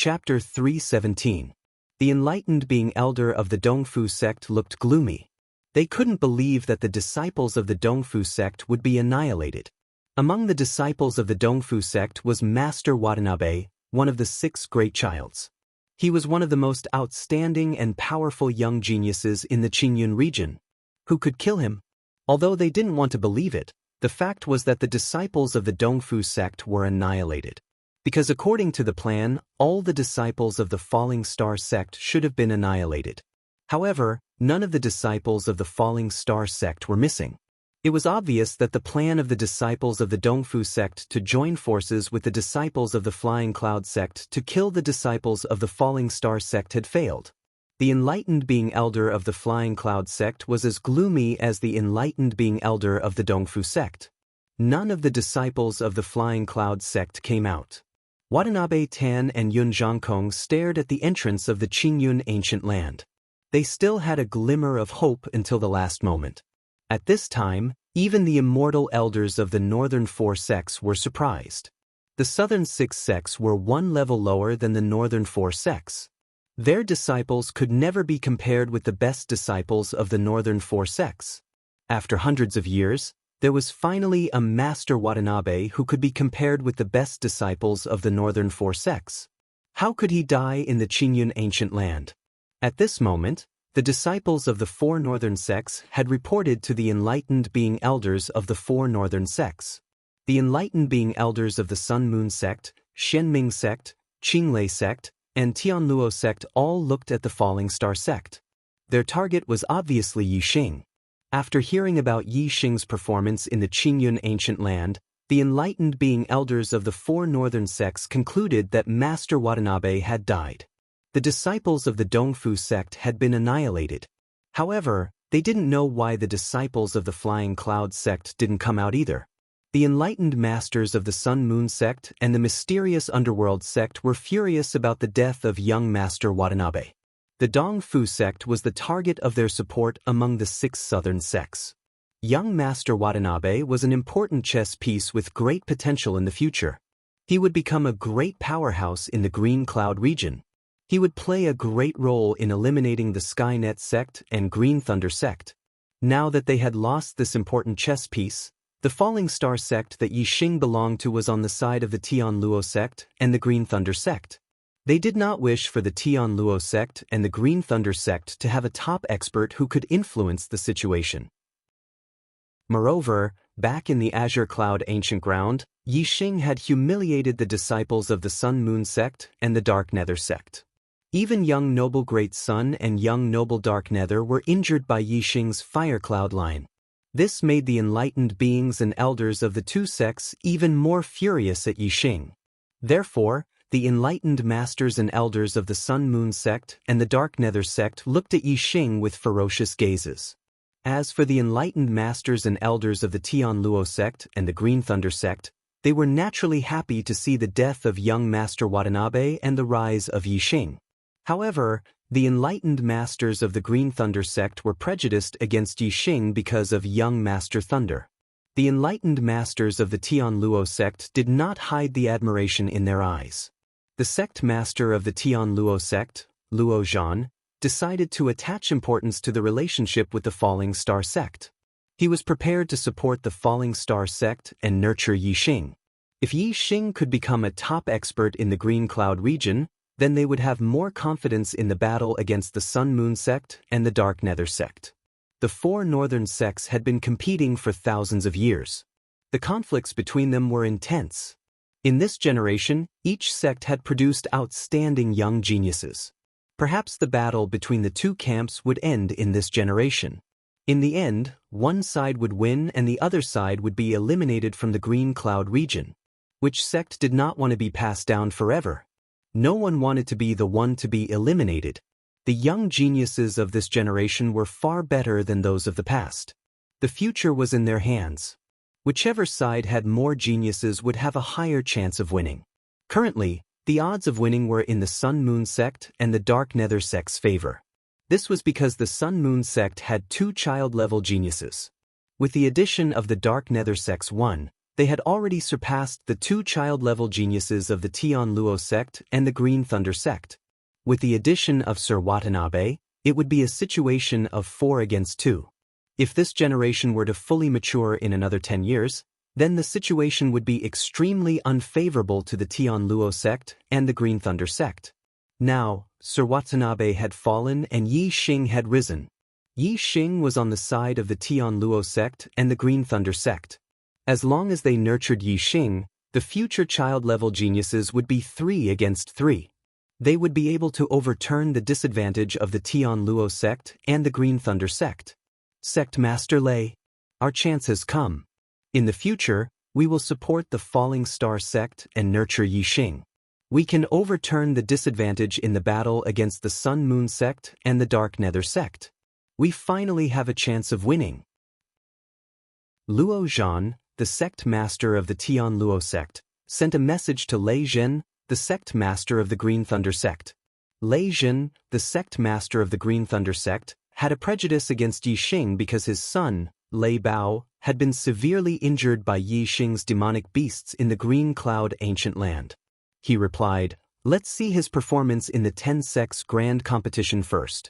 Chapter 317. The enlightened being elder of the Dongfu sect looked gloomy. They couldn't believe that the disciples of the Dongfu sect would be annihilated. Among the disciples of the Dongfu sect was Master Watanabe, one of the 6 great childs. He was one of the most outstanding and powerful young geniuses in the Qingyun region. Who could kill him? Although they didn't want to believe it, the fact was that the disciples of the Dongfu sect were annihilated. Because according to the plan, all the disciples of the Falling Star sect should have been annihilated. However, none of the disciples of the Falling Star sect were missing. It was obvious that the plan of the disciples of the Dongfu sect to join forces with the disciples of the Flying Cloud sect to kill the disciples of the Falling Star sect had failed. The enlightened being elder of the Flying Cloud sect was as gloomy as the enlightened being elder of the Dongfu sect. None of the disciples of the Flying Cloud sect came out. Watanabe Tan and Yun Zhangkong stared at the entrance of the Qingyun ancient land. They still had a glimmer of hope until the last moment. At this time, even the immortal elders of the northern 4 sects were surprised. The southern 6 sects were 1 level lower than the northern 4 sects. Their disciples could never be compared with the best disciples of the northern 4 sects. After hundreds of years, there was finally a Master Watanabe who could be compared with the best disciples of the northern 4 sects. How could he die in the Qingyun ancient land? At this moment, the disciples of the 4 northern sects had reported to the enlightened being elders of the 4 northern sects. The enlightened being elders of the Sun Moon sect, Shenming sect, Qinglei sect, and Tianluo sect all looked at the Falling Star sect. Their target was obviously Yixing. After hearing about Yixing's performance in the Qingyun ancient land, the enlightened being elders of the 4 northern sects concluded that Master Watanabe had died. The disciples of the Dongfu sect had been annihilated. However, they didn't know why the disciples of the Flying Cloud sect didn't come out either. The enlightened masters of the Sun Moon sect and the mysterious underworld sect were furious about the death of young Master Watanabe. The Dongfu sect was the target of their support among the 6 southern sects. Young Master Watanabe was an important chess piece with great potential in the future. He would become a great powerhouse in the Green Cloud region. He would play a great role in eliminating the Skynet sect and Green Thunder sect. Now that they had lost this important chess piece, the Falling Star sect that Yixing belonged to was on the side of the Tianluo sect and the Green Thunder sect. They did not wish for the Tianluo sect and the Green Thunder sect to have a top expert who could influence the situation. Moreover, back in the Azure Cloud ancient ground, Yixing had humiliated the disciples of the Sun Moon sect and the Dark Nether sect. Even young Noble Great Sun and young Noble Dark Nether were injured by Yixing's Fire Cloud line. This made the enlightened beings and elders of the 2 sects even more furious at Yixing. Therefore, the enlightened masters and elders of the Sun Moon sect and the Dark Nether sect looked at Yixing with ferocious gazes. As for the enlightened masters and elders of the Tianluo sect and the Green Thunder sect, they were naturally happy to see the death of young Master Watanabe and the rise of Yixing. However, the enlightened masters of the Green Thunder sect were prejudiced against Yixing because of young Master Thunder. The enlightened masters of the Tianluo sect did not hide the admiration in their eyes. The sect master of the Tianluo sect, Luo Zhan, decided to attach importance to the relationship with the Falling Star sect. He was prepared to support the Falling Star sect and nurture Yixing. If Yixing could become a top expert in the Green Cloud region, then they would have more confidence in the battle against the Sun Moon sect and the Dark Nether sect. The 4 northern sects had been competing for thousands of years. The conflicts between them were intense. In this generation, each sect had produced outstanding young geniuses. Perhaps the battle between the 2 camps would end in this generation. In the end, one side would win and the other side would be eliminated from the Green Cloud region. Which sect did not want to be passed down forever? No one wanted to be the one to be eliminated. The young geniuses of this generation were far better than those of the past. The future was in their hands. Whichever side had more geniuses would have a higher chance of winning. Currently, the odds of winning were in the Sun Moon sect and the Dark Nether sect's favor. This was because the Sun Moon sect had 2 child-level geniuses. With the addition of the Dark Nether sect's 1, They had already surpassed the two child-level geniuses of the Tian Luo sect and the Green Thunder sect. With the addition of Sir Watanabe, it would be a situation of 4 against 2. If this generation were to fully mature in another 10 years, then the situation would be extremely unfavorable to the Tian Luo sect and the Green Thunder sect. Now, Sir Watanabe had fallen and Yi Xing had risen. Yi Xing was on the side of the Tian Luo sect and the Green Thunder sect. As long as they nurtured Yi Xing, the future child-level geniuses would be 3 against 3. They would be able to overturn the disadvantage of the Tian Luo sect and the Green Thunder sect. Sect Master Lei, our chance has come. In the future, we will support the Falling Star sect and nurture Yi Xing. We can overturn the disadvantage in the battle against the Sun Moon sect and the Dark Nether sect. We finally have a chance of winning. Luo Zhan, the sect master of the Tian Luo sect, sent a message to Lei Zhen, the sect master of the Green Thunder sect. Lei Zhen, the sect master of the Green Thunder sect, had a prejudice against Yi Xing because his son, Lei Bao, had been severely injured by Yi Xing's demonic beasts in the Green Cloud Ancient Land. He replied, "Let's see his performance in the 10 sects grand competition first."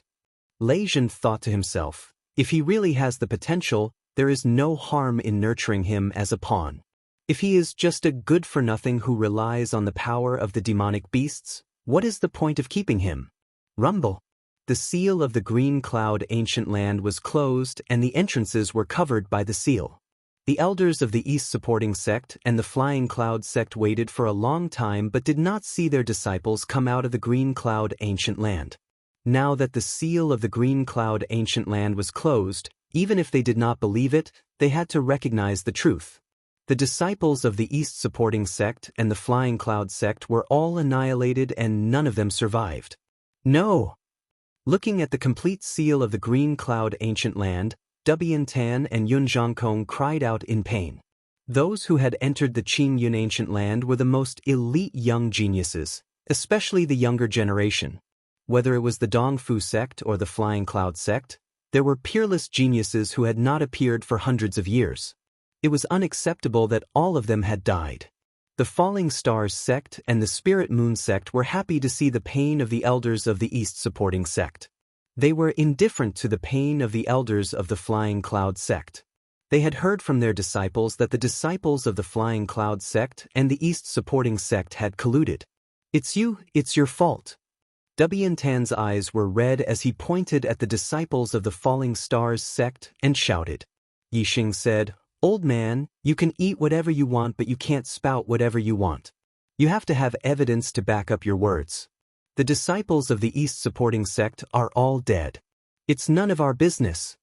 Lei Zhen thought to himself, if he really has the potential, there is no harm in nurturing him as a pawn. If he is just a good-for-nothing who relies on the power of the demonic beasts, what is the point of keeping him? Rumble. The seal of the Green Cloud Ancient Land was closed and the entrances were covered by the seal. The elders of the East Supporting Sect and the Flying Cloud Sect waited for a long time but did not see their disciples come out of the Green Cloud Ancient Land. Now that the seal of the Green Cloud Ancient Land was closed, even if they did not believe it, they had to recognize the truth. The disciples of the East Supporting Sect and the Flying Cloud Sect were all annihilated and none of them survived. No! Looking at the complete seal of the Green Cloud Ancient Land, Dubian Tan and Yun Zhangkong cried out in pain. Those who had entered the Qing Yun Ancient Land were the most elite young geniuses, especially the younger generation. Whether it was the Dongfu sect or the Flying Cloud sect, there were peerless geniuses who had not appeared for hundreds of years. It was unacceptable that all of them had died. The Falling Stars sect and the Spirit Moon sect were happy to see the pain of the elders of the East Supporting Sect. They were indifferent to the pain of the elders of the Flying Cloud sect. They had heard from their disciples that the disciples of the Flying Cloud sect and the East Supporting Sect had colluded. "It's you, it's your fault." Dubian Tan's eyes were red as he pointed at the disciples of the Falling Stars sect and shouted. Yi Xing said, "Old man, you can eat whatever you want but you can't spout whatever you want. You have to have evidence to back up your words. The disciples of the East Supporting Sect are all dead. It's none of our business.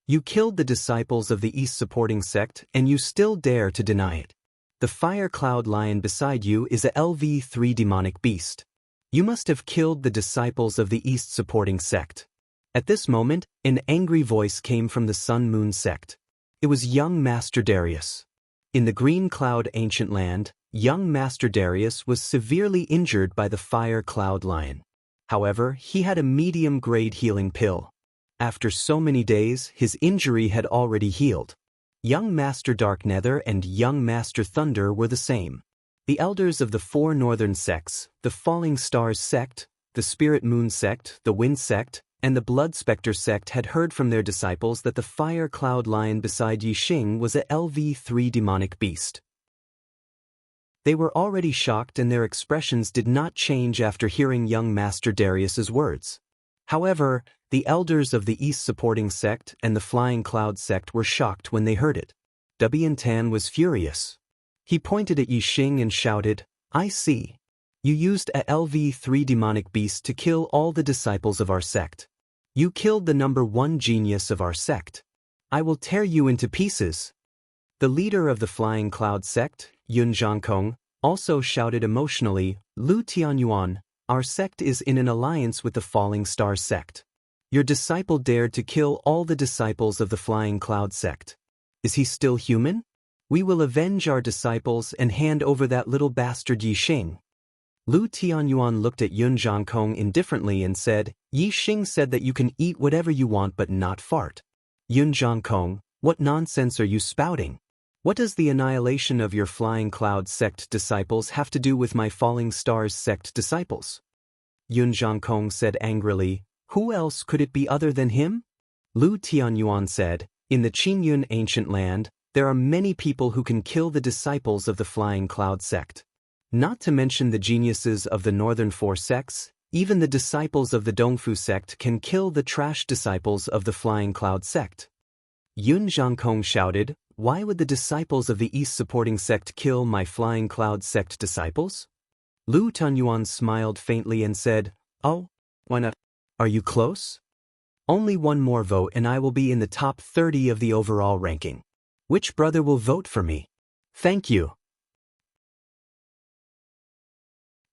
You killed the disciples of the East Supporting Sect and you still dare to deny it. The Fire Cloud Lion beside you is a LV3 demonic beast. You must have killed the disciples of the East Supporting Sect." At this moment, an angry voice came from the Sun Moon sect. It was young Master Darius. In the Green Cloud Ancient Land, young Master Darius was severely injured by the Fire Cloud Lion. However, he had a medium-grade healing pill. After so many days, his injury had already healed. Young Master Dark Nether and young Master Thunder were the same. The elders of the 4 northern sects, the Falling Stars sect, the Spirit Moon sect, the Wind sect, and the Blood Spectre sect had heard from their disciples that the Fire Cloud Lion beside Yi Xing was a LV3 demonic beast. They were already shocked and their expressions did not change after hearing young Master Darius's words. However, the elders of the East Supporting Sect and the Flying Cloud sect were shocked when they heard it. Dubian Tan was furious. He pointed at Yi Xing and shouted, "I see. You used a LV3 demonic beast to kill all the disciples of our sect. You killed the number 1 genius of our sect. I will tear you into pieces." The leader of the Flying Cloud sect, Yun Zhangkong, also shouted emotionally, "Lu Tianyuan, our sect is in an alliance with the Falling Star sect. Your disciple dared to kill all the disciples of the Flying Cloud sect. Is he still human? We will avenge our disciples and hand over that little bastard Yi Xing." Lu Tianyuan looked at Yun Zhangkong indifferently and said, "Yi Xing said that you can eat whatever you want but not fart. Yun Zhangkong, what nonsense are you spouting? What does the annihilation of your Flying Cloud sect disciples have to do with my Falling Stars sect disciples? Yun Zhangkong said angrily. Who else could it be other than him? Lu Tianyuan said, in the Qingyun ancient land, there are many people who can kill the disciples of the Flying Cloud sect. Not to mention the geniuses of the northern four sects, even the disciples of the Dongfu sect can kill the trash disciples of the Flying Cloud sect. Yun Zhangkong shouted, why would the disciples of the East supporting sect kill my Flying Cloud sect disciples? Lu Tianyuan smiled faintly and said, oh, why not? Are you close? Only one more vote and I will be in the top 30 of the overall ranking. Which brother will vote for me? Thank you.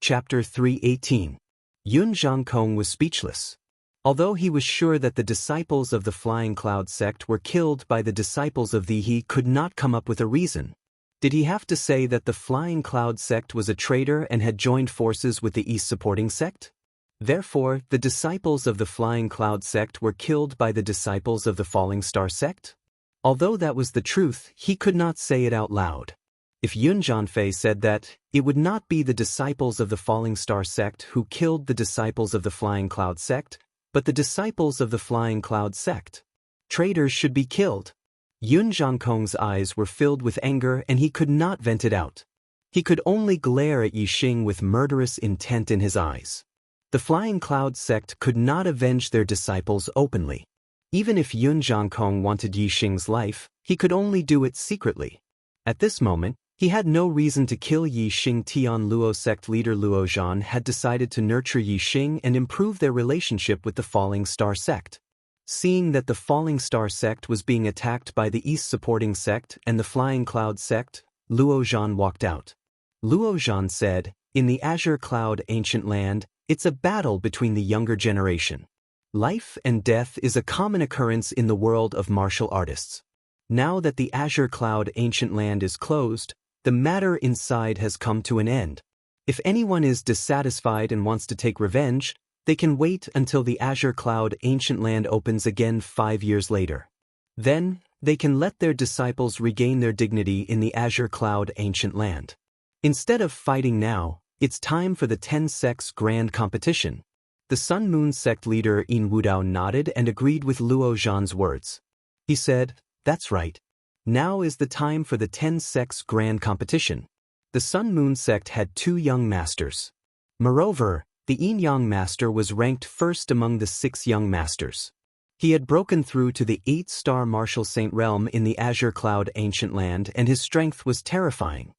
Chapter 318. Yun Zhangkong was speechless. Although he was sure that the disciples of the Flying Cloud sect were killed by the disciples of the he could not come up with a reason. Did he have to say that the Flying Cloud sect was a traitor and had joined forces with the East supporting sect? Therefore, the disciples of the Flying Cloud sect were killed by the disciples of the Falling Star sect? Although that was the truth, he could not say it out loud. If Yun Zhanfei said that, it would not be the disciples of the Falling Star sect who killed the disciples of the Flying Cloud sect, but the disciples of the Flying Cloud sect. Traitors should be killed. Yun Zhangkong's eyes were filled with anger and he could not vent it out. He could only glare at Yixing with murderous intent in his eyes. The Flying Cloud sect could not avenge their disciples openly. Even if Yun Zhangkong wanted Yixing's life, he could only do it secretly. At this moment, he had no reason to kill Yixing. Tian Luo sect leader Luo Zhan had decided to nurture Yixing and improve their relationship with the Falling Star sect. Seeing that the Falling Star sect was being attacked by the East supporting sect and the Flying Cloud sect, Luo Zhan walked out. Luo Zhan said, in the Azure Cloud ancient land, it's a battle between the younger generation. Life and death is a common occurrence in the world of martial artists. Now that the Azure Cloud ancient land is closed, the matter inside has come to an end. If anyone is dissatisfied and wants to take revenge, they can wait until the Azure Cloud ancient land opens again 5 years later. Then, they can let their disciples regain their dignity in the Azure Cloud ancient land. Instead of fighting now, it's time for the 10 sects grand competition. The Sun Moon sect leader Yin Wudao nodded and agreed with Luo Zhan's words. He said, that's right. Now is the time for the 10 sects grand competition. The Sun Moon sect had 2 young masters. Moreover, the Yin Yang master was ranked first among the 6 young masters. He had broken through to the 8-star martial saint realm in the Azure Cloud ancient land and his strength was terrifying.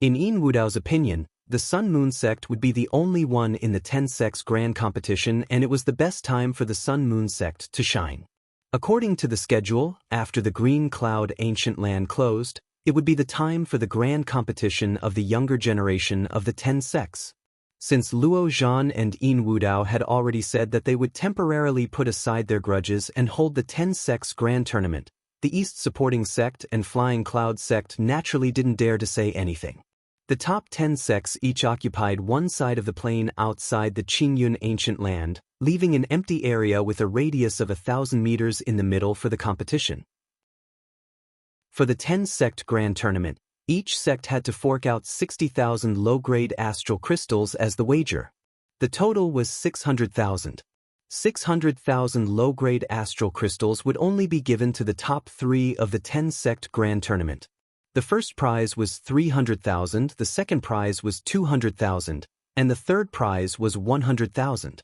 In Yin Wudao's opinion, the Sun Moon sect would be the only one in the 10 sects grand competition and it was the best time for the Sun Moon sect to shine. According to the schedule, after the Green Cloud ancient land closed, it would be the time for the grand competition of the younger generation of the 10 sects. Since Luo Zhan and Yin Wudao had already said that they would temporarily put aside their grudges and hold the 10 sects grand tournament, the East supporting sect and Flying Cloud sect naturally didn't dare to say anything. The top 10 sects each occupied one side of the plain outside the Qingyun ancient land, leaving an empty area with a radius of 1,000 meters in the middle for the competition. For the 10-sect grand tournament, each sect had to fork out 60,000 low-grade astral crystals as the wager. The total was 600,000. 600,000 low-grade astral crystals would only be given to the top 3 of the 10-sect grand tournament. The first prize was 300,000, the second prize was 200,000, and the third prize was 100,000.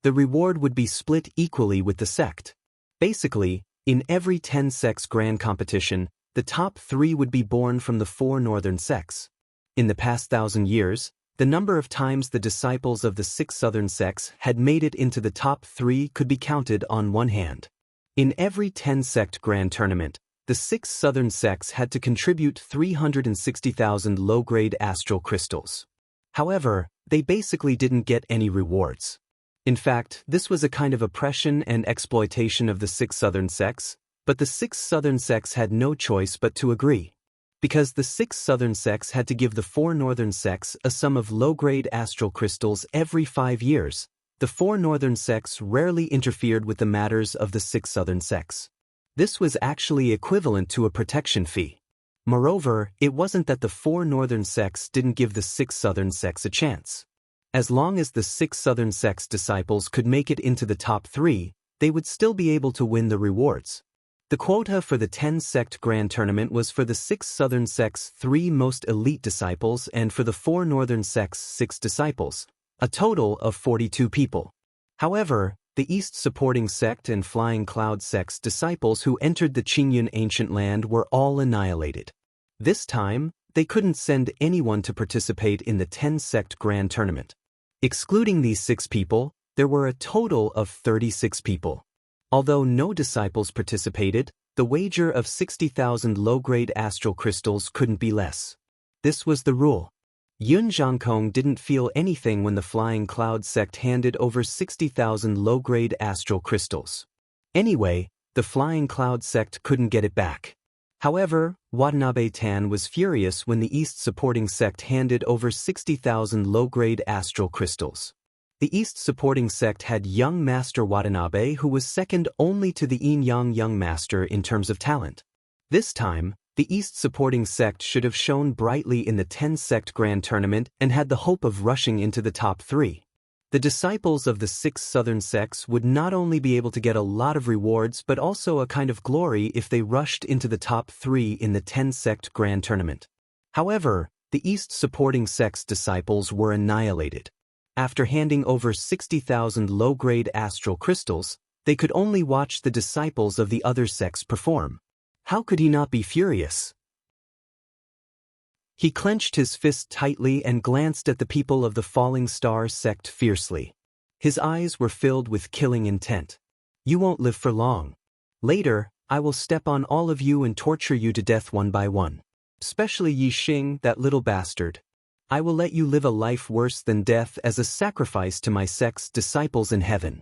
The reward would be split equally with the sect. Basically, in every 10 sects grand competition, the top 3 would be born from the 4 northern sects. In the past 1,000 years, the number of times the disciples of the 6 southern sects had made it into the top 3 could be counted on one hand. In every 10-sect grand tournament, the 6 southern sects had to contribute 360,000 low-grade astral crystals. However, they basically didn't get any rewards. In fact, this was a kind of oppression and exploitation of the 6 southern sects, but the 6 southern sects had no choice but to agree. Because the 6 southern sects had to give the 4 northern sects a sum of low-grade astral crystals every 5 years, the 4 northern sects rarely interfered with the matters of the 6 southern sects. This was actually equivalent to a protection fee. Moreover, it wasn't that the 4 northern sects didn't give the 6 southern sects a chance. As long as the 6 southern sects' disciples could make it into the top 3, they would still be able to win the rewards. The quota for the 10-sect grand tournament was for the 6 southern sects' 3 most elite disciples and for the 4 northern sects' 6 disciples, a total of 42 people. However, the East supporting sect and Flying Cloud sect's disciples who entered the Qingyun ancient land were all annihilated. This time, they couldn't send anyone to participate in the 10-sect grand tournament. Excluding these 6 people, there were a total of 36 people. Although no disciples participated, the wager of 60,000 low-grade astral crystals couldn't be less. This was the rule. Yun Zhangkong didn't feel anything when the Flying Cloud sect handed over 60,000 low-grade astral crystals. Anyway, the Flying Cloud sect couldn't get it back. However, Watanabe Tan was furious when the East supporting sect handed over 60,000 low-grade astral crystals. The East supporting sect had young Master Watanabe who was second only to the Yin-Yang young master in terms of talent. This time, the East supporting sect should have shone brightly in the 10-sect grand tournament and had the hope of rushing into the top 3. The disciples of the 6 southern sects would not only be able to get a lot of rewards but also a kind of glory if they rushed into the top 3 in the 10-sect grand tournament. However, the East supporting sect's disciples were annihilated. After handing over 60,000 low-grade astral crystals, they could only watch the disciples of the other sects perform. How could he not be furious? He clenched his fist tightly and glanced at the people of the Falling Star sect fiercely. His eyes were filled with killing intent. You won't live for long. Later, I will step on all of you and torture you to death one by one. Especially Yi Xing, that little bastard. I will let you live a life worse than death as a sacrifice to my sect's disciples in heaven.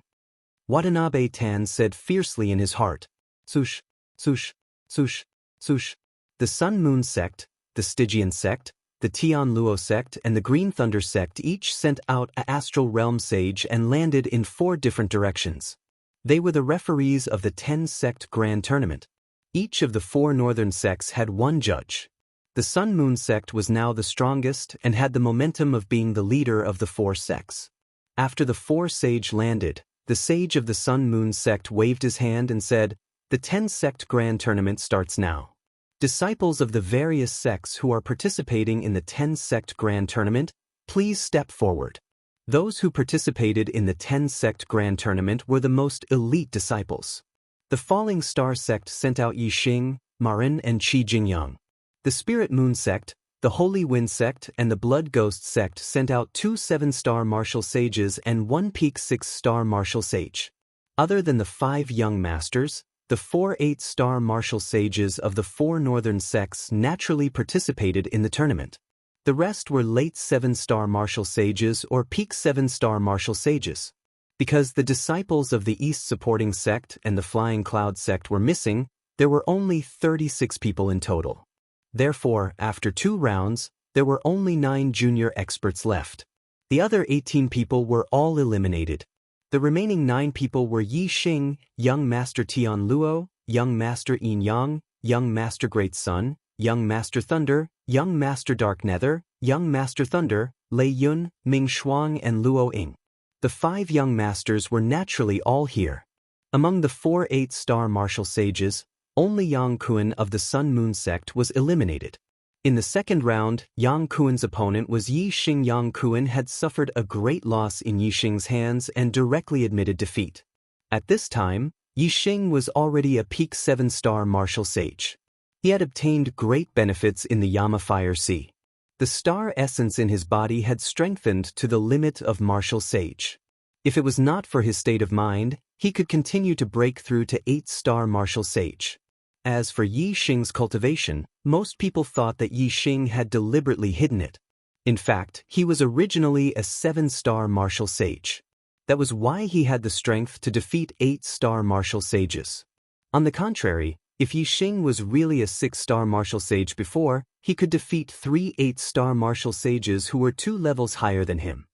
Watanabe Tan said fiercely in his heart. Sush, sush, sush, sush. The Sun Moon sect, the Stygian sect, the Tian Luo sect and the Green Thunder sect each sent out an astral realm sage and landed in 4 different directions. They were the referees of the 10-sect grand tournament. Each of the 4 northern sects had 1 judge. The Sun Moon sect was now the strongest and had the momentum of being the leader of the 4 sects. After the 4 sage landed, the sage of the Sun Moon sect waved his hand and said, "The 10-sect grand tournament starts now. Disciples of the various sects who are participating in the 10-sect grand tournament, please step forward." Those who participated in the 10-sect grand tournament were the most elite disciples. The Falling Star sect sent out Yi Xing, Marin and Qi Jingyang. The Spirit Moon sect, the Holy Wind sect and the Blood Ghost sect sent out 2 7-star martial sages and 1 peak 6-star martial sage. Other than the 5 young masters, the 4 8-star martial sages of the 4 northern sects naturally participated in the tournament. The rest were late 7-star martial sages or peak 7-star martial sages. Because the disciples of the East supporting sect and the Flying Cloud sect were missing, there were only 36 people in total. Therefore, after 2 rounds, there were only 9 junior experts left. The other 18 people were all eliminated. The remaining 9 people were Yi Xing, Young Master Tian Luo, Young Master Yin Yang, Young Master Great Sun, Young Master Thunder, Young Master Dark Nether, Young Master Thunder, Lei Yun, Ming Shuang and Luo Ying. The 5 young masters were naturally all here. Among the 4 8-star martial sages, only Yang Kuan of the Sun Moon sect was eliminated. In the second round, Yang Kuan's opponent was Yi Xing. Yang Kuan had suffered a great loss in Yi Xing's hands and directly admitted defeat. At this time, Yi Xing was already a peak 7-star martial sage. He had obtained great benefits in the Yama Fire Sea. The star essence in his body had strengthened to the limit of martial sage. If it was not for his state of mind, he could continue to break through to 8-star martial sage. As for Yi Xing's cultivation, most people thought that Yi Xing had deliberately hidden it. In fact, he was originally a 7-star martial sage. That was why he had the strength to defeat 8-star martial sages. On the contrary, if Yi Xing was really a 6-star martial sage before, he could defeat 3 8-star martial sages who were 2 levels higher than him.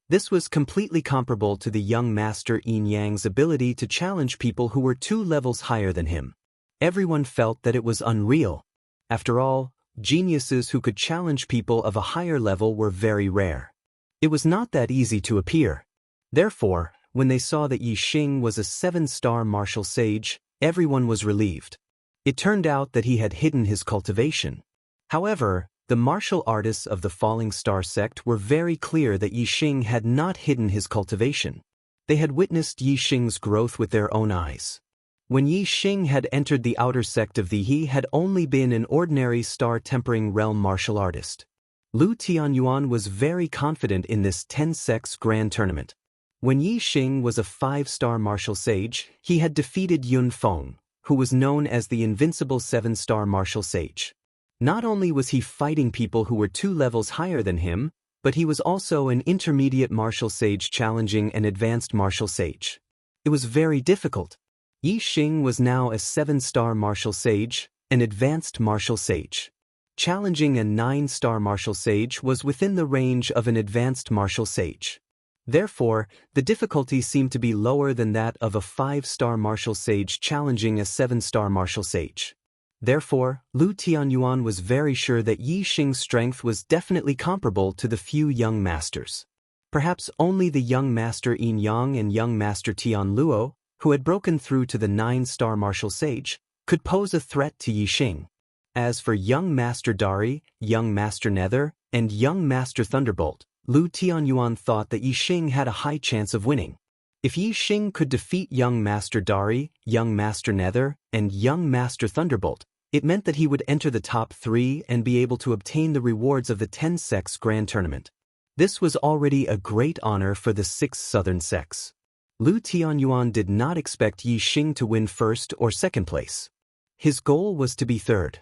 This was completely comparable to the young master Yin Yang's ability to challenge people who were 2 levels higher than him. Everyone felt that it was unreal. After all, geniuses who could challenge people of a higher level were very rare. It was not that easy to appear. Therefore, when they saw that Yi Xing was a 7-star martial sage, everyone was relieved. It turned out that he had hidden his cultivation. However, the martial artists of the Falling Star sect were very clear that Yi Xing had not hidden his cultivation. They had witnessed Yi Xing's growth with their own eyes. When Yi Xing had entered the outer sect of the He had only been an ordinary star-tempering realm martial artist. Lu Tianyuan was very confident in this 10-sects grand tournament. When Yi Xing was a 5-star martial sage, he had defeated Yun Feng, who was known as the invincible 7-star martial sage. Not only was he fighting people who were 2 levels higher than him, but he was also an intermediate martial sage challenging an advanced martial sage. It was very difficult. Yi Xing was now a 7-star martial sage, an advanced martial sage. Challenging a 9-star martial sage was within the range of an advanced martial sage. Therefore, the difficulty seemed to be lower than that of a 5-star martial sage challenging a 7-star martial sage. Therefore, Lu Tianyuan was very sure that Yi Xing's strength was definitely comparable to the few young masters. Perhaps only the young master Yin Yang and young master Tian Luo, who had broken through to the 9-star martial sage, could pose a threat to Yi Xing. As for young master Dari, young master Nether, and young master Thunderbolt, Lu Tianyuan thought that Yi Xing had a high chance of winning. If Yi Xing could defeat young master Dari, young master Nether, and young master Thunderbolt, it meant that he would enter the top 3 and be able to obtain the rewards of the 10-sects grand tournament. This was already a great honor for the 6 southern sects. Lu Tianyuan did not expect Yi Xing to win first or second place. His goal was to be third.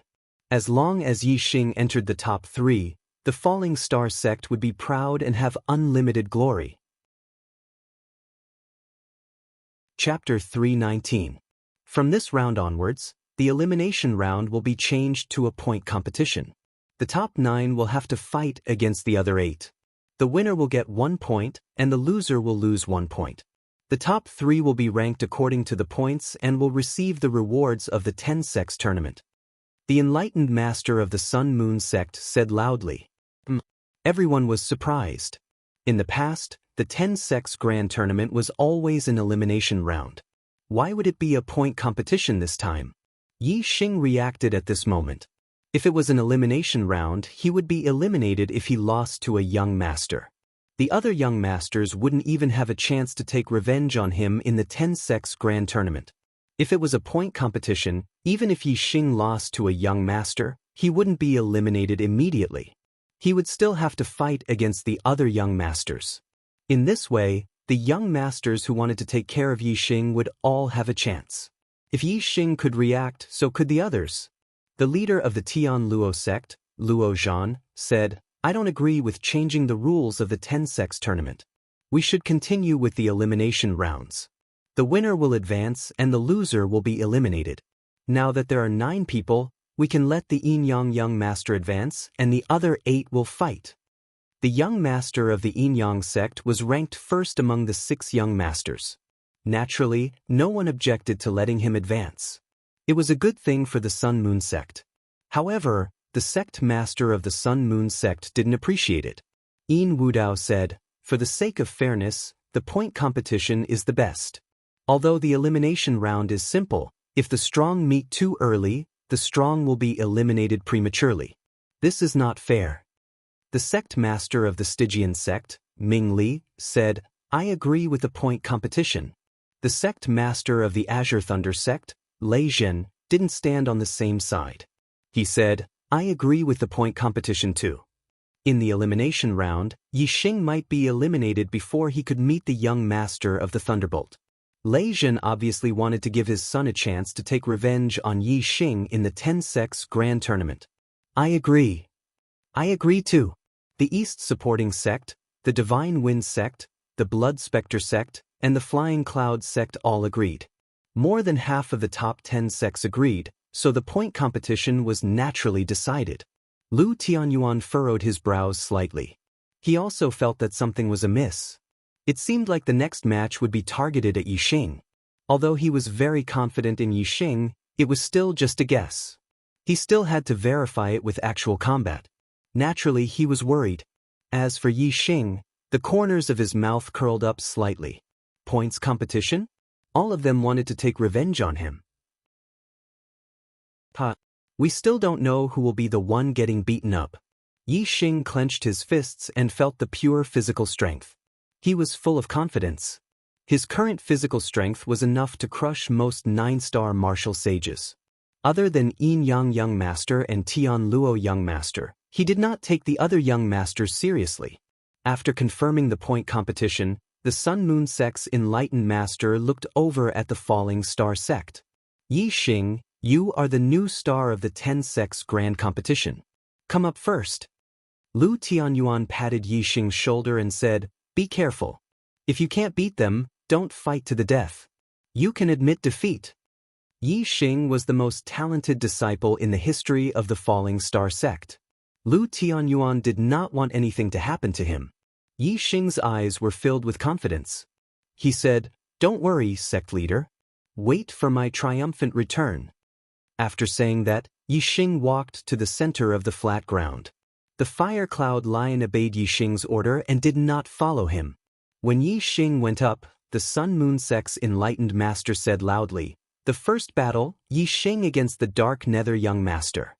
As long as Yi Xing entered the top 3, the Falling Star sect would be proud and have unlimited glory. Chapter 319. From this round onwards, the elimination round will be changed to a point competition. The top 9 will have to fight against the other 8. The winner will get 1 point, and the loser will lose 1 point. The top 3 will be ranked according to the points and will receive the rewards of the 10-sects tournament. The enlightened master of the Sun-Moon sect said loudly. Everyone was surprised. In the past, the 10-sects grand tournament was always an elimination round. Why would it be a point competition this time? Yi Xing reacted at this moment. If it was an elimination round, he would be eliminated if he lost to a young master. The other young masters wouldn't even have a chance to take revenge on him in the 10-sects grand tournament. If it was a point competition, even if Yi Xing lost to a young master, he wouldn't be eliminated immediately. He would still have to fight against the other young masters. In this way, the young masters who wanted to take care of Yi Xing would all have a chance. If Yi Xing could react, so could the others. The leader of the Tian Luo sect, Luo Zhan, said, "I don't agree with changing the rules of the 10-sects tournament. We should continue with the elimination rounds. The winner will advance and the loser will be eliminated. Now that there are 9 people, we can let the Yin Yang young master advance and the other 8 will fight." The young master of the Yin Yang sect was ranked first among the 6 young masters. Naturally, no one objected to letting him advance. It was a good thing for the Sun-Moon sect. However, the sect master of the Sun-Moon sect didn't appreciate it. Yin Wudao said, "For the sake of fairness, the point competition is the best. Although the elimination round is simple, if the strong meet too early, the strong will be eliminated prematurely. This is not fair." The sect master of the Stygian sect, Ming Li, said, "I agree with the point competition." The sect master of the Azure Thunder sect, Lei Zhen, didn't stand on the same side. He said, "I agree with the point competition too." In the elimination round, Yi Xing might be eliminated before he could meet the young master of the Thunderbolt. Lei Zhen obviously wanted to give his son a chance to take revenge on Yi Xing in the 10-sects grand tournament. "I agree. I agree too." The East supporting sect, the Divine Wind sect, the Blood Spectre sect, and the Flying Cloud sect all agreed. More than half of the top 10 sects agreed, so the point competition was naturally decided. Lu Tianyuan furrowed his brows slightly. He also felt that something was amiss. It seemed like the next match would be targeted at Yi Xing. Although he was very confident in Yi Xing, It was still just a guess. He still had to verify it with actual combat. Naturally, he was worried. As for Yi Xing, the corners of his mouth curled up slightly. Points competition? All of them wanted to take revenge on him. We still don't know who will be the one getting beaten up. Yi Xing clenched his fists and felt the pure physical strength. He was full of confidence. His current physical strength was enough to crush most 9-star martial sages. Other than Yin Yang Young Master and Tian Luo Young Master, he did not take the other young masters seriously. After confirming the point competition, the Sun Moon Sect's enlightened master looked over at the falling star sect. Yi Xing, you are the new star of the 10 sects grand competition. Come up first. Lu Tianyuan patted Yi Xing's shoulder and said, be careful. If you can't beat them, don't fight to the death. You can admit defeat. Yi Xing was the most talented disciple in the history of the Falling Star sect. Lu Tianyuan did not want anything to happen to him. Yi Xing's eyes were filled with confidence. He said, don't worry, sect leader. Wait for my triumphant return. After saying that, Yi Xing walked to the center of the flat ground. The fire cloud lion obeyed Yi Xing's order and did not follow him. When Yi Xing went up, the Sun Moon Sect's enlightened master said loudly, the first battle, Yi Xing against the Dark Nether Young Master.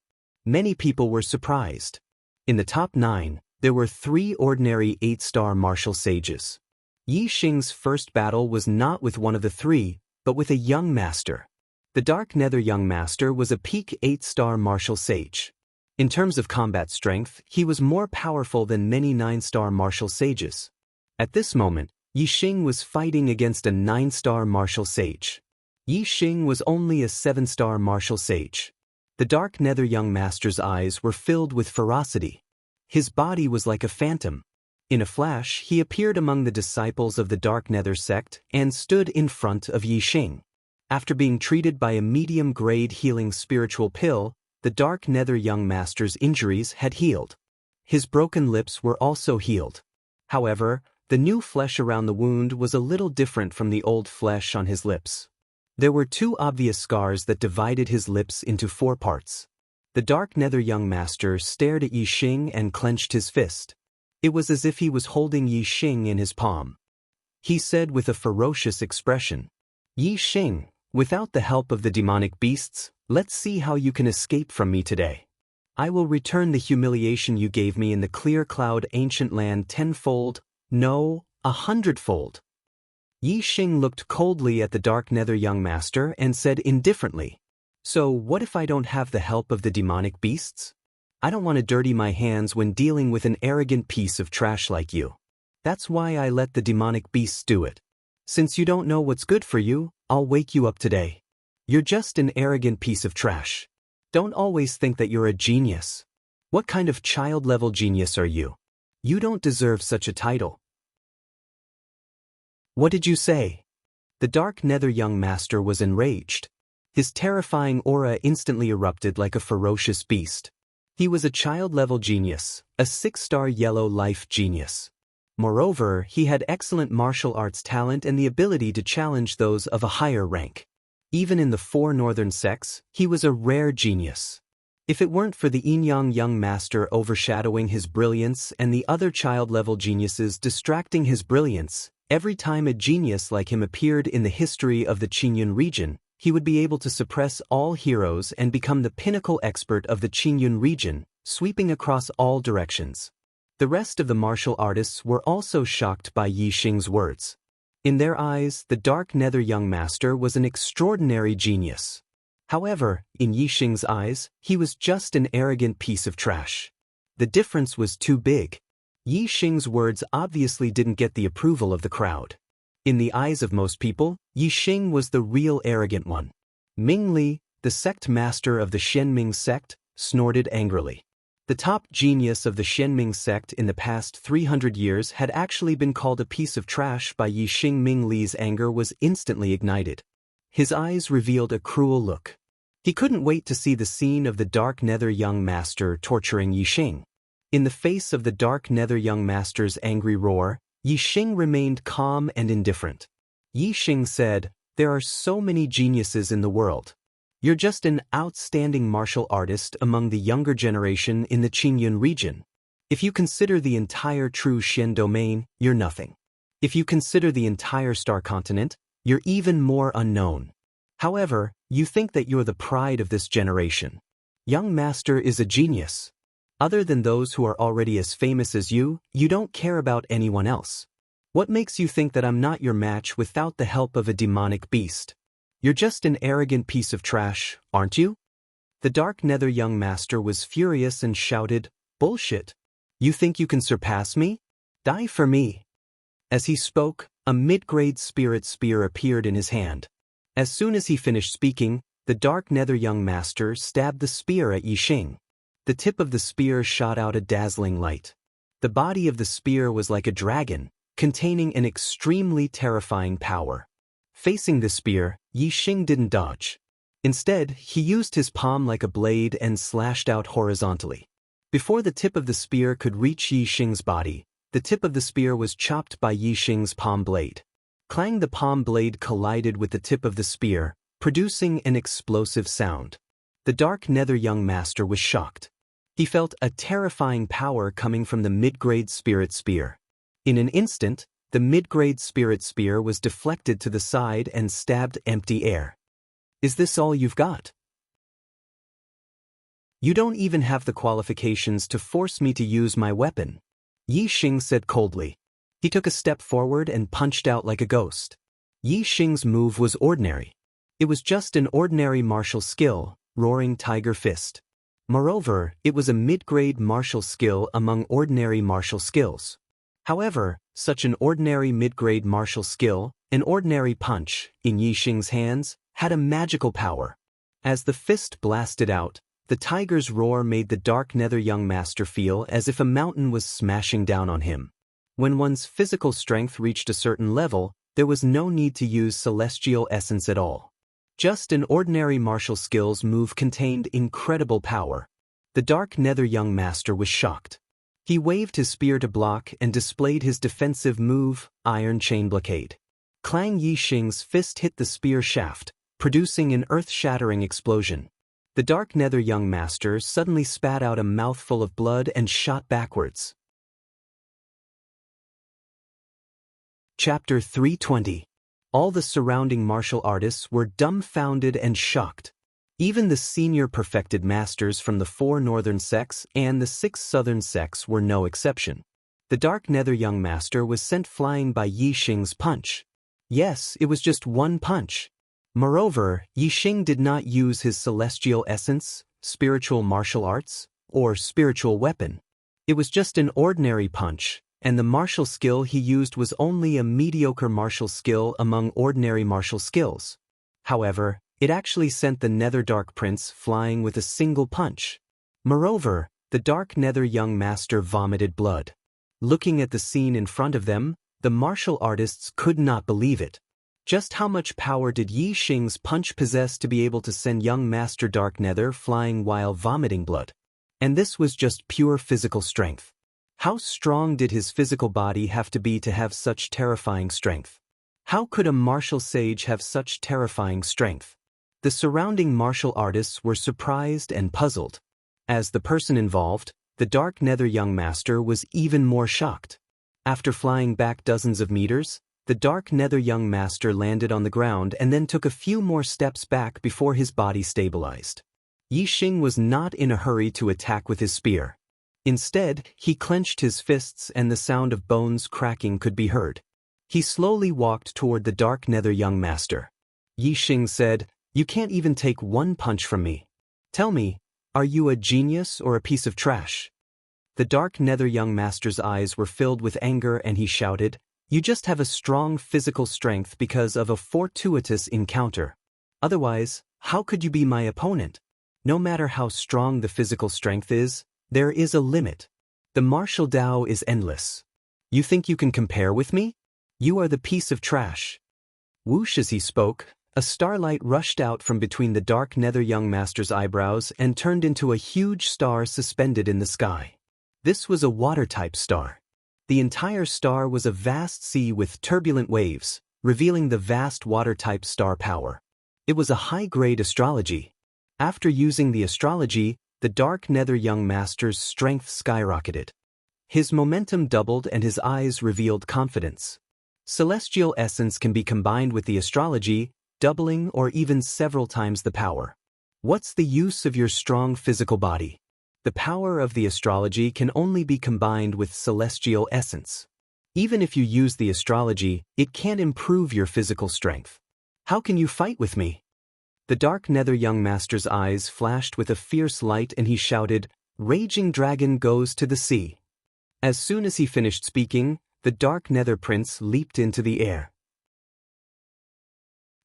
Many people were surprised. In the top 9, there were 3 ordinary 8-star martial sages. Yi Xing's first battle was not with one of the 3, but with a young master. The Dark Nether Young Master was a peak 8-star martial sage. In terms of combat strength, he was more powerful than many 9-star martial sages. At this moment, Yi Xing was fighting against a 9-star martial sage. Yi Xing was only a 7-star martial sage. The Dark Nether Young Master's eyes were filled with ferocity. His body was like a phantom. In a flash, he appeared among the disciples of the Dark Nether sect and stood in front of Yi Xing. After being treated by a medium-grade healing spiritual pill, the Dark Nether Young Master's injuries had healed. His broken lips were also healed. However, the new flesh around the wound was a little different from the old flesh on his lips. There were 2 obvious scars that divided his lips into 4 parts. The Dark Nether Young Master stared at Yi Xing and clenched his fist. It was as if he was holding Yi Xing in his palm. He said with a ferocious expression, Yi Xing, without the help of the demonic beasts, let's see how you can escape from me today. I will return the humiliation you gave me in the clear cloud ancient land 10-fold, no, 100-fold. Yi Xing looked coldly at the Dark Nether Young Master and said indifferently, so what if I don't have the help of the demonic beasts? I don't want to dirty my hands when dealing with an arrogant piece of trash like you. That's why I let the demonic beasts do it. Since you don't know what's good for you, I'll wake you up today. You're just an arrogant piece of trash. Don't always think that you're a genius. What kind of child-level genius are you? You don't deserve such a title. What did you say? The Dark Nether Young Master was enraged. His terrifying aura instantly erupted like a ferocious beast. He was a child-level genius, a 6-star yellow life genius. Moreover, he had excellent martial arts talent and the ability to challenge those of a higher rank. Even in the 4 northern sects, he was a rare genius. If it weren't for the Yin Yang Young Master overshadowing his brilliance and the other child-level geniuses distracting his brilliance, every time a genius like him appeared in the history of the Qingyun region, he would be able to suppress all heroes and become the pinnacle expert of the Qingyun region, sweeping across all directions. The rest of the martial artists were also shocked by Yi Xing's words. In their eyes, the Dark Nether Young Master was an extraordinary genius. However, in Yi Xing's eyes, he was just an arrogant piece of trash. The difference was too big. Yi Xing's words obviously didn't get the approval of the crowd. In the eyes of most people, Yi Xing was the real arrogant one. Ming Li, the sect master of the Shenming sect, snorted angrily. The top genius of the Shenming sect in the past 300 years had actually been called a piece of trash by Yi Xing. Ming Li's anger was instantly ignited. His eyes revealed a cruel look. He couldn't wait to see the scene of the Dark Nether Young Master torturing Yi Xing. In the face of the Dark Nether Young Master's angry roar, Yi Xing remained calm and indifferent. Yi Xing said, "There are so many geniuses in the world. You're just an outstanding martial artist among the younger generation in the Qingyun region. If you consider the entire true Xian domain, you're nothing. If you consider the entire star continent, you're even more unknown. However, you think that you're the pride of this generation. Young master is a genius. Other than those who are already as famous as you don't care about anyone else. What makes you think that I'm not your match without the help of a demonic beast? You're just an arrogant piece of trash, aren't you? The dark nether young master was furious and shouted, "Bullshit! You think you can surpass me? Die for me!" As he spoke, a mid-grade spirit spear appeared in his hand. As soon as he finished speaking, the dark nether young master stabbed the spear at Yixing. The tip of the spear shot out a dazzling light. The body of the spear was like a dragon, containing an extremely terrifying power. Facing the spear, Yixing didn't dodge. Instead, he used his palm like a blade and slashed out horizontally. Before the tip of the spear could reach Yixing's body, the tip of the spear was chopped by Yixing's palm blade. Clang! The palm blade collided with the tip of the spear, producing an explosive sound. The dark nether young master was shocked. He felt a terrifying power coming from the mid-grade spirit spear. In an instant, the mid-grade spirit spear was deflected to the side and stabbed empty air. Is this all you've got? You don't even have the qualifications to force me to use my weapon, Yixing said coldly. He took a step forward and punched out like a ghost. Yixing's move was ordinary. It was just an ordinary martial skill, Roaring Tiger Fist. Moreover, it was a mid-grade martial skill among ordinary martial skills. However, such an ordinary mid-grade martial skill, an ordinary punch, in Yixing's hands, had a magical power. As the fist blasted out, the tiger's roar made the dark nether young master feel as if a mountain was smashing down on him. When one's physical strength reached a certain level, there was no need to use celestial essence at all. Just an ordinary martial skills move contained incredible power. The dark nether young master was shocked. He waved his spear to block and displayed his defensive move, Iron Chain Blockade. Clang! Yixing's fist hit the spear shaft, producing an earth-shattering explosion. The dark nether young master suddenly spat out a mouthful of blood and shot backwards. Chapter 320. All the surrounding martial artists were dumbfounded and shocked. Even the senior perfected masters from the 4 northern sects and the 6 southern sects were no exception. The dark nether young master was sent flying by Yixing's punch. Yes, it was just one punch. Moreover, Yixing did not use his celestial essence, spiritual martial arts, or spiritual weapon. It was just an ordinary punch, and the martial skill he used was only a mediocre martial skill among ordinary martial skills. However, it actually sent the Nether Dark Prince flying with a single punch. Moreover, the dark nether young master vomited blood. Looking at the scene in front of them, the martial artists could not believe it. Just how much power did Yixing's punch possess to be able to send young Master Dark Nether flying while vomiting blood? And this was just pure physical strength. How strong did his physical body have to be to have such terrifying strength? How could a martial sage have such terrifying strength? The surrounding martial artists were surprised and puzzled. As the person involved, the Dark Nether young master was even more shocked. After flying back dozens of meters, the Dark Nether young master landed on the ground and then took a few more steps back before his body stabilized. Yixing was not in a hurry to attack with his spear. Instead, he clenched his fists and the sound of bones cracking could be heard. He slowly walked toward the Dark Nether young master. Yixing said, "You can't even take one punch from me. Tell me, are you a genius or a piece of trash?" The Dark Nether young master's eyes were filled with anger and he shouted, "You just have a strong physical strength because of a fortuitous encounter. Otherwise, how could you be my opponent? No matter how strong the physical strength is, there is a limit. The martial Tao is endless. You think you can compare with me? You are the piece of trash." Whoosh! As he spoke, a starlight rushed out from between the Dark Nether young master's eyebrows and turned into a huge star suspended in the sky. This was a water-type star. The entire star was a vast sea with turbulent waves, revealing the vast water-type star power. It was a high-grade astrology. After using the astrology, the Dark Nether young master's strength skyrocketed. His momentum doubled and his eyes revealed confidence. Celestial essence can be combined with the astrology, doubling or even several times the power. What's the use of your strong physical body? The power of the astrology can only be combined with celestial essence. Even if you use the astrology, it can't improve your physical strength. How can you fight with me? The Dark Nether young master's eyes flashed with a fierce light and he shouted, "Raging dragon goes to the sea." As soon as he finished speaking, the Dark Nether prince leaped into the air.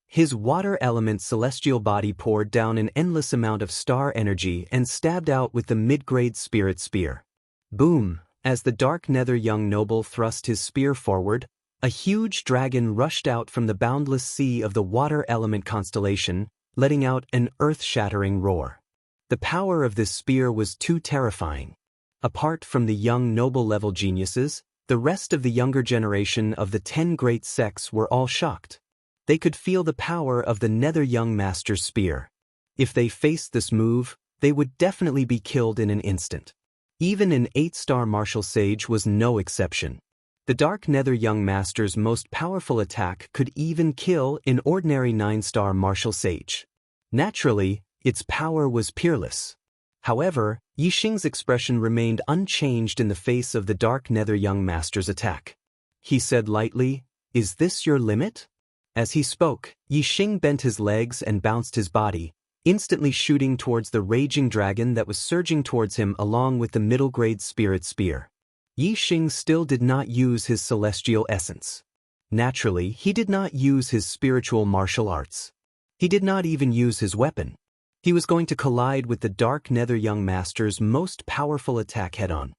His water element celestial body poured down an endless amount of star energy and stabbed out with the mid-grade spirit spear. Boom! As the Dark Nether young noble thrust his spear forward, a huge dragon rushed out from the boundless sea of the water element constellation, letting out an earth-shattering roar. The power of this spear was too terrifying. Apart from the young noble-level geniuses, the rest of the younger generation of the 10 great sects were all shocked. They could feel the power of the Nether young master's spear. If they faced this move, they would definitely be killed in an instant. Even an 8-star martial sage was no exception. The Dark Nether young master's most powerful attack could even kill an ordinary 9-star martial sage. Naturally, its power was peerless. However, Yixing's expression remained unchanged in the face of the Dark Nether young master's attack. He said lightly, "Is this your limit?" As he spoke, Yixing bent his legs and bounced his body, instantly shooting towards the raging dragon that was surging towards him along with the middle-grade spirit spear. Yixing still did not use his celestial essence. Naturally, he did not use his spiritual martial arts. He did not even use his weapon. He was going to collide with the Dark Nether young master's most powerful attack head-on.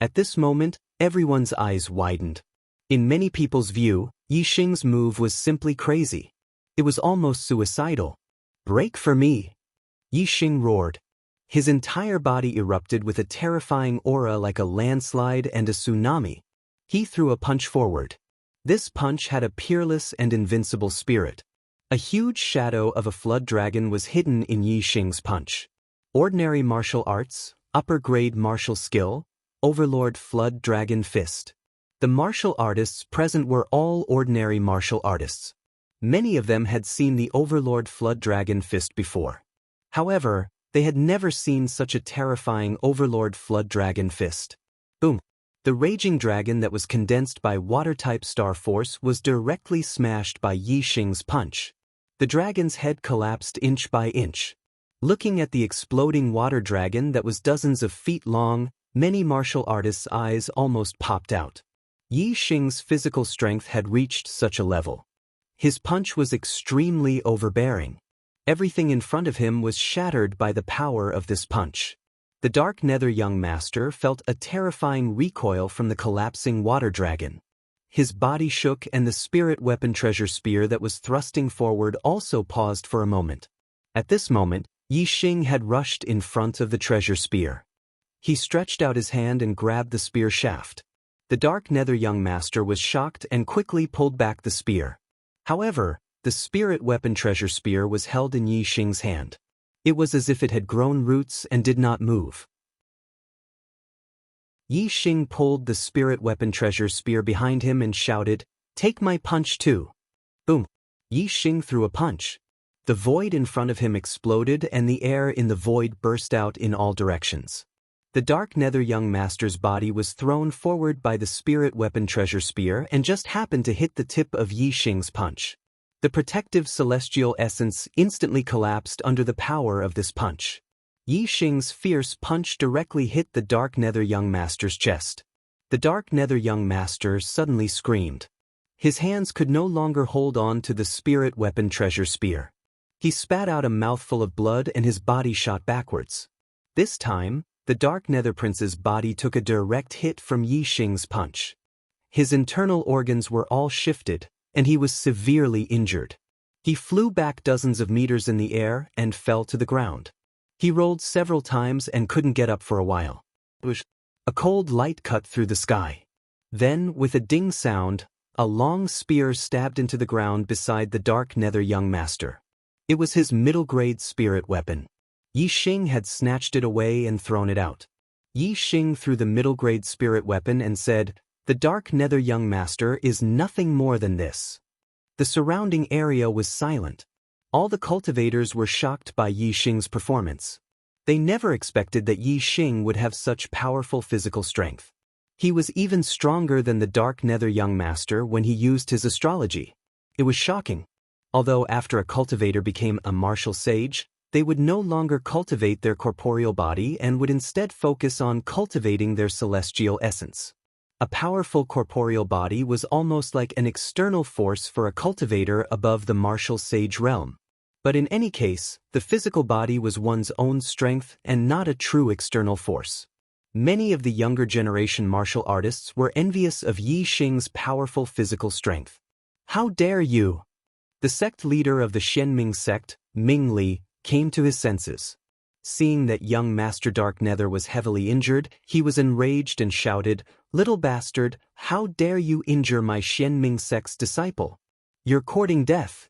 At this moment, everyone's eyes widened. In many people's view, Yixing's move was simply crazy. It was almost suicidal. "Break for me!" Yixing roared. His entire body erupted with a terrifying aura like a landslide and a tsunami. He threw a punch forward. This punch had a peerless and invincible spirit. A huge shadow of a flood dragon was hidden in Yixing's punch. Ordinary martial arts, upper-grade martial skill, Overlord Flood Dragon Fist. The martial artists present were all ordinary martial artists. Many of them had seen the Overlord Flood Dragon Fist before. However, they had never seen such a terrifying Overlord Flood Dragon Fist. Boom! The raging dragon that was condensed by water-type star force was directly smashed by Yixing's punch. The dragon's head collapsed inch by inch. Looking at the exploding water dragon that was dozens of feet long, many martial artists' eyes almost popped out. Yixing's physical strength had reached such a level. His punch was extremely overbearing. Everything in front of him was shattered by the power of this punch. The Dark Nether young master felt a terrifying recoil from the collapsing water dragon. His body shook and the spirit weapon treasure spear that was thrusting forward also paused for a moment. At this moment, Yixing had rushed in front of the treasure spear. He stretched out his hand and grabbed the spear shaft. The Dark Nether young master was shocked and quickly pulled back the spear. However, the spirit weapon treasure spear was held in Yixing's hand. It was as if it had grown roots and did not move. Yixing pulled the spirit weapon treasure spear behind him and shouted, "Take my punch too." Boom! Yixing threw a punch. The void in front of him exploded and the air in the void burst out in all directions. The Dark Nether young master's body was thrown forward by the spirit weapon treasure spear and just happened to hit the tip of Yixing's punch. The protective celestial essence instantly collapsed under the power of this punch. Yixing's fierce punch directly hit the Dark Nether young master's chest. The Dark Nether young master suddenly screamed. His hands could no longer hold on to the spirit weapon treasure spear. He spat out a mouthful of blood and his body shot backwards. This time, the Dark Nether prince's body took a direct hit from Yixing's punch. His internal organs were all shifted, and he was severely injured. He flew back dozens of meters in the air and fell to the ground. He rolled several times and couldn't get up for a while. A cold light cut through the sky. Then, with a ding sound, a long spear stabbed into the ground beside the Dark Nether young master. It was his middle-grade spirit weapon. Yi Xing had snatched it away and thrown it out. Yi Xing threw the middle-grade spirit weapon and said, "The Dark Nether young master is nothing more than this." The surrounding area was silent. All the cultivators were shocked by Yi Xing's performance. They never expected that Yi Xing would have such powerful physical strength. He was even stronger than the Dark Nether young master when he used his astrology. It was shocking. Although after a cultivator became a martial sage, they would no longer cultivate their corporeal body and would instead focus on cultivating their celestial essence. A powerful corporeal body was almost like an external force for a cultivator above the martial sage realm. But in any case, the physical body was one's own strength and not a true external force. Many of the younger generation martial artists were envious of Yi Xing's powerful physical strength. "How dare you!" The sect leader of the Xianming sect, Ming Li, came to his senses. Seeing that young Master Dark Nether was heavily injured, he was enraged and shouted, "Little bastard, how dare you injure my Xianming sect's disciple? You're courting death."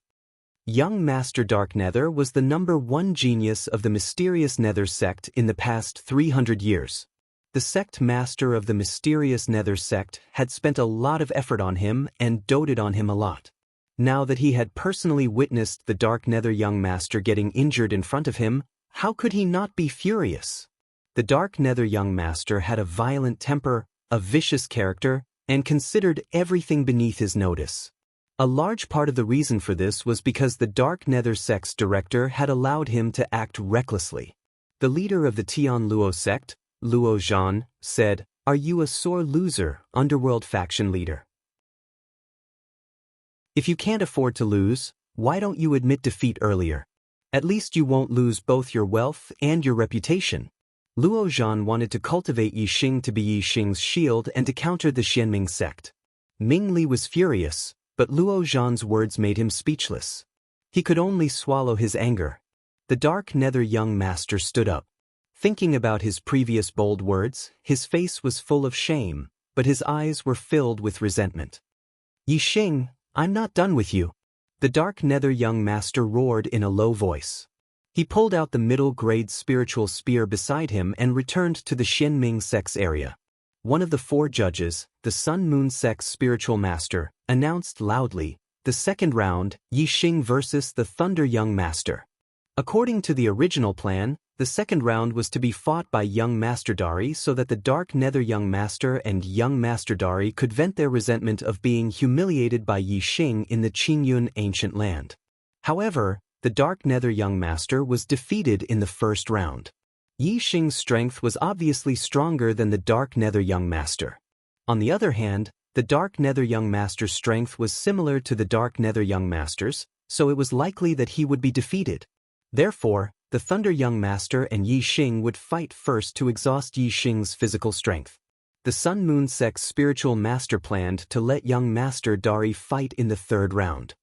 Young Master Dark Nether was the #1 genius of the mysterious Nether sect in the past 300 years. The sect master of the mysterious Nether sect had spent a lot of effort on him and doted on him a lot. Now that he had personally witnessed the Dark Nether young master getting injured in front of him, how could he not be furious? The Dark Nether young master had a violent temper, a vicious character, and considered everything beneath his notice. A large part of the reason for this was because the Dark Nether sect's director had allowed him to act recklessly. The leader of the Tian Luo sect, Luo Zhan, said, "Are you a sore loser, underworld faction leader? If you can't afford to lose, why don't you admit defeat earlier? At least you won't lose both your wealth and your reputation." Luo Zhan wanted to cultivate Yi Xing to be Yi Xing's shield and to counter the Xianming sect. Ming Li was furious, but Luo Zhan's words made him speechless. He could only swallow his anger. The Dark Nether young master stood up. Thinking about his previous bold words, his face was full of shame, but his eyes were filled with resentment. "Yi Xing, I'm not done with you," the Dark Nether young master roared in a low voice. He pulled out the middle-grade spiritual spear beside him and returned to the Xianming sect's area. One of the 4 judges, the Sun Moon sect's spiritual master, announced loudly, "The second round, Yi Xing versus the Thunder young master." According to the original plan, the second round was to be fought by young Master Dari so that the Dark Nether young master and young Master Dari could vent their resentment of being humiliated by Yi Xing in the Qingyun ancient land. However, the Dark Nether young master was defeated in the first round. Yi Xing's strength was obviously stronger than the Dark Nether young master. On the other hand, the Dark Nether young master's strength was similar to the Dark Nether young master's, so it was likely that he would be defeated. Therefore, the Thunder young master and Yi Xing would fight first to exhaust Yi Xing's physical strength. The Sun Moon sect's spiritual master planned to let young Master Dari fight in the third round.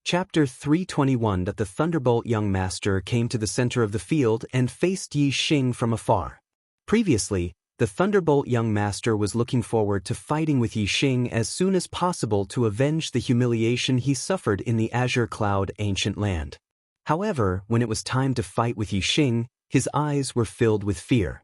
Chapter 321. That the Thunderbolt young master came to the center of the field and faced Yi Xing from afar. Previously, the Thunderbolt young master was looking forward to fighting with Yi Xing as soon as possible to avenge the humiliation he suffered in the Azure Cloud ancient land. However, when it was time to fight with Yi Xing, his eyes were filled with fear.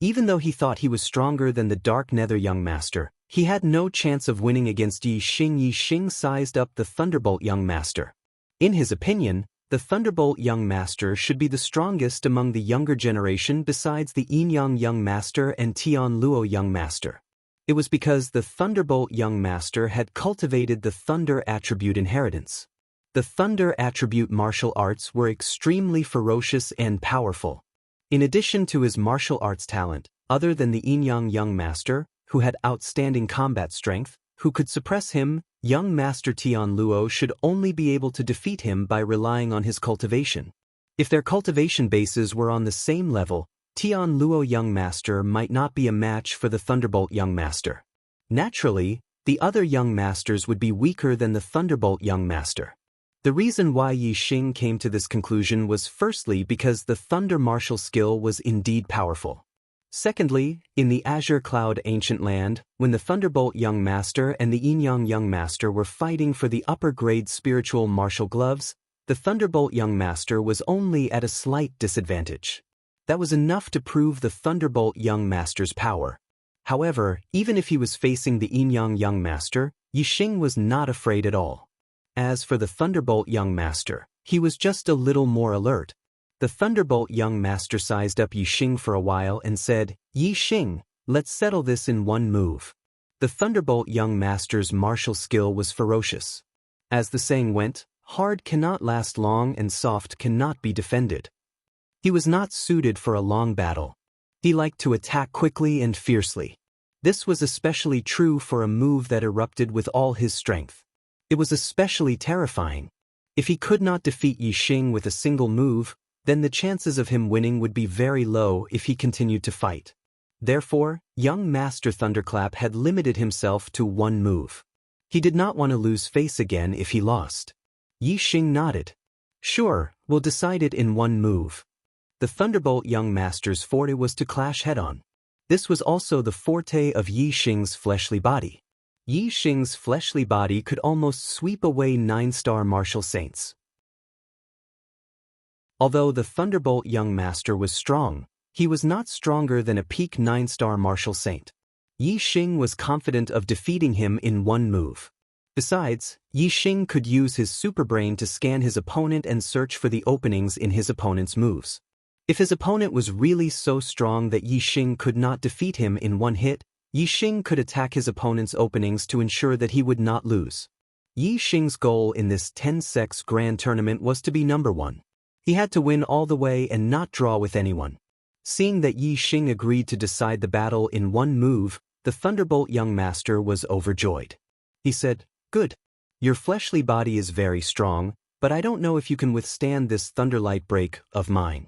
Even though he thought he was stronger than the Dark Nether young master, he had no chance of winning against Yi Xing. Yi Xing sized up the Thunderbolt young master. In his opinion, the Thunderbolt young master should be the strongest among the younger generation besides the Yinyang young master and Tian Luo young master. It was because the Thunderbolt young master had cultivated the Thunder attribute inheritance. The Thunder attribute martial arts were extremely ferocious and powerful. In addition to his martial arts talent, other than the Yinyang young master, who had outstanding combat strength, who could suppress him, young Master Tian Luo should only be able to defeat him by relying on his cultivation. If their cultivation bases were on the same level, Tian Luo young master might not be a match for the Thunderbolt young master. Naturally, the other young masters would be weaker than the Thunderbolt young master. The reason why Yi Xing came to this conclusion was firstly because the Thunder martial skill was indeed powerful. Secondly, in the Azure Cloud ancient land, when the Thunderbolt young master and the Yinyang young master were fighting for the upper grade spiritual martial gloves, The Thunderbolt young master was only at a slight disadvantage. That was enough to prove the Thunderbolt young master's power. However, even if he was facing the Yin-Yang young master, Yixing was not afraid at all. As for the Thunderbolt young master, he was just a little more alert. The Thunderbolt young master sized up Yixing for a while and said, "Yixing, let's settle this in one move." The Thunderbolt young master's martial skill was ferocious. As the saying went, hard cannot last long and soft cannot be defended. He was not suited for a long battle. He liked to attack quickly and fiercely. This was especially true for a move that erupted with all his strength. It was especially terrifying. If he could not defeat Yixing with a single move, then the chances of him winning would be very low if he continued to fight. Therefore, young Master Thunderclap had limited himself to one move. He did not want to lose face again if he lost. Yixing nodded. "Sure, we'll decide it in one move." The Thunderbolt young master's forte was to clash head-on. This was also the forte of Yixing's fleshly body. Yixing's fleshly body could almost sweep away 9-star martial saints. Although the Thunderbolt young master was strong, he was not stronger than a peak 9-star martial saint. Yixing was confident of defeating him in one move. Besides, Yixing could use his superbrain to scan his opponent and search for the openings in his opponent's moves. If his opponent was really so strong that Yixing could not defeat him in one hit, Yixing could attack his opponent's openings to ensure that he would not lose. Yixing's goal in this 10-sex grand tournament was to be number one. He had to win all the way and not draw with anyone. Seeing that Yixing agreed to decide the battle in one move, the Thunderbolt young master was overjoyed. He said, "Good. Your fleshly body is very strong, but I don't know if you can withstand this thunderlight break of mine."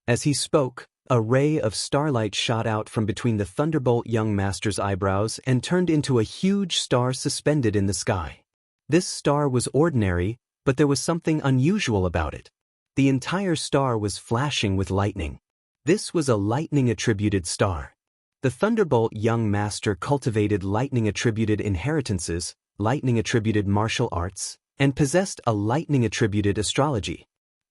As he spoke, a ray of starlight shot out from between the Thunderbolt young master's eyebrows and turned into a huge star suspended in the sky. This star was ordinary, but there was something unusual about it. The entire star was flashing with lightning. This was a lightning-attributed star. The Thunderbolt young master cultivated lightning-attributed inheritances, lightning-attributed martial arts, and possessed a lightning-attributed astrology.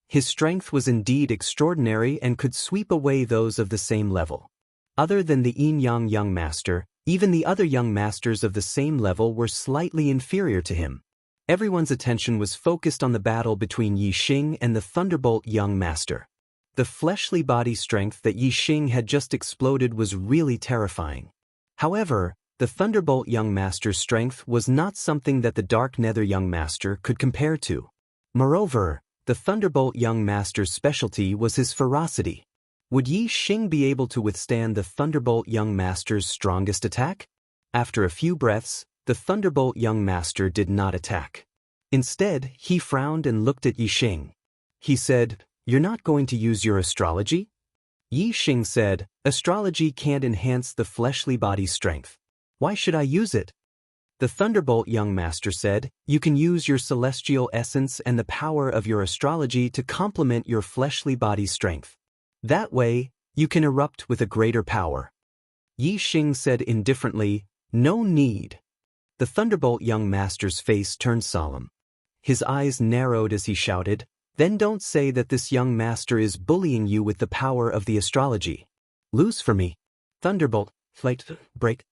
His strength was indeed extraordinary and could sweep away those of the same level. Other than the Yin-Yang young master, even the other young masters of the same level were slightly inferior to him. Everyone's attention was focused on the battle between Yixing and the Thunderbolt young master. The fleshly body strength that Yixing had just exploded was really terrifying. However, the Thunderbolt young master's strength was not something that the Dark Nether young master could compare to. Moreover, the Thunderbolt young master's specialty was his ferocity. Would Yixing be able to withstand the Thunderbolt young master's strongest attack? After a few breaths, the Thunderbolt young master did not attack. Instead, he frowned and looked at Yixing. He said, "You're not going to use your astrology?" Yixing said, "Astrology can't enhance the fleshly body's strength. Why should I use it?" The Thunderbolt young master said, "You can use your celestial essence and the power of your astrology to complement your fleshly body's strength. That way, you can erupt with a greater power." Yixing said indifferently, "No need." The Thunderbolt young master's face turned solemn. His eyes narrowed as he shouted, "Then don't say that this young master is bullying you with the power of the astrology. Lose for me." Thunderbolt, flight, break.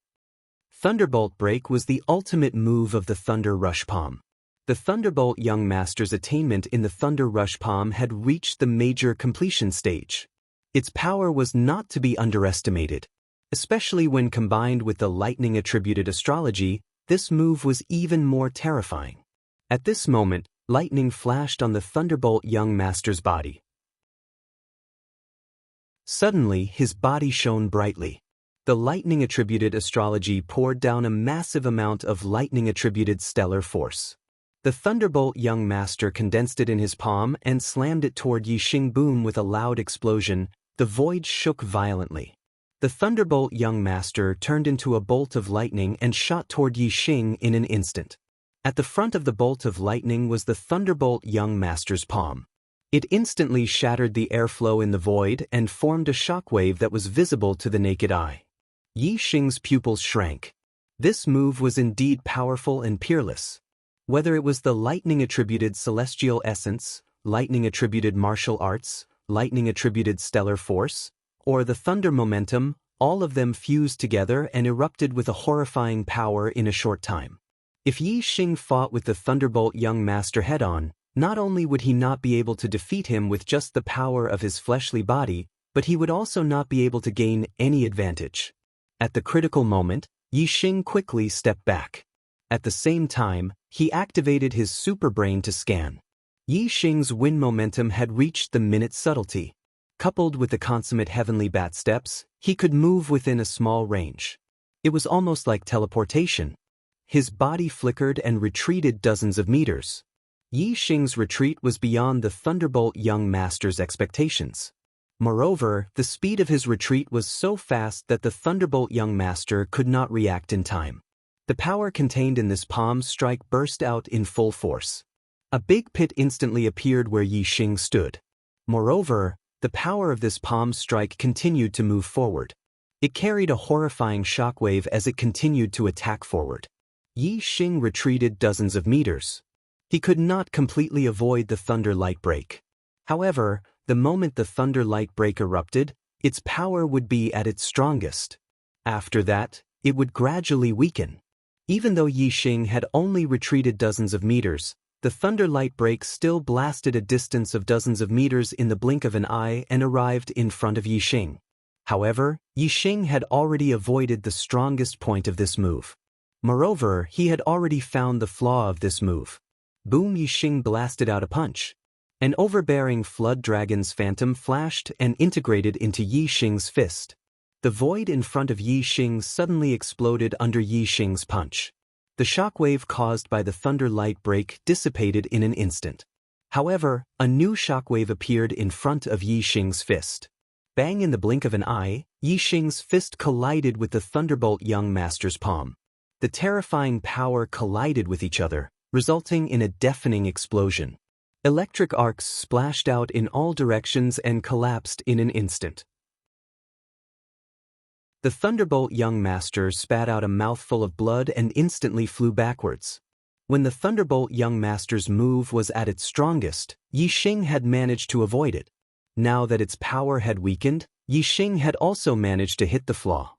Thunderbolt Break was the ultimate move of the Thunder Rush Palm. The Thunderbolt young master's attainment in the Thunder Rush Palm had reached the major completion stage. Its power was not to be underestimated. Especially when combined with the lightning-attributed astrology, this move was even more terrifying. At this moment, lightning flashed on the Thunderbolt young master's body. Suddenly, his body shone brightly. The lightning-attributed astrology poured down a massive amount of lightning-attributed stellar force. The Thunderbolt young master condensed it in his palm and slammed it toward Yixing. Boom! With a loud explosion, the void shook violently. The Thunderbolt young master turned into a bolt of lightning and shot toward Yixing in an instant. At the front of the bolt of lightning was the Thunderbolt young master's palm. It instantly shattered the airflow in the void and formed a shockwave that was visible to the naked eye. Yixing's pupils shrank. This move was indeed powerful and peerless. Whether it was the lightning-attributed celestial essence, lightning-attributed martial arts, lightning-attributed stellar force, or the thunder momentum, all of them fused together and erupted with a horrifying power in a short time. If Yi Xing fought with the Thunderbolt young master head-on, not only would he not be able to defeat him with just the power of his fleshly body, but he would also not be able to gain any advantage. At the critical moment, Yi Xing quickly stepped back. At the same time, he activated his superbrain to scan. Yi Xing's wind momentum had reached the minute subtlety. Coupled with the consummate heavenly bat steps, he could move within a small range. It was almost like teleportation. His body flickered and retreated dozens of meters. Yi Xing's retreat was beyond the Thunderbolt young master's expectations. Moreover, the speed of his retreat was so fast that the Thunderbolt young master could not react in time. The power contained in this palm strike burst out in full force. A big pit instantly appeared where Yi Xing stood. Moreover, the power of this palm strike continued to move forward. It carried a horrifying shockwave as it continued to attack forward. Yi Xing retreated dozens of meters. He could not completely avoid the thunder light break. However, the moment the thunder light break erupted, its power would be at its strongest. After that, it would gradually weaken. Even though Yi Xing had only retreated dozens of meters, the thunder light break still blasted a distance of dozens of meters in the blink of an eye and arrived in front of Yi Xing. However, Yi Xing had already avoided the strongest point of this move. Moreover, he had already found the flaw of this move. Boom! Yi Xing blasted out a punch. An overbearing flood dragon's phantom flashed and integrated into Yi Xing's fist. The void in front of Yi Xing suddenly exploded under Yi Xing's punch. The shockwave caused by the thunder light break dissipated in an instant. However, a new shockwave appeared in front of Yi Xing's fist. Bang! In the blink of an eye, Yi Xing's fist collided with the Thunderbolt young master's palm. The terrifying power collided with each other, resulting in a deafening explosion. Electric arcs splashed out in all directions and collapsed in an instant. The Thunderbolt young master spat out a mouthful of blood and instantly flew backwards. When the Thunderbolt young master's move was at its strongest, Yi Xing had managed to avoid it. Now that its power had weakened, Yi Xing had also managed to hit the flaw.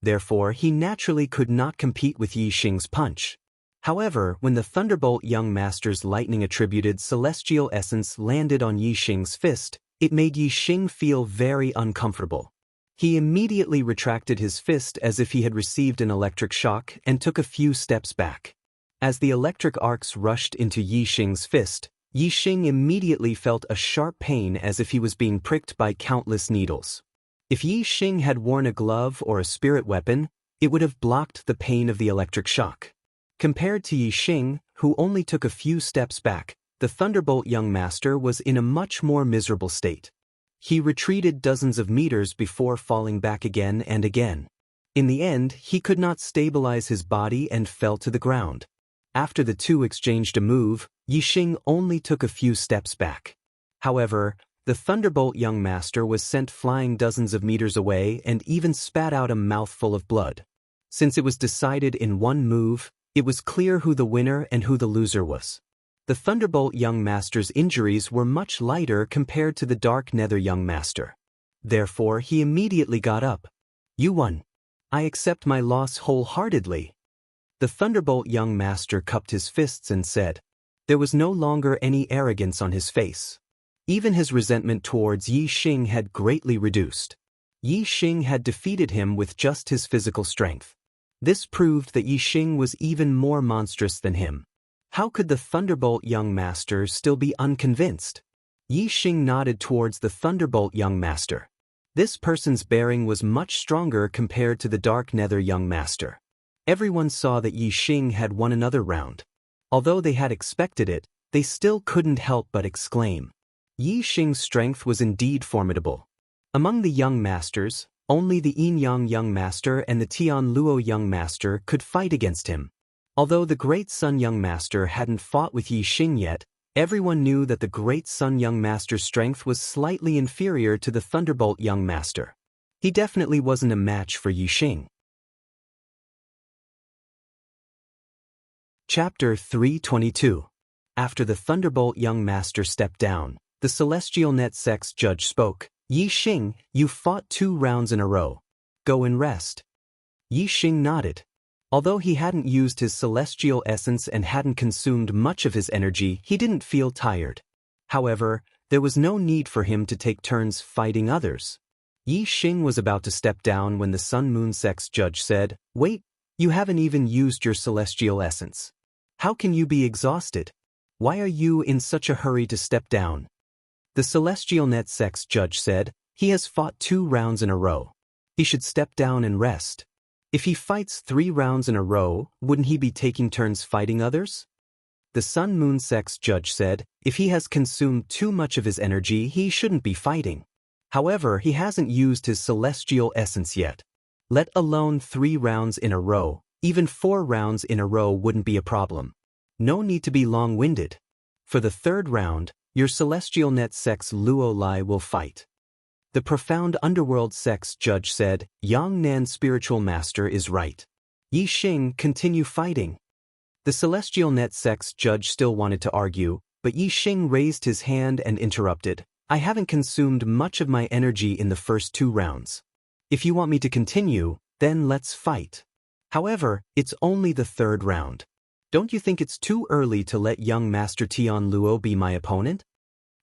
Therefore, he naturally could not compete with Yi Xing's punch. However, when the Thunderbolt young master's lightning-attributed celestial essence landed on Yi Xing's fist, it made Yi Xing feel very uncomfortable. He immediately retracted his fist as if he had received an electric shock and took a few steps back. As the electric arcs rushed into Yi Xing's fist, Yi Xing immediately felt a sharp pain as if he was being pricked by countless needles. If Yi Xing had worn a glove or a spirit weapon, it would have blocked the pain of the electric shock. Compared to Yi Xing, who only took a few steps back, the Thunderbolt young master was in a much more miserable state. He retreated dozens of meters before falling back again and again. In the end, he could not stabilize his body and fell to the ground. After the two exchanged a move, Yi Xing only took a few steps back. However, the Thunderbolt young master was sent flying dozens of meters away and even spat out a mouthful of blood. Since it was decided in one move, it was clear who the winner and who the loser was. The Thunderbolt young master's injuries were much lighter compared to the Dark Nether young master. Therefore, he immediately got up. "You won. I accept my loss wholeheartedly." The Thunderbolt young master cupped his fists and said. There was no longer any arrogance on his face. Even his resentment towards Yi Xing had greatly reduced. Yi Xing had defeated him with just his physical strength. This proved that Yi Xing was even more monstrous than him. How could the Thunderbolt young master still be unconvinced? Yi Xing nodded towards the Thunderbolt young master. This person's bearing was much stronger compared to the Dark Nether young master. Everyone saw that Yi Xing had won another round. Although they had expected it, they still couldn't help but exclaim. Yi Xing's strength was indeed formidable. Among the young masters, only the Yin Yang young master and the Tian Luo young master could fight against him. Although the Great Sun young master hadn't fought with Yi Xing yet, everyone knew that the Great Sun young master's strength was slightly inferior to the Thunderbolt young master. He definitely wasn't a match for Yi Xing. Chapter 322. After the Thunderbolt young master stepped down, the celestial net sex judge spoke. Yi Xing, you fought 2 rounds in a row. Go and rest. Yi Xing nodded. Although he hadn't used his celestial essence and hadn't consumed much of his energy, he didn't feel tired. However, there was no need for him to take turns fighting others. Yi Xing was about to step down when the Sun-Moon sex judge said, "Wait, you haven't even used your celestial essence. How can you be exhausted? Why are you in such a hurry to step down?" The celestial net sex judge said, "He has fought 2 rounds in a row. He should step down and rest. If he fights 3 rounds in a row, wouldn't he be taking turns fighting others?" The Sun-Moon sex judge said, "If he has consumed too much of his energy, he shouldn't be fighting. However, he hasn't used his celestial essence yet. Let alone 3 rounds in a row, even 4 rounds in a row wouldn't be a problem. No need to be long-winded. For the 3rd round, your celestial net sex Luo Lai will fight." The profound underworld sex judge said, "Yang Nan spiritual master is right. Yi Xing, continue fighting." The celestial net sex judge still wanted to argue, but Yi Xing raised his hand and interrupted. "I haven't consumed much of my energy in the first 2 rounds. If you want me to continue, then let's fight. However, it's only the 3rd round. Don't you think it's too early to let young Master Tian Luo be my opponent?"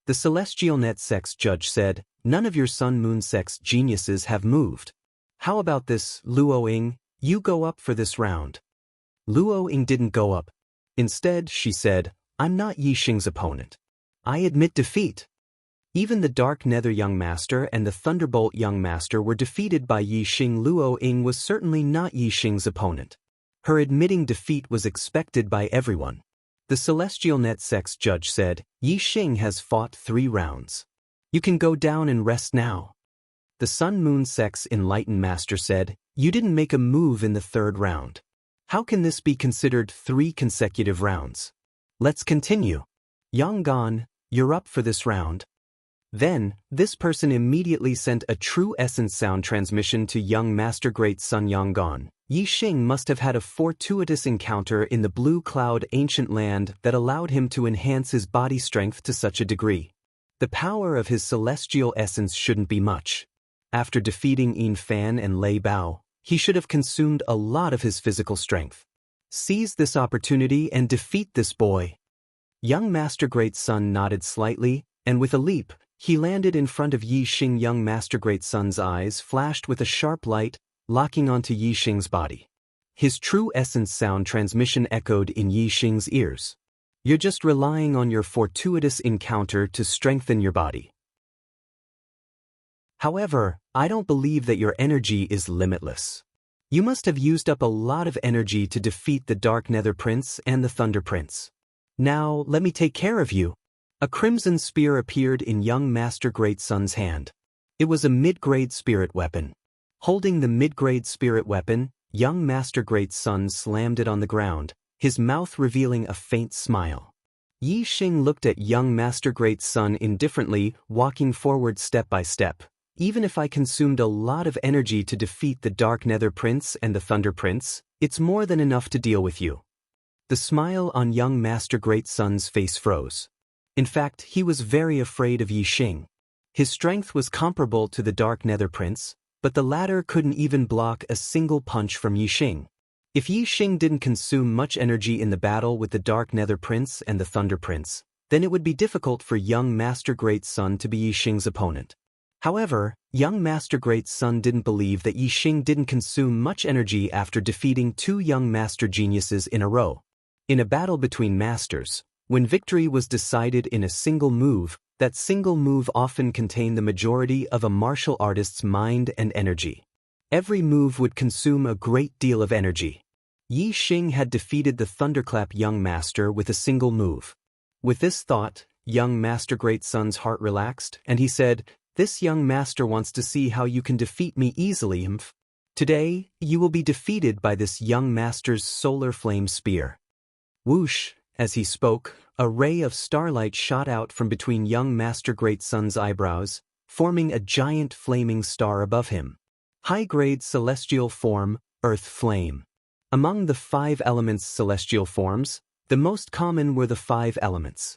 The celestial net sex judge said, "None of your Sun-Moon sex geniuses have moved. How about this, Luo Ying, you go up for this round." Luo Ying didn't go up. Instead, she said, "I'm not Yi Xing's opponent. I admit defeat." Even the Dark Nether young master and the Thunderbolt young master were defeated by Yi Xing. Luo Ying was certainly not Yi Xing's opponent. Her admitting defeat was expected by everyone. The celestial net sex judge said, "Yi Xing has fought 3 rounds. You can go down and rest now." The Sun-Moon sex enlightened master said, "You didn't make a move in the 3rd round. How can this be considered 3 consecutive rounds? Let's continue. Yang Gan, you're up for this round." Then, this person immediately sent a true essence sound transmission to young Master Great Sun Yang Gan. Yi Xing must have had a fortuitous encounter in the Blue Cloud ancient land that allowed him to enhance his body strength to such a degree. The power of his celestial essence shouldn't be much. After defeating Yin Fan and Lei Bao, he should have consumed a lot of his physical strength. Seize this opportunity and defeat this boy. Young Master Great Sun nodded slightly, and with a leap, he landed in front of Yi Xing. Young Master Great Sun's eyes flashed with a sharp light, locking onto Yi Xing's body. His true essence sound transmission echoed in Yi Xing's ears. "You're just relying on your fortuitous encounter to strengthen your body. However, I don't believe that your energy is limitless. You must have used up a lot of energy to defeat the Dark Nether Prince and the Thunder Prince. Now, let me take care of you." A crimson spear appeared in young Master Great Sun's hand. It was a mid-grade spirit weapon. Holding the mid-grade spirit weapon, young Master Great Sun slammed it on the ground, his mouth revealing a faint smile. Yi Xing looked at young Master Great Sun indifferently, walking forward step by step. "Even if I consumed a lot of energy to defeat the Dark Nether Prince and the Thunder Prince, it's more than enough to deal with you." The smile on young Master Great Sun's face froze. In fact, he was very afraid of Yi Xing. His strength was comparable to the Dark Nether Prince, but the latter couldn't even block a single punch from Yi Xing. If Yi Xing didn't consume much energy in the battle with the Dark Nether Prince and the Thunder Prince, then it would be difficult for young Master Great Sun to be Yi Xing's opponent. However, young Master Great Sun didn't believe that Yi Xing didn't consume much energy after defeating 2 young master geniuses in a row. In a battle between masters, when victory was decided in a single move, that single move often contained the majority of a martial artist's mind and energy. Every move would consume a great deal of energy. Yi Xing had defeated the Thunderclap young master with a single move. With this thought, young Master Great Sun's heart relaxed, and he said, "This young master wants to see how you can defeat me easily. Today, you will be defeated by this young master's solar flame spear." Whoosh! As he spoke, a ray of starlight shot out from between young Master Great Sun's eyebrows, forming a giant flaming star above him. High-grade celestial form, Earth Flame. Among the 5 elements' celestial forms, the most common were the 5 elements.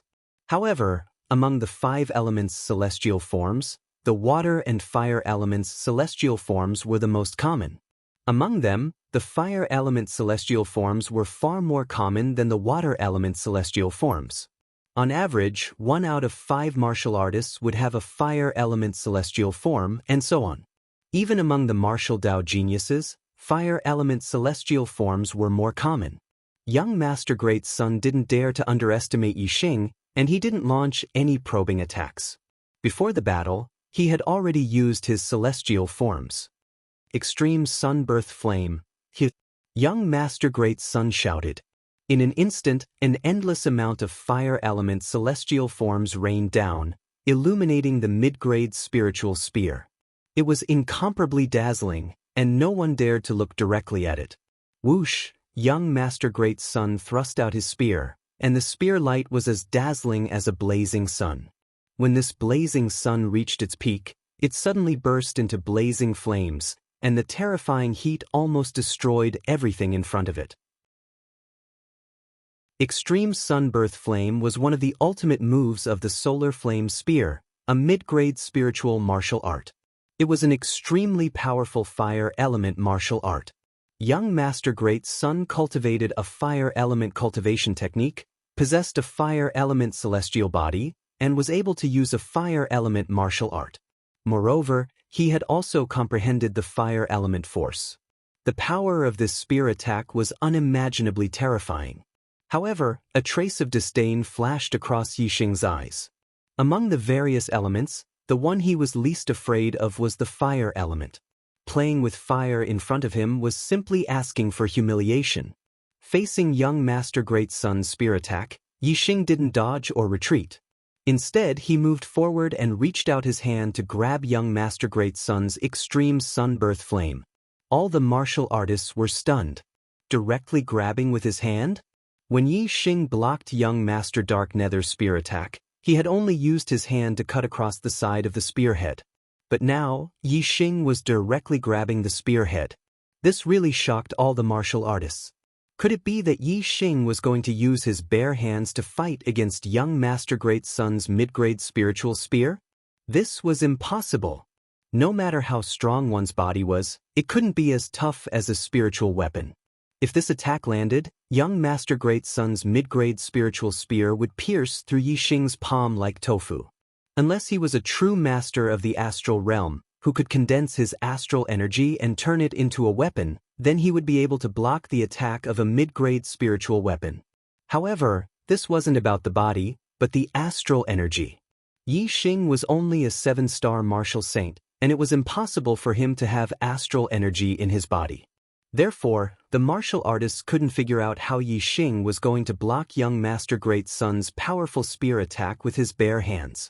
However, among the 5 elements' celestial forms, the water and fire elements' celestial forms were the most common. Among them, the fire element celestial forms were far more common than the water element celestial forms. On average, 1 out of 5 martial artists would have a fire element celestial form, and so on. Even among the martial Dao geniuses, fire element celestial forms were more common. Young Master Great Sun didn't dare to underestimate Yixing, and he didn't launch any probing attacks. Before the battle, he had already used his celestial forms. Extreme Sunbirth Flame. Young Master Great Sun shouted. In an instant, an endless amount of fire element celestial forms rained down, illuminating the mid-grade spiritual spear. It was incomparably dazzling, and no one dared to look directly at it. Whoosh! Young Master Great Sun thrust out his spear, and the spear light was as dazzling as a blazing sun. When this blazing sun reached its peak, it suddenly burst into blazing flames, and the terrifying heat almost destroyed everything in front of it. Extreme Sunbirth Flame was one of the ultimate moves of the Solar Flame Spear, a mid-grade spiritual martial art. It was an extremely powerful fire element martial art. Young Master Great Sun cultivated a fire element cultivation technique, possessed a fire element celestial body, and was able to use a fire element martial art. Moreover, he had also comprehended the fire element force. The power of this spear attack was unimaginably terrifying. However, a trace of disdain flashed across Yixing's eyes. Among the various elements, the one he was least afraid of was the fire element. Playing with fire in front of him was simply asking for humiliation. Facing young Master Great Sun's spear attack, Yixing didn't dodge or retreat. Instead, he moved forward and reached out his hand to grab young Master Great Sun's extreme Sunbirth Flame. All the martial artists were stunned. Directly grabbing with his hand? When Yixing blocked young Master Dark Nether's spear attack, he had only used his hand to cut across the side of the spearhead. But now, Yixing was directly grabbing the spearhead. This really shocked all the martial artists. Could it be that Yixing was going to use his bare hands to fight against young Master Great Sun's mid-grade spiritual spear? This was impossible. No matter how strong one's body was, it couldn't be as tough as a spiritual weapon. If this attack landed, young Master Great Sun's mid-grade spiritual spear would pierce through Yixing's palm like tofu. Unless he was a true master of the astral realm, who could condense his astral energy and turn it into a weapon, then he would be able to block the attack of a mid-grade spiritual weapon. However, this wasn't about the body, but the astral energy. Yixing was only a 7-star martial saint, and it was impossible for him to have astral energy in his body. Therefore, the martial artists couldn't figure out how Yixing was going to block young Master Great Sun's powerful spear attack with his bare hands.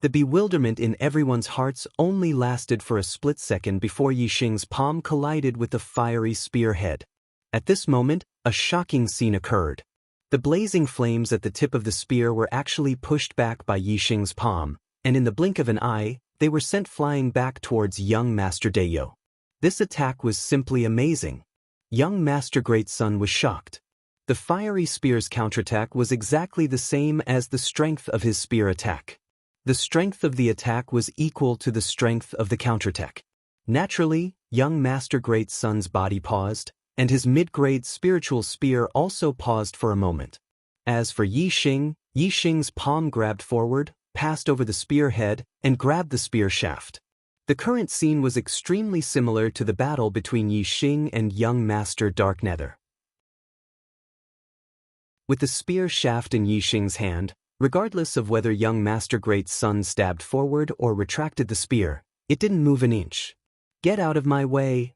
The bewilderment in everyone's hearts only lasted for a split second before Yixing's palm collided with the fiery spearhead. At this moment, a shocking scene occurred. The blazing flames at the tip of the spear were actually pushed back by Yixing's palm, and in the blink of an eye, they were sent flying back towards young Master Dayo. This attack was simply amazing. Young Master Great Sun was shocked. The fiery spear's counterattack was exactly the same as the strength of his spear attack. The strength of the attack was equal to the strength of the counterattack. Naturally, young Master Great Sun's body paused, and his mid-grade spiritual spear also paused for a moment. As for Yixing, Yixing's palm grabbed forward, passed over the spearhead, and grabbed the spear shaft. The current scene was extremely similar to the battle between Yixing and young Master Dark Nether. With the spear shaft in Yixing's hand, regardless of whether young Master Great Sun stabbed forward or retracted the spear, it didn't move an inch. "Get out of my way!"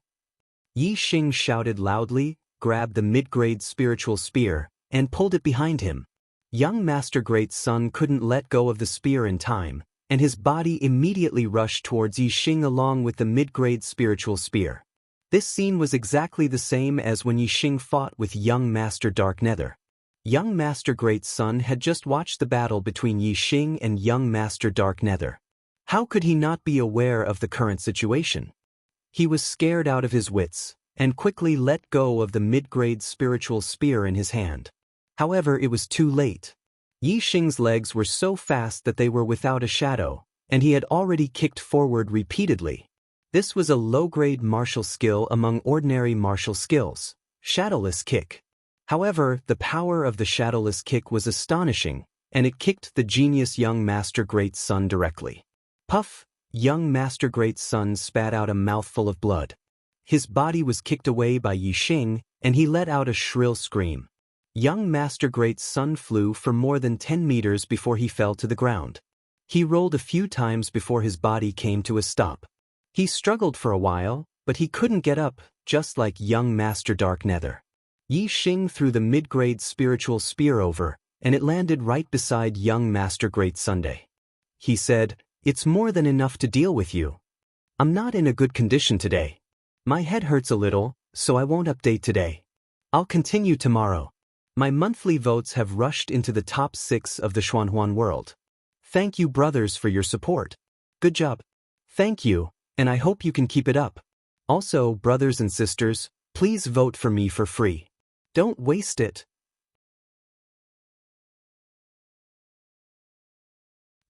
Yixing shouted loudly, grabbed the mid-grade spiritual spear, and pulled it behind him. Young Master Great Sun couldn't let go of the spear in time, and his body immediately rushed towards Yixing along with the mid-grade spiritual spear. This scene was exactly the same as when Yixing fought with young Master Dark Nether. Young Master Great Sun had just watched the battle between Yixing and young Master Dark Nether. How could he not be aware of the current situation? He was scared out of his wits, and quickly let go of the mid-grade spiritual spear in his hand. However, it was too late. Yi Xing's legs were so fast that they were without a shadow, and he had already kicked forward repeatedly. This was a low-grade martial skill among ordinary martial skills, shadowless kick. However, the power of the shadowless kick was astonishing, and it kicked the genius young Master Great Sun directly. Puff! Young Master Great Sun spat out a mouthful of blood. His body was kicked away by Yi Xing, and he let out a shrill scream. Young Master Great Sun flew for more than 10 meters before he fell to the ground. He rolled a few times before his body came to a stop. He struggled for a while, but he couldn't get up, just like young Master Dark Nether. Yi Xing threw the mid-grade spiritual spear over, and it landed right beside young Master Great Sunday. He said, "It's more than enough to deal with you. I'm not in a good condition today. My head hurts a little, so I won't update today. I'll continue tomorrow. My monthly votes have rushed into the top 6 of the Xuanhuan world. Thank you, brothers, for your support. Good job. Thank you, and I hope you can keep it up. Also, brothers and sisters, please vote for me for free. Don't waste it."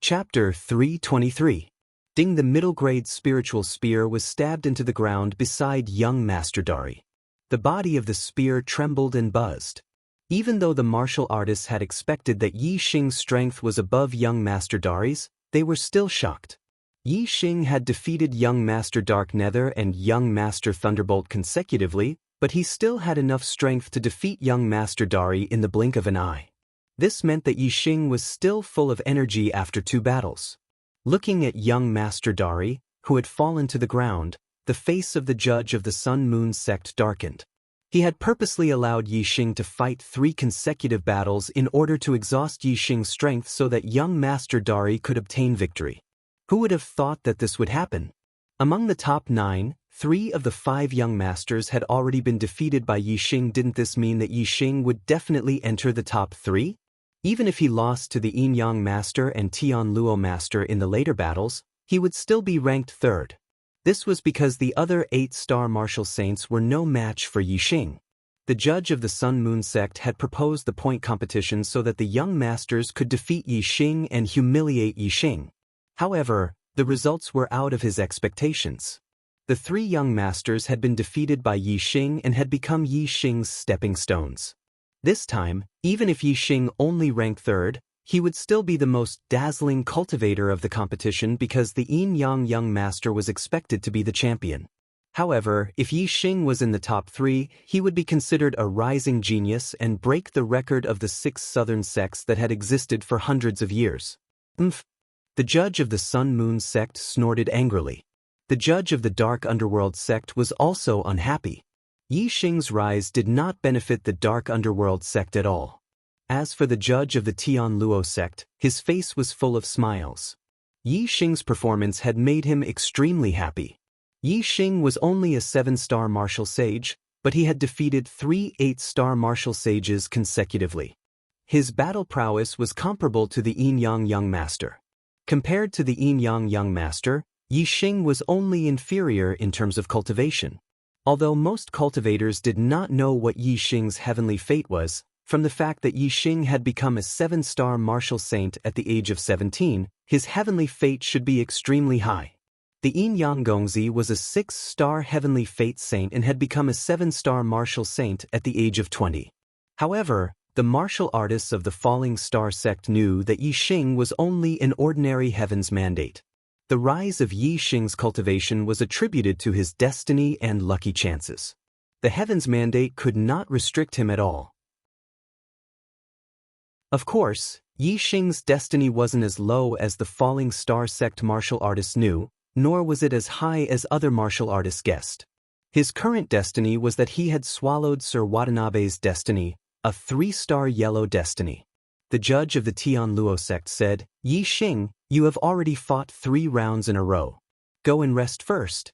Chapter 323. Ding. The middle-grade spiritual spear was stabbed into the ground beside young Master Dari. The body of the spear trembled and buzzed. Even though the martial artists had expected that Yi Xing's strength was above young Master Dari's, they were still shocked. Yi Xing had defeated young Master Dark Nether and young Master Thunderbolt consecutively, but he still had enough strength to defeat young Master Dari in the blink of an eye. This meant that Yi Xing was still full of energy after 2 battles. Looking at young Master Dari, who had fallen to the ground, the face of the judge of the Sun-Moon sect darkened. He had purposely allowed Yi Xing to fight 3 consecutive battles in order to exhaust Yi Xing's strength so that young Master Dari could obtain victory. Who would have thought that this would happen? Among the top 9, 3 of the 5 young masters had already been defeated by Yi Xing. Didn't this mean that Yi Xing would definitely enter the top 3? Even if he lost to the Yin Yang Master and Tian Luo Master in the later battles, he would still be ranked 3rd. This was because the other 8-star martial saints were no match for Yi Xing. The judge of the Sun-Moon sect had proposed the point competition so that the young masters could defeat Yi Xing and humiliate Yi Xing. However, the results were out of his expectations. The 3 young masters had been defeated by Yi Xing and had become Yi Xing's stepping stones. This time, even if Yi Xing only ranked 3rd, he would still be the most dazzling cultivator of the competition because the Yin Yang young master was expected to be the champion. However, if Yi Xing was in the top 3, he would be considered a rising genius and break the record of the 6 southern sects that had existed for hundreds of years. The judge of the Sun-Moon sect snorted angrily. The judge of the Dark Underworld sect was also unhappy. Yi Xing's rise did not benefit the Dark Underworld sect at all. As for the judge of the Tian Luo sect, his face was full of smiles. Yi Xing's performance had made him extremely happy. Yi Xing was only a 7-star martial sage, but he had defeated 3 8-star martial sages consecutively. His battle prowess was comparable to the Yin Yang young master. Compared to the Yin Yang young master, Yi Xing was only inferior in terms of cultivation. Although most cultivators did not know what Yi Xing's heavenly fate was, from the fact that Yi Xing had become a 7-star martial saint at the age of 17, his heavenly fate should be extremely high. The Yin Yang Gongzi was a 6-star heavenly fate saint and had become a 7-star martial saint at the age of 20. However, the martial artists of the Falling Star sect knew that Yi Xing was only an ordinary heaven's mandate. The rise of Yi Xing's cultivation was attributed to his destiny and lucky chances. The heaven's mandate could not restrict him at all. Of course, Yi Xing's destiny wasn't as low as the Falling Star sect martial artists knew, nor was it as high as other martial artists guessed. His current destiny was that he had swallowed Sir Watanabe's destiny, a 3-star yellow destiny. The judge of the Tian Luo sect said, "Yi Xing, you have already fought 3 rounds in a row. Go and rest first."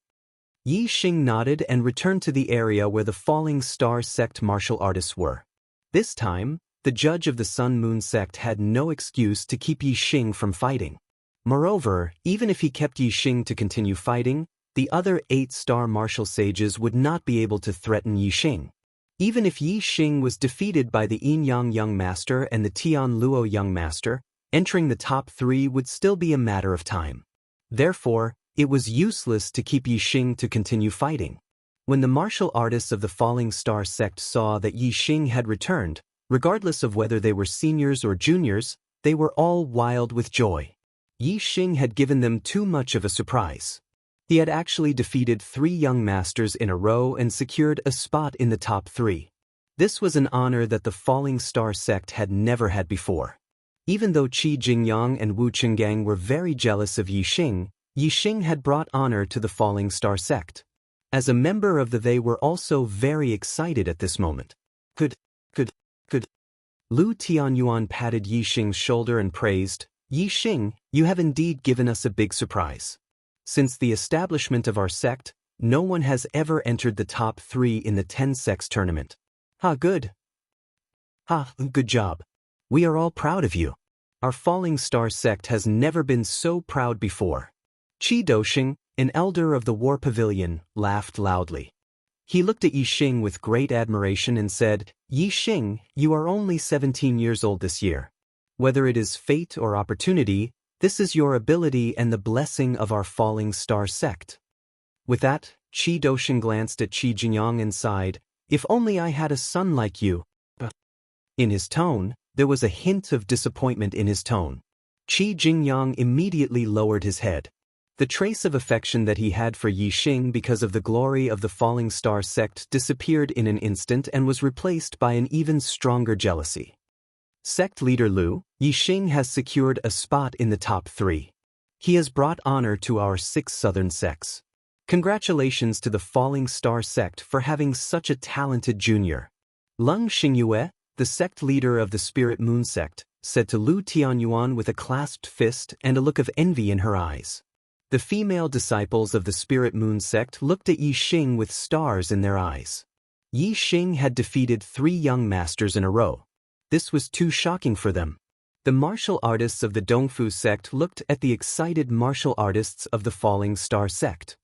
Yi Xing nodded and returned to the area where the Falling Star sect martial artists were. This time, the judge of the Sun-Moon sect had no excuse to keep Yi Xing from fighting. Moreover, even if he kept Yi Xing to continue fighting, the other 8-star martial sages would not be able to threaten Yi Xing. Even if Yi Xing was defeated by the Yin Yang Young Master and the Tian Luo Young Master, entering the top 3 would still be a matter of time. Therefore, it was useless to keep Yi Xing to continue fighting. When the martial artists of the Falling Star sect saw that Yi Xing had returned, regardless of whether they were seniors or juniors, they were all wild with joy. Yi Xing had given them too much of a surprise. He had actually defeated 3 young masters in a row and secured a spot in the top 3. This was an honor that the Falling Star sect had never had before. Even though Qi Jingyang and Wu Qinggang were very jealous of Yi Xing had brought honor to the Falling Star sect. As a member of they were also very excited at this moment. Could. Lu Tianyuan patted Yi Xing's shoulder and praised, "Yi Xing, you have indeed given us a big surprise. Since the establishment of our sect, no one has ever entered the top 3 in the 10 sects tournament. Good job. We are all proud of you. Our Falling Star sect has never been so proud before." Qi Doxing, an elder of the War Pavilion, laughed loudly. He looked at Yi Xing with great admiration and said, "Yi Xing, you are only 17 years old this year. Whether it is fate or opportunity, this is your ability and the blessing of our Falling Star sect." With that, Qi Doxing glanced at Qi Jingyang and sighed, "If only I had a son like you." In his tone, there was a hint of disappointment in his tone. Qi Jingyang immediately lowered his head. The trace of affection that he had for Yi Xing because of the glory of the Falling Star sect disappeared in an instant and was replaced by an even stronger jealousy. Sect leader Lu, Yi Xing has secured a spot in the top 3. He has brought honor to our 6 southern sects. Congratulations to the Falling Star sect for having such a talented junior. Leng Xingyue, the sect leader of the Spirit Moon sect, said to Lu Tianyuan with a clasped fist and a look of envy in her eyes. The female disciples of the Spirit Moon sect looked at Yi Xing with stars in their eyes. Yi Xing had defeated 3 young masters in a row. This was too shocking for them. The martial artists of the Dongfu sect looked at the excited martial artists of the Falling Star sect.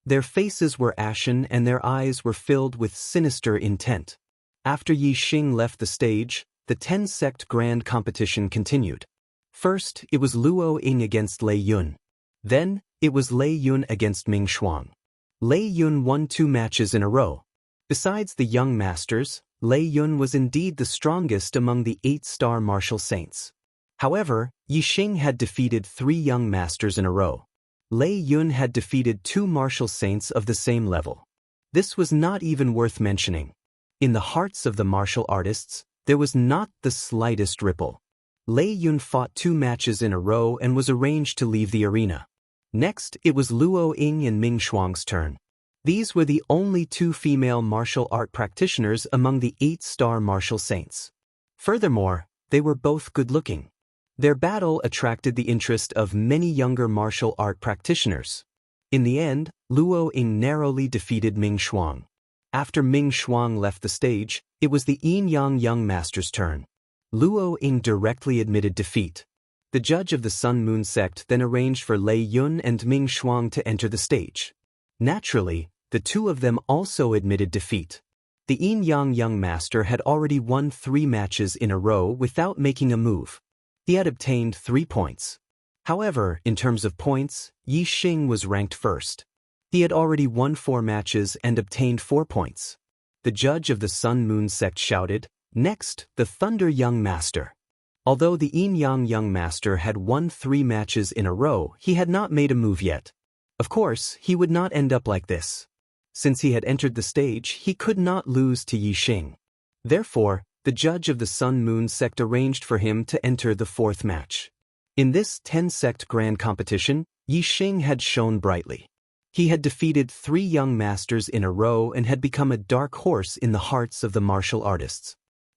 Their faces were ashen and their eyes were filled with sinister intent. After Yi Xing left the stage, the 10-sect grand competition continued. First, it was Luo Ying against Lei Yun. Then, it was Lei Yun against Ming Shuang. Lei Yun won 2 matches in a row. Besides the young masters, Lei Yun was indeed the strongest among the 8-star martial saints. However, Yi Xing had defeated 3 young masters in a row. Lei Yun had defeated 2 martial saints of the same level. This was not even worth mentioning. In the hearts of the martial artists, there was not the slightest ripple. Lei Yun fought 2 matches in a row and was arranged to leave the arena. Next, it was Luo Ying and Ming Shuang's turn. These were the only 2 female martial art practitioners among the 8-star martial saints. Furthermore, they were both good-looking. Their battle attracted the interest of many younger martial art practitioners. In the end, Luo Ying narrowly defeated Ming Shuang. After Ming Shuang left the stage, it was the Yin Yang Young Master's turn. Luo Ying directly admitted defeat. The judge of the Sun Moon sect then arranged for Lei Yun and Ming Shuang to enter the stage. Naturally, the 2 of them also admitted defeat. The Yin Yang Young Master had already won 3 matches in a row without making a move. He had obtained 3 points. However, in terms of points, Yi Xing was ranked first. He had already won 4 matches and obtained 4 points. The judge of the Sun Moon sect shouted, "Next, the Thunder Young Master." Although the Yin Yang Young Master had won 3 matches in a row, he had not made a move yet. Of course, he would not end up like this. Since he had entered the stage, he could not lose to Yi Xing. Therefore, the judge of the Sun Moon sect arranged for him to enter the 4th match. In this 10-sect grand competition, Yi Xing had shone brightly. He had defeated 3 young masters in a row and had become a dark horse in the hearts of the martial artists.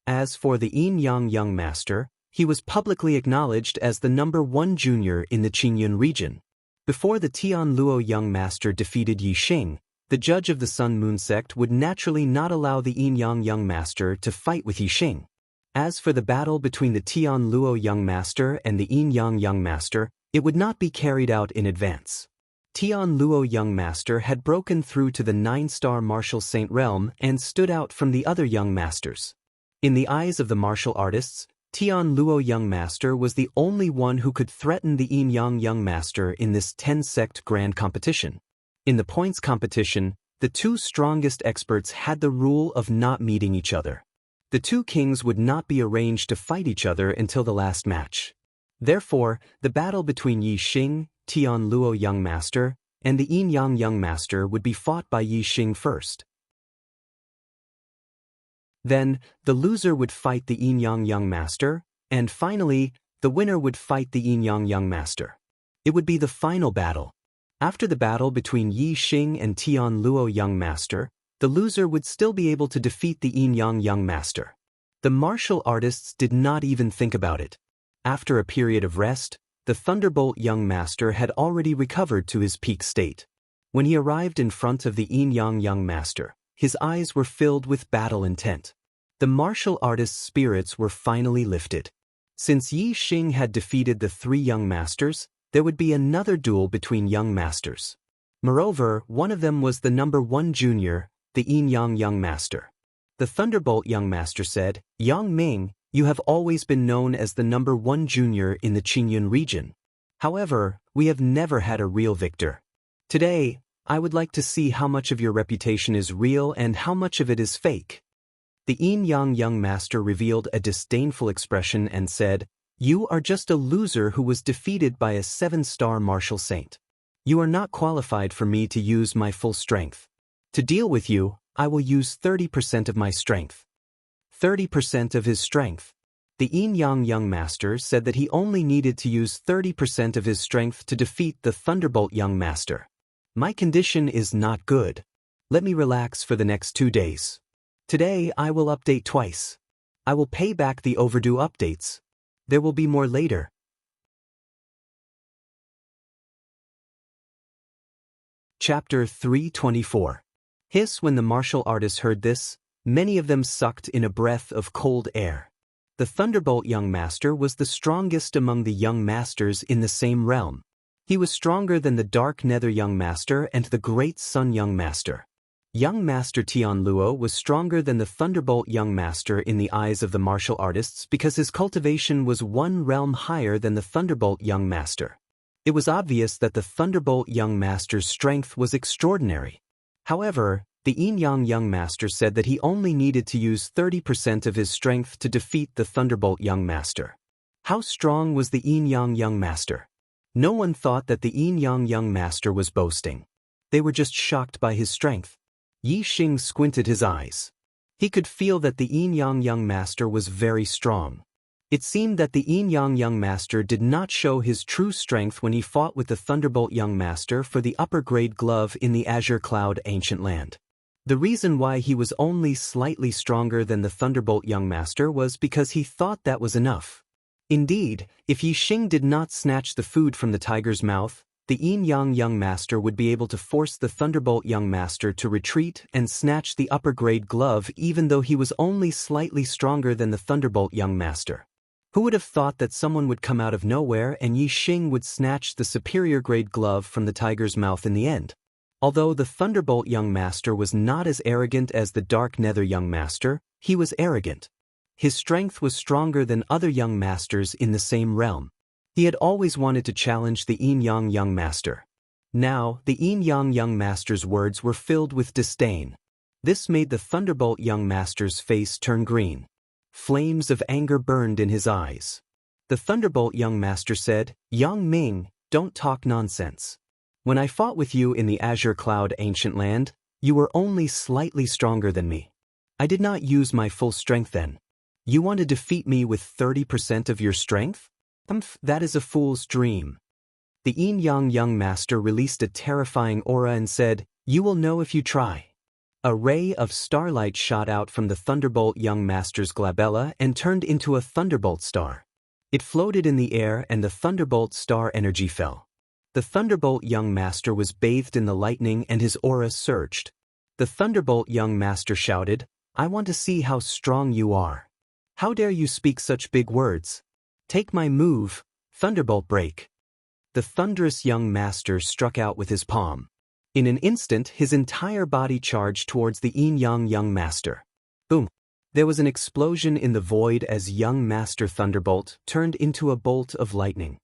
As for the Yin Yang Young Master, he was publicly acknowledged as the #1 junior in the Qingyun region. Before the Tian Luo Young Master defeated Yi Xing, the judge of the Sun Moon sect would naturally not allow the Yin Yang Young Master to fight with Yi Xing. As for the battle between the Tian Luo Young Master and the Yin Yang Young Master, It would not be carried out in advance. Tian Luo Young Master had broken through to the 9-star martial saint realm and stood out from the other young masters. In the eyes of the martial artists, Tian Luo Young Master was the only one who could threaten the Yin Yang Young Master in this 10-sect grand competition. In the points competition, the two strongest experts had the rule of not meeting each other. The two kings would not be arranged to fight each other until the last match. Therefore, the battle between Yi Xing, Tian Luo Young Master, and the Yin Yang Young Master would be fought by Yi Xing first. Then, the loser would fight the Yin Yang Young Master, and finally, the winner would fight the Yin Yang Young Master. It would be the final battle. After the battle between Yi Xing and Tian Luo Young Master, the loser would still be able to defeat the Yin Yang Young Master. The martial artists did not even think about it. After a period of rest, the Thunderbolt Young Master had already recovered to his peak state. When he arrived in front of the Yin Yang Young Master, his eyes were filled with battle intent. The martial artist's spirits were finally lifted. Since Yi Xing had defeated the 3 young masters, there would be another duel between young masters. Moreover, one of them was the number 1 junior, the Yin Yang Young Master. The Thunderbolt Young Master said, "Yang Ming, you have always been known as the number 1 junior in the Qingyun region. However, we have never had a real victor. Today, I would like to see how much of your reputation is real and how much of it is fake." The Yin Yang Young Master revealed a disdainful expression and said, "You are just a loser who was defeated by a 7-star martial saint. You are not qualified for me to use my full strength. To deal with you, I will use 30% of my strength." 30% of his strength. The Yin Yang Young Master said that he only needed to use 30% of his strength to defeat the Thunderbolt Young Master. "My condition is not good. Let me relax for the next 2 days. Today I will update twice. I will pay back the overdue updates. There will be more later." Chapter 324. Hiss. When the martial artists heard this, many of them sucked in a breath of cold air. The Thunderbolt Young Master was the strongest among the young masters in the same realm. He was stronger than the Dark Nether Young Master and the Great Sun Young Master. Young Master Tian Luo was stronger than the Thunderbolt Young Master in the eyes of the martial artists because his cultivation was 1 realm higher than the Thunderbolt Young Master. It was obvious that the Thunderbolt Young Master's strength was extraordinary. However, the Yin Yang Young Master said that he only needed to use 30% of his strength to defeat the Thunderbolt Young Master. How strong was the Yin Yang Young Master? No one thought that the Yin Yang Young Master was boasting. They were just shocked by his strength. Yi Xing squinted his eyes. He could feel that the Yin Yang Young Master was very strong. It seemed that the Yin Yang Young Master did not show his true strength when he fought with the Thunderbolt Young Master for the upper-grade glove in the Azure Cloud Ancient Land. The reason why he was only slightly stronger than the Thunderbolt Young Master was because he thought that was enough. Indeed, if Yi Xing did not snatch the food from the tiger's mouth, the Yin Yang Young Master would be able to force the Thunderbolt Young Master to retreat and snatch the upper-grade glove even though he was only slightly stronger than the Thunderbolt Young Master. Who would have thought that someone would come out of nowhere and Yi Xing would snatch the superior-grade glove from the tiger's mouth in the end? Although the Thunderbolt Young Master was not as arrogant as the Dark Nether Young Master, he was arrogant. His strength was stronger than other young masters in the same realm. He had always wanted to challenge the Yin Yang Young Master. Now, the Yin Yang Young Master's words were filled with disdain. This made the Thunderbolt Young Master's face turn green. Flames of anger burned in his eyes. The Thunderbolt Young Master said, "Yang Ming, don't talk nonsense. When I fought with you in the Azure Cloud Ancient Land, you were only slightly stronger than me. I did not use my full strength then. You want to defeat me with 30% of your strength? That is a fool's dream." The Yin Yang Young Master released a terrifying aura and said, "You will know if you try." A ray of starlight shot out from the Thunderbolt Young Master's glabella and turned into a Thunderbolt star. It floated in the air and the Thunderbolt star energy fell. The Thunderbolt Young Master was bathed in the lightning and his aura surged. The Thunderbolt Young Master shouted, "I want to see how strong you are. How dare you speak such big words? Take my move, Thunderbolt Break." the thunderous young master struck out with his palm. In an instant, his entire body charged towards the yin-yang young master. Boom! There was an explosion in the void as young Master Thunderbolt turned into a bolt of lightning.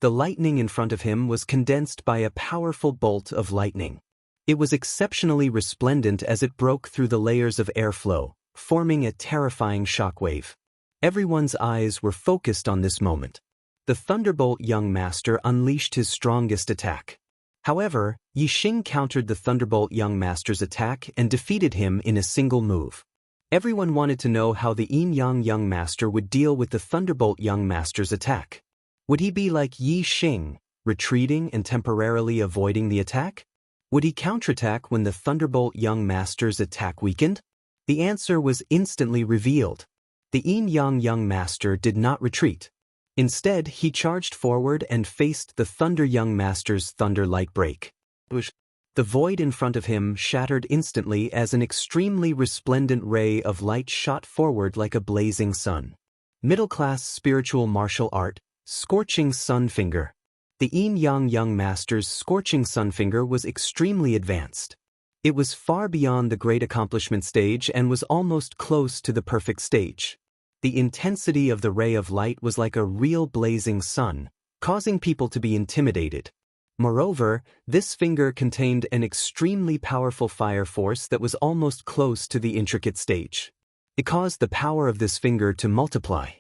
The lightning in front of him was condensed by a powerful bolt of lightning. It was exceptionally resplendent as it broke through the layers of airflow, forming a terrifying shockwave. Everyone's eyes were focused on this moment. The Thunderbolt young master unleashed his strongest attack. However, Yi Xing countered the Thunderbolt young master's attack and defeated him in a single move. Everyone wanted to know how the yin-yang young master would deal with the Thunderbolt young master's attack. Would he be like Yi Xing, retreating and temporarily avoiding the attack? Would he counterattack when the Thunderbolt young master's attack weakened? The answer was instantly revealed. The yin-yang young master did not retreat. Instead, he charged forward and faced the Thunder young master's thunder light break. The void in front of him shattered instantly as an extremely resplendent ray of light shot forward like a blazing sun. Middle-class spiritual martial art, Scorching Sun Finger. The yin-yang young master's Scorching Sun Finger was extremely advanced. It was far beyond the great accomplishment stage and was almost close to the perfect stage. The intensity of the ray of light was like a real blazing sun, causing people to be intimidated. Moreover, this finger contained an extremely powerful fire force that was almost close to the intricate stage. It caused the power of this finger to multiply.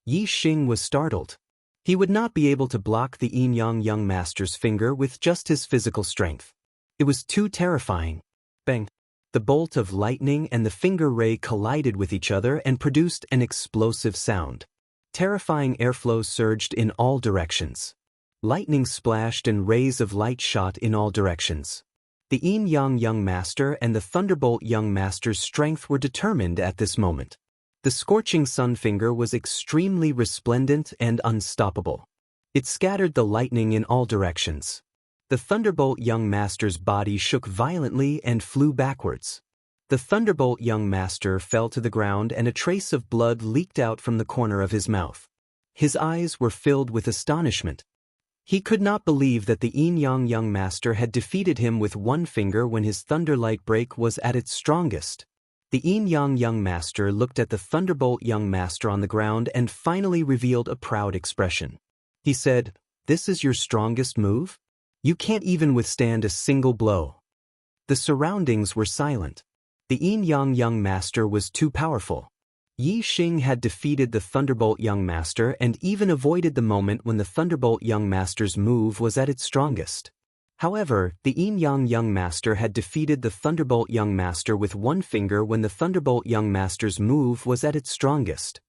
Yi Xing was startled. He would not be able to block the yin-yang young master's finger with just his physical strength. It was too terrifying. Bang! The bolt of lightning and the finger ray collided with each other and produced an explosive sound. Terrifying airflow surged in all directions. Lightning splashed and rays of light shot in all directions. The yin-yang young master and the Thunderbolt young master's strength were determined at this moment. The Scorching Sun Finger was extremely resplendent and unstoppable. It scattered the lightning in all directions. The Thunderbolt young master's body shook violently and flew backwards. The Thunderbolt young master fell to the ground and a trace of blood leaked out from the corner of his mouth. His eyes were filled with astonishment. He could not believe that the yin-yang young master had defeated him with one finger when his thunder light break was at its strongest. The yin-yang young master looked at the Thunderbolt young master on the ground and finally revealed a proud expression. He said, "This is your strongest move? You can't even withstand a single blow." The surroundings were silent. The yin-yang young master was too powerful. Yi Xing had defeated the Thunderbolt young master and even avoided the moment when the Thunderbolt young master's move was at its strongest. However, the yin-yang young master had defeated the Thunderbolt young master with one finger when the Thunderbolt young master's move was at its strongest.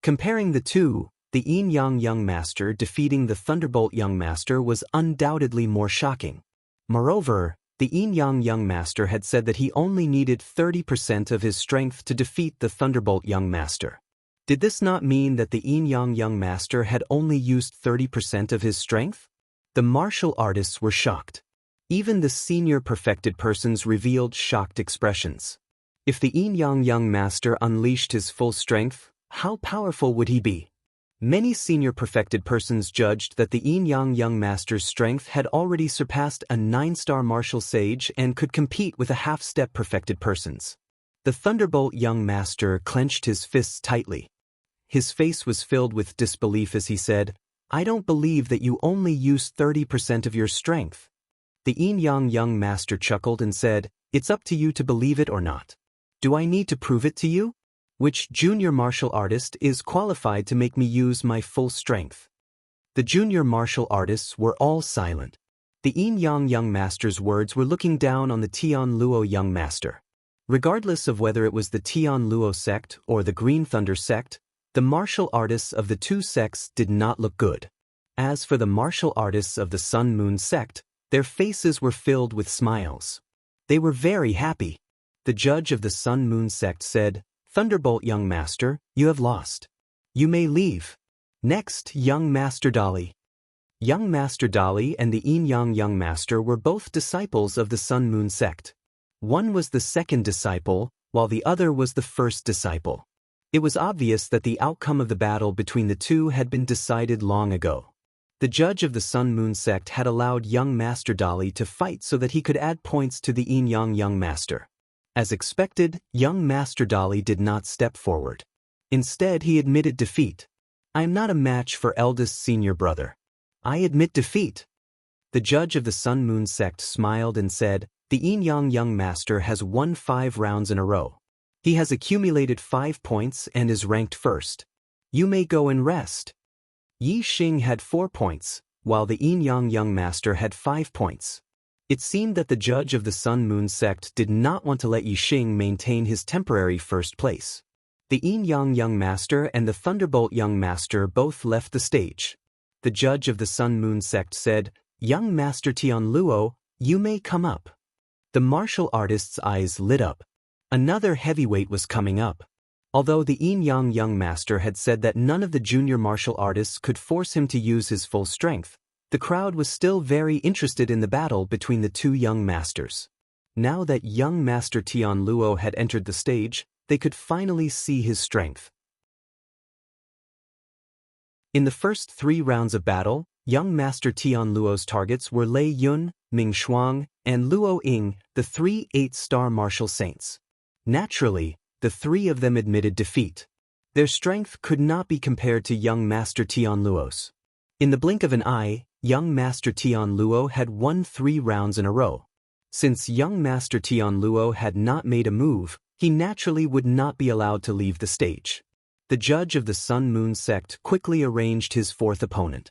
Comparing the two, the yin-yang young master defeating the Thunderbolt young master was undoubtedly more shocking. Moreover, the yin-yang young master had said that he only needed 30% of his strength to defeat the Thunderbolt young master. Did this not mean that the yin-yang young master had only used 30% of his strength? The martial artists were shocked. Even the senior perfected persons revealed shocked expressions. If the yin-yang young master unleashed his full strength, how powerful would he be? Many senior perfected persons judged that the yin-yang young master's strength had already surpassed a 9-star martial sage and could compete with a half-step perfected persons. The Thunderbolt young master clenched his fists tightly. His face was filled with disbelief as he said, "I don't believe that you only used 30% of your strength." The yin-yang young master chuckled and said, "It's up to you to believe it or not. Do I need to prove it to you? Which junior martial artist is qualified to make me use my full strength?" The junior martial artists were all silent. The yin-yang young master's words were looking down on the Tian Luo young master. Regardless of whether it was the Tian Luo sect or the Green Thunder sect, the martial artists of the two sects did not look good. As for the martial artists of the Sun Moon sect, their faces were filled with smiles. They were very happy. The judge of the Sun Moon sect said, "Thunderbolt young master, you have lost. You may leave." Next, young Master Dali. Young Master Dali and the yin-yang young master were both disciples of the Sun Moon sect. One was the second disciple, while the other was the first disciple. It was obvious that the outcome of the battle between the two had been decided long ago. The judge of the Sun-Moon sect had allowed young Master Dali to fight so that he could add points to the Yin-Yang young master. As expected, young Master Dali did not step forward. Instead, he admitted defeat. "I am not a match for eldest senior brother. I admit defeat." The judge of the Sun-Moon sect smiled and said, "The Yin-Yang young master has won 5 rounds in a row. He has accumulated 5 points and is ranked first. You may go and rest." Yi Xing had 4 points, while the Yin-Yang young master had 5 points. It seemed that the judge of the Sun-Moon sect did not want to let Yi Xing maintain his temporary first place. The Yin-Yang young master and the Thunderbolt young master both left the stage. The judge of the Sun-Moon sect said, "Young Master Tian Luo, you may come up." The martial artist's eyes lit up. Another heavyweight was coming up. Although the Yin-Yang young master had said that none of the junior martial artists could force him to use his full strength, the crowd was still very interested in the battle between the two young masters. Now that young Master Tian Luo had entered the stage, they could finally see his strength. In the first 3 rounds of battle, young Master Tian Luo's targets were Lei Yun, Ming Shuang, and Luo Ying, the 3 8-star martial saints. Naturally, the 3 of them admitted defeat. Their strength could not be compared to young Master Tian Luo's. In the blink of an eye, young Master Tian Luo had won 3 rounds in a row. Since young Master Tian Luo had not made a move, he naturally would not be allowed to leave the stage. The judge of the Sun-Moon sect quickly arranged his 4th opponent.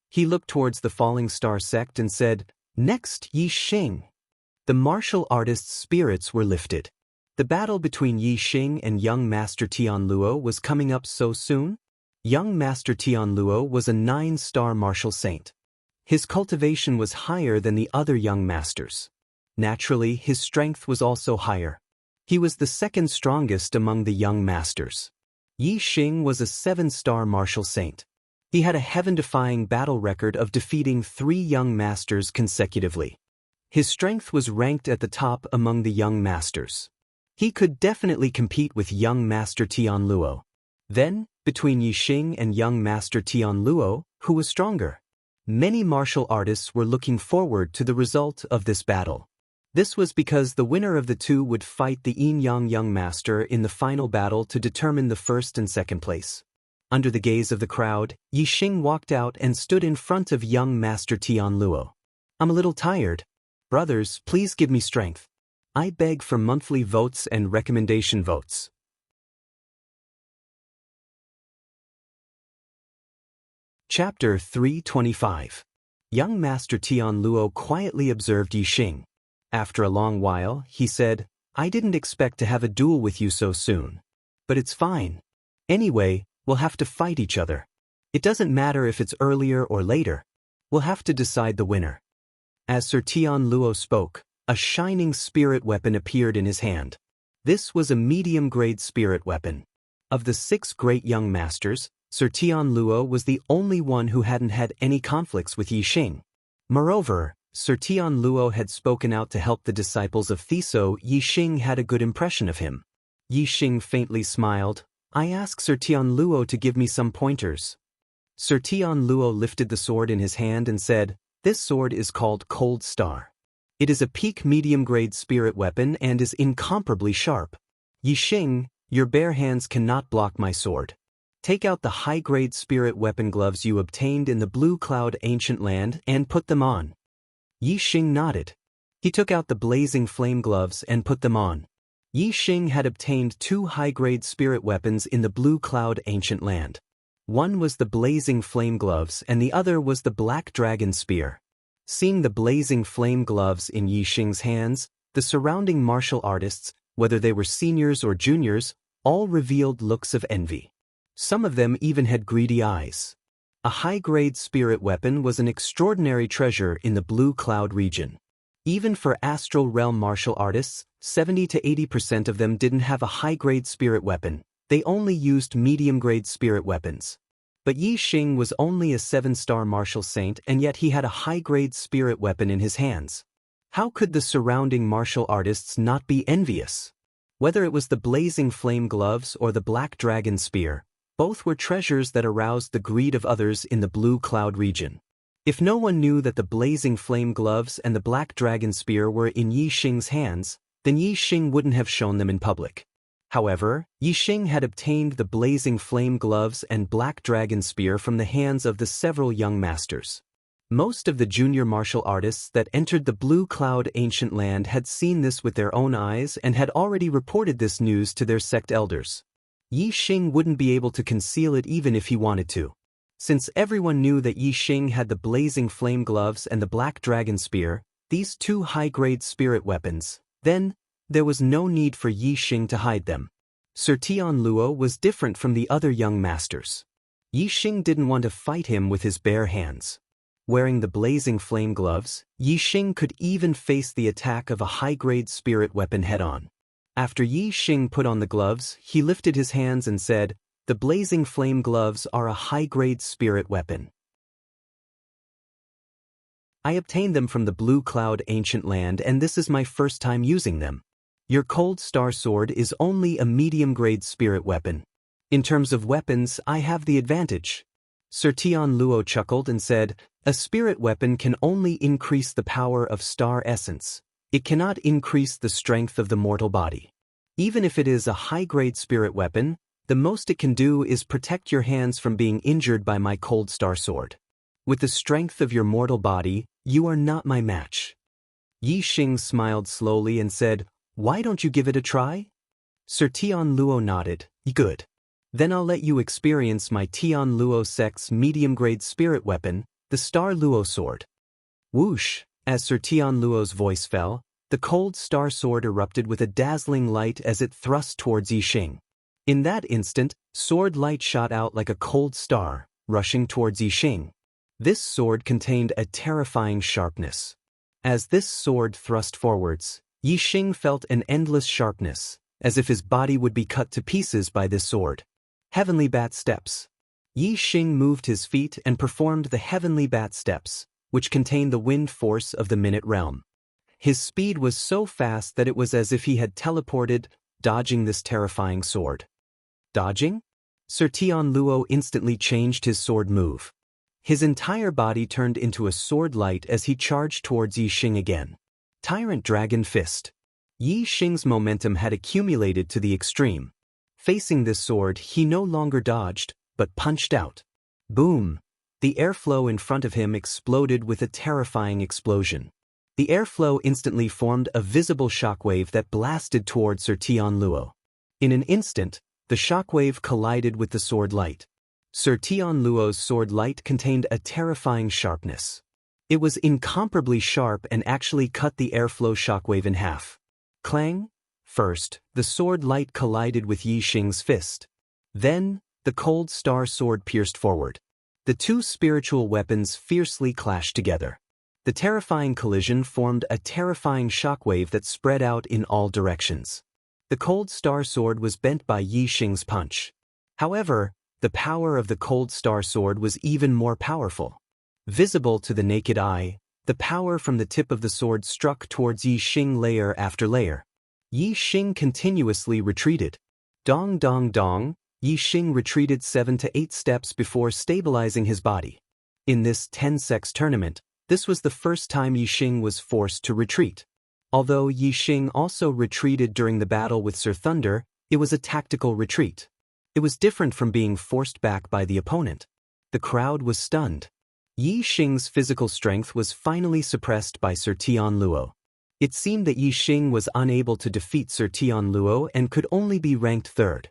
He looked towards the Falling Star sect and said, "Next, Yi Xing." The martial artist's spirits were lifted. The battle between Yi Xing and young Master Tian Luo was coming up so soon? Young Master Tian Luo was a 9-star martial saint. His cultivation was higher than the other young masters. Naturally, his strength was also higher. He was the 2nd strongest among the young masters. Yi Xing was a 7-star martial saint. He had a heaven-defying battle record of defeating 3 young masters consecutively. His strength was ranked at the top among the young masters. He could definitely compete with young Master Tian Luo. Then, between Yi Xing and young Master Tian Luo, who was stronger? Many martial artists were looking forward to the result of this battle. This was because the winner of the two would fight the Yin-Yang young master in the final battle to determine the 1st and 2nd place. Under the gaze of the crowd, Yi Xing walked out and stood in front of young Master Tian Luo. "I'm a little tired. Brothers, please give me strength. I beg for monthly votes and recommendation votes." Chapter 325. Young Master Tian Luo quietly observed Yi Xing. After a long while, he said, "I didn't expect to have a duel with you so soon. But it's fine. Anyway, we'll have to fight each other. It doesn't matter if it's earlier or later. We'll have to decide the winner." As Sir Tian Luo spoke, a shining spirit weapon appeared in his hand. This was a medium-grade spirit weapon. Of the 6 great young masters, Sir Tian Luo was the only one who hadn't had any conflicts with Yi Xing. Moreover, Sir Tian Luo had spoken out to help the disciples of Thiso. Yi Xing had a good impression of him. Yi Xing faintly smiled. "I ask Sir Tian Luo to give me some pointers." Sir Tian Luo lifted the sword in his hand and said, "This sword is called Cold Star. It is a peak medium-grade spirit weapon and is incomparably sharp. Yi Xing, your bare hands cannot block my sword. Take out the high-grade spirit weapon gloves you obtained in the Blue Cloud Ancient Land and put them on." Yi Xing nodded. He took out the blazing flame gloves and put them on. Yi Xing had obtained 2 high-grade spirit weapons in the Blue Cloud Ancient Land. One was the blazing flame gloves and the other was the Black Dragon Spear. Seeing the blazing flame gloves in Yi Xing's hands, the surrounding martial artists, whether they were seniors or juniors, all revealed looks of envy. Some of them even had greedy eyes. A high-grade spirit weapon was an extraordinary treasure in the Blue Cloud region. Even for Astral Realm martial artists, 70 to 80% of them didn't have a high-grade spirit weapon. They only used medium-grade spirit weapons. But Yi Xing was only a 7-star martial saint and yet he had a high-grade spirit weapon in his hands. How could the surrounding martial artists not be envious? Whether it was the blazing flame gloves or the black dragon spear, both were treasures that aroused the greed of others in the Blue Cloud region. If no one knew that the blazing flame gloves and the black dragon spear were in Yi Xing's hands, then Yi Xing wouldn't have shown them in public. However, Yi Xing had obtained the blazing flame gloves and black dragon spear from the hands of the several young masters. Most of the junior martial artists that entered the Blue Cloud ancient land had seen this with their own eyes and had already reported this news to their sect elders. Yi Xing wouldn't be able to conceal it even if he wanted to. Since everyone knew that Yi Xing had the blazing flame gloves and the black dragon spear, these two high-grade spirit weapons, then there was no need for Yi Xing to hide them. Sir Tian Luo was different from the other young masters. Yi Xing didn't want to fight him with his bare hands. Wearing the blazing flame gloves, Yi Xing could even face the attack of a high-grade spirit weapon head-on. After Yi Xing put on the gloves, he lifted his hands and said, "The blazing flame gloves are a high-grade spirit weapon. I obtained them from the Blue Cloud ancient land and this is my first time using them. Your Cold Star Sword is only a medium-grade spirit weapon. In terms of weapons, I have the advantage." Sir Tian Luo chuckled and said, "A spirit weapon can only increase the power of star essence. It cannot increase the strength of the mortal body. Even if it is a high-grade spirit weapon, the most it can do is protect your hands from being injured by my Cold Star Sword. With the strength of your mortal body, you are not my match." Yi Xing smiled slowly and said, "Why don't you give it a try?" Sir Tian Luo nodded. "Good. Then I'll let you experience my Tian Luo sect's medium-grade spirit weapon, the Star Luo Sword." Whoosh! As Sir Tian Luo's voice fell, the Cold Star Sword erupted with a dazzling light as it thrust towards Yi Xing. In that instant, sword light shot out like a cold star, rushing towards Yi Xing. This sword contained a terrifying sharpness. As this sword thrust forwards, Yi Xing felt an endless sharpness, as if his body would be cut to pieces by this sword. Heavenly Bat Steps. Yi Xing moved his feet and performed the Heavenly Bat Steps, which contained the wind force of the Minute Realm. His speed was so fast that it was as if he had teleported, dodging this terrifying sword. Dodging? Sir Tian Luo instantly changed his sword move. His entire body turned into a sword light as he charged towards Yi Xing again. Tyrant Dragon Fist. Yi Xing's momentum had accumulated to the extreme. Facing this sword, he no longer dodged, but punched out. Boom! The airflow in front of him exploded with a terrifying explosion. The airflow instantly formed a visible shockwave that blasted toward Sir Tian Luo. In an instant, the shockwave collided with the sword light. Sir Tian Luo's sword light contained a terrifying sharpness. It was incomparably sharp and actually cut the airflow shockwave in half. Clang! First, the sword light collided with Yi Xing's fist. Then, the Cold Star Sword pierced forward. The two spiritual weapons fiercely clashed together. The terrifying collision formed a terrifying shockwave that spread out in all directions. The Cold Star Sword was bent by Yi Xing's punch. However, the power of the Cold Star Sword was even more powerful. Visible to the naked eye, the power from the tip of the sword struck towards Yi Xing layer after layer. Yi Xing continuously retreated. Dong dong dong, Yi Xing retreated 7 to 8 steps before stabilizing his body. In this 10-sex tournament, this was the first time Yi Xing was forced to retreat. Although Yi Xing also retreated during the battle with Sir Thunder, it was a tactical retreat. It was different from being forced back by the opponent. The crowd was stunned. Yi Xing's physical strength was finally suppressed by Sir Tian Luo. It seemed that Yi Xing was unable to defeat Sir Tian Luo and could only be ranked third.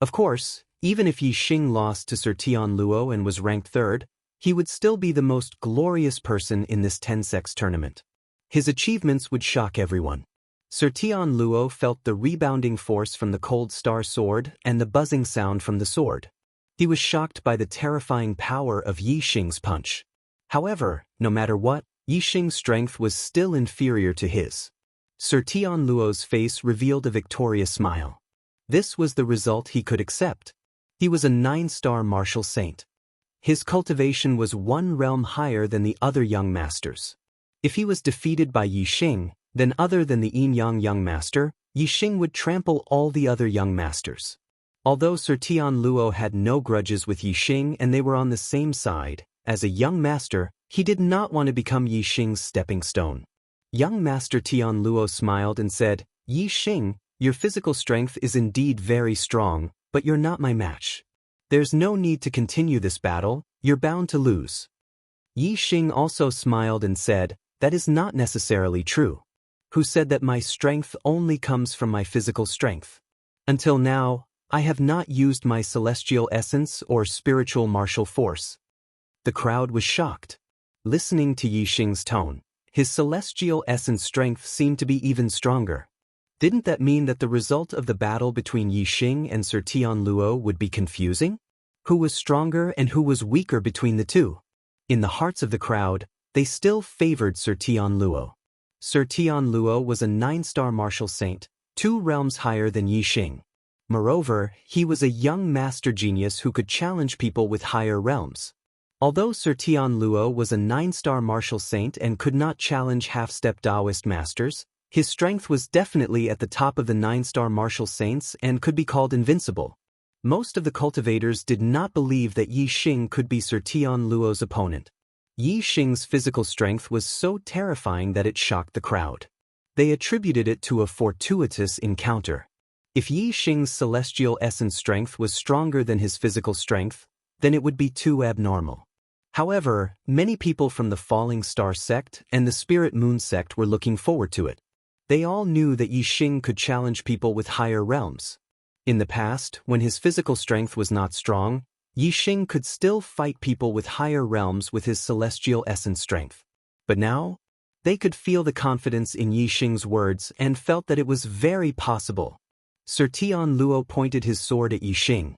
Of course, even if Yi Xing lost to Sir Tian Luo and was ranked third, he would still be the most glorious person in this 10-sex tournament. His achievements would shock everyone. Sir Tian Luo felt the rebounding force from the Cold Star Sword and the buzzing sound from the sword. He was shocked by the terrifying power of Yi Xing's punch. However, no matter what, Yi Xing's strength was still inferior to his. Sir Tian Luo's face revealed a victorious smile. This was the result he could accept. He was a 9-star martial saint. His cultivation was 1 realm higher than the other young masters. If he was defeated by Yi Xing, Then other than the Yin-Yang young master, Yixing would trample all the other young masters. Although Sir Tian Luo had no grudges with Yixing and they were on the same side, as a young master, he did not want to become Yixing's stepping stone. Young Master Tian Luo smiled and said, "Yixing, your physical strength is indeed very strong, but you're not my match. There's no need to continue this battle, you're bound to lose." Yixing also smiled and said, "That is not necessarily true. Who said that my strength only comes from my physical strength? Until now, I have not used my celestial essence or spiritual martial force." The crowd was shocked. Listening to Yixing's tone, his celestial essence strength seemed to be even stronger. Didn't that mean that the result of the battle between Yixing and Sir Tian Luo would be confusing? Who was stronger and who was weaker between the two? In the hearts of the crowd, they still favored Sir Tian Luo. Sir Tian Luo was a 9-star martial saint, 2 realms higher than Yixing. Moreover, he was a young master genius who could challenge people with higher realms. Although Sir Tian Luo was a 9-star martial saint and could not challenge half-step Taoist masters, his strength was definitely at the top of the 9-star martial saints and could be called invincible. Most of the cultivators did not believe that Yixing could be Sir Tian Luo's opponent. Yixing's physical strength was so terrifying that it shocked the crowd. They attributed it to a fortuitous encounter. If Yixing's celestial essence strength was stronger than his physical strength, then it would be too abnormal. However, many people from the Falling Star sect and the Spirit Moon sect were looking forward to it. They all knew that Yixing could challenge people with higher realms. In the past, when his physical strength was not strong, Yixing could still fight people with higher realms with his celestial essence strength. But now, they could feel the confidence in Yixing's words and felt that it was very possible. Sir Tian Luo pointed his sword at Yixing.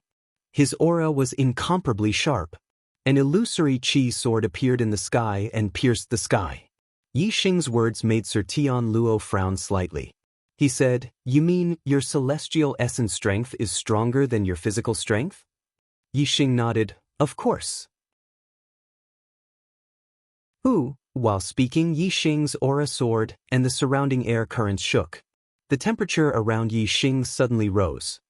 His aura was incomparably sharp. An illusory chi sword appeared in the sky and pierced the sky. Yixing's words made Sir Tian Luo frown slightly. He said, "You mean your celestial essence strength is stronger than your physical strength?" Yixing nodded, "Of course." While speaking, Yixing's aura soared and the surrounding air currents shook. The temperature around Yixing suddenly rose.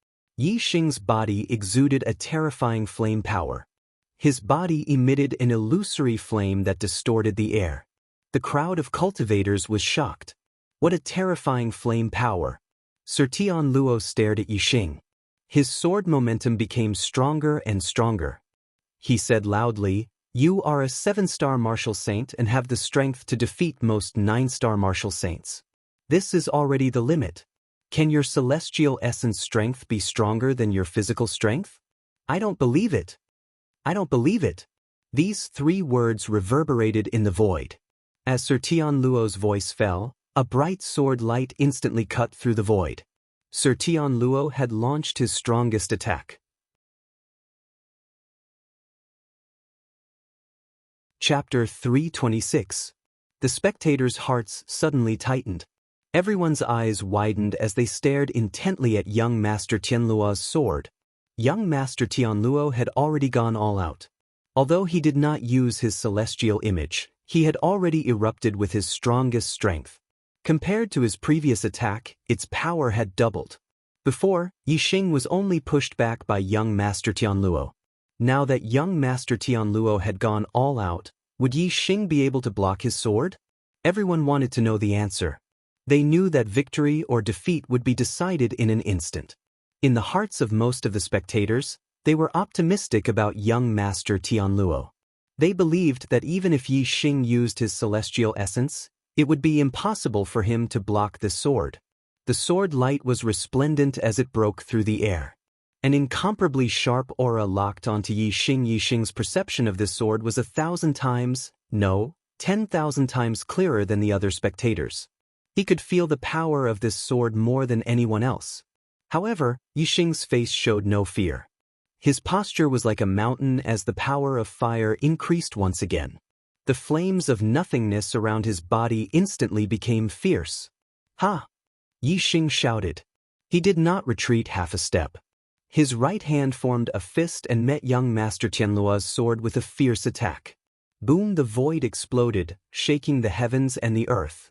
Yixing's body exuded a terrifying flame power. His body emitted an illusory flame that distorted the air. The crowd of cultivators was shocked. What a terrifying flame power! Sir Tian Luo stared at Yixing. His sword momentum became stronger and stronger. He said loudly, "You are a 7-star martial saint and have the strength to defeat most 9-star martial saints. This is already the limit. Can your celestial essence strength be stronger than your physical strength? I don't believe it. I don't believe it." These 3 words reverberated in the void. As Sir Tian Luo's voice fell, a bright sword light instantly cut through the void. Sir Tian Luo had launched his strongest attack. Chapter 326. The spectators' hearts suddenly tightened. Everyone's eyes widened as they stared intently at young Master Tian Luo's sword. Young Master Tian Luo had already gone all out. Although he did not use his celestial image, he had already erupted with his strongest strength. Compared to his previous attack, its power had doubled. Before, Yixing was only pushed back by young Master Tian Luo. Now that young Master Tian Luo had gone all out, would Yixing be able to block his sword? Everyone wanted to know the answer. They knew that victory or defeat would be decided in an instant. In the hearts of most of the spectators, they were optimistic about young Master Tian Luo. They believed that even if Yixing used his celestial essence, it would be impossible for him to block the sword. The sword light was resplendent as it broke through the air. An incomparably sharp aura locked onto Yixing. Yixing's perception of this sword was 1,000 times, no, 10,000 times clearer than the other spectators. He could feel the power of this sword more than anyone else. However, Yixing's face showed no fear. His posture was like a mountain as the power of fire increased once again. The flames of nothingness around his body instantly became fierce. "Ha!" Yixing shouted. He did not retreat half a step. His right hand formed a fist and met young Master Tianluo's sword with a fierce attack. Boom! The void exploded, shaking the heavens and the earth.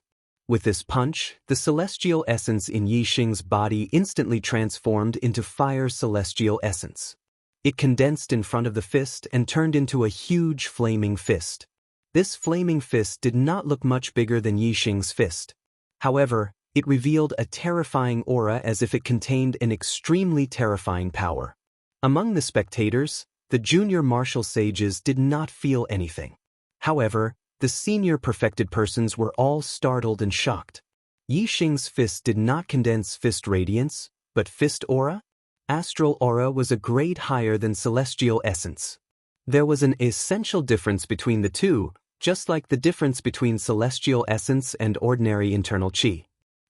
With this punch, the celestial essence in Yi Xing's body instantly transformed into fire celestial essence. It condensed in front of the fist and turned into a huge flaming fist. This flaming fist did not look much bigger than Yi Xing's fist. However, it revealed a terrifying aura as if it contained an extremely terrifying power. Among the spectators, the junior martial sages did not feel anything. However, the senior perfected persons were all startled and shocked. Yi Xing's fist did not condense fist radiance, but fist aura? Astral aura was a grade higher than celestial essence. There was an essential difference between the two, just like the difference between celestial essence and ordinary internal qi.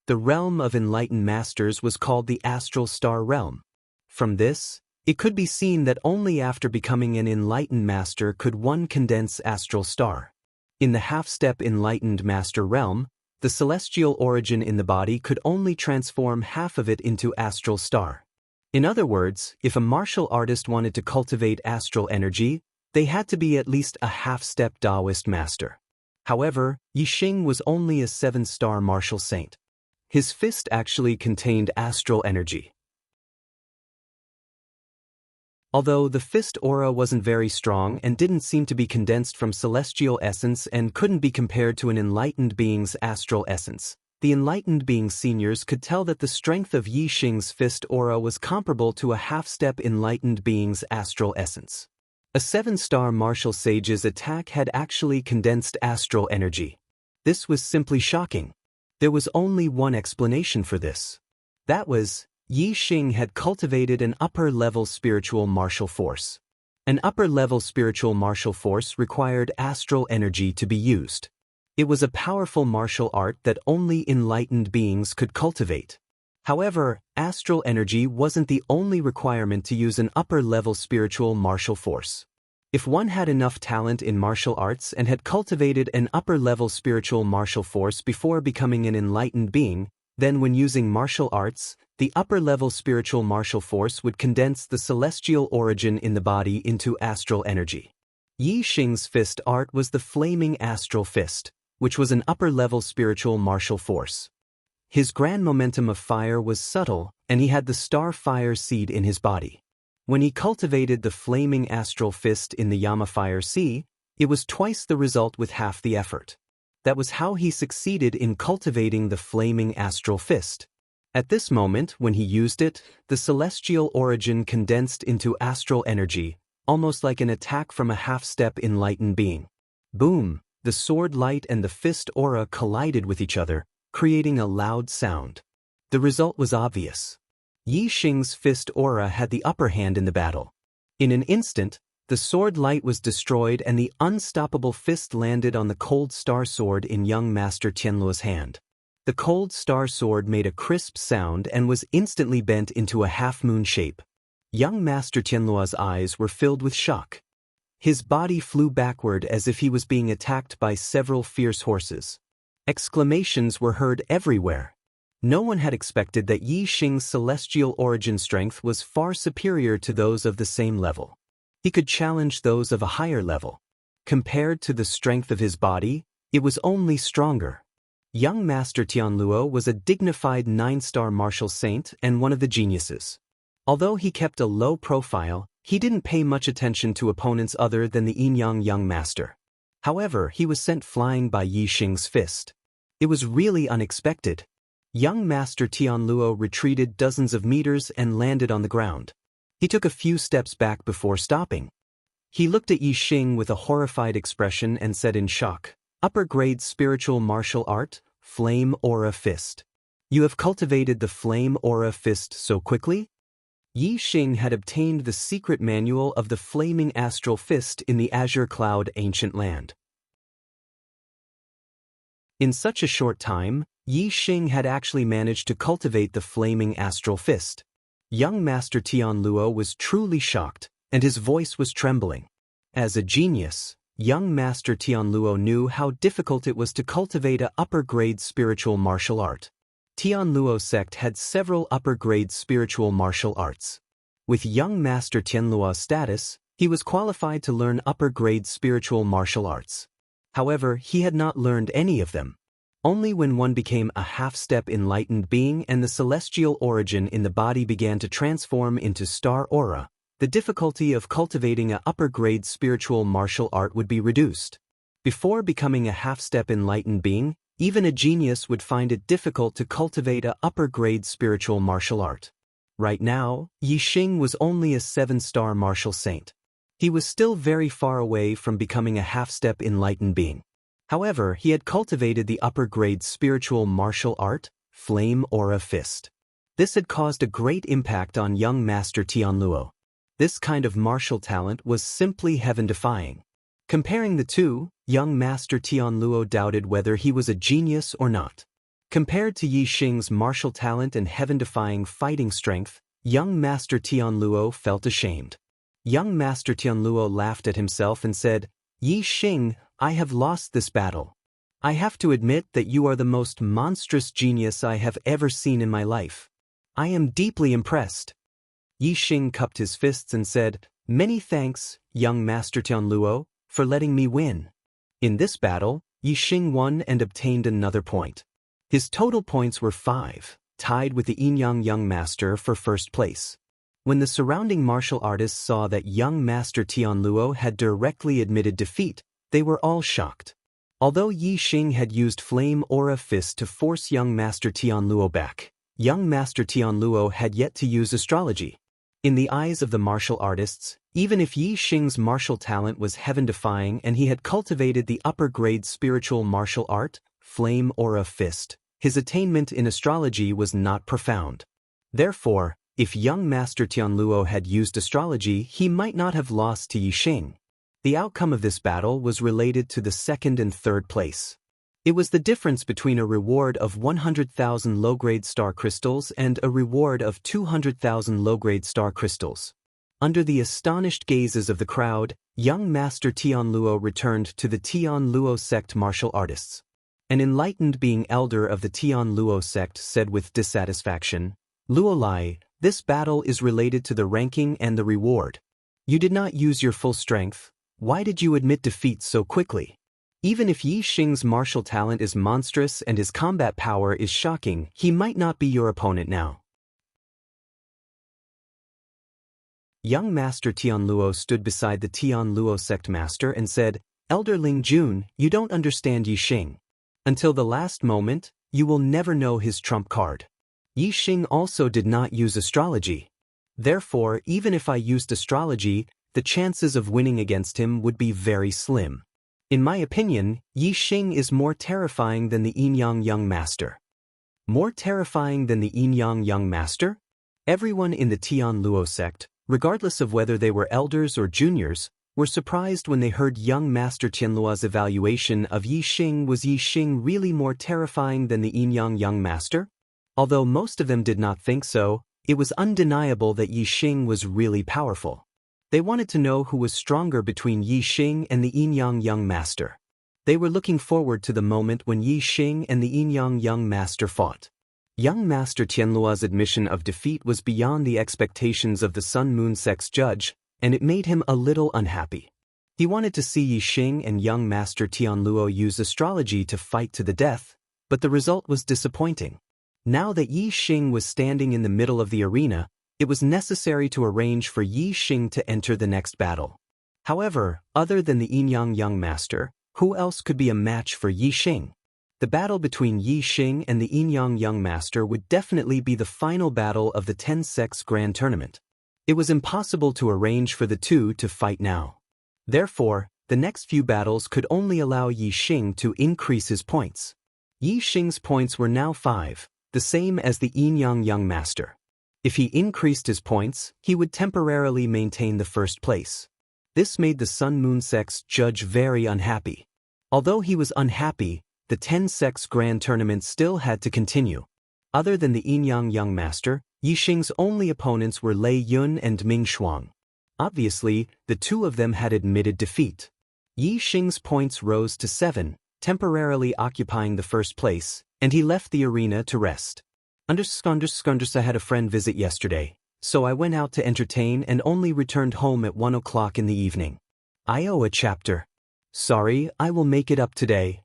The realm of enlightened masters was called the astral star realm. From this, it could be seen that only after becoming an enlightened master could one condense astral star. In the half-step enlightened master realm, the celestial origin in the body could only transform half of it into astral star. In other words, if a martial artist wanted to cultivate astral energy, they had to be at least a half-step Taoist master. However, Yi Xing was only a 7-star martial saint. His fist actually contained astral energy. Although the fist aura wasn't very strong and didn't seem to be condensed from celestial essence and couldn't be compared to an enlightened being's astral essence, the enlightened being seniors could tell that the strength of Yi Xing's fist aura was comparable to a half-step enlightened being's astral essence. A 7-star martial sage's attack had actually condensed astral energy. This was simply shocking. There was only one explanation for this. That was, Yi Xing had cultivated an upper-level spiritual martial force. An upper-level spiritual martial force required astral energy to be used. It was a powerful martial art that only enlightened beings could cultivate. However, astral energy wasn't the only requirement to use an upper-level spiritual martial force. If one had enough talent in martial arts and had cultivated an upper-level spiritual martial force before becoming an enlightened being, then when using martial arts, the upper-level spiritual martial force would condense the celestial origin in the body into astral energy. Yi Xing's fist art was the flaming astral fist, which was an upper-level spiritual martial force. His grand momentum of fire was subtle, and he had the star fire seed in his body. When he cultivated the flaming astral fist in the Yama Fire Sea, it was twice the result with half the effort. That was how he succeeded in cultivating the flaming astral fist. At this moment, when he used it, the celestial origin condensed into astral energy, almost like an attack from a half-step enlightened being. Boom! The sword light and the fist aura collided with each other, creating a loud sound. The result was obvious. Yi Xing's fist aura had the upper hand in the battle. In an instant, the sword light was destroyed and the unstoppable fist landed on the cold star sword in young Master Tianluo's hand. The cold star sword made a crisp sound and was instantly bent into a half-moon shape. Young Master Tianluo's eyes were filled with shock. His body flew backward as if he was being attacked by several fierce horses. Exclamations were heard everywhere. No one had expected that Yi Xing's celestial origin strength was far superior to those of the same level. He could challenge those of a higher level. Compared to the strength of his body, it was only stronger. Young Master Tianluo was a dignified 9-star martial saint and one of the geniuses. Although he kept a low profile, he didn't pay much attention to opponents other than the Yin-Yang young master. However, he was sent flying by Yi Xing's fist. It was really unexpected. Young Master Tianluo retreated dozens of meters and landed on the ground. He took a few steps back before stopping. He looked at Yi Xing with a horrified expression and said in shock, "Upper-grade spiritual martial art, Flame Aura Fist. You have cultivated the Flame Aura Fist so quickly?" Yi Xing had obtained the secret manual of the Flaming Astral Fist in the Azure Cloud Ancient Land. In such a short time, Yi Xing had actually managed to cultivate the Flaming Astral Fist. Young Master Tianluo was truly shocked, and his voice was trembling. As a genius, young Master Tianluo knew how difficult it was to cultivate a upper-grade spiritual martial art. Tianluo sect had several upper-grade spiritual martial arts. With young Master Tianluo's status, he was qualified to learn upper-grade spiritual martial arts. However, he had not learned any of them. Only when one became a half-step enlightened being and the celestial origin in the body began to transform into star aura, the difficulty of cultivating a upper-grade spiritual martial art would be reduced. Before becoming a half-step enlightened being, even a genius would find it difficult to cultivate a upper-grade spiritual martial art. Right now, Yi Xing was only a 7-star martial saint. He was still very far away from becoming a half-step enlightened being. However, he had cultivated the upper-grade spiritual martial art, Flame Aura Fist. This had caused a great impact on young Master Tianluo. This kind of martial talent was simply heaven-defying. Comparing the two, young Master Tianluo doubted whether he was a genius or not. Compared to Yi Xing's martial talent and heaven-defying fighting strength, young Master Tianluo felt ashamed. Young Master Tianluo laughed at himself and said, "Yi Xing, I have lost this battle. I have to admit that you are the most monstrous genius I have ever seen in my life. I am deeply impressed." Yi Xing cupped his fists and said, "Many thanks, young Master Tianluo, for letting me win." In this battle, Yi Xing won and obtained another point. His total points were 5, tied with the Yinyang young master for first place. When the surrounding martial artists saw that young Master Tianluo had directly admitted defeat, they were all shocked. Although Yi Xing had used Flame Aura Fist to force young Master Tianluo back, young Master Tianluo had yet to use astrology. In the eyes of the martial artists, even if Yi Xing's martial talent was heaven-defying and he had cultivated the upper-grade spiritual martial art, Flame Aura Fist, his attainment in astrology was not profound. Therefore, if young Master Tianluo had used astrology, he might not have lost to Yi Xing. The outcome of this battle was related to the second and third place. It was the difference between a reward of 100,000 low-grade star crystals and a reward of 200,000 low-grade star crystals. Under the astonished gazes of the crowd, young Master Tianluo returned to the Tianluo sect martial artists. An enlightened being elder of the Tianluo sect said with dissatisfaction, "Luolai, this battle is related to the ranking and the reward. You did not use your full strength. Why did you admit defeat so quickly? Even if Yi Xing's martial talent is monstrous and his combat power is shocking, he might not be your opponent now." Young Master Tianluo stood beside the Tianluo sect master and said, "Elder Ling Jun, you don't understand Yi Xing. Until the last moment, you will never know his trump card. Yi Xing also did not use astrology. Therefore, even if I used astrology, the chances of winning against him would be very slim. In my opinion, Yi Xing is more terrifying than the Yinyang young master." More terrifying than the Yinyang young master? Everyone in the Tianluo sect, regardless of whether they were elders or juniors, were surprised when they heard young Master Tianluo's evaluation of Yi Xing. Was Yi Xing really more terrifying than the Yinyang young master? Although most of them did not think so, it was undeniable that Yi Xing was really powerful. They wanted to know who was stronger between Yi Xing and the Yinyang young master. They were looking forward to the moment when Yi Xing and the Yinyang young master fought. Young Master Tianluo's admission of defeat was beyond the expectations of the Sun Moon sect's judge, and it made him a little unhappy. He wanted to see Yi Xing and young Master Tianluo use astrology to fight to the death, but the result was disappointing. Now that Yi Xing was standing in the middle of the arena, it was necessary to arrange for Yi Xing to enter the next battle. However, other than the Yinyang young master, who else could be a match for Yi Xing? The battle between Yi Xing and the Yinyang young master would definitely be the final battle of the 10 sects grand tournament. It was impossible to arrange for the two to fight now. Therefore, the next few battles could only allow Yi Xing to increase his points. Yi Xing's points were now 5, the same as the Yinyang young master. If he increased his points, he would temporarily maintain the first place. This made the Sun Moon sect's judge very unhappy. Although he was unhappy, the 10 sects grand tournament still had to continue. Other than the Yinyang young master, Yi Xing's only opponents were Lei Yun and Ming Shuang. Obviously, the two of them had admitted defeat. Yi Xing's points rose to 7, temporarily occupying the first place, and he left the arena to rest. I had a friend visit yesterday, so I went out to entertain and only returned home at 1 o'clock in the evening. I owe a chapter. Sorry, I will make it up today.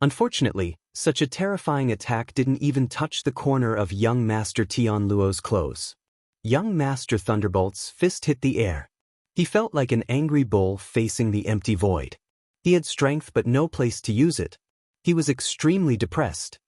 Unfortunately, such a terrifying attack didn't even touch the corner of young Master Tian Luo's clothes. Young Master Thunderbolt's fist hit the air. He felt like an angry bull facing the empty void. He had strength but no place to use it. He was extremely depressed.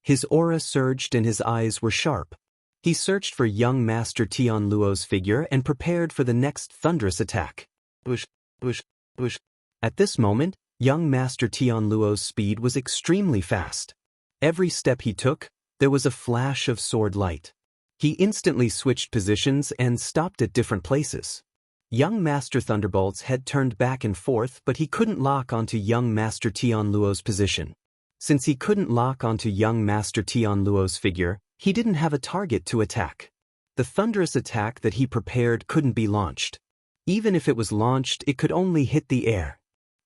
His aura surged and his eyes were sharp. He searched for young Master Tian Luo's figure and prepared for the next thunderous attack. Bush, bush, bush. At this moment, young Master Tian Luo's speed was extremely fast. Every step he took, there was a flash of sword light. He instantly switched positions and stopped at different places. Young Master Thunderbolt's head turned back and forth, but he couldn't lock onto young Master Tian Luo's position. Since he couldn't lock onto young Master Tian Luo's figure, he didn't have a target to attack. The thunderous attack that he prepared couldn't be launched. Even if it was launched, it could only hit the air.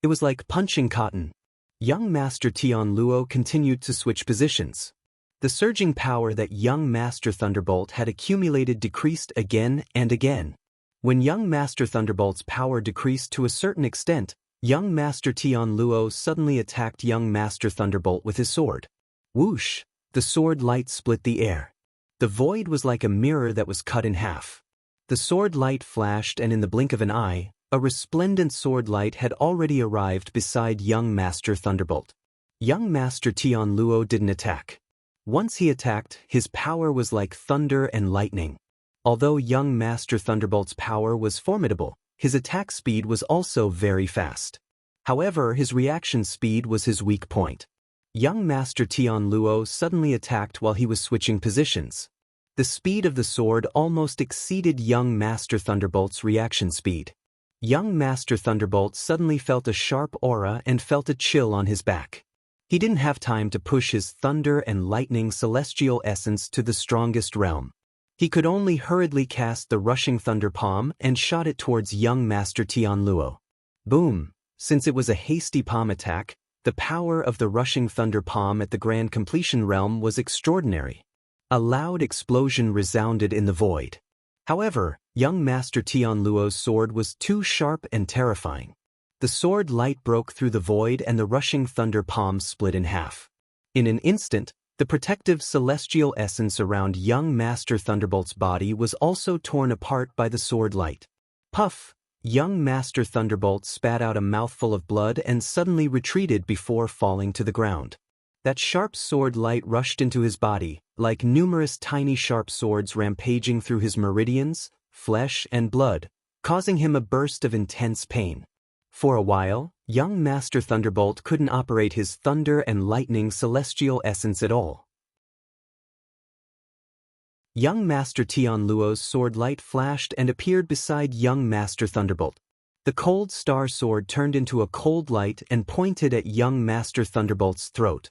It was like punching cotton. Young Master Tian Luo continued to switch positions. The surging power that young Master Thunderbolt had accumulated decreased again and again. When young Master Thunderbolt's power decreased to a certain extent, young Master Tian Luo suddenly attacked young Master Thunderbolt with his sword. Whoosh! The sword light split the air. The void was like a mirror that was cut in half. The sword light flashed, and in the blink of an eye, a resplendent sword light had already arrived beside young Master Thunderbolt. Young Master Tian Luo didn't attack. Once he attacked, his power was like thunder and lightning. Although young Master Thunderbolt's power was formidable, his attack speed was also very fast. However, his reaction speed was his weak point. Young Master Tian Luo suddenly attacked while he was switching positions. The speed of the sword almost exceeded young Master Thunderbolt's reaction speed. Young Master Thunderbolt suddenly felt a sharp aura and felt a chill on his back. He didn't have time to push his thunder and lightning celestial essence to the strongest realm. He could only hurriedly cast the rushing thunder palm and shot it towards young Master Tian Luo. Boom! Since it was a hasty palm attack, the power of the rushing thunder palm at the grand completion realm was extraordinary. A loud explosion resounded in the void. However, young Master Tian Luo's sword was too sharp and terrifying. The sword light broke through the void and the rushing thunder palm split in half. In an instant, the protective celestial essence around young Master Thunderbolt's body was also torn apart by the sword light. Puff! Young Master Thunderbolt spat out a mouthful of blood and suddenly retreated before falling to the ground. That sharp sword light rushed into his body, like numerous tiny sharp swords rampaging through his meridians, flesh, and blood, causing him a burst of intense pain. For a while, young Master Thunderbolt couldn't operate his thunder and lightning celestial essence at all. Young Master Tian Luo's sword light flashed and appeared beside young Master Thunderbolt. The cold star sword turned into a cold light and pointed at young Master Thunderbolt's throat.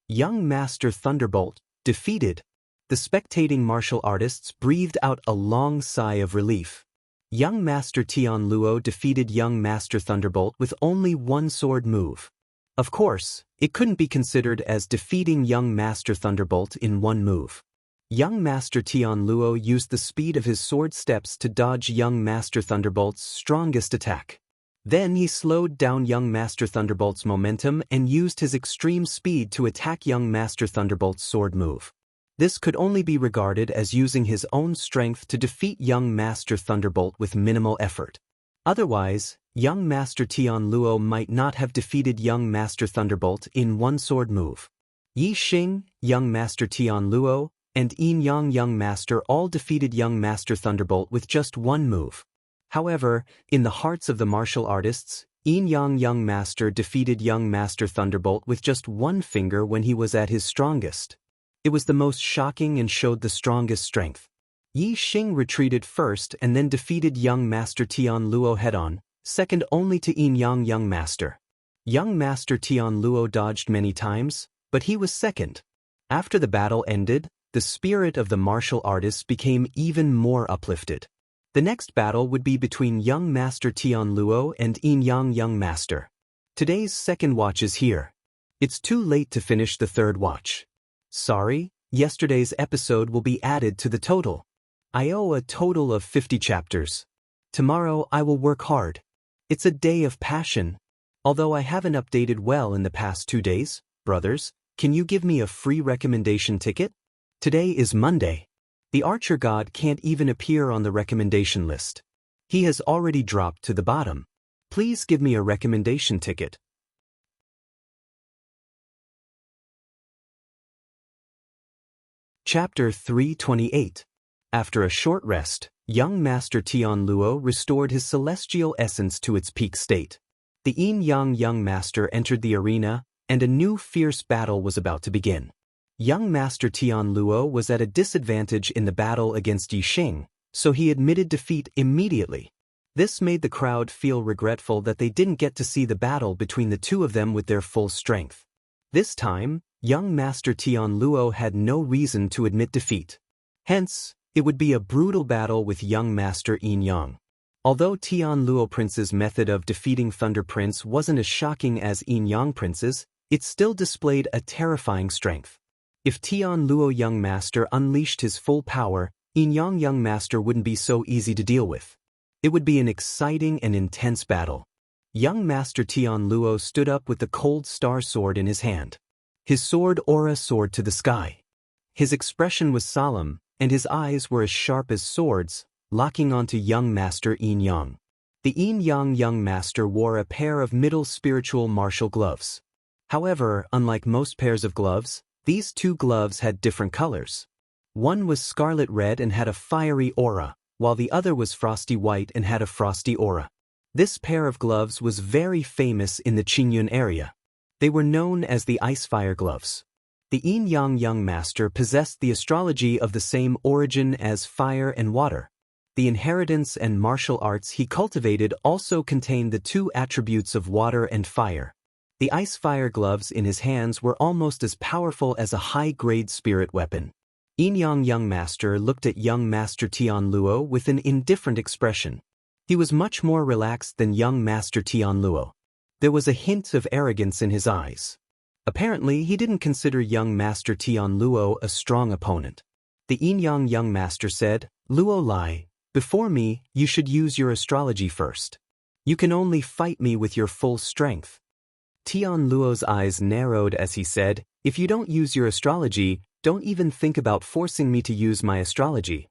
Young Master Thunderbolt, defeated. The spectating martial artists breathed out a long sigh of relief. Young Master Tian Luo defeated young Master Thunderbolt with only one sword move. Of course, it couldn't be considered as defeating young Master Thunderbolt in one move. Young Master Tian Luo used the speed of his sword steps to dodge young Master Thunderbolt's strongest attack. Then he slowed down young Master Thunderbolt's momentum and used his extreme speed to attack young Master Thunderbolt's sword move. This could only be regarded as using his own strength to defeat young Master Thunderbolt with minimal effort. Otherwise, young Master Tian Luo might not have defeated young Master Thunderbolt in one sword move. Yi Xing, young Master Tian Luo, and Yin Yang young Master all defeated young Master Thunderbolt with just one move. However, in the hearts of the martial artists, Yin Yang young Master defeated young Master Thunderbolt with just one finger when he was at his strongest. It was the most shocking and showed the strongest strength. Yi Xing retreated first and then defeated young Master Tian Luo head-on, second only to Yin Yang young Master. Young Master Tian Luo dodged many times, but he was second. After the battle ended, the spirit of the martial artists became even more uplifted. The next battle would be between young Master Tian Luo and Yin Yang young Master. Today's second watch is here. It's too late to finish the third watch. Sorry, yesterday's episode will be added to the total. I owe a total of 50 chapters. Tomorrow I will work hard. It's a day of passion. Although I haven't updated well in the past 2 days, brothers, can you give me a free recommendation ticket? Today is Monday. The archer god can't even appear on the recommendation list. He has already dropped to the bottom. Please give me a recommendation ticket. Chapter 328. After a short rest, young Master Tianluo restored his celestial essence to its peak state. The yin-yang young master entered the arena, and a new fierce battle was about to begin. Young Master Tianluo was at a disadvantage in the battle against Yixing, so he admitted defeat immediately. This made the crowd feel regretful that they didn't get to see the battle between the two of them with their full strength. This time, young Master Tianluo had no reason to admit defeat. Hence, it would be a brutal battle with young Master Yin-yang. Although Tianluo Prince's method of defeating Thunder Prince wasn't as shocking as Yin-yang Prince's, it still displayed a terrifying strength. If Tianluo Young Master unleashed his full power, Yin-yang Young Master wouldn't be so easy to deal with. It would be an exciting and intense battle. Young Master Tianluo stood up with the cold star sword in his hand. His sword aura soared to the sky. His expression was solemn, and his eyes were as sharp as swords, locking onto young Master Yin-yang. The Yin-yang Young Master wore a pair of middle spiritual martial gloves. However, unlike most pairs of gloves, these two gloves had different colors. One was scarlet red and had a fiery aura, while the other was frosty white and had a frosty aura. This pair of gloves was very famous in the Qingyun area. They were known as the Ice-Fire gloves. The Yin-yang Young Master possessed the astrology of the same origin as fire and water. The inheritance and martial arts he cultivated also contained the two attributes of water and fire. The Ice-Fire gloves in his hands were almost as powerful as a high-grade spirit weapon. Yin-yang Young Master looked at young Master Tianluo with an indifferent expression. He was much more relaxed than young Master Tianluo. There was a hint of arrogance in his eyes. Apparently, he didn't consider young Master Tianluo a strong opponent. The Yin-yang Young Master said, "Luo Lai, before me, you should use your astrology first. You can only fight me with your full strength." Tianluo's eyes narrowed as he said, "If you don't use your astrology, don't even think about forcing me to use my astrology."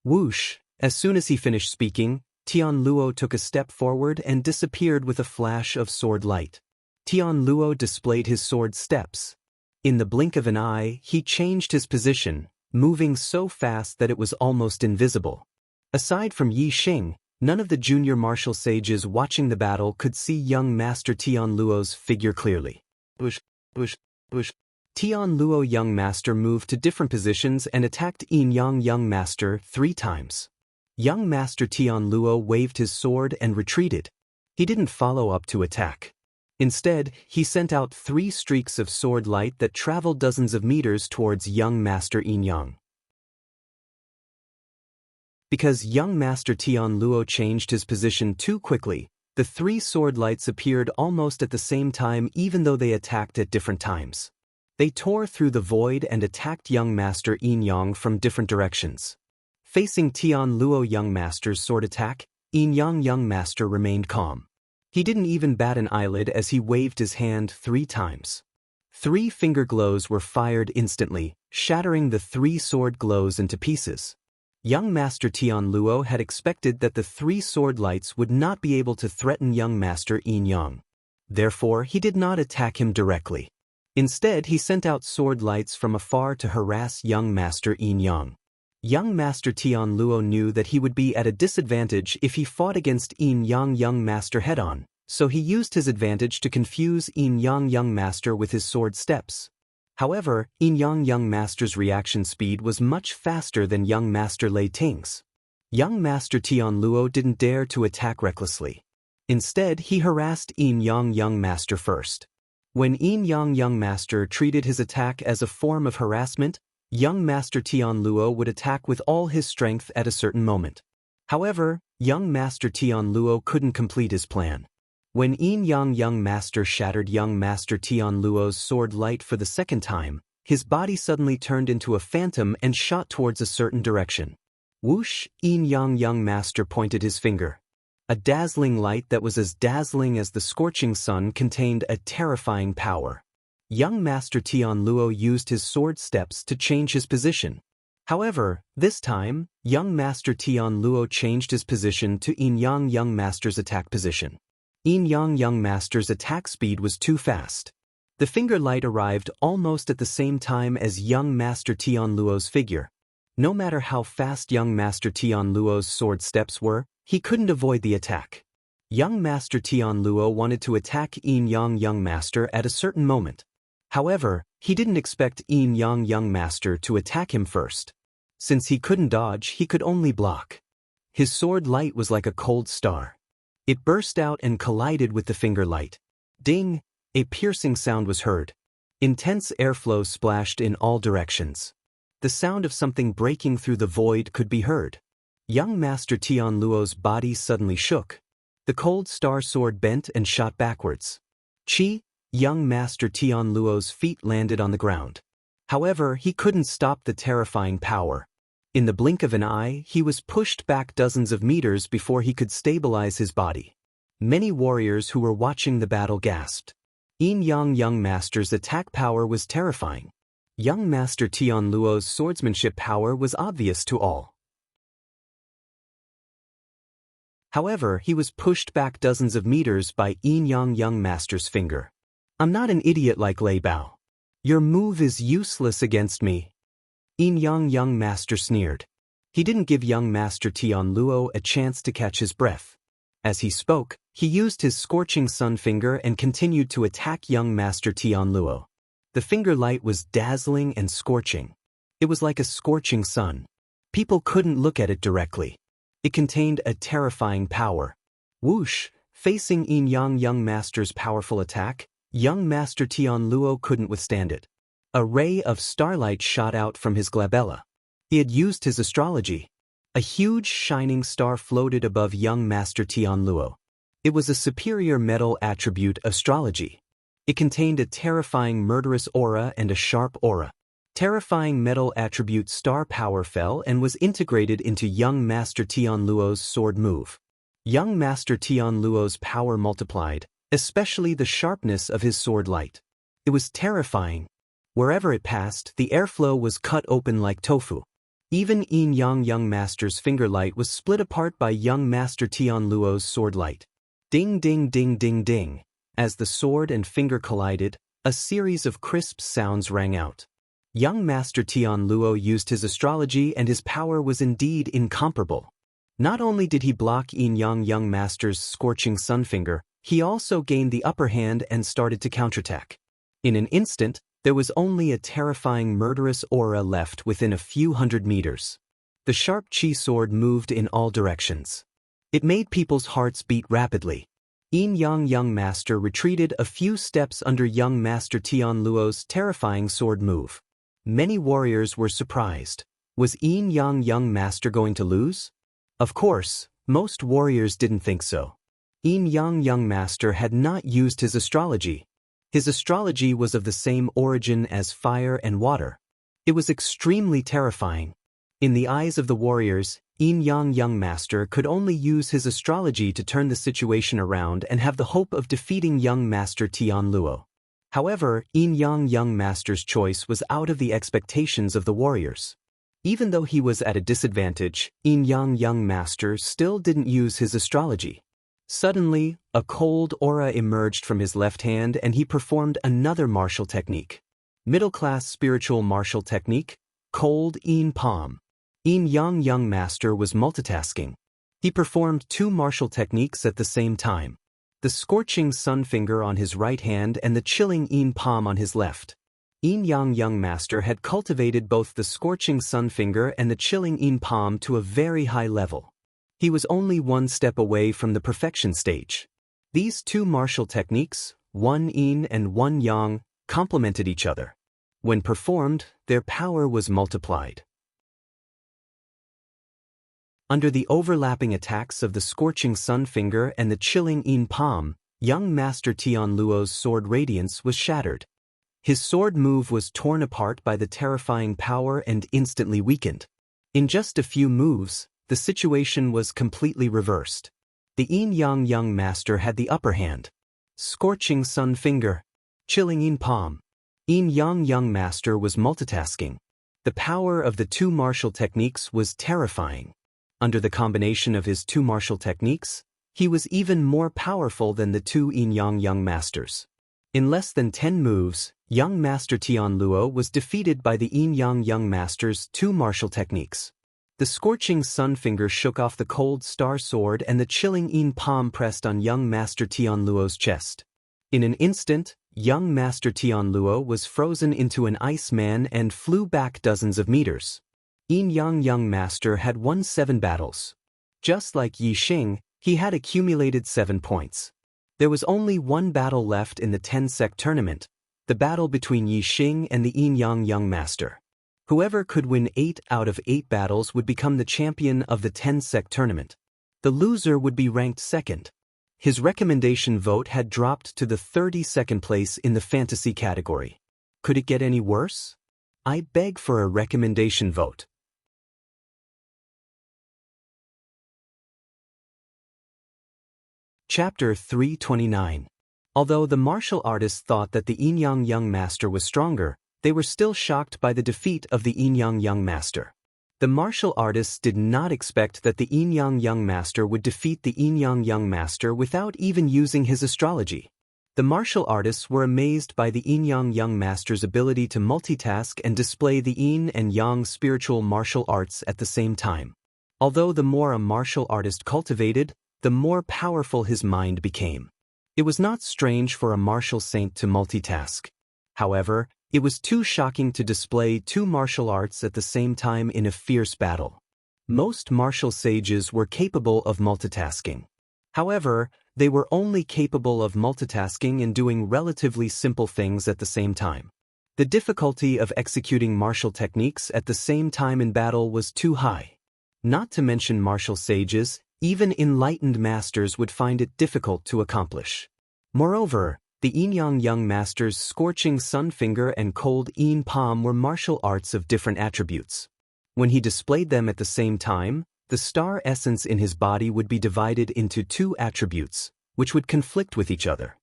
Whoosh! As soon as he finished speaking, Tianluo took a step forward and disappeared with a flash of sword light. Tianluo displayed his sword steps. In the blink of an eye, he changed his position, moving so fast that it was almost invisible. Aside from Yixing, none of the junior martial sages watching the battle could see young Master Tianluo's figure clearly. Bush, bush, bush. Tianluo Young Master moved to different positions and attacked Yin-yang Young Master 3 times. Young Master Tianluo waved his sword and retreated. He didn't follow up to attack. Instead, he sent out 3 streaks of sword light that traveled dozens of meters towards young Master Yin-yang. Because young Master Tianluo changed his position too quickly, the 3 sword lights appeared almost at the same time even though they attacked at different times. They tore through the void and attacked young Master Yin-yang from different directions. Facing Tianluo Young Master's sword attack, Yin-yang Young Master remained calm. He didn't even bat an eyelid as he waved his hand 3 times. 3 finger glows were fired instantly, shattering the 3 sword glows into pieces. Young Master Tianluo had expected that the 3 sword lights would not be able to threaten young Master Yin-yang. Therefore, he did not attack him directly. Instead, he sent out sword lights from afar to harass young Master Yin-yang. Young Master Tianluo knew that he would be at a disadvantage if he fought against Yin-yang Young Master head-on, so he used his advantage to confuse Yin-yang Young Master with his sword steps. However, Yin-yang Young Master's reaction speed was much faster than young Master Lei Ting's. Young Master Tianluo didn't dare to attack recklessly. Instead, he harassed Yin-yang Young Master first. When Yin-yang Young Master treated his attack as a form of harassment, young Master Tianluo would attack with all his strength at a certain moment. However, young Master Tianluo couldn't complete his plan. When Yin-yang Young Master shattered young Master Tianluo's sword light for the second time, his body suddenly turned into a phantom and shot towards a certain direction. Whoosh! Yin-yang Young Master pointed his finger. A dazzling light that was as dazzling as the scorching sun contained a terrifying power. young Master Tian Luo used his sword steps to change his position. However, this time, young Master Tian Luo changed his position to Yin Yang young Master's attack position. Yin Yang young Master's attack speed was too fast. The finger light arrived almost at the same time as young Master Tian Luo's figure. No matter how fast young Master Tian Luo's sword steps were, he couldn't avoid the attack. Young Master Tian Luo wanted to attack Yin Yang young Master at a certain moment. However, he didn't expect Yin Yang young Master to attack him first. Since he couldn't dodge, he could only block. His sword light was like a cold star. It burst out and collided with the finger light. Ding! A piercing sound was heard. Intense airflow splashed in all directions. The sound of something breaking through the void could be heard. Young Master Tian Luo's body suddenly shook. The cold star sword bent and shot backwards. Chi! Young Master Tian Luo's feet landed on the ground. However, he couldn't stop the terrifying power. In the blink of an eye, he was pushed back dozens of meters before he could stabilize his body. Many warriors who were watching the battle gasped. Yin Yang young Master's attack power was terrifying. Young Master Tian Luo's swordsmanship power was obvious to all. However, he was pushed back dozens of meters by Yin Yang young Master's finger. "I'm not an idiot like Lei Bao. Your move is useless against me." Yin Yang young Master sneered. He didn't give young Master Tian Luo a chance to catch his breath. As he spoke, he used his scorching sun finger and continued to attack young Master Tian Luo. The finger light was dazzling and scorching. It was like a scorching sun. People couldn't look at it directly. It contained a terrifying power. Whoosh! Facing Yin Yang young Master's powerful attack, young Master Tian Luo couldn't withstand it. A ray of starlight shot out from his glabella. He had used his astrology. A huge shining star floated above young Master Tian Luo. It was a superior metal attribute astrology. It contained a terrifying murderous aura and a sharp aura. Terrifying metal attribute star power fell and was integrated into young Master Tian Luo's sword move. Young Master Tian Luo's power multiplied, especially the sharpness of his sword light. It was terrifying. Wherever it passed, the airflow was cut open like tofu. Even Yin Yang young Master's finger light was split apart by young Master Tian Luo's sword light. Ding ding ding ding ding. As the sword and finger collided, a series of crisp sounds rang out. Young Master Tian Luo used his astrology and his power was indeed incomparable. Not only did he block Yin Yang young Master's scorching sun finger, he also gained the upper hand and started to counterattack. In an instant, there was only a terrifying murderous aura left within a few hundred meters. The sharp chi sword moved in all directions. It made people's hearts beat rapidly. Yin Yang young Master retreated a few steps under young Master Tian Luo's terrifying sword move. Many warriors were surprised. Was Yin Yang young Master going to lose? Of course, most warriors didn't think so. Yin Yang young Master had not used his astrology. His astrology was of the same origin as fire and water. It was extremely terrifying. In the eyes of the warriors, Yin Yang young Master could only use his astrology to turn the situation around and have the hope of defeating young Master Tian Luo. However, Yin Yang young Master's choice was out of the expectations of the warriors. Even though he was at a disadvantage, Yin Yang young Master still didn't use his astrology. Suddenly, a cold aura emerged from his left hand and he performed another martial technique. Middle-class spiritual martial technique, Cold Yin Palm. Yin Yang young Master was multitasking. He performed two martial techniques at the same time. The scorching sun finger on his right hand and the chilling Yin Palm on his left. Yin Yang young Master had cultivated both the scorching sun finger and the chilling Yin Palm to a very high level. He was only one step away from the perfection stage. These two martial techniques, one Yin and one Yang, complemented each other. When performed, their power was multiplied. Under the overlapping attacks of the scorching sun finger and the chilling Yin Palm, young Master Tian Luo's sword radiance was shattered. His sword move was torn apart by the terrifying power and instantly weakened. In just a few moves, the situation was completely reversed. The Yin Yang young Master had the upper hand. Scorching sun finger, chilling Yin Palm. Yin Yang young master was multitasking. The power of the two martial techniques was terrifying. Under the combination of his two martial techniques, he was even more powerful than the two Yin Yang young masters. In less than 10 moves, young master Tian Luo was defeated by the Yin Yang young master's two martial techniques. The scorching sun finger shook off the cold star sword and the chilling Yin palm pressed on young master Tian Luo's chest. In an instant, young master Tian Luo was frozen into an ice man and flew back dozens of meters. Yin Yang young master had won 7 battles. Just like Yi Xing, he had accumulated 7 points. There was only one battle left in the 10-sec tournament, the battle between Yi Xing and the Yin Yang young master. Whoever could win 8 out of 8 battles would become the champion of the 10-sec tournament. The loser would be ranked second. His recommendation vote had dropped to the 32nd place in the fantasy category. Could it get any worse? I beg for a recommendation vote. Chapter 329. Although the martial artists thought that the Yin Yang young master was stronger, they were still shocked by the defeat of the Yin Yang young master. The martial artists did not expect that the Yin Yang young master would defeat the Yin Yang young master without even using his astrology. The martial artists were amazed by the Yin Yang young master's ability to multitask and display the Yin and Yang spiritual martial arts at the same time. Although the more a martial artist cultivated, the more powerful his mind became. It was not strange for a martial saint to multitask. However, it was too shocking to display two martial arts at the same time in a fierce battle. Most martial sages were capable of multitasking. However, they were only capable of multitasking and doing relatively simple things at the same time. The difficulty of executing martial techniques at the same time in battle was too high. Not to mention martial sages, even enlightened masters would find it difficult to accomplish. Moreover, the Yin Yang young master's scorching sun finger and cold Yin palm were martial arts of different attributes. When he displayed them at the same time, the star essence in his body would be divided into 2 attributes, which would conflict with each other.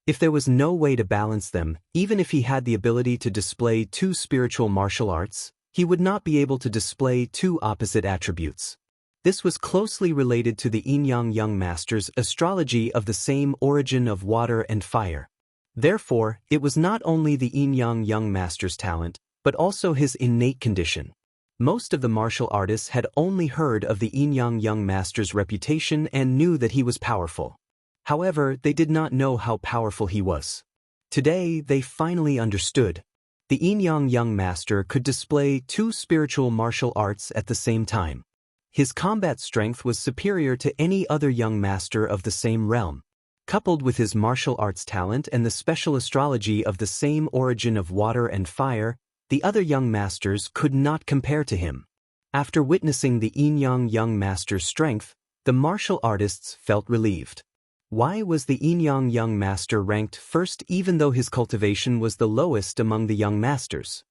If there was no way to balance them, even if he had the ability to display 2 spiritual martial arts, he would not be able to display 2 opposite attributes. This was closely related to the Yin Yang young master's astrology of the same origin of water and fire. Therefore, it was not only the Yin Yang young master's talent, but also his innate condition. Most of the martial artists had only heard of the Yin Yang young master's reputation and knew that he was powerful. However, they did not know how powerful he was. Today, they finally understood. The Yin Yang young master could display 2 spiritual martial arts at the same time. His combat strength was superior to any other young master of the same realm. Coupled with his martial arts talent and the special astrology of the same origin of water and fire, the other young masters could not compare to him. After witnessing the Yin Yang young master's strength, the martial artists felt relieved. Why was the Yin Yang young master ranked first even though his cultivation was the lowest among the young masters?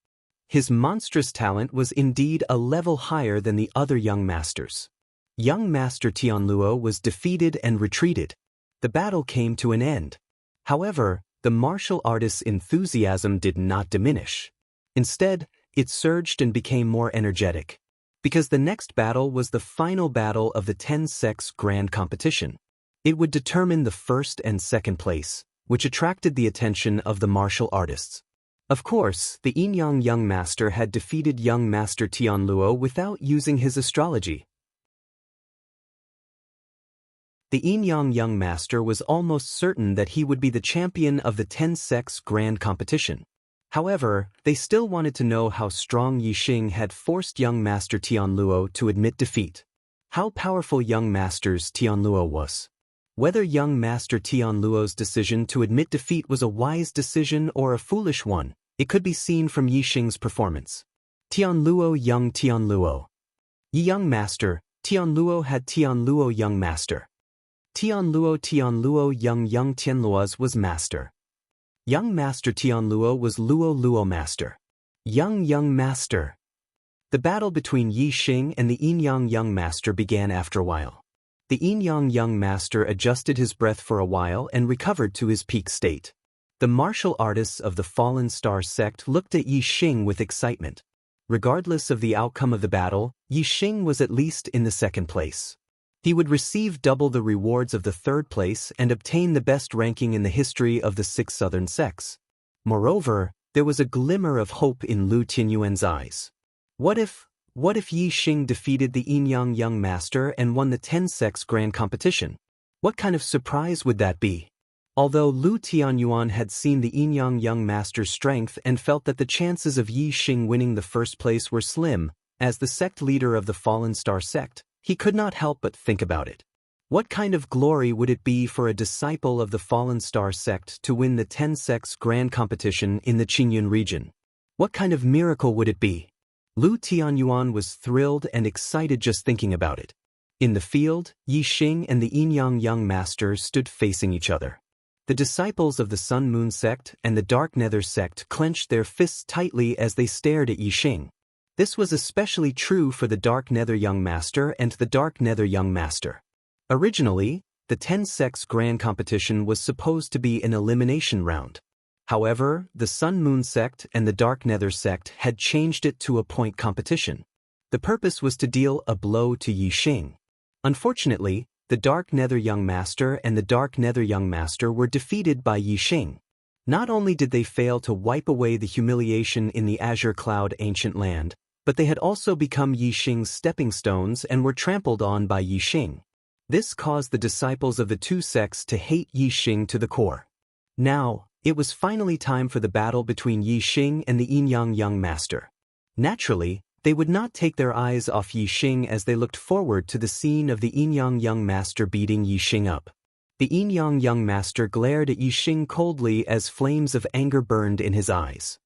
His monstrous talent was indeed a level higher than the other young masters. Young master Tian Luo was defeated and retreated. The battle came to an end. However, the martial artist's enthusiasm did not diminish. Instead, it surged and became more energetic. Because the next battle was the final battle of the 10-sex grand competition. It would determine the first and second place, which attracted the attention of the martial artists. Of course, the Yin Yang young master had defeated young master Tian Luo without using his astrology. The Yin Yang young master was almost certain that he would be the champion of the 10-sex grand competition. However, they still wanted to know how strong Yi Xing had forced young master Tian Luo to admit defeat. How powerful young master's Tian Luo was. Whether young master Tian Luo's decision to admit defeat was a wise decision or a foolish one, it could be seen from Yi Xing's performance. Tian Luo young Tian Luo. Yi young master, Tian Luo had Tian Luo young master. Tian Luo young Tian Luo's was master. Young master Tian Luo was Luo master. Young master. The battle between Yi Xing and the Yin Yang young master began after a while. The Yin Yang young master adjusted his breath for a while and recovered to his peak state. The martial artists of the Fallen Star sect looked at Yi Xing with excitement. Regardless of the outcome of the battle, Yi Xing was at least in the second place. He would receive double the rewards of the third place and obtain the best ranking in the history of the 6 southern sects. Moreover, there was a glimmer of hope in Lu Tianyuan's eyes. What if Yi Xing defeated the Yin-Yang Young Master and won the 10 sects grand competition? What kind of surprise would that be? Although Lu Tianyuan had seen the Yin-Yang Young Master's strength and felt that the chances of Yi Xing winning the first place were slim, as the sect leader of the Fallen Star sect, he could not help but think about it. What kind of glory would it be for a disciple of the Fallen Star sect to win the 10 sects grand competition in the Qingyun region? What kind of miracle would it be? Lu Tianyuan was thrilled and excited just thinking about it. In the field, Yi Xing and the Yin-Yang Young Master stood facing each other. The disciples of the Sun Moon sect and the Dark Nether sect clenched their fists tightly as they stared at Yi Xing. This was especially true for the Dark Nether Young Master and the Dark Nether Young Master. Originally, the 10 sects grand competition was supposed to be an elimination round. However, the Sun Moon sect and the Dark Nether sect had changed it to a point competition. The purpose was to deal a blow to Yi Xing. Unfortunately, the Dark Nether Young Master and the Dark Nether Young Master were defeated by Yi Xing. Not only did they fail to wipe away the humiliation in the Azure Cloud ancient land, but they had also become Yi Xing's stepping stones and were trampled on by Yi Xing. This caused the disciples of the two sects to hate Yi Xing to the core. Now, it was finally time for the battle between Yi Xing and the Yin-Yang Young Master. Naturally, they would not take their eyes off Yi Xing as they looked forward to the scene of the Yin-Yang Young Master beating Yi Xing up. The Yin-Yang Young Master glared at Yi Xing coldly as flames of anger burned in his eyes.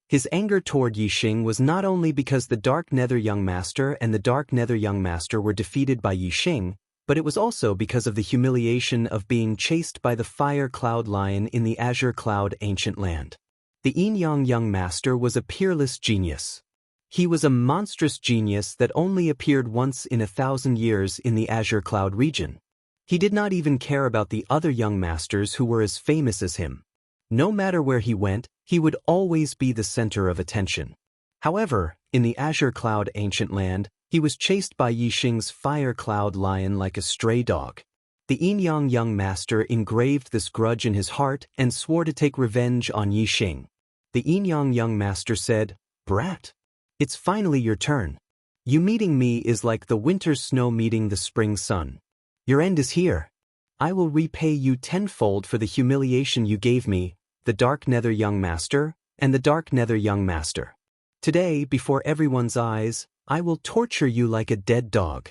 His anger toward Yi Xing was not only because the Dark Nether Young Master and the Dark Nether Young Master were defeated by Yi Xing, but it was also because of the humiliation of being chased by the Fire Cloud Lion in the Azure Cloud ancient land. The Yin-Yang Young Master was a peerless genius. He was a monstrous genius that only appeared once in 1,000 years in the Azure Cloud region. He did not even care about the other young masters who were as famous as him. No matter where he went, he would always be the center of attention. However, in the Azure Cloud ancient land, he was chased by Yi Xing's Fire Cloud Lion like a stray dog. The Yin-Yang Young Master engraved this grudge in his heart and swore to take revenge on Yi Xing. The Yin-Yang Young Master said, "Brat, it's finally your turn. You meeting me is like the winter snow meeting the spring sun. Your end is here. I will repay you tenfold for the humiliation you gave me, the Dark Nether Young Master, and the Dark Nether Young Master. Today, before everyone's eyes, I will torture you like a dead dog."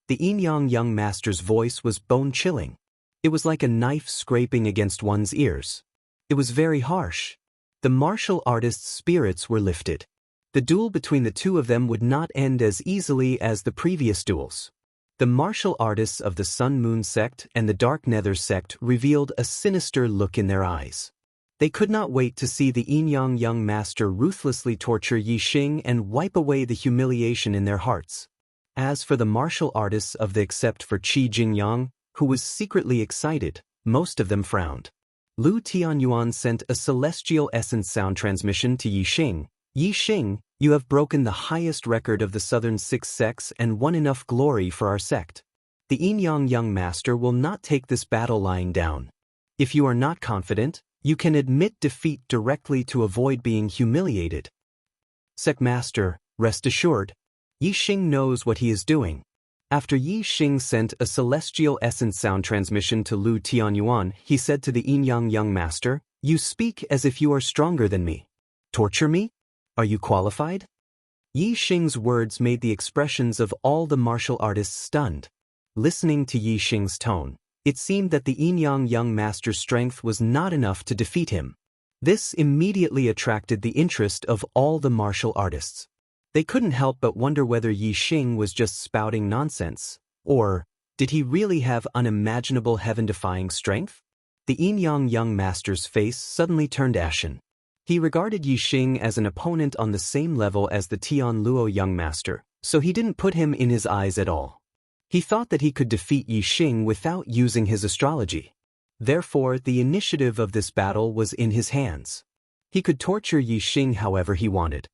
The Yin-Yang Young Master's voice was bone-chilling. It was like a knife scraping against one's ears. It was very harsh. The martial artists' spirits were lifted. The duel between the two of them would not end as easily as the previous duels. The martial artists of the Sun Moon sect and the Dark Nether sect revealed a sinister look in their eyes. They could not wait to see the Yin-Yang Young Master ruthlessly torture Yi Xing and wipe away the humiliation in their hearts. As for the martial artists of the except for Qi Jingyang, who was secretly excited, most of them frowned. Lu Tianyuan sent a celestial essence sound transmission to Yi Xing. "Yi Xing, you have broken the highest record of the southern 6 sects and won enough glory for our sect. The Yin-Yang Young Master will not take this battle lying down. If you are not confident, you can admit defeat directly to avoid being humiliated. Sect Master, rest assured, Yi Xing knows what he is doing." After Yi Xing sent a celestial essence sound transmission to Lu Tianyuan, he said to the Yin-Yang Young Master, "You speak as if you are stronger than me. Torture me? Are you qualified?" Yi Xing's words made the expressions of all the martial artists stunned. Listening to Yi Xing's tone, it seemed that the Yin-Yang Young Master's strength was not enough to defeat him. This immediately attracted the interest of all the martial artists. They couldn't help but wonder whether Yi Xing was just spouting nonsense, or did he really have unimaginable heaven-defying strength? The Yin-Yang Young Master's face suddenly turned ashen. He regarded Yi Xing as an opponent on the same level as the Tian Luo Young Master, so he didn't put him in his eyes at all. He thought that he could defeat Yi Xing without using his astrology. Therefore, the initiative of this battle was in his hands. He could torture Yi Xing however he wanted.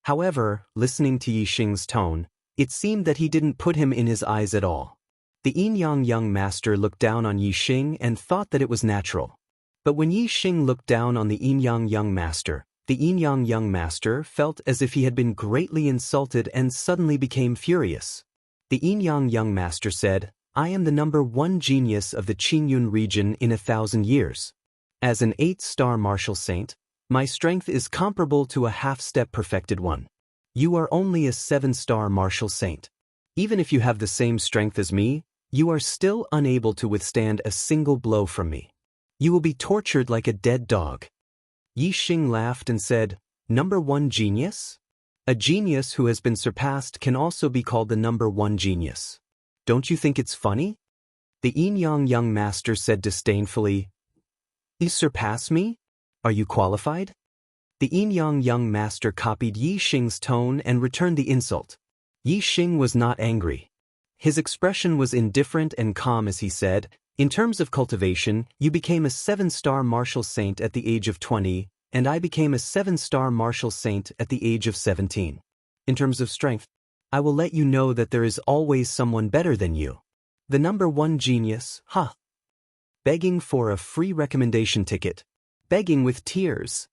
However, listening to Yi Xing's tone, it seemed that he didn't put him in his eyes at all. The Yin-Yang young master looked down on Yi Xing and thought that it was natural. But when Yi Xing looked down on the Yin-Yang young master, the Yin-Yang young master felt as if he had been greatly insulted and suddenly became furious. The Yin-Yang young master said, "I am the #1 genius of the Qingyun region in 1,000 years. As an 8-star martial saint, my strength is comparable to a half-step perfected one. You are only a 7-star martial saint. Even if you have the same strength as me, you are still unable to withstand a single blow from me. You will be tortured like a dead dog." Yi Xing laughed and said, "#1 genius? A genius who has been surpassed can also be called the #1 genius. Don't you think it's funny?" The Yin-Yang young master said disdainfully, "You surpass me? Are you qualified?" The Yin-Yang young master copied Yi Xing's tone and returned the insult. Yi Xing was not angry. His expression was indifferent and calm as he said, "In terms of cultivation, you became a 7-star martial saint at the age of 20, and I became a 7-star martial saint at the age of 17. In terms of strength, I will let you know that there is always someone better than you. The #1 genius, huh? Begging for a free recommendation ticket. Begging with tears."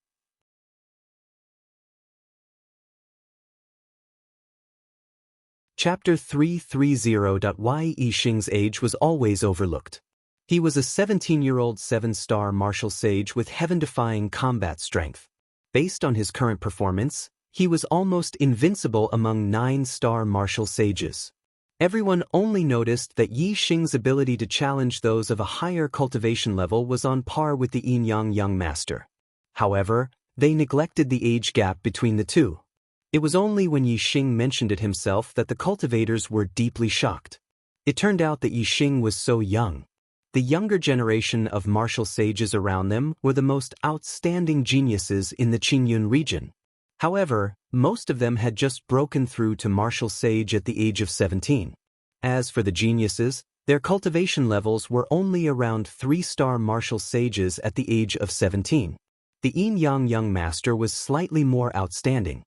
Chapter 330. Why Yi Xing's age was always overlooked. He was a 17-year-old 7-star martial sage with heaven-defying combat strength. Based on his current performance, he was almost invincible among 9-star martial sages. Everyone only noticed that Yi Xing's ability to challenge those of a higher cultivation level was on par with the Yin-Yang young master. However, they neglected the age gap between the two. It was only when Yi Xing mentioned it himself that the cultivators were deeply shocked. It turned out that Yi Xing was so young. The younger generation of martial sages around them were the most outstanding geniuses in the Qingyun region. However, most of them had just broken through to martial sage at the age of 17. As for the geniuses, their cultivation levels were only around 3-star martial sages at the age of 17. The Yin-Yang young master was slightly more outstanding.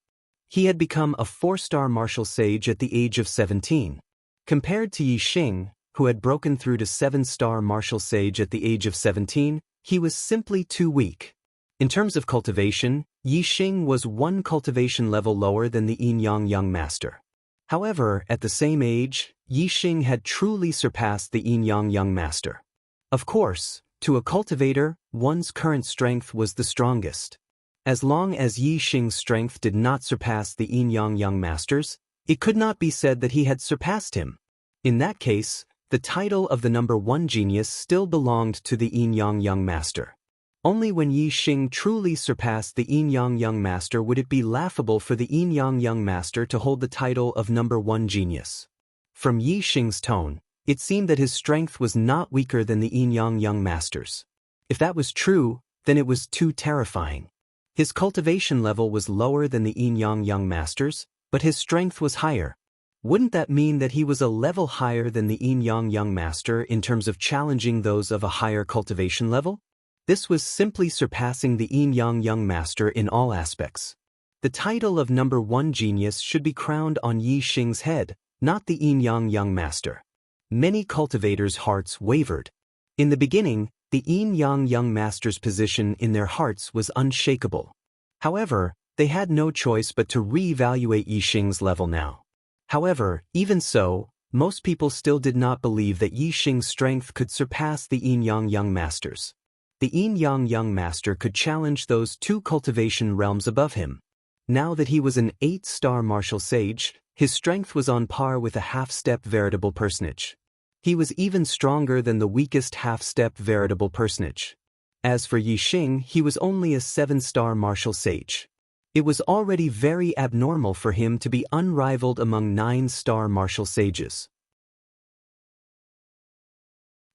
He had become a 4-star martial sage at the age of 17. Compared to Yi Xing, who had broken through to 7-star martial sage at the age of 17, he was simply too weak. In terms of cultivation, Yi Xing was 1 cultivation level lower than the Yin-Yang young master. However, at the same age, Yi Xing had truly surpassed the Yin-Yang young master. Of course, to a cultivator, one's current strength was the strongest. As long as Yi Xing's strength did not surpass the Yin-Yang young master's, it could not be said that he had surpassed him. In that case, the title of the #1 genius still belonged to the Yin-Yang young master. Only when Yi Xing truly surpassed the Yin-Yang young master would it be laughable for the Yin-Yang young master to hold the title of #1 genius. From Yi Xing's tone, it seemed that his strength was not weaker than the Yin-Yang young master's. If that was true, then it was too terrifying. His cultivation level was lower than the Yin-Yang young master's, but his strength was higher. Wouldn't that mean that he was a level higher than the Yin-Yang young master in terms of challenging those of a higher cultivation level? This was simply surpassing the Yin-Yang young master in all aspects. The title of #1 genius should be crowned on Yi Xing's head, not the Yin-Yang young master. Many cultivators' hearts wavered. In the beginning, the Yin-Yang young master's position in their hearts was unshakable. However, they had no choice but to re-evaluate Yi Xing's level now. However, even so, most people still did not believe that Yi Xing's strength could surpass the Yin-Yang young master's. The Yin-Yang young master could challenge those 2 cultivation realms above him. Now that he was an 8-star martial sage, his strength was on par with a half-step veritable personage. He was even stronger than the weakest half-step veritable personage. As for Yi Xing, he was only a 7-star martial sage. It was already very abnormal for him to be unrivaled among 9-star martial sages.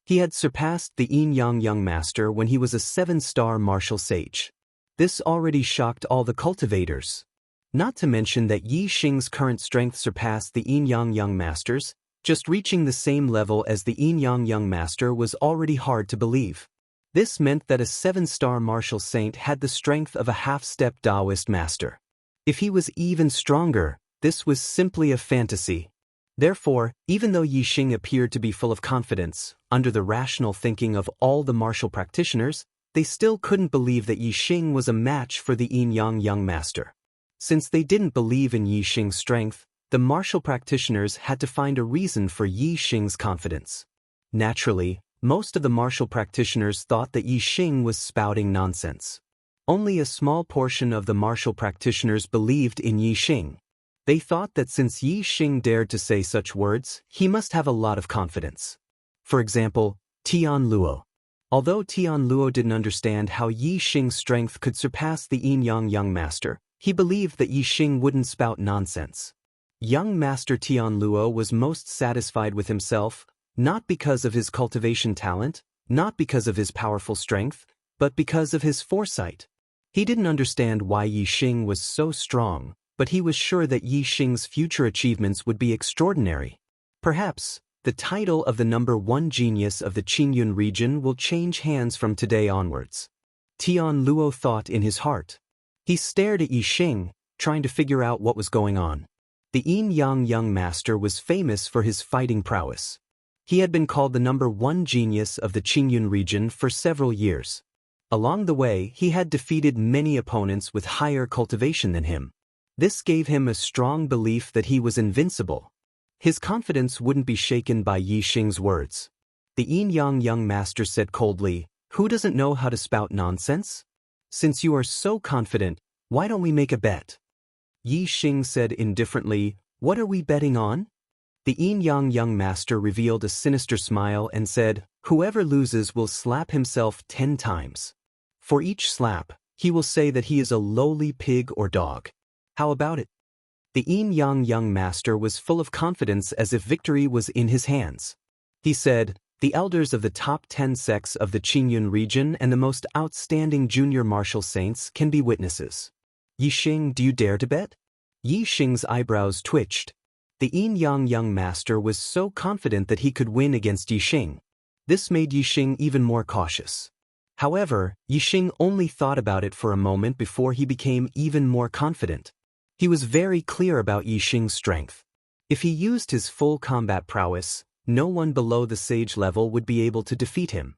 He had surpassed the Yin-Yang young master when he was a 7-star martial sage. This already shocked all the cultivators. Not to mention that Yi Xing's current strength surpassed the Yin-Yang young master's, Just reaching the same level as the yin-yang young master was already hard to believe. This meant that a 7-star martial saint had the strength of a half-step Taoist master. If he was even stronger, this was simply a fantasy. Therefore, even though Yixing appeared to be full of confidence, under the rational thinking of all the martial practitioners, they still couldn't believe that Yixing was a match for the yin-yang young master. Since they didn't believe in Yixing's strength, the martial practitioners had to find a reason for Yixing's confidence. Naturally, most of the martial practitioners thought that Yixing was spouting nonsense. Only a small portion of the martial practitioners believed in Yixing. They thought that since Yixing dared to say such words, he must have a lot of confidence. For example, Tian Luo. Although Tian Luo didn't understand how Yixing's strength could surpass the yin-yang young master, he believed that Yixing wouldn't spout nonsense. Young master Tian Luo was most satisfied with himself, not because of his cultivation talent, not because of his powerful strength, but because of his foresight. He didn't understand why Yixing was so strong, but he was sure that Yixing's future achievements would be extraordinary. Perhaps, the title of the #1 genius of the Qingyun region will change hands from today onwards. Tian Luo thought in his heart. He stared at Yixing, trying to figure out what was going on. The yin-yang young master was famous for his fighting prowess. He had been called the #1 genius of the Qingyun region for several years. Along the way, he had defeated many opponents with higher cultivation than him. This gave him a strong belief that he was invincible. His confidence wouldn't be shaken by Yixing's words. The yin-yang young master said coldly, "Who doesn't know how to spout nonsense? Since you are so confident, why don't we make a bet?" Yixing said indifferently, "What are we betting on?" The yin-yang young master revealed a sinister smile and said, "Whoever loses will slap himself 10 times. For each slap, he will say that he is a lowly pig or dog. How about it?" The yin-yang young master was full of confidence as if victory was in his hands. He said, "The elders of the top 10 sects of the Qingyun region and the most outstanding junior martial saints can be witnesses. Yixing, do you dare to bet?" Yixing's eyebrows twitched. The yin-yang young master was so confident that he could win against Yixing. This made Yixing even more cautious. However, Yixing only thought about it for a moment before he became even more confident. He was very clear about Yixing's strength. If he used his full combat prowess, no one below the sage level would be able to defeat him.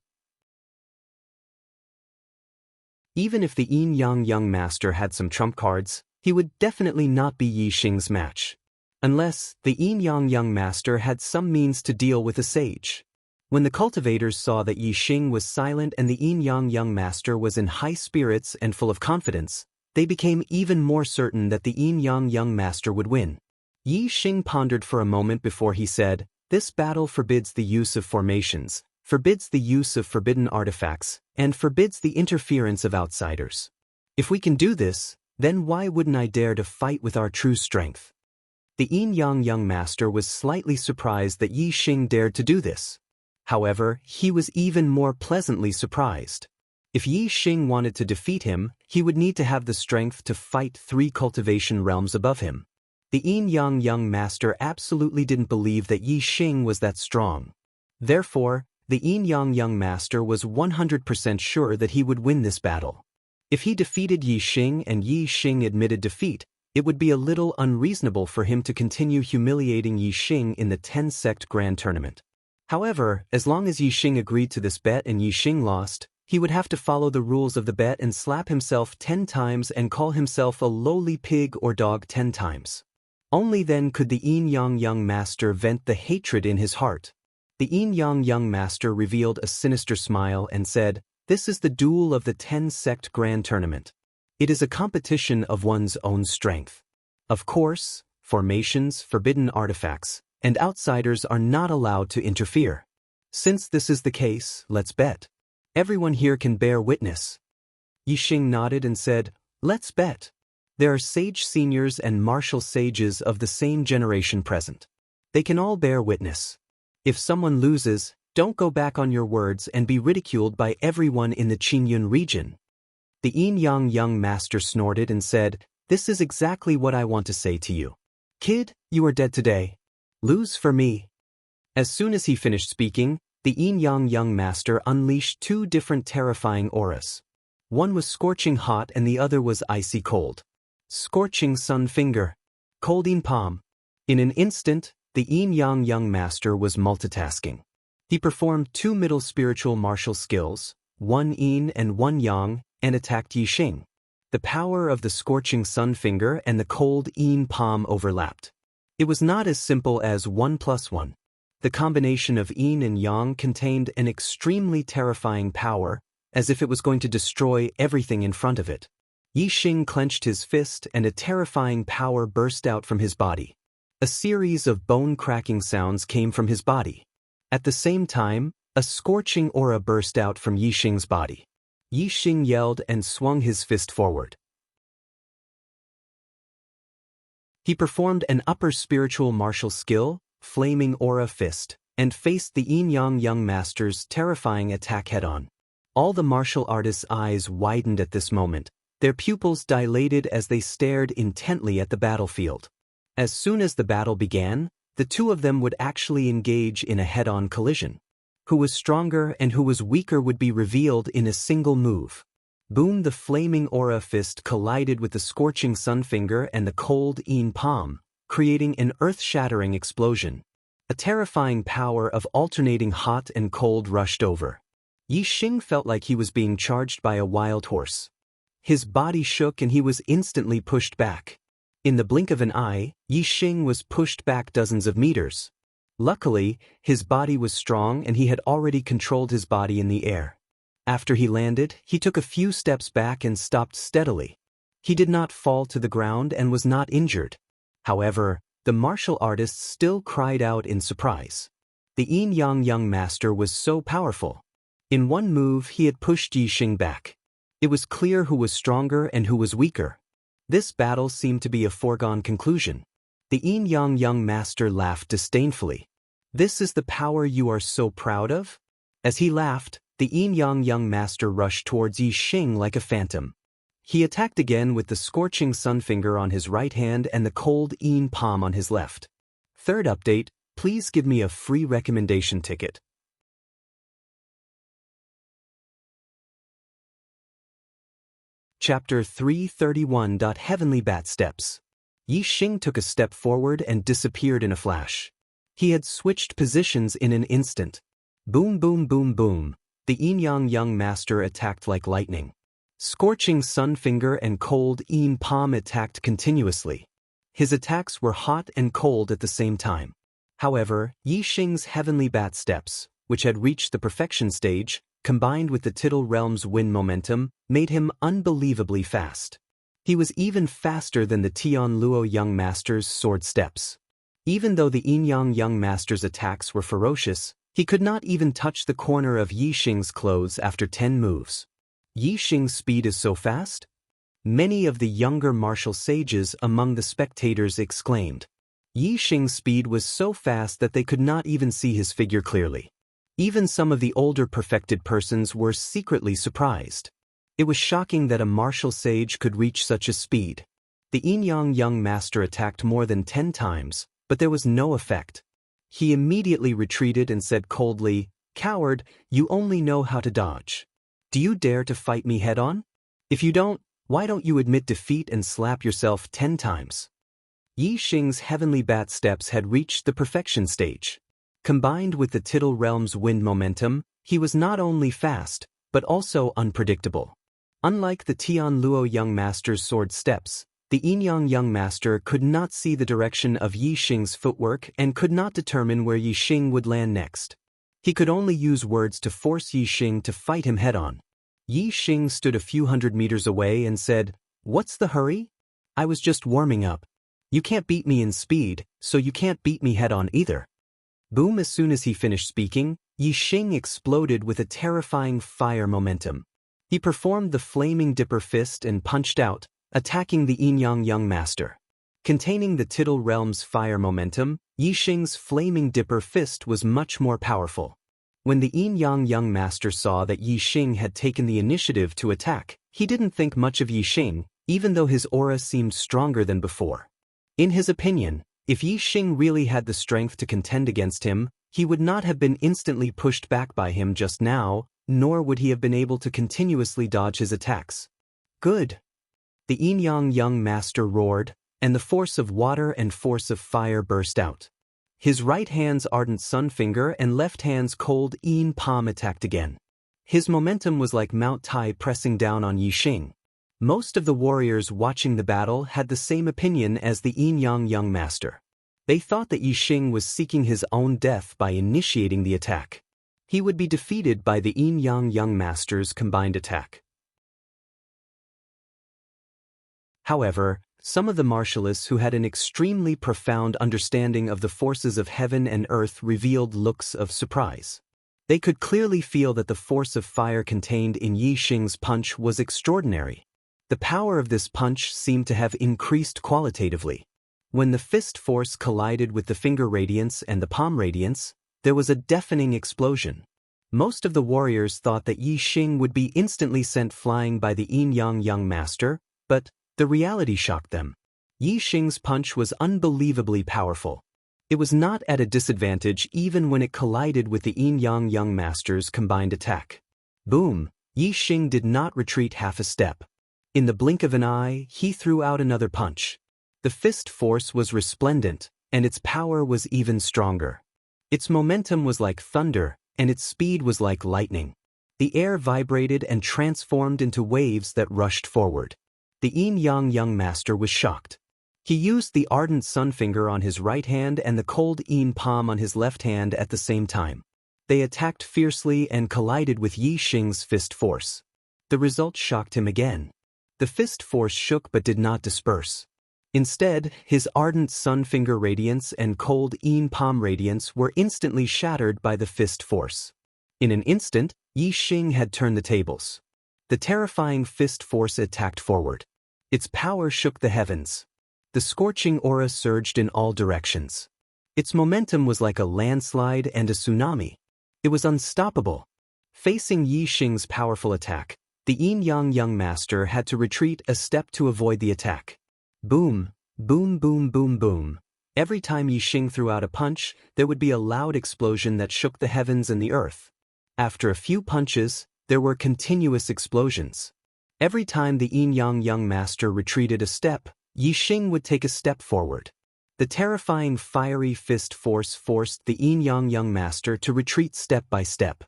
Even if the yin-yang young master had some trump cards, he would definitely not be Yixing's match. Unless the yin-yang young master had some means to deal with a sage. When the cultivators saw that Yixing was silent and the yin-yang young master was in high spirits and full of confidence, they became even more certain that the yin-yang young master would win. Yixing pondered for a moment before he said, "This battle forbids the use of formations, forbids the use of forbidden artifacts, and forbids the interference of outsiders. If we can do this, then why wouldn't I dare to fight with our true strength?" The yin-yang young master was slightly surprised that Yixing dared to do this. However, he was even more pleasantly surprised. If Yixing wanted to defeat him, he would need to have the strength to fight 3 cultivation realms above him. The yin-yang young master absolutely didn't believe that Yixing was that strong. Therefore, the yin-yang young master was 100% sure that he would win this battle. If he defeated Yixing and Yixing admitted defeat, it would be a little unreasonable for him to continue humiliating Yixing in the 10-sect grand tournament. However, as long as Yixing agreed to this bet and Yixing lost, he would have to follow the rules of the bet and slap himself 10 times and call himself a lowly pig or dog 10 times. Only then could the yin-yang young master vent the hatred in his heart. The yin-yang young master revealed a sinister smile and said, "This is the duel of the 10-sect grand tournament. It is a competition of one's own strength. Of course, formations, forbidden artifacts, and outsiders are not allowed to interfere. Since this is the case, let's bet. Everyone here can bear witness." Yixing nodded and said, "Let's bet. There are sage seniors and martial sages of the same generation present. They can all bear witness. If someone loses, don't go back on your words and be ridiculed by everyone in the Qingyun region." The yin-yang young master snorted and said, "This is exactly what I want to say to you. Kid, you are dead today. Lose for me. As soon as he finished speaking, the Yin-Yang Young Master unleashed two different terrifying auras. One was scorching hot and the other was icy cold. Scorching sun finger. Cold yin palm. In an instant, the Yin-Yang Young Master was multitasking. He performed two middle spiritual martial skills, one yin and one yang, and attacked Yi Xing. The power of the scorching sun finger and the cold yin palm overlapped. It was not as simple as 1 + 1. The combination of yin and yang contained an extremely terrifying power, as if it was going to destroy everything in front of it. Yi Xing clenched his fist and a terrifying power burst out from his body. A series of bone-cracking sounds came from his body. At the same time, a scorching aura burst out from Yi Xing's body. Yi Xing yelled and swung his fist forward. He performed an upper spiritual martial skill, Flaming Aura Fist, and faced the Yin-Yang Young Master's terrifying attack head-on. All the martial artists' eyes widened at this moment, their pupils dilated as they stared intently at the battlefield. As soon as the battle began, the two of them would actually engage in a head-on collision. Who was stronger and who was weaker would be revealed in a single move. Boom! The Flaming Aura Fist collided with the scorching sun finger and the cold yin palm, creating an earth-shattering explosion. A terrifying power of alternating hot and cold rushed over. Yi Xing felt like he was being charged by a wild horse. His body shook and he was instantly pushed back. In the blink of an eye, Yi Xing was pushed back dozens of meters. Luckily, his body was strong and he had already controlled his body in the air. After he landed, he took a few steps back and stopped steadily. He did not fall to the ground and was not injured. However, the martial artists still cried out in surprise. The Yin-Yang Young Master was so powerful. In one move, he had pushed Yi Xing back. It was clear who was stronger and who was weaker. This battle seemed to be a foregone conclusion. The Yin-Yang Young Master laughed disdainfully. "This is the power you are so proud of?" As he laughed, the Yin-Yang Young Master rushed towards Yi Xing like a phantom. He attacked again with the scorching sun finger on his right hand and the cold yin palm on his left. Third update, please give me a free recommendation ticket. Chapter 331. Heavenly Bat Steps. Yi Xing took a step forward and disappeared in a flash. He had switched positions in an instant. Boom, boom, boom, boom. The Yin-Yang Young Master attacked like lightning. Scorching sun finger and cold yin palm attacked continuously. His attacks were hot and cold at the same time. However, Yi Xing's heavenly bat steps, which had reached the perfection stage, combined with the Tidal Realm's wind momentum, made him unbelievably fast. He was even faster than the Tian Luo Young Master's sword steps. Even though the Yin-Yang Young Master's attacks were ferocious, he could not even touch the corner of Yi Xing's clothes after 10 moves. Yi Xing's speed is so fast? Many of the younger martial sages among the spectators exclaimed. Yi Xing's speed was so fast that they could not even see his figure clearly. Even some of the older perfected persons were secretly surprised. It was shocking that a martial sage could reach such a speed. The Yin-Yang Young Master attacked more than 10 times, but there was no effect. He immediately retreated and said coldly, "Coward, you only know how to dodge. Do you dare to fight me head-on? If you don't, why don't you admit defeat and slap yourself 10 times? Yi Xing's heavenly bat steps had reached the perfection stage. Combined with the Tidal Realm's wind momentum, he was not only fast, but also unpredictable. Unlike the Tian Luo Young Master's sword steps, the Yin-Yang Young Master could not see the direction of Yi Xing's footwork and could not determine where Yi Xing would land next. He could only use words to force Yi Xing to fight him head-on. Yi Xing stood a few hundred meters away and said, "What's the hurry? I was just warming up. You can't beat me in speed, so you can't beat me head-on either." Boom! As soon as he finished speaking, Yi Xing exploded with a terrifying fire momentum. He performed the Flaming Dipper Fist and punched out, attacking the Yin-Yang Young Master. Containing the Tidal Realm's fire momentum, Yi Xing's Flaming Dipper Fist was much more powerful. When the Yin-Yang Young Master saw that Yi Xing had taken the initiative to attack, he didn't think much of Yi Xing, even though his aura seemed stronger than before. In his opinion, if Yi Xing really had the strength to contend against him, He would not have been instantly pushed back by him just now, nor would he have been able to continuously dodge his attacks. Good. The yin-yang young master roared, and the force of water and force of fire burst out. His right hand's ardent sun finger and left hand's cold yin palm attacked again. His momentum was like Mount Tai pressing down on Yixing. Most of the warriors watching the battle had the same opinion as the yin-yang young master. They thought that Yixing was seeking his own death by initiating the attack. He would be defeated by the yin-yang young master's combined attack. However, some of the martialists who had an extremely profound understanding of the forces of heaven and earth revealed looks of surprise. They could clearly feel that the force of fire contained in Yixing's punch was extraordinary. The power of this punch seemed to have increased qualitatively. When the fist force collided with the finger radiance and the palm radiance, there was a deafening explosion. Most of the warriors thought that Yixing would be instantly sent flying by the yin-yang young master, but the reality shocked them. Yixing's punch was unbelievably powerful. It was not at a disadvantage even when it collided with the yin-yang young master's combined attack. Boom! Yixing did not retreat half a step. In the blink of an eye, he threw out another punch. The fist force was resplendent, and its power was even stronger. Its momentum was like thunder, and its speed was like lightning. The air vibrated and transformed into waves that rushed forward. The yin-yang young master was shocked. He used the ardent sun finger on his right hand and the cold yin palm on his left hand at the same time. They attacked fiercely and collided with Yixing's fist force. The result shocked him again. The fist force shook but did not disperse. Instead, his ardent sun finger radiance and cold yin palm radiance were instantly shattered by the fist force. In an instant, Yixing had turned the tables. The terrifying fist force attacked forward. Its power shook the heavens. The scorching aura surged in all directions. Its momentum was like a landslide and a tsunami. It was unstoppable. Facing Yixing's powerful attack, the yin-yang young master had to retreat a step to avoid the attack. Boom, boom, boom, boom, boom. Every time Yixing threw out a punch, there would be a loud explosion that shook the heavens and the earth. After a few punches, there were continuous explosions. Every time the yin-yang young master retreated a step, Yixing would take a step forward. The terrifying fiery fist force forced the yin-yang young master to retreat step by step.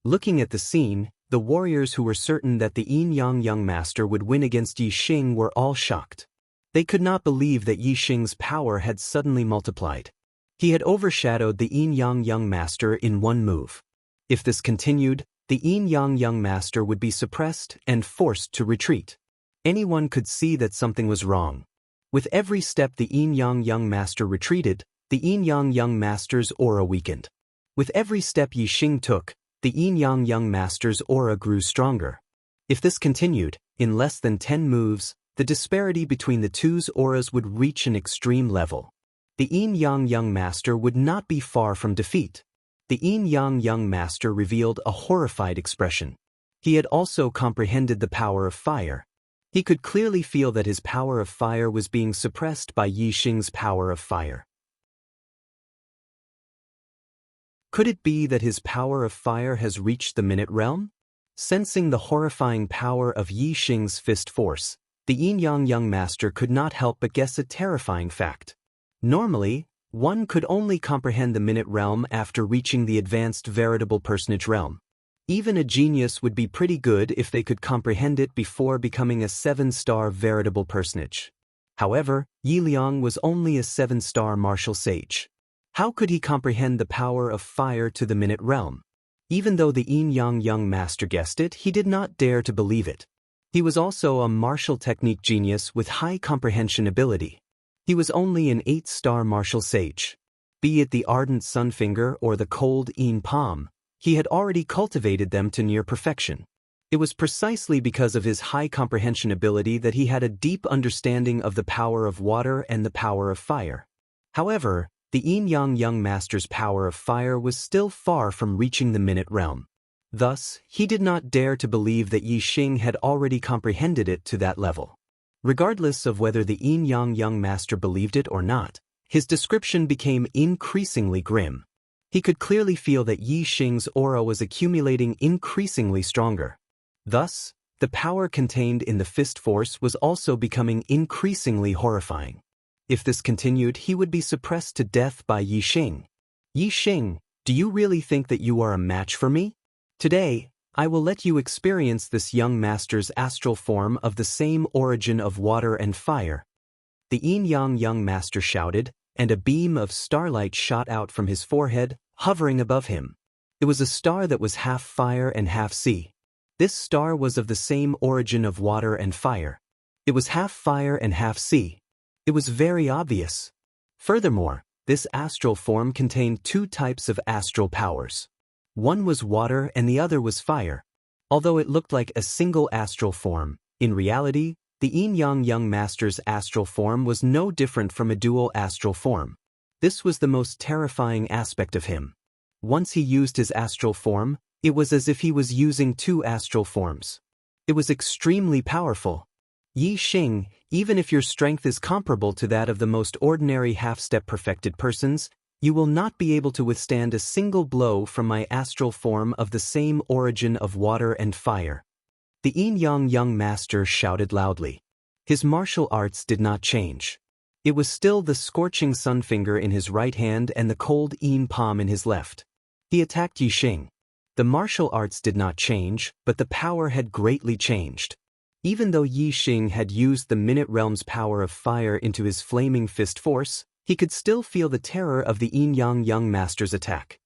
Looking at the scene, the warriors who were certain that the yin-yang young master would win against Yixing were all shocked. They could not believe that Yixing's power had suddenly multiplied. He had overshadowed the yin-yang young master in one move. If this continued, the yin-yang young master would be suppressed and forced to retreat. Anyone could see that something was wrong. With every step the yin-yang young master retreated, the yin-yang young master's aura weakened. With every step Yixing took, the yin-yang young master's aura grew stronger. If this continued, in less than 10 moves, the disparity between the two's auras would reach an extreme level. The yin-yang young master would not be far from defeat. The yin-yang young master revealed a horrified expression. He had also comprehended the power of fire. He could clearly feel that his power of fire was being suppressed by Yixing's power of fire. Could it be that his power of fire has reached the minute realm? Sensing the horrifying power of Yixing's fist force, the yin-yang young master could not help but guess a terrifying fact. Normally, one could only comprehend the minute realm after reaching the advanced veritable personage realm. Even a genius would be pretty good if they could comprehend it before becoming a 7-star veritable personage. However, Yi Liang was only a 7-star martial sage. How could he comprehend the power of fire to the minute realm? Even though the yin-yang young master guessed it, he did not dare to believe it. He was also a martial technique genius with high comprehension ability. He was only an 8-star martial sage. Be it the ardent sun finger or the cold yin palm, he had already cultivated them to near perfection. It was precisely because of his high comprehension ability that he had a deep understanding of the power of water and the power of fire. However, the yin-yang young master's power of fire was still far from reaching the minute realm. Thus, he did not dare to believe that Yixing had already comprehended it to that level. Regardless of whether the yin-yang young master believed it or not, his description became increasingly grim. He could clearly feel that Yi Xing's aura was accumulating increasingly stronger. Thus, the power contained in the fist force was also becoming increasingly horrifying. If this continued, he would be suppressed to death by Yi Xing. Yi Xing, do you really think that you are a match for me? Today, I will let you experience this young master's astral form of the same origin of water and fire. The yin-yang young master shouted, and a beam of starlight shot out from his forehead, hovering above him. It was a star that was half fire and half sea. This star was of the same origin of water and fire. It was half fire and half sea. It was very obvious. Furthermore, this astral form contained two types of astral powers. One was water and the other was fire. Although it looked like a single astral form, in reality, the yin-yang young master's astral form was no different from a dual astral form. This was the most terrifying aspect of him. Once he used his astral form, it was as if he was using two astral forms. It was extremely powerful. Yi Xing, even if your strength is comparable to that of the most ordinary half-step perfected persons, you will not be able to withstand a single blow from my astral form of the same origin of water and fire. The yin-yang young master shouted loudly. His martial arts did not change. It was still the scorching sun finger in his right hand and the cold yin palm in his left. He attacked Yi Xing. The martial arts did not change, but the power had greatly changed. Even though Yi Xing had used the Minute Realm's power of fire into his flaming fist force, he could still feel the terror of the yin-yang young master's attack.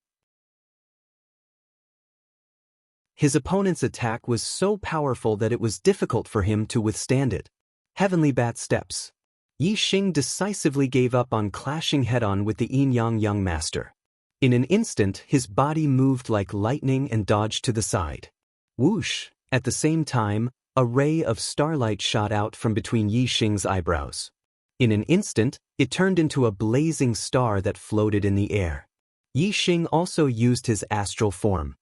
His opponent's attack was so powerful that it was difficult for him to withstand it. Heavenly Bat Steps. Yi Xing decisively gave up on clashing head-on with the yin-yang young master. In an instant, his body moved like lightning and dodged to the side. Whoosh! At the same time, a ray of starlight shot out from between Yi Xing's eyebrows. In an instant, it turned into a blazing star that floated in the air. Yi Xing also used his astral form.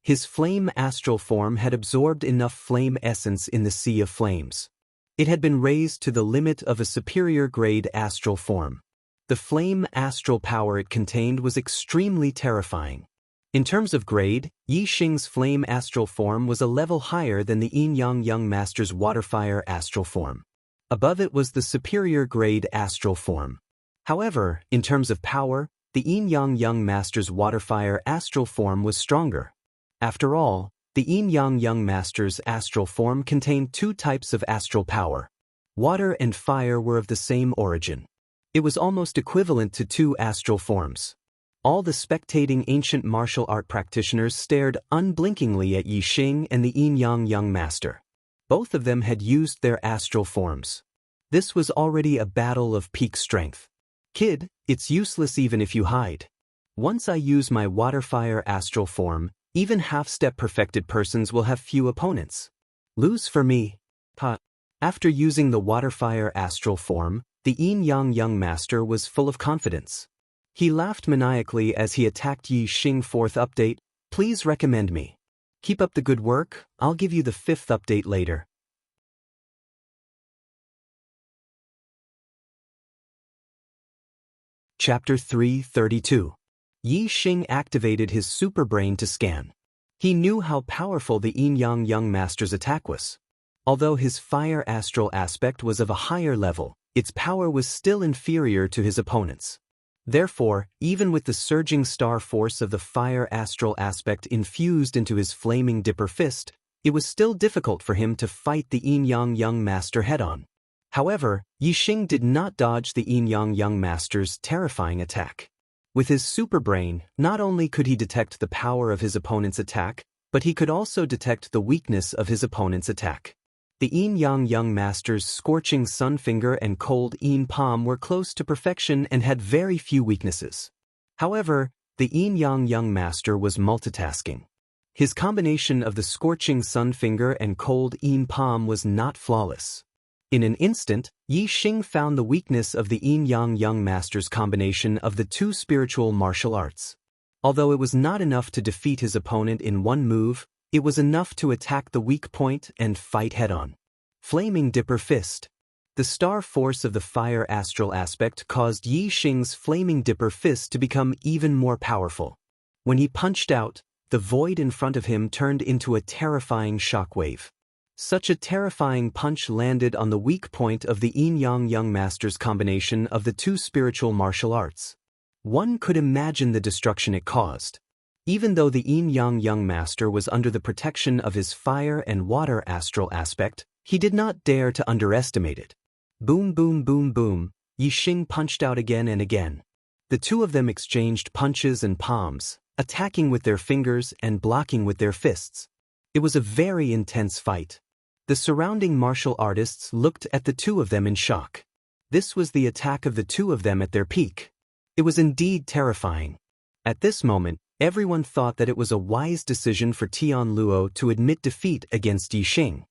His flame astral form had absorbed enough flame essence in the sea of flames. It had been raised to the limit of a superior grade astral form. The flame astral power it contained was extremely terrifying. In terms of grade, Yi Xing's flame astral form was a level higher than the yin-yang young master's water-fire astral form. Above it was the superior grade astral form. However, in terms of power, the yin-yang young master's water-fire astral form was stronger. After all, the yin-yang young master's astral form contained two types of astral power. Water and fire were of the same origin. It was almost equivalent to two astral forms. All the spectating ancient martial art practitioners stared unblinkingly at Yi Xing and the yin-yang young master. Both of them had used their astral forms. This was already a battle of peak strength. Kid, it's useless even if you hide. Once I use my water-fire astral form, even half-step perfected persons will have few opponents. Lose for me. Ha. After using the water-fire astral form, the yin-yang young master was full of confidence. He laughed maniacally as he attacked Yi Xing. Fourth update, please recommend me. Keep up the good work, I'll give you the fifth update later. Chapter 332. Yi Xing activated his super brain to scan. He knew how powerful the yin-yang young master's attack was. Although his fire astral aspect was of a higher level, its power was still inferior to his opponent's. Therefore, even with the surging star force of the fire astral aspect infused into his flaming dipper fist, it was still difficult for him to fight the yin-yang young master head-on. However, Yi Xing did not dodge the yin-yang young master's terrifying attack. With his superbrain, not only could he detect the power of his opponent's attack, but he could also detect the weakness of his opponent's attack. The yin-yang young master's scorching sun finger and cold yin palm were close to perfection and had very few weaknesses. However, the yin-yang young master was multitasking. His combination of the scorching sun finger and cold yin palm was not flawless. In an instant, Yi Xing found the weakness of the yin-yang young master's combination of the two spiritual martial arts. Although it was not enough to defeat his opponent in one move, it was enough to attack the weak point and fight head-on. Flaming Dipper Fist. The star force of the fire astral aspect caused Yi Xing's Flaming Dipper Fist to become even more powerful. When he punched out, the void in front of him turned into a terrifying shockwave. Such a terrifying punch landed on the weak point of the Yin-Yang Young Master's combination of the two spiritual martial arts. One could imagine the destruction it caused. Even though the Yin-Yang Young Master was under the protection of his fire and water astral aspect, he did not dare to underestimate it. Boom boom boom boom, Yixing punched out again and again. The two of them exchanged punches and palms, attacking with their fingers and blocking with their fists. It was a very intense fight. The surrounding martial artists looked at the two of them in shock. This was the attack of the two of them at their peak. It was indeed terrifying. At this moment, everyone thought that it was a wise decision for Tian Luo to admit defeat against Yixing.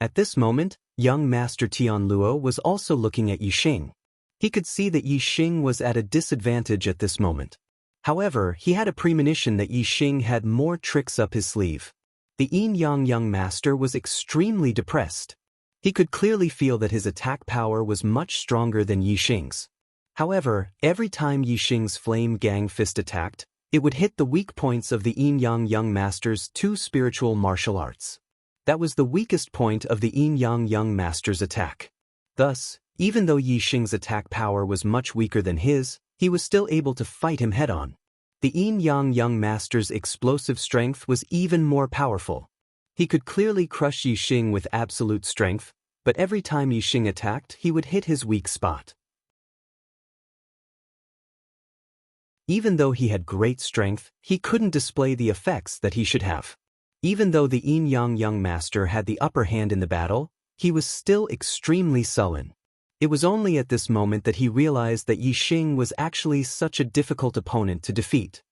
At this moment, young Master Tian Luo was also looking at Yixing. He could see that Yixing was at a disadvantage at this moment. However, he had a premonition that Yixing had more tricks up his sleeve. The Yin-Yang Young Master was extremely depressed. He could clearly feel that his attack power was much stronger than Yixing's. However, every time Yixing's Flame Gang Fist attacked, it would hit the weak points of the Yin-Yang Young Master's two spiritual martial arts. That was the weakest point of the Yin-Yang Young Master's attack. Thus, even though Yixing's attack power was much weaker than his, he was still able to fight him head-on. The Yin-Yang Young Master's explosive strength was even more powerful. He could clearly crush Yixing with absolute strength, but every time Yixing attacked, he would hit his weak spot. Even though he had great strength, he couldn't display the effects that he should have. Even though the Yin-Yang Young Master had the upper hand in the battle, he was still extremely sullen. It was only at this moment that he realized that Yixing was actually such a difficult opponent to defeat.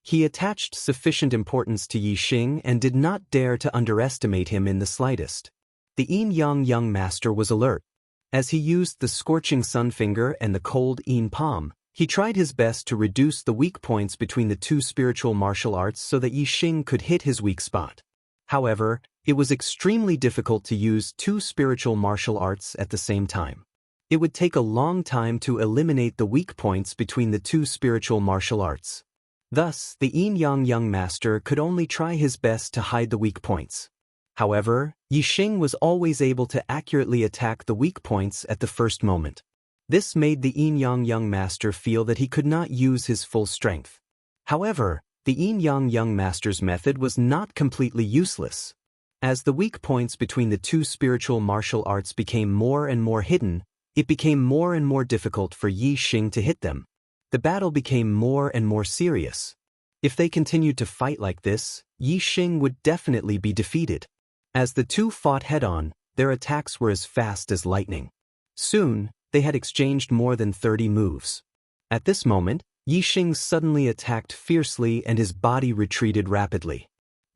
He attached sufficient importance to Yixing and did not dare to underestimate him in the slightest. The Yin-Yang Young Master was alert. As he used the scorching sun finger and the cold Yin palm, he tried his best to reduce the weak points between the two spiritual martial arts so that Yixing could hit his weak spot. However, it was extremely difficult to use two spiritual martial arts at the same time. It would take a long time to eliminate the weak points between the two spiritual martial arts. Thus, the Yin-Yang Young Master could only try his best to hide the weak points. However, Yixing was always able to accurately attack the weak points at the first moment. This made the Yin-Yang Young Master feel that he could not use his full strength. However, the Yin-Yang Young Master's method was not completely useless. As the weak points between the two spiritual martial arts became more and more hidden, it became more and more difficult for Yixing to hit them. The battle became more and more serious. If they continued to fight like this, Yixing would definitely be defeated. As the two fought head-on, their attacks were as fast as lightning. Soon, they had exchanged more than 30 moves. At this moment, Yixing suddenly attacked fiercely and his body retreated rapidly.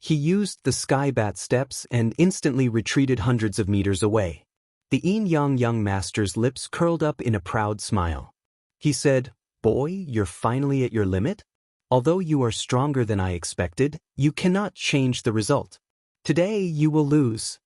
He used the sky bat steps and instantly retreated hundreds of meters away. The Yin-Yang Young Master's lips curled up in a proud smile. He said, "Boy, you're finally at your limit? Although you are stronger than I expected, you cannot change the result. Today you will lose."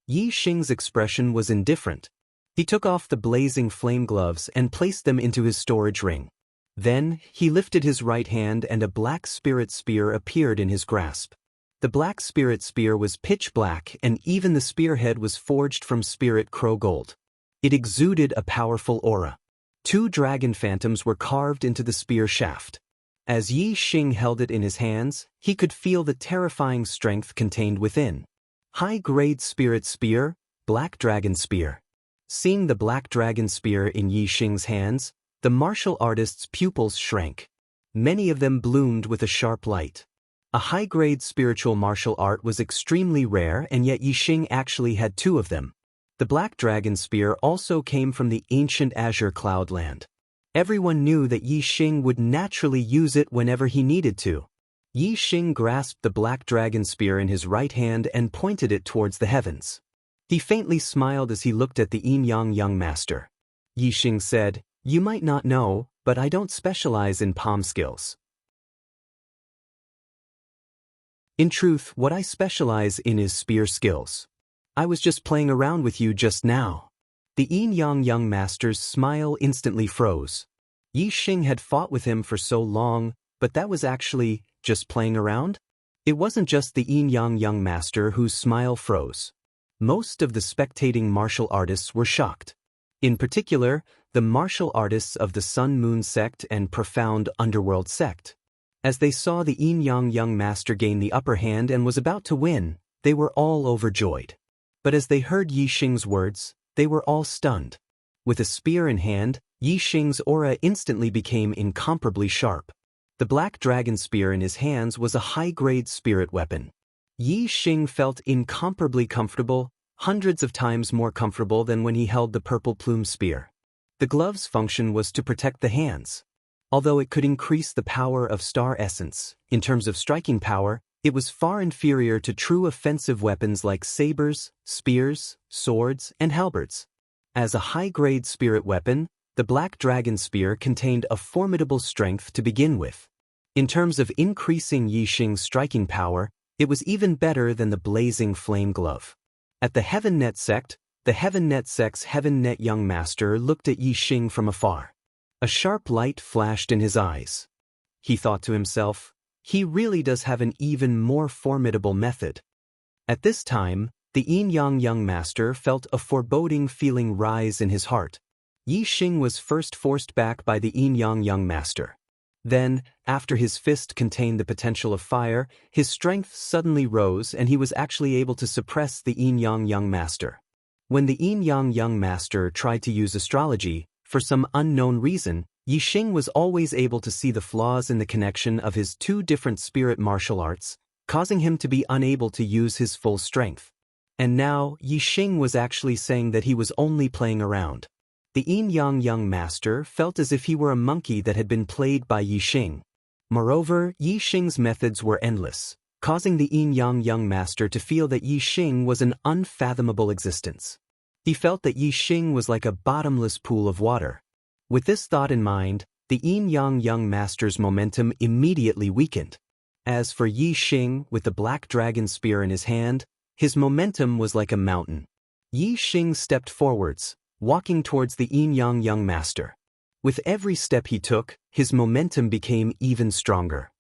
Yixing's expression was indifferent. He took off the blazing flame gloves and placed them into his storage ring. Then, he lifted his right hand and a black spirit spear appeared in his grasp. The black spirit spear was pitch black and even the spearhead was forged from spirit crow gold. It exuded a powerful aura. 2 dragon phantoms were carved into the spear shaft. As Yixing held it in his hands, he could feel the terrifying strength contained within. High-grade spirit spear, black dragon spear. Seeing the black dragon spear in Yixing's hands, the martial artist's pupils shrank. Many of them bloomed with a sharp light. A high-grade spiritual martial art was extremely rare and yet Yixing actually had 2 of them. The black dragon spear also came from the ancient Azure Cloudland. Everyone knew that Yixing would naturally use it whenever he needed to. Yixing grasped the black dragon spear in his right hand and pointed it towards the heavens. He faintly smiled as he looked at the Yin-Yang Young Master. Yixing said, "You might not know, but I don't specialize in palm skills. In truth, what I specialize in is spear skills. I was just playing around with you just now." The Yin-Yang Young Master's smile instantly froze. Yixing had fought with him for so long, but that was actually Just playing around? It wasn't just the yin-yang young master whose smile froze. Most of the spectating martial artists were shocked. In particular, the martial artists of the Sun-Moon sect and Profound Underworld sect. As they saw the yin-yang young master gain the upper hand and was about to win, they were all overjoyed. But as they heard Yi Xing's words, they were all stunned. With a spear in hand, Yi Xing's aura instantly became incomparably sharp. The black dragon spear in his hands was a high-grade spirit weapon. Yi Xing felt incomparably comfortable, hundreds of times more comfortable than when he held the purple plume spear. The glove's function was to protect the hands. Although it could increase the power of star essence, in terms of striking power, it was far inferior to true offensive weapons like sabers, spears, swords, and halberds. As a high-grade spirit weapon, the Black Dragon Spear contained a formidable strength to begin with. In terms of increasing Yi Xing's striking power, it was even better than the blazing flame glove. At the Heaven Net sect, the Heaven Net sect's Heaven Net young master looked at Yi Xing from afar. A sharp light flashed in his eyes. He thought to himself, he really does have an even more formidable method. At this time, the yin-yang young master felt a foreboding feeling rise in his heart. Yi Xing was first forced back by the yin-yang young master. Then, after his fist contained the potential of fire, his strength suddenly rose and he was actually able to suppress the yin-yang young master. When the yin-yang young master tried to use astrology, for some unknown reason, Yi Xing was always able to see the flaws in the connection of his two different spirit martial arts, causing him to be unable to use his full strength. And now, Yi Xing was actually saying that he was only playing around. The yin-yang young master felt as if he were a monkey that had been played by Yi Xing. Moreover, Yi Xing's methods were endless, causing the yin-yang young master to feel that Yi Xing was an unfathomable existence. He felt that Yi Xing was like a bottomless pool of water. With this thought in mind, the yin-yang young master's momentum immediately weakened. As for Yi Xing, with the black dragon spear in his hand, his momentum was like a mountain. Yi Xing stepped forwards, walking towards the yin-yang young master. With every step he took, his momentum became even stronger.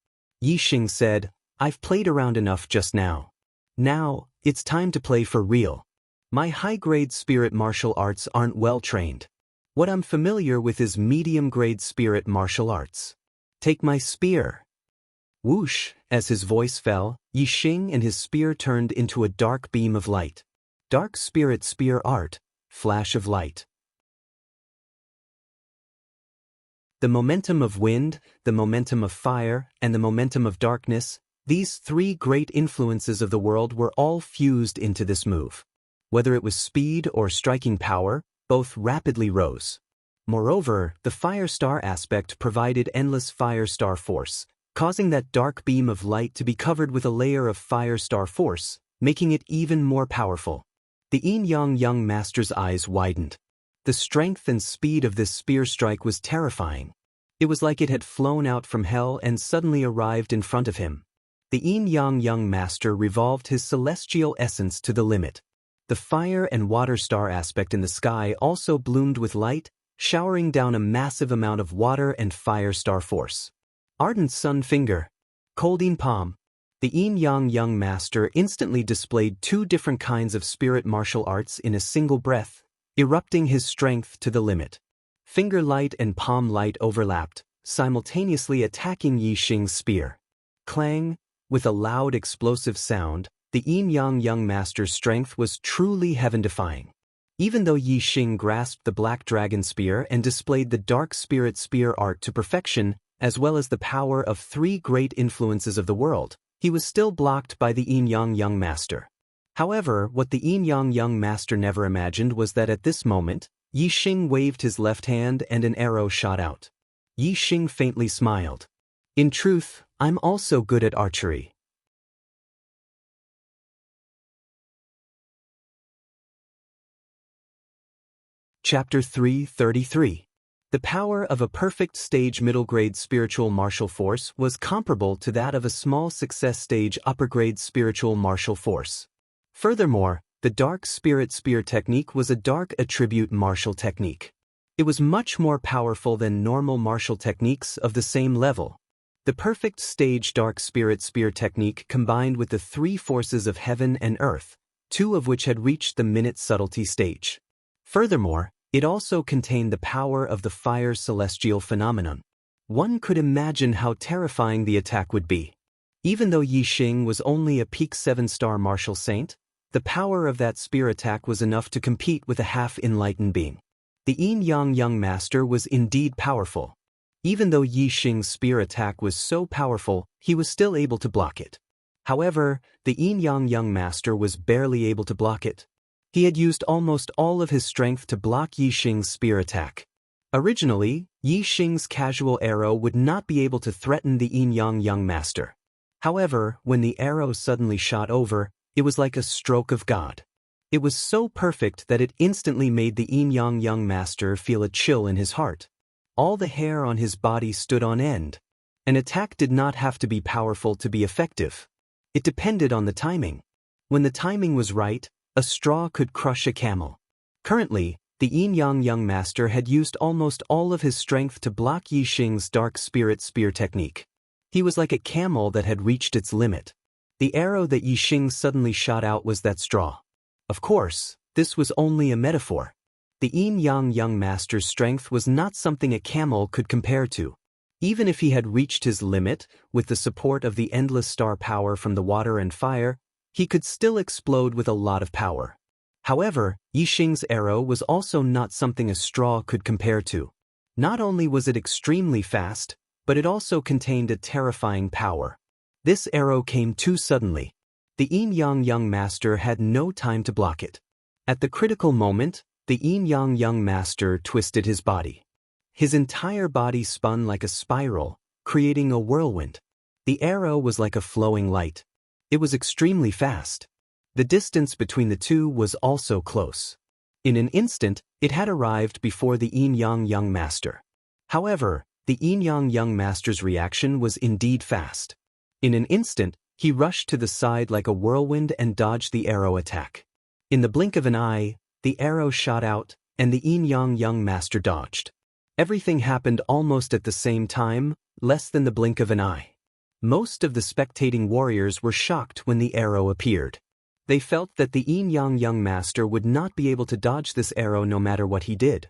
Yi Xing said, "I've played around enough just now. Now, it's time to play for real. My high-grade spirit martial arts aren't well-trained. What I'm familiar with is medium-grade spirit martial arts. Take my spear." Whoosh, as his voice fell, Yi Xing and his spear turned into a dark beam of light. Dark spirit spear art, flash of light. The momentum of wind, the momentum of fire, and the momentum of darkness, these three great influences of the world were all fused into this move. Whether it was speed or striking power, both rapidly rose. Moreover, the fire star aspect provided endless fire star force, causing that dark beam of light to be covered with a layer of fire star force, making it even more powerful. The yin-yang young master's eyes widened. The strength and speed of this spear strike was terrifying. It was like it had flown out from hell and suddenly arrived in front of him. The yin-yang young master revolved his celestial essence to the limit. The fire and water star aspect in the sky also bloomed with light, showering down a massive amount of water and fire star force. Ardent sun finger. Colding palm. The yin-yang young master instantly displayed two different kinds of spirit martial arts in a single breath, erupting his strength to the limit. Finger light and palm light overlapped, simultaneously attacking Yi Xing's spear. Clang, with a loud explosive sound, the yin-yang young master's strength was truly heaven-defying. Even though Yi Xing grasped the black dragon spear and displayed the dark spirit spear art to perfection, as well as the power of three great influences of the world, he was still blocked by the yin-yang young master. However, what the yin-yang young master never imagined was that at this moment, Yi Xing waved his left hand and an arrow shot out. Yi Xing faintly smiled. "In truth, I'm also good at archery." Chapter 333. The power of a perfect stage middle-grade spiritual martial force was comparable to that of a small success stage upper-grade spiritual martial force. Furthermore, the dark spirit spear technique was a dark attribute martial technique. It was much more powerful than normal martial techniques of the same level. The perfect stage dark spirit spear technique combined with the three forces of heaven and earth, two of which had reached the minute subtlety stage. Furthermore, it also contained the power of the fire celestial phenomenon. One could imagine how terrifying the attack would be. Even though Yi Xing was only a peak 7-star martial saint, the power of that spear attack was enough to compete with a half-enlightened being. The Yin Yang Young Master was indeed powerful. Even though Yi Xing's spear attack was so powerful, he was still able to block it. However, the Yin Yang Young Master was barely able to block it. He had used almost all of his strength to block Yi Xing's spear attack. Originally, Yi Xing's casual arrow would not be able to threaten the Yin Yang Young Master. However, when the arrow suddenly shot over, it was like a stroke of God. It was so perfect that it instantly made the Yin Yang Young Master feel a chill in his heart. All the hair on his body stood on end. An attack did not have to be powerful to be effective. It depended on the timing. When the timing was right, a straw could crush a camel. Currently, the Yin Yang Young Master had used almost all of his strength to block Yi Xing's dark spirit spear technique. He was like a camel that had reached its limit. The arrow that Yi Xing suddenly shot out was that straw. Of course, this was only a metaphor. The Yin Yang Young Master's strength was not something a camel could compare to. Even if he had reached his limit, with the support of the endless star power from the water and fire, he could still explode with a lot of power. However, Yi Xing's arrow was also not something a straw could compare to. Not only was it extremely fast, but it also contained a terrifying power. This arrow came too suddenly. The Yin Yang Young Master had no time to block it. At the critical moment, the Yin Yang Young Master twisted his body. His entire body spun like a spiral, creating a whirlwind. The arrow was like a flowing light. It was extremely fast. The distance between the two was also close. In an instant, it had arrived before the Yin Yang Young Master. However, the Yin Yang Young Master's reaction was indeed fast. In an instant, he rushed to the side like a whirlwind and dodged the arrow attack. In the blink of an eye, the arrow shot out, and the Yin Yang Young Master dodged. Everything happened almost at the same time, less than the blink of an eye. Most of the spectating warriors were shocked when the arrow appeared. They felt that the Yin Yang Young Master would not be able to dodge this arrow no matter what he did.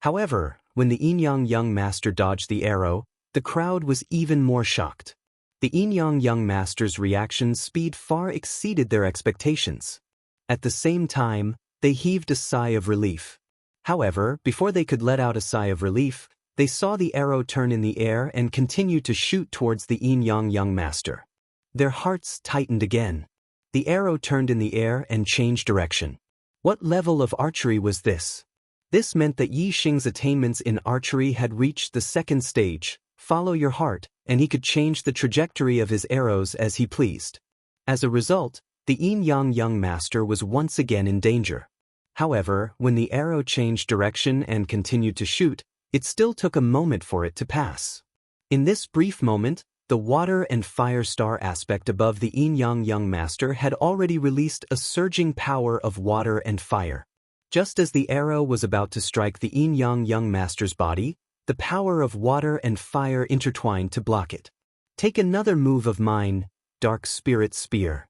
However, when the Yin Yang Young Master dodged the arrow, the crowd was even more shocked. The Yin Yang Young Master's reaction speed far exceeded their expectations. At the same time, they heaved a sigh of relief. However, before they could let out a sigh of relief, they saw the arrow turn in the air and continue to shoot towards the Yin Yang Young Master. Their hearts tightened again. The arrow turned in the air and changed direction. What level of archery was this? This meant that Yi Xing's attainments in archery had reached the second stage, follow your heart, and he could change the trajectory of his arrows as he pleased. As a result, the Yin Yang Young Master was once again in danger. However, when the arrow changed direction and continued to shoot, it still took a moment for it to pass. In this brief moment, the water and fire star aspect above the Yin Yang Young Master had already released a surging power of water and fire. Just as the arrow was about to strike the Yin Yang Young Master's body, the power of water and fire intertwined to block it. Take another move of mine, Dark Spirit Spear.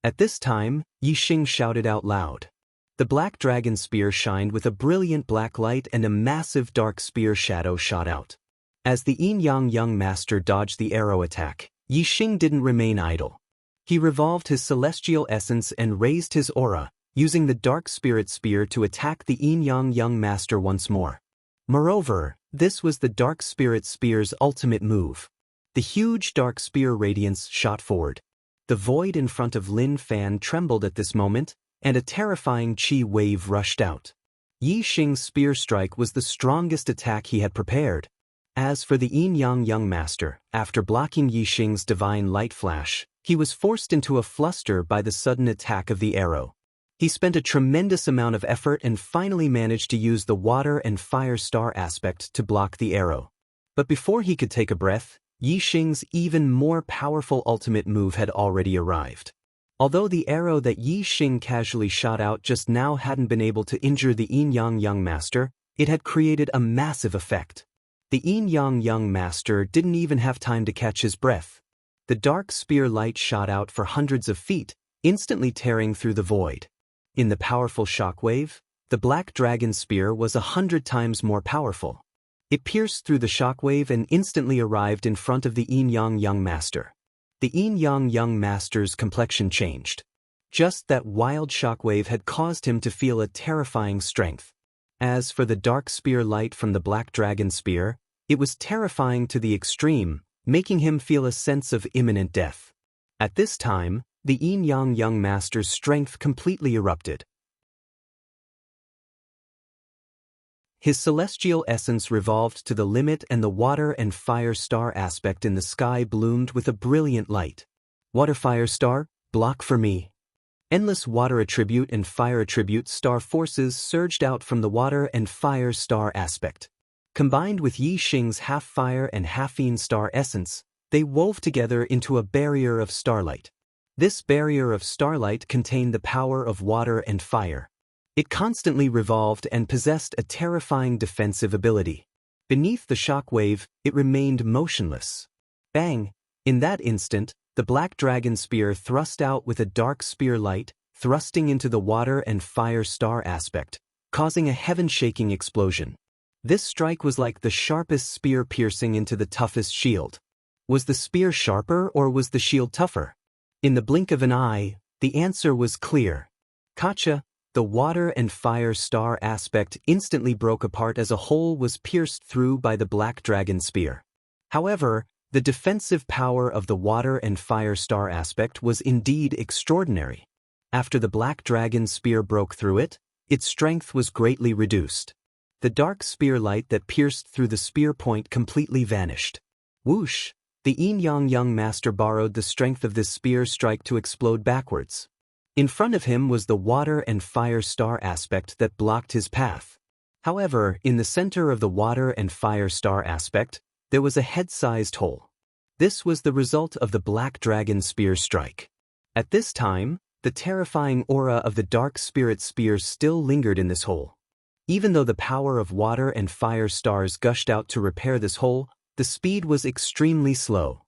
At this time, Yi Xing shouted out loud. The black dragon spear shined with a brilliant black light and a massive dark spear shadow shot out. As the Yin Yang Young Master dodged the arrow attack, Yi Xing didn't remain idle. He revolved his celestial essence and raised his aura, using the Dark Spirit Spear to attack the Yin Yang Young Master once more. Moreover, this was the Dark Spirit Spear's ultimate move. The huge dark spear radiance shot forward. The void in front of Lin Fan trembled at this moment, and a terrifying chi wave rushed out. Yi Xing's spear strike was the strongest attack he had prepared. As for the Yin Yang Young Master, after blocking Yi Xing's divine light flash, he was forced into a fluster by the sudden attack of the arrow. He spent a tremendous amount of effort and finally managed to use the water and fire star aspect to block the arrow. But before he could take a breath, Yi Xing's even more powerful ultimate move had already arrived. Although the arrow that Yi Xing casually shot out just now hadn't been able to injure the Yin Yang Young Master, it had created a massive effect. The Yin-Yang Young Master didn't even have time to catch his breath. The dark spear light shot out for hundreds of feet, instantly tearing through the void. In the powerful shockwave, the black dragon spear was 100 times more powerful. It pierced through the shockwave and instantly arrived in front of the Yin-Yang Young Master. The Yin-Yang Young Master's complexion changed. Just that wild shockwave had caused him to feel a terrifying strength. As for the dark spear light from the black dragon spear, it was terrifying to the extreme, making him feel a sense of imminent death. At this time, the Yin-Yang Young Master's strength completely erupted. His celestial essence revolved to the limit and the water and fire star aspect in the sky bloomed with a brilliant light. Water fire star, block for me. Endless water attribute and fire attribute star forces surged out from the water and fire star aspect. Combined with Yi Xing's half fire and half yin star essence, they wove together into a barrier of starlight. This barrier of starlight contained the power of water and fire. It constantly revolved and possessed a terrifying defensive ability. Beneath the shockwave, it remained motionless. Bang! In that instant, the black dragon spear thrust out with a dark spear light, thrusting into the water and fire star aspect, causing a heaven-shaking explosion. This strike was like the sharpest spear piercing into the toughest shield. Was the spear sharper or was the shield tougher? In the blink of an eye, the answer was clear. Kacha, the water and fire star aspect instantly broke apart as a hole was pierced through by the black dragon spear. However, the defensive power of the water and fire star aspect was indeed extraordinary. After the black dragon spear broke through it, its strength was greatly reduced. The dark spear light that pierced through the spear point completely vanished. Whoosh! The Yin-Yang Young Master borrowed the strength of this spear strike to explode backwards. In front of him was the water and fire star aspect that blocked his path. However, in the center of the water and fire star aspect, there was a head-sized hole. This was the result of the black dragon spear strike. At this time, the terrifying aura of the dark spirit spear still lingered in this hole. Even though the power of water and fire stars gushed out to repair this hole, the speed was extremely slow.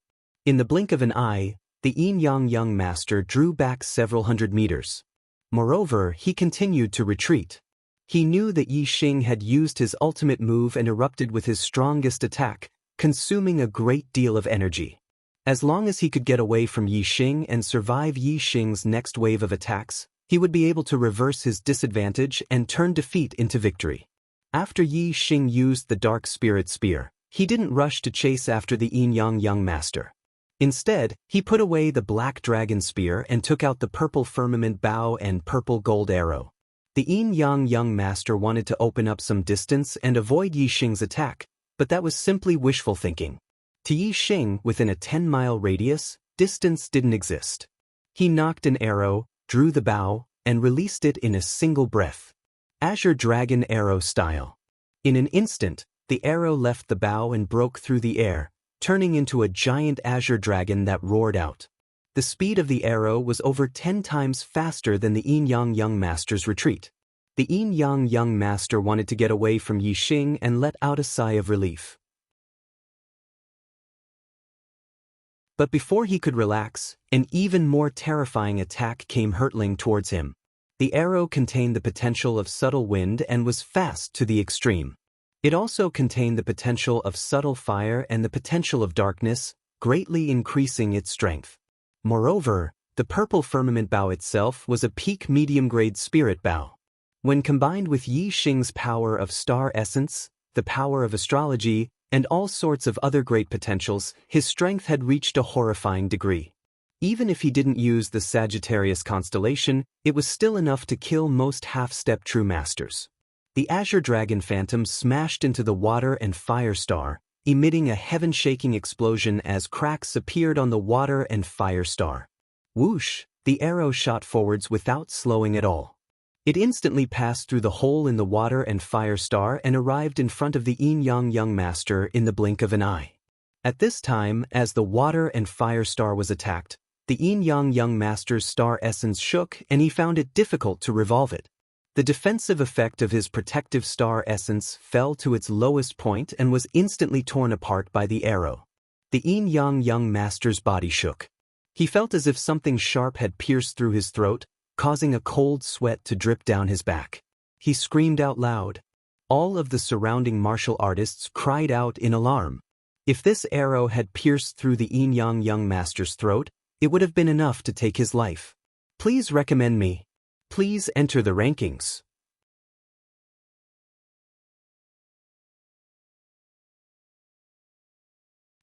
In the blink of an eye, the Yin-Yang Young Master drew back several hundred meters. Moreover, he continued to retreat. He knew that Yi Xing had used his ultimate move and erupted with his strongest attack, consuming a great deal of energy. As long as he could get away from Yi Xing and survive Yi Xing's next wave of attacks, he would be able to reverse his disadvantage and turn defeat into victory. After Yi Xing used the dark spirit spear, he didn't rush to chase after the Yin-Yang Young Master. Instead, he put away the black dragon spear and took out the purple firmament bow and purple gold arrow. The Yin-Yang Young Master wanted to open up some distance and avoid Yi Xing's attack, but that was simply wishful thinking. To Yi Xing, within a 10-mile radius, distance didn't exist. He knocked an arrow, drew the bow, and released it in a single breath. Azure Dragon Arrow style. In an instant, the arrow left the bow and broke through the air, turning into a giant azure dragon that roared out. The speed of the arrow was over 10 times faster than the Yin-Yang Young Master's retreat. The Yin-Yang Young Master wanted to get away from Yi Xing and let out a sigh of relief. But before he could relax, an even more terrifying attack came hurtling towards him. The arrow contained the potential of subtle wind and was fast to the extreme. It also contained the potential of subtle fire and the potential of darkness, greatly increasing its strength. Moreover, the purple firmament bow itself was a peak medium-grade spirit bow. When combined with Yi Xing's power of star essence, the power of astrology, and all sorts of other great potentials, his strength had reached a horrifying degree. Even if he didn't use the Sagittarius constellation, it was still enough to kill most half-step true masters. The Azure Dragon Phantom smashed into the water and fire star, emitting a heaven-shaking explosion as cracks appeared on the water and fire star. Whoosh! The arrow shot forwards without slowing at all. It instantly passed through the hole in the water and fire star and arrived in front of the Yin-Yang Young Master in the blink of an eye. At this time, as the water and fire star was attacked, the Yin-Yang Young Master's star essence shook and he found it difficult to revolve it. The defensive effect of his protective star essence fell to its lowest point and was instantly torn apart by the arrow. The yin-yang young master's body shook. He felt as if something sharp had pierced through his throat, causing a cold sweat to drip down his back. He screamed out loud. All of the surrounding martial artists cried out in alarm. If this arrow had pierced through the yin-yang young master's throat, it would have been enough to take his life. Please recommend me. Please enter the rankings.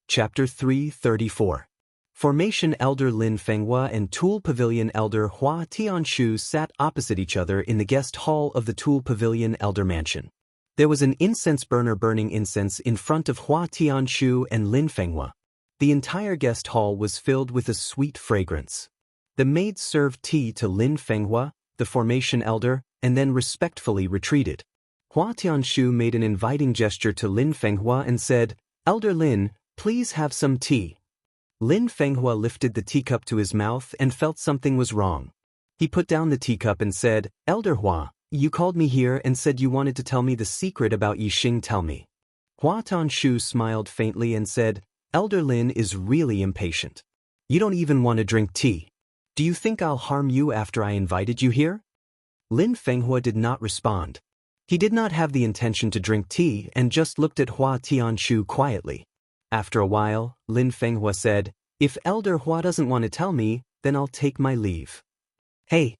Chapter 334. Formation Elder Lin Fenghua and Tool Pavilion Elder Hua Tianshu sat opposite each other in the guest hall of the Tool Pavilion Elder Mansion. There was an incense burner burning incense in front of Hua Tianshu and Lin Fenghua. The entire guest hall was filled with a sweet fragrance. The maids served tea to Lin Fenghua, the formation elder, and then respectfully retreated. Hua Tianshu made an inviting gesture to Lin Fenghua and said, "Elder Lin, please have some tea." Lin Fenghua lifted the teacup to his mouth and felt something was wrong. He put down the teacup and said, "Elder Hua, you called me here and said you wanted to tell me the secret about Yixing. Tell me." Hua Tianshu smiled faintly and said, "Elder Lin is really impatient. You don't even want to drink tea. Do you think I'll harm you after I invited you here?" Lin Fenghua did not respond. He did not have the intention to drink tea and just looked at Hua Tianshu quietly. After a while, Lin Fenghua said, "If Elder Hua doesn't want to tell me, then I'll take my leave." "Hey!"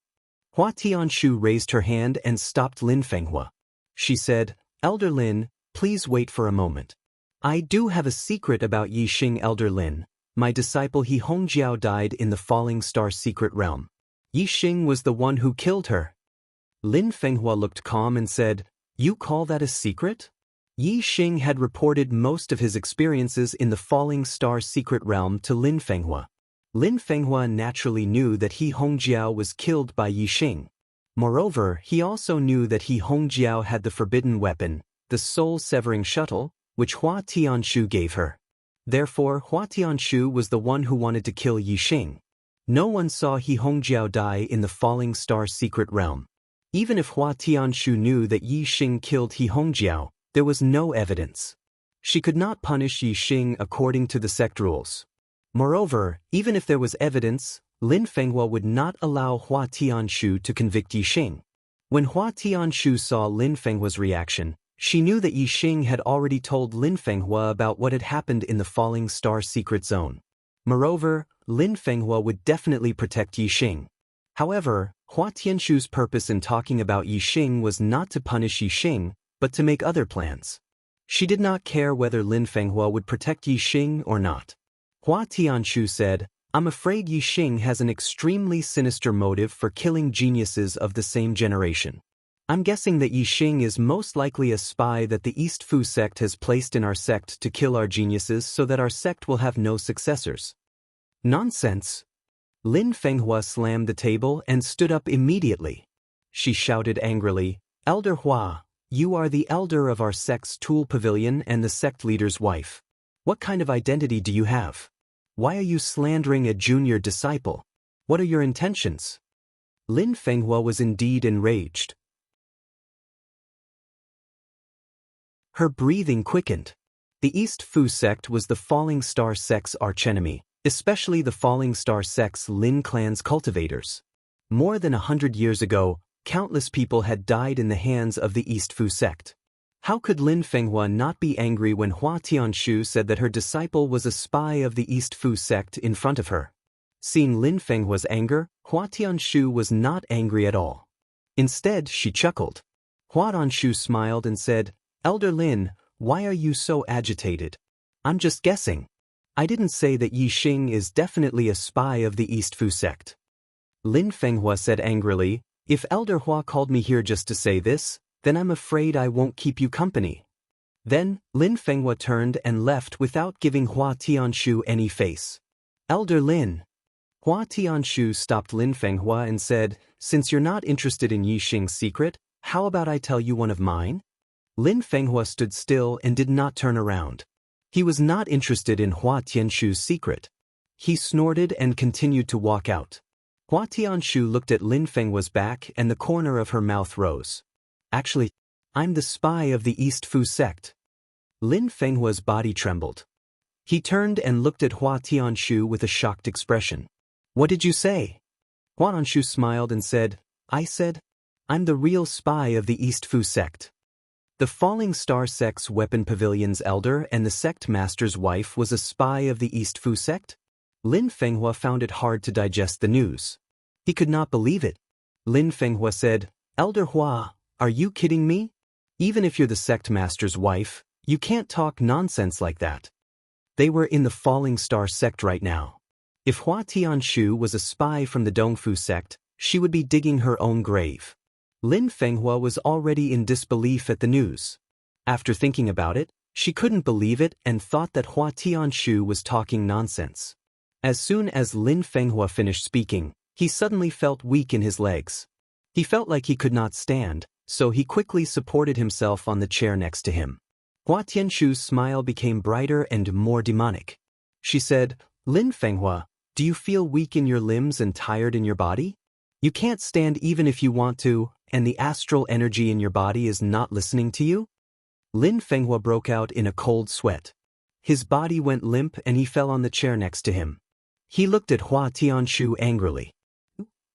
Hua Tianshu raised her hand and stopped Lin Fenghua. She said, "Elder Lin, please wait for a moment. I do have a secret about Yixing. Elder Lin. My disciple He Hongjiao died in the Falling Star secret realm. Yixing was the one who killed her." Lin Fenghua looked calm and said, "You call that a secret?" Yixing had reported most of his experiences in the Falling Star secret realm to Lin Fenghua. Lin Fenghua naturally knew that He Hongjiao was killed by Yixing. Moreover, he also knew that He Hongjiao had the forbidden weapon, the soul-severing shuttle, which Hua Tianshu gave her. Therefore, Hua Tianshu was the one who wanted to kill Yixing. No one saw He Hongjiao die in the Falling Star secret realm. Even if Hua Tianshu knew that Yixing killed He Hongjiao, there was no evidence. She could not punish Yixing according to the sect rules. Moreover, even if there was evidence, Lin Fenghua would not allow Hua Tianshu to convict Yixing. When Hua Tianshu saw Lin Fenghua's reaction, she knew that Yixing had already told Lin Fenghua about what had happened in the Falling Star secret zone. Moreover, Lin Fenghua would definitely protect Yixing. However, Hua Tianshu's purpose in talking about Yixing was not to punish Yixing, but to make other plans. She did not care whether Lin Fenghua would protect Yixing or not. Hua Tianshu said, "I'm afraid Yixing has an extremely sinister motive for killing geniuses of the same generation. I'm guessing that Yixing is most likely a spy that the East Fu sect has placed in our sect to kill our geniuses so that our sect will have no successors." "Nonsense!" Lin Fenghua slammed the table and stood up immediately. She shouted angrily, "Elder Hua, you are the elder of our sect's Tool Pavilion and the sect leader's wife. What kind of identity do you have? Why are you slandering a junior disciple? What are your intentions?" Lin Fenghua was indeed enraged. Her breathing quickened. The East Fu sect was the Falling Star sect's archenemy, especially the Falling Star sect's Lin clan's cultivators. More than 100 years ago, countless people had died in the hands of the East Fu sect. How could Lin Fenghua not be angry when Hua Tianshu said that her disciple was a spy of the East Fu sect in front of her? Seeing Lin Fenghua's anger, Hua Tianshu was not angry at all. Instead, she chuckled. Hua Tianshu smiled and said, "Elder Lin, why are you so agitated? I'm just guessing. I didn't say that Yixing is definitely a spy of the East Fu sect." Lin Fenghua said angrily, "If Elder Hua called me here just to say this, then I'm afraid I won't keep you company." Then, Lin Fenghua turned and left without giving Hua Tianshu any face. "Elder Lin." Hua Tianshu stopped Lin Fenghua and said, "Since you're not interested in Yixing's secret, how about I tell you one of mine?" Lin Fenghua stood still and did not turn around. He was not interested in Hua Tianshu's secret. He snorted and continued to walk out. Hua Tianshu looked at Lin Fenghua's back and the corner of her mouth rose. Actually, I'm the spy of the East Fu sect. Lin Fenghua's body trembled. He turned and looked at Hua Tianshu with a shocked expression. What did you say? Hua Tianshu smiled and said, I said, I'm the real spy of the East Fu sect. The Falling Star sect's weapon pavilion's elder and the sect master's wife was a spy of the East Fu sect? Lin Fenghua found it hard to digest the news. He could not believe it. Lin Fenghua said, Elder Hua, are you kidding me? Even if you're the sect master's wife, you can't talk nonsense like that. They were in the Falling Star sect right now. If Hua Tianshu was a spy from the Dongfu sect, she would be digging her own grave. Lin Fenghua was already in disbelief at the news. After thinking about it, she couldn't believe it and thought that Hua Tianshu was talking nonsense. As soon as Lin Fenghua finished speaking, he suddenly felt weak in his legs. He felt like he could not stand, so he quickly supported himself on the chair next to him. Hua Tianshu's smile became brighter and more demonic. She said, Lin Fenghua, do you feel weak in your limbs and tired in your body? You can't stand even if you want to, and the astral energy in your body is not listening to you? Lin Fenghua broke out in a cold sweat. His body went limp and he fell on the chair next to him. He looked at Hua Tianshu angrily.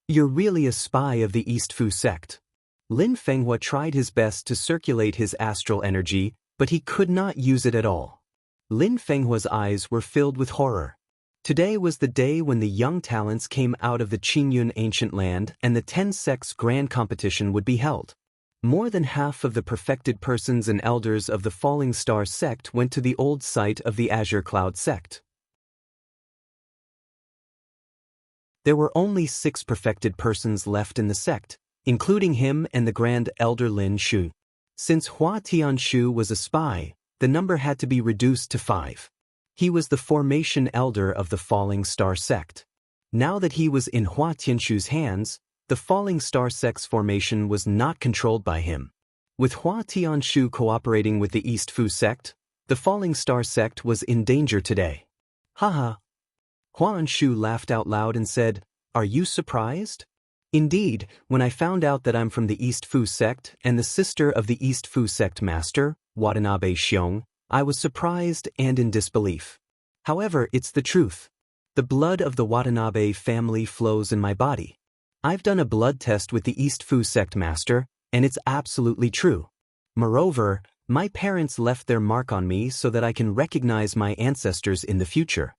You're really a spy of the East Fu sect. Lin Fenghua tried his best to circulate his astral energy, but he could not use it at all. Lin Fenghua's eyes were filled with horror. Today was the day when the young talents came out of the Qingyun ancient land and the 10 sects grand competition would be held. More than half of the perfected persons and elders of the Falling Star sect went to the old site of the Azure Cloud sect. There were only 6 perfected persons left in the sect, including him and the Grand Elder Lin Shu. Since Hua Tianshu was a spy, the number had to be reduced to 5. He was the formation elder of the Falling Star sect. Now that he was in Hua Tianshu's hands, the Falling Star sect's formation was not controlled by him. With Hua Tianshu cooperating with the East Fu sect, the Falling Star sect was in danger today. Haha. Hua Tianshu laughed out loud and said, Are you surprised? Indeed, when I found out that I'm from the East Fu sect and the sister of the East Fu sect master, Watanabe Xiong, I was surprised and in disbelief. However, it's the truth. The blood of the Watanabe family flows in my body. I've done a blood test with the East Fu sect master, and it's absolutely true. Moreover, my parents left their mark on me so that I can recognize my ancestors in the future.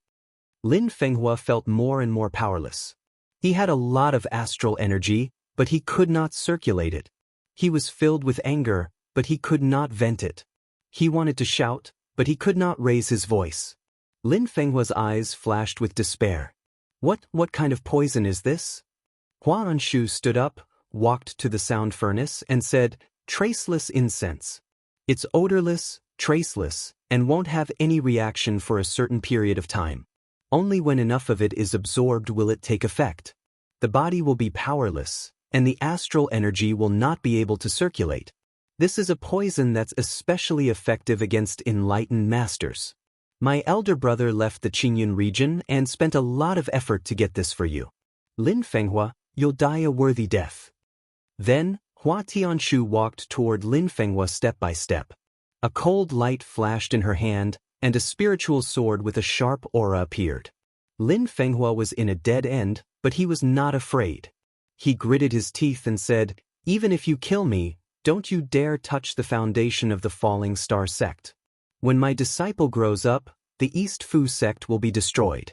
Lin Fenghua felt more and more powerless. He had a lot of astral energy, but he could not circulate it. He was filled with anger, but he could not vent it. He wanted to shout, but he could not raise his voice. Lin Fenghua's eyes flashed with despair. What kind of poison is this? Hua Tianshu stood up, walked to the sound furnace, and said, Traceless incense. It's odorless, traceless, and won't have any reaction for a certain period of time. Only when enough of it is absorbed will it take effect. The body will be powerless, and the astral energy will not be able to circulate. This is a poison that's especially effective against enlightened masters. My elder brother left the Qingyun region and spent a lot of effort to get this for you. Lin Fenghua, you'll die a worthy death. Then, Hua Tianshu walked toward Lin Fenghua step by step. A cold light flashed in her hand, and a spiritual sword with a sharp aura appeared. Lin Fenghua was in a dead end, but he was not afraid. He gritted his teeth and said, Even if you kill me, don't you dare touch the foundation of the Falling Star sect. When my disciple grows up, the East Fu sect will be destroyed.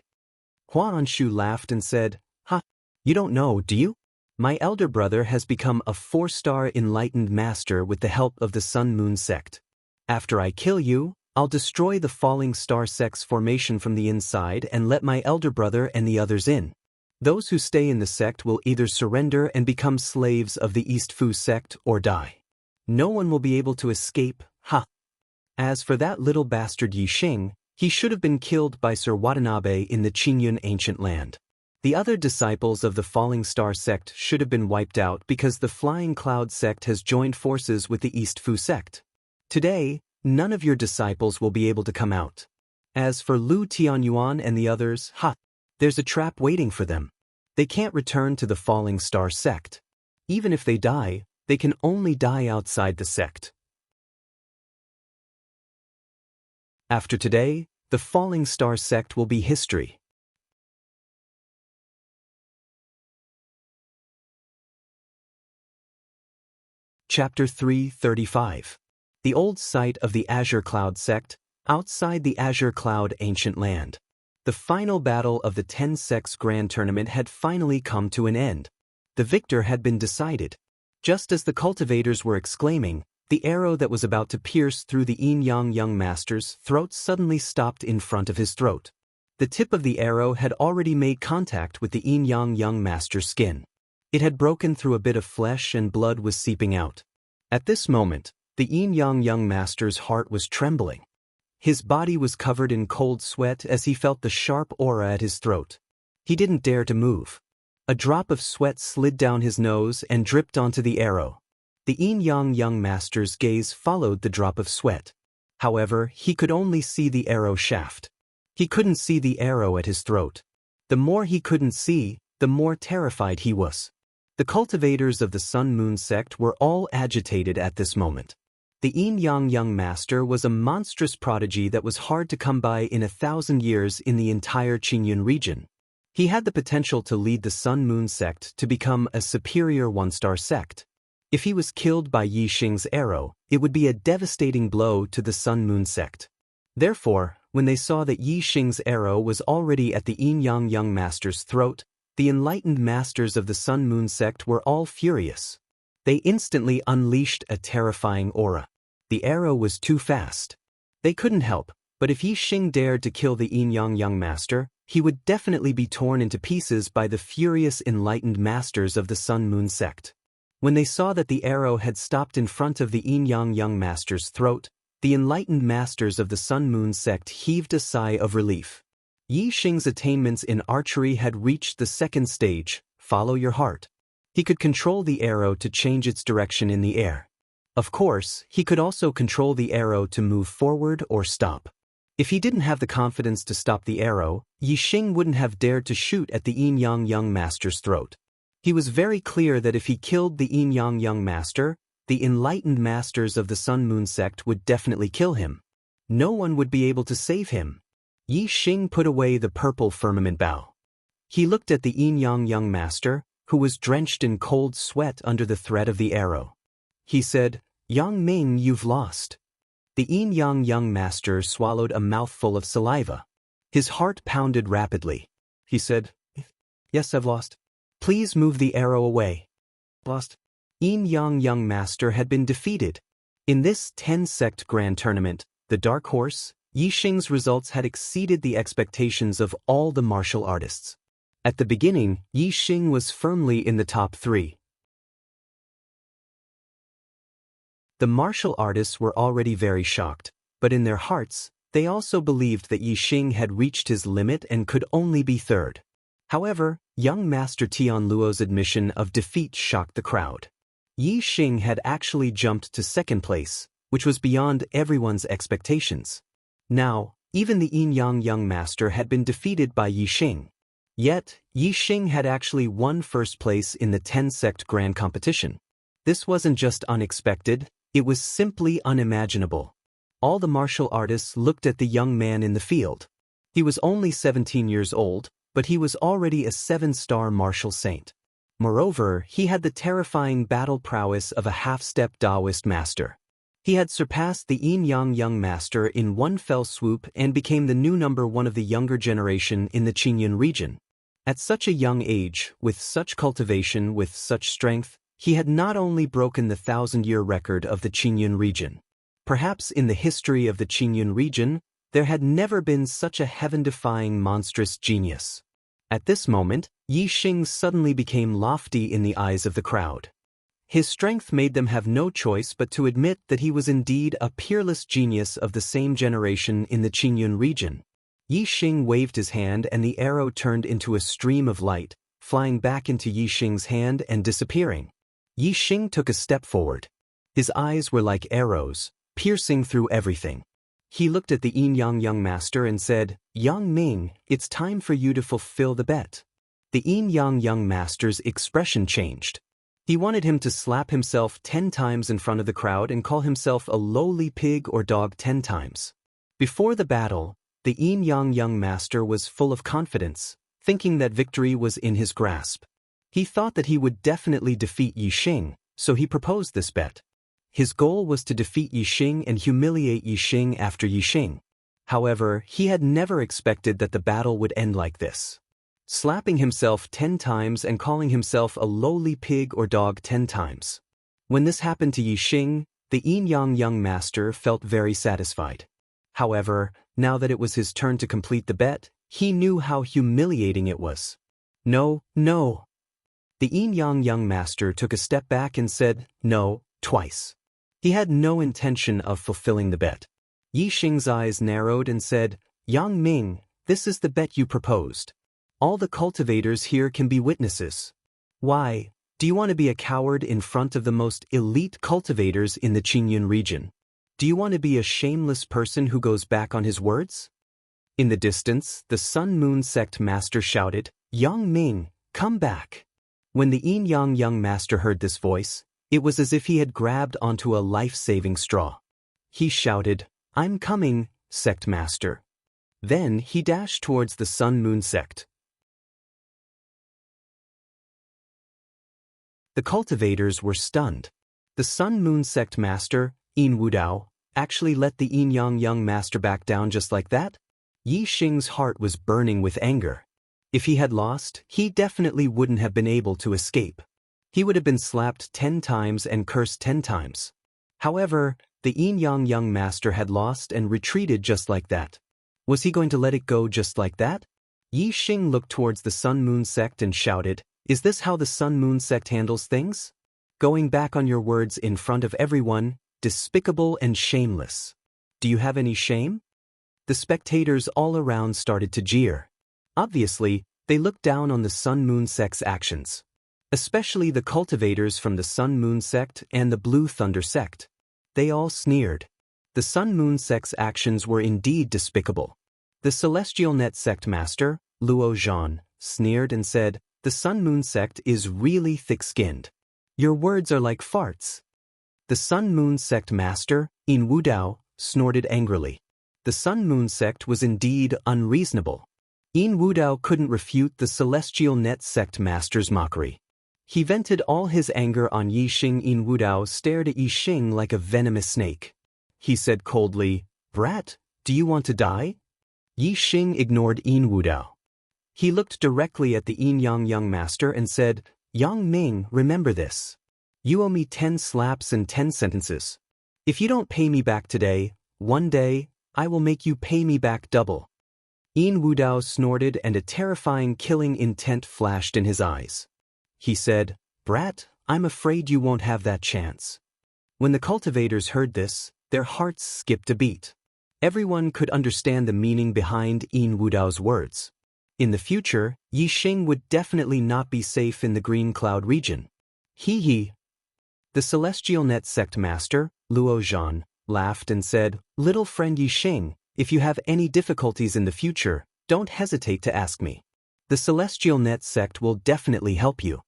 Hua Tianshu laughed and said, Ha, you don't know, do you? My elder brother has become a 4-star enlightened master with the help of the Sun Moon sect. After I kill you, I'll destroy the Falling Star sect's formation from the inside and let my elder brother and the others in. Those who stay in the sect will either surrender and become slaves of the East Fu sect or die. No one will be able to escape, ha. As for that little bastard Yi Xing, he should have been killed by Sir Watanabe in the Qingyun ancient land. The other disciples of the Falling Star sect should have been wiped out because the Flying Cloud sect has joined forces with the East Fu sect. Today, none of your disciples will be able to come out. As for Lu Tianyuan and the others, ha, there's a trap waiting for them. They can't return to the Falling Star sect. Even if they die, they can only die outside the sect. After today, the Falling Star sect will be history. Chapter 335. The old site of the Azure Cloud sect, outside the Azure Cloud ancient land. The final battle of the 10 sects grand tournament had finally come to an end. The victor had been decided. Just as the cultivators were exclaiming, the arrow that was about to pierce through the Yin Yang young master's throat suddenly stopped in front of his throat. The tip of the arrow had already made contact with the Yin Yang young master's skin. It had broken through a bit of flesh and blood was seeping out. At this moment, the Yin Yang young master's heart was trembling. His body was covered in cold sweat as he felt the sharp aura at his throat. He didn't dare to move. A drop of sweat slid down his nose and dripped onto the arrow. The Yin Yang young master's gaze followed the drop of sweat. However, he could only see the arrow shaft. He couldn't see the arrow at his throat. The more he couldn't see, the more terrified he was. The cultivators of the Sun Moon sect were all agitated at this moment. The Yin Yang young master was a monstrous prodigy that was hard to come by in 1,000 years in the entire Qingyun region. He had the potential to lead the Sun Moon sect to become a superior one-star sect. If he was killed by Yi Xing's arrow, it would be a devastating blow to the Sun Moon sect. Therefore, when they saw that Yi Xing's arrow was already at the Yin Yang young master's throat, the enlightened masters of the Sun Moon sect were all furious. They instantly unleashed a terrifying aura. The arrow was too fast. They couldn't help, but if Yi Xing dared to kill the Yin Yang young master, he would definitely be torn into pieces by the furious enlightened masters of the Sun Moon sect. When they saw that the arrow had stopped in front of the Yin Yang young master's throat, the enlightened masters of the Sun Moon sect heaved a sigh of relief. Yi Xing's attainments in archery had reached the second stage, follow your heart. He could control the arrow to change its direction in the air. Of course, he could also control the arrow to move forward or stop. If he didn't have the confidence to stop the arrow, Yi Xing wouldn't have dared to shoot at the Yin Yang young master's throat. He was very clear that if he killed the Yin Yang young master, the enlightened masters of the Sun Moon sect would definitely kill him. No one would be able to save him. Yi Xing put away the purple firmament bow. He looked at the Yin Yang young master, who was drenched in cold sweat under the threat of the arrow. He said, "Yang Ming, you've lost." The Yin Yang young master swallowed a mouthful of saliva. His heart pounded rapidly. He said, "Yes, I've lost. Please move the arrow away." Lost. Yin Yang young master had been defeated. In this 10-sect grand tournament, the dark horse, Yi Xing's results had exceeded the expectations of all the martial artists. At the beginning, Yi Xing was firmly in the top 3. The martial artists were already very shocked, but in their hearts, they also believed that Yi Xing had reached his limit and could only be third. However, young Master Tianluo's admission of defeat shocked the crowd. Yi Xing had actually jumped to second place, which was beyond everyone's expectations. Now, even the Yin Yang young master had been defeated by Yi Xing. Yet, Yi Xing had actually won first place in the 10-sect grand competition. This wasn't just unexpected, it was simply unimaginable. All the martial artists looked at the young man in the field. He was only 17 years old, but he was already a 7-star martial saint. Moreover, he had the terrifying battle prowess of a half-step Taoist master. He had surpassed the Yin Yang young master in one fell swoop and became the new number 1 of the younger generation in the Qingyun region. At such a young age, with such cultivation, with such strength, he had not only broken the 1,000-year record of the Qingyun region. Perhaps in the history of the Qingyun region, there had never been such a heaven-defying monstrous genius. At this moment, Yi Xing suddenly became lofty in the eyes of the crowd. His strength made them have no choice but to admit that he was indeed a peerless genius of the same generation in the Qingyun region. Yi Xing waved his hand and the arrow turned into a stream of light, flying back into Yi Xing's hand and disappearing. Yi Xing took a step forward. His eyes were like arrows, piercing through everything. He looked at the Yin Yang young master and said, "Yang Ming, it's time for you to fulfill the bet." The Yin-Yang Young Master's expression changed. He wanted him to slap himself 10 times in front of the crowd and call himself a lowly pig or dog 10 times. Before the battle, the Yin-Yang Young Master was full of confidence, thinking that victory was in his grasp. He thought that he would definitely defeat Yixing, so he proposed this bet. His goal was to defeat Yixing and humiliate Yixing after Yixing. However, he had never expected that the battle would end like this. Slapping himself 10 times and calling himself a lowly pig or dog 10 times. When this happened to Yixing, the Yin-Yang Young Master felt very satisfied. However, now that it was his turn to complete the bet, he knew how humiliating it was. No, no. The Yin-Yang Young Master took a step back and said, no, twice. He had no intention of fulfilling the bet. Yixing's eyes narrowed and said, Yang Ming, this is the bet you proposed. All the cultivators here can be witnesses. Why, do you want to be a coward in front of the most elite cultivators in the Qingyun region? Do you want to be a shameless person who goes back on his words? In the distance, the Sun Moon Sect Master shouted, Yang Ming, come back. When the Yin-Yang Young Master heard this voice, it was as if he had grabbed onto a life-saving straw. He shouted, I'm coming, Sect Master. Then he dashed towards the Sun Moon Sect. The cultivators were stunned. The Sun Moon Sect Master, Yin Wudao, actually let the Yin-Yang Young Master back down just like that? Yixing's heart was burning with anger. If he had lost, he definitely wouldn't have been able to escape. He would have been slapped 10 times and cursed 10 times. However, the Yin-Yang Young Master had lost and retreated just like that. Was he going to let it go just like that? Yixing looked towards the Sun Moon Sect and shouted, Is this how the Sun Moon Sect handles things? Going back on your words in front of everyone, despicable and shameless. Do you have any shame? The spectators all around started to jeer. Obviously, they looked down on the Sun Moon Sect's actions. Especially the cultivators from the Sun Moon Sect and the Blue Thunder Sect. They all sneered. The Sun Moon Sect's actions were indeed despicable. The Celestial Net Sect Master, Luo Zhan, sneered and said, The Sun Moon Sect is really thick-skinned. Your words are like farts. The Sun Moon Sect Master, Yin Wudao, snorted angrily. The Sun Moon Sect was indeed unreasonable. Yin Wudao couldn't refute the Celestial Net Sect Master's mockery. He vented all his anger on Yixing. Yin Wudao stared at Yixing like a venomous snake. He said coldly, Brat, do you want to die? Yixing ignored Yin Wudao. He looked directly at the Yin-Yang Young Master and said, Yang Ming, remember this. You owe me 10 slaps and 10 sentences. If you don't pay me back today, one day, I will make you pay me back double. Yin Wudao snorted and a terrifying killing intent flashed in his eyes. He said, Brat, I'm afraid you won't have that chance. When the cultivators heard this, their hearts skipped a beat. Everyone could understand the meaning behind Yin Wudao's words. In the future, Yixing would definitely not be safe in the Green Cloud region. Hee. The Celestial Net Sect Master, Luo Zhan, laughed and said, Little friend Yixing, if you have any difficulties in the future, don't hesitate to ask me. The Celestial Net Sect will definitely help you.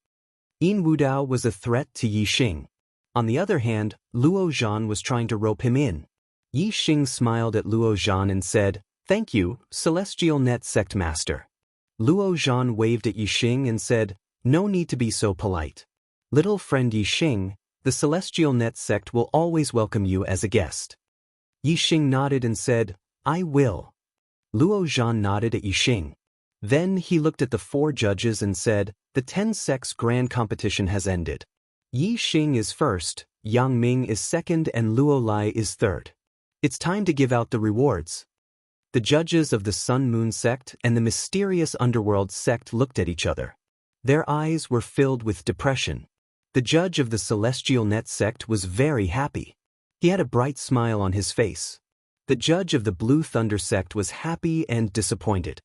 Yin Wudao was a threat to Yixing. On the other hand, Luo Zhan was trying to rope him in. Yixing smiled at Luo Zhan and said, Thank you, Celestial Net Sect Master. Luo Zhan waved at Yixing and said, No need to be so polite. Little friend Yixing, the Celestial Net Sect will always welcome you as a guest. Yixing nodded and said, I will. Luo Zhan nodded at Yixing. Then he looked at the 4 judges and said, The 10 sects grand competition has ended. Yixing is first, Yang Ming is second and Luo Lai is third. It's time to give out the rewards. The judges of the Sun Moon Sect and the mysterious Underworld Sect looked at each other. Their eyes were filled with depression. The judge of the Celestial Net Sect was very happy. He had a bright smile on his face. The judge of the Blue Thunder Sect was happy and disappointed.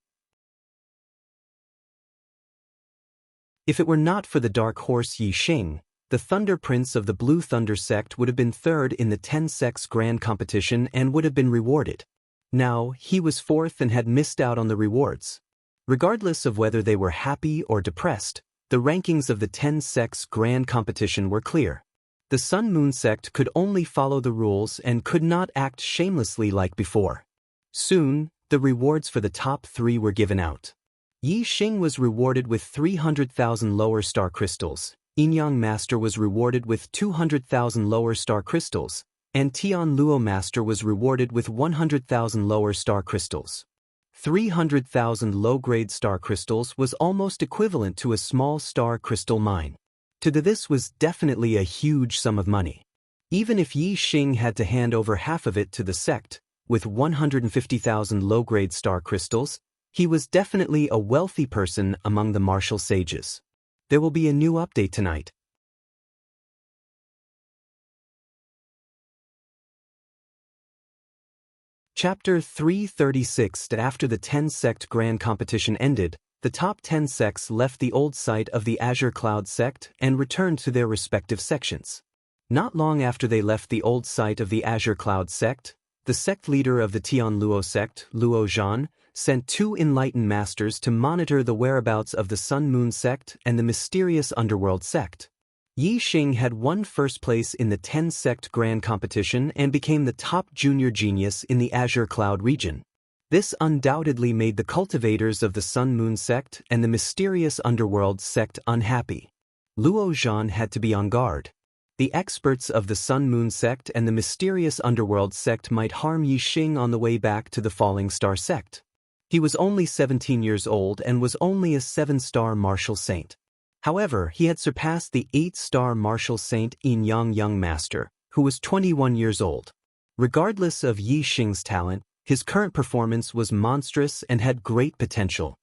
If it were not for the dark horse Yixing, the Thunder Prince of the Blue Thunder Sect would have been third in the 10 sects grand competition and would have been rewarded. Now, he was fourth and had missed out on the rewards. Regardless of whether they were happy or depressed, the rankings of the 10 sects grand competition were clear. The Sun Moon sect could only follow the rules and could not act shamelessly like before. Soon, the rewards for the top 3 were given out. Yi Xing was rewarded with 300,000 lower star crystals, Yin-Yang Master was rewarded with 200,000 lower star crystals, and Tian Luo Master was rewarded with 100,000 lower star crystals. 300,000 low-grade star crystals was almost equivalent to a small star crystal mine. This was definitely a huge sum of money. Even if Yi Xing had to hand over half of it to the sect, with 150,000 low-grade star crystals, he was definitely a wealthy person among the martial sages. There will be a new update tonight. Chapter 336. After the 10-sect grand competition ended, the top 10 sects left the old site of the Azure Cloud sect and returned to their respective sections. Not long after they left the old site of the Azure Cloud sect, the sect leader of the Tian Luo sect, Luo Zhan, sent 2 enlightened masters to monitor the whereabouts of the Sun Moon sect and the mysterious underworld sect. Yi Xing had won first place in the 10-sect grand competition and became the top junior genius in the Azure Cloud region. This undoubtedly made the cultivators of the Sun Moon sect and the mysterious underworld sect unhappy. Luo Zhan had to be on guard. The experts of the Sun Moon sect and the mysterious underworld sect might harm Yi Xing on the way back to the Falling Star sect. He was only 17 years old and was only a 7-star martial saint. However, he had surpassed the 8-star martial saint Yin-Yang Master, who was 21 years old. Regardless of Yi Xing's talent, his current performance was monstrous and had great potential.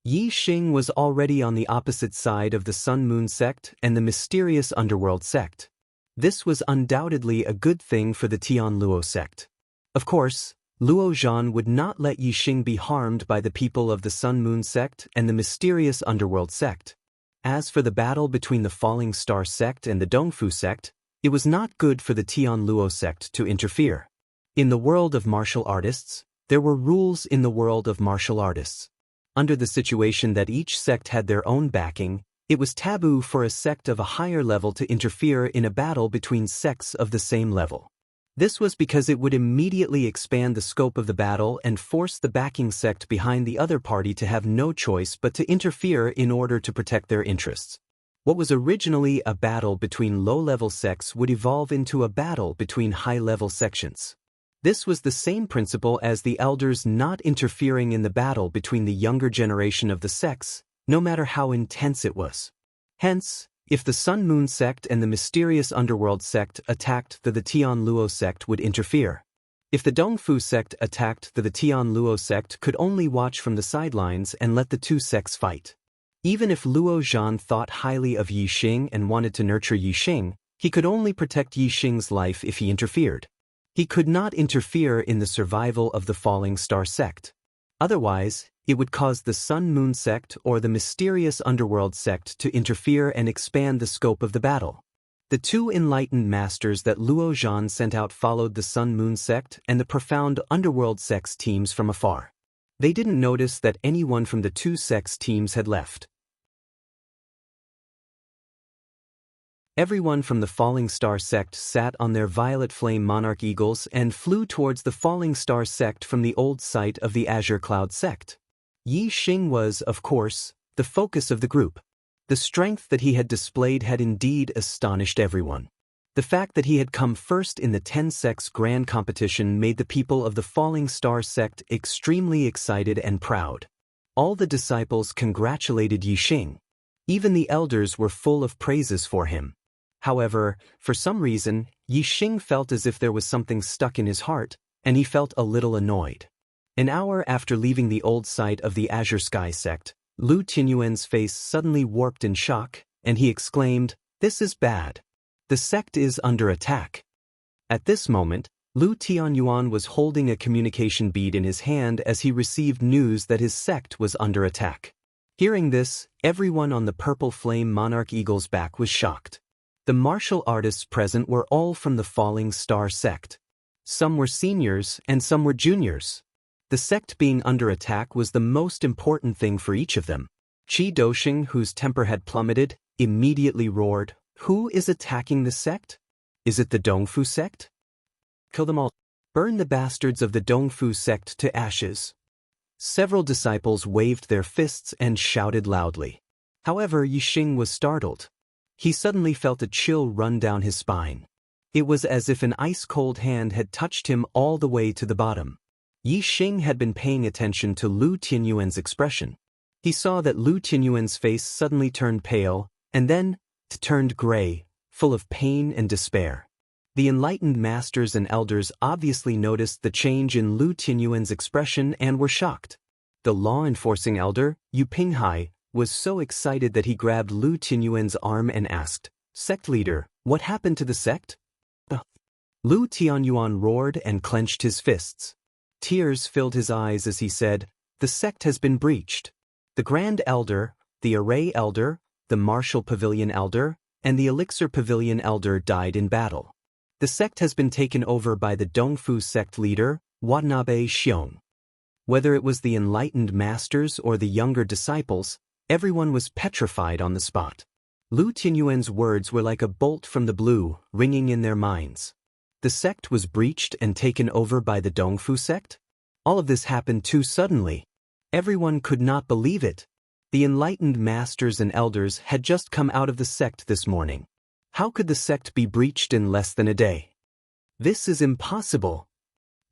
Yi Xing was already on the opposite side of the Sun Moon sect and the mysterious underworld sect. This was undoubtedly a good thing for the Tian Luo sect. Of course, Luo Zhan would not let Yi Xing be harmed by the people of the Sun Moon sect and the mysterious underworld sect. As for the battle between the Falling Star sect and the Dongfu sect, it was not good for the Tian Luo sect to interfere. In the world of martial artists, there were rules in the world of martial artists. Under the situation that each sect had their own backing, it was taboo for a sect of a higher level to interfere in a battle between sects of the same level. This was because it would immediately expand the scope of the battle and force the backing sect behind the other party to have no choice but to interfere in order to protect their interests. What was originally a battle between low-level sects would evolve into a battle between high-level sections. This was the same principle as the elders not interfering in the battle between the younger generation of the sects, no matter how intense it was. Hence, if the Sun Moon sect and the mysterious underworld sect attacked, the Tian Luo sect would interfere. If the Dongfu sect attacked, the Tian Luo sect could only watch from the sidelines and let the two sects fight. Even if Luo Zhan thought highly of Yi Xing and wanted to nurture Yi Xing, he could only protect Yi Xing's life if he interfered. He could not interfere in the survival of the Falling Star sect. Otherwise, it would cause the Sun Moon sect or the mysterious underworld sect to interfere and expand the scope of the battle. The 2 enlightened masters that Luo Zhan sent out followed the Sun Moon sect and the profound underworld sects teams from afar. They didn't notice that anyone from the 2 sects teams had left. Everyone from the Falling Star sect sat on their violet flame monarch eagles and flew towards the Falling Star sect from the old site of the Azure Cloud sect. Yi Xing was, of course, the focus of the group. The strength that he had displayed had indeed astonished everyone. The fact that he had come first in the 10 sects grand competition made the people of the Falling Star sect extremely excited and proud. All the disciples congratulated Yi Xing. Even the elders were full of praises for him. However, for some reason, Yi Xing felt as if there was something stuck in his heart, and he felt a little annoyed. An hour after leaving the old site of the Azure Sky sect, Lu Tianyuan's face suddenly warped in shock, and he exclaimed, "This is bad. The sect is under attack." At this moment, Lu Tianyuan was holding a communication bead in his hand as he received news that his sect was under attack. Hearing this, everyone on the Purple Flame Monarch Eagle's back was shocked. The martial artists present were all from the Falling Star sect. Some were seniors and some were juniors. The sect being under attack was the most important thing for each of them. Qi Dosheng, whose temper had plummeted, immediately roared, "Who is attacking the sect? Is it the Dongfu sect? Kill them all. Burn the bastards of the Dongfu sect to ashes." Several disciples waved their fists and shouted loudly. However, Yixing was startled. He suddenly felt a chill run down his spine. It was as if an ice-cold hand had touched him all the way to the bottom. Yixing had been paying attention to Lu Tianyuan's expression. He saw that Lu Tianyuan's face suddenly turned pale, and then turned gray, full of pain and despair. The enlightened masters and elders obviously noticed the change in Lu Tianyuan's expression and were shocked. The law-enforcing elder, Yu Pinghai, was so excited that he grabbed Lu Tianyuan's arm and asked, "Sect leader, what happened to the sect?" Lu Tianyuan roared and clenched his fists. Tears filled his eyes as he said, "The sect has been breached. The Grand Elder, the Array Elder, the Martial Pavilion Elder, and the Elixir Pavilion Elder died in battle. The sect has been taken over by the Dongfu sect leader, Watanabe Xiong." Whether it was the enlightened masters or the younger disciples, everyone was petrified on the spot. Lu Tianyuan's words were like a bolt from the blue, ringing in their minds. The sect was breached and taken over by the Dongfu sect? All of this happened too suddenly. Everyone could not believe it. The enlightened masters and elders had just come out of the sect this morning. How could the sect be breached in less than a day? This is impossible.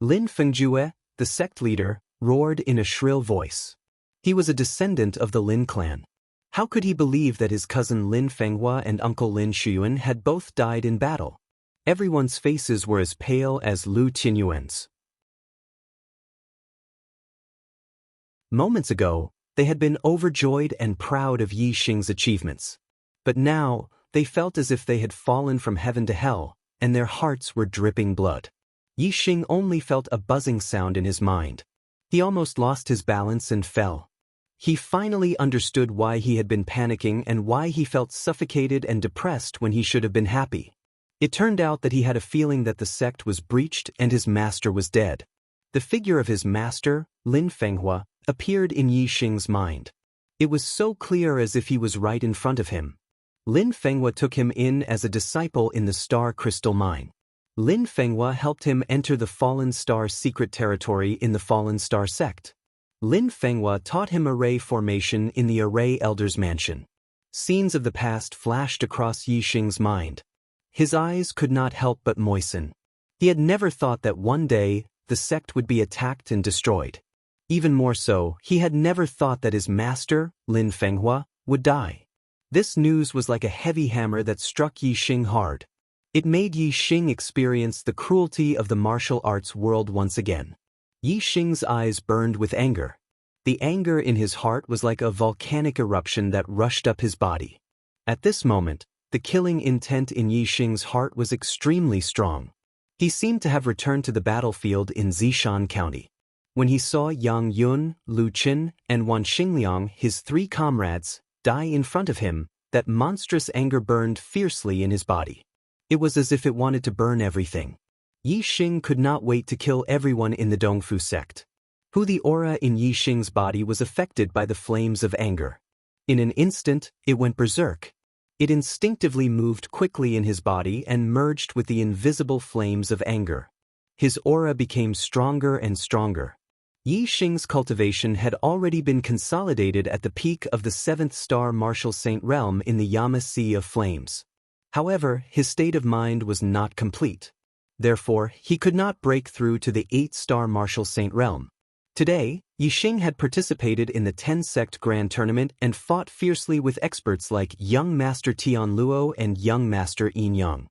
Lin Fengjue, the sect leader, roared in a shrill voice. He was a descendant of the Lin clan. How could he believe that his cousin Lin Fenghua and uncle Lin Shuyuan had both died in battle? Everyone's faces were as pale as Lu Tianyuan's. Moments ago, they had been overjoyed and proud of Yixing's achievements. But now, they felt as if they had fallen from heaven to hell, and their hearts were dripping blood. Yixing only felt a buzzing sound in his mind. He almost lost his balance and fell. He finally understood why he had been panicking and why he felt suffocated and depressed when he should have been happy. It turned out that he had a feeling that the sect was breached and his master was dead. The figure of his master, Lin Fenghua, appeared in Yixing's mind. It was so clear as if he was right in front of him. Lin Fenghua took him in as a disciple in the Star Crystal Mine. Lin Fenghua helped him enter the Fallen Star secret territory in the Fallen Star sect. Lin Fenghua taught him array formation in the Array Elder's mansion. Scenes of the past flashed across Yixing's mind. His eyes could not help but moisten. He had never thought that one day, the sect would be attacked and destroyed. Even more so, he had never thought that his master, Lin Fenghua, would die. This news was like a heavy hammer that struck Yixing hard. It made Yixing experience the cruelty of the martial arts world once again. Yixing's eyes burned with anger. The anger in his heart was like a volcanic eruption that rushed up his body. At this moment, the killing intent in Yixing's heart was extremely strong. He seemed to have returned to the battlefield in Zishan County. When he saw Yang Yun, Lu Qin, and Wan Xingliang, his three comrades, die in front of him, that monstrous anger burned fiercely in his body. It was as if it wanted to burn everything. Yixing could not wait to kill everyone in the Dongfu sect. The aura in Yixing's body was affected by the flames of anger. In an instant, it went berserk. It instinctively moved quickly in his body and merged with the invisible flames of anger. His aura became stronger and stronger. Yixing's cultivation had already been consolidated at the peak of the 7th star martial saint realm in the Yama Sea of Flames. However, his state of mind was not complete. Therefore, he could not break through to the 8-star martial saint realm. Today, Yixing had participated in the 10-sect grand tournament and fought fiercely with experts like young master Tian Luo and young master Yin Yang.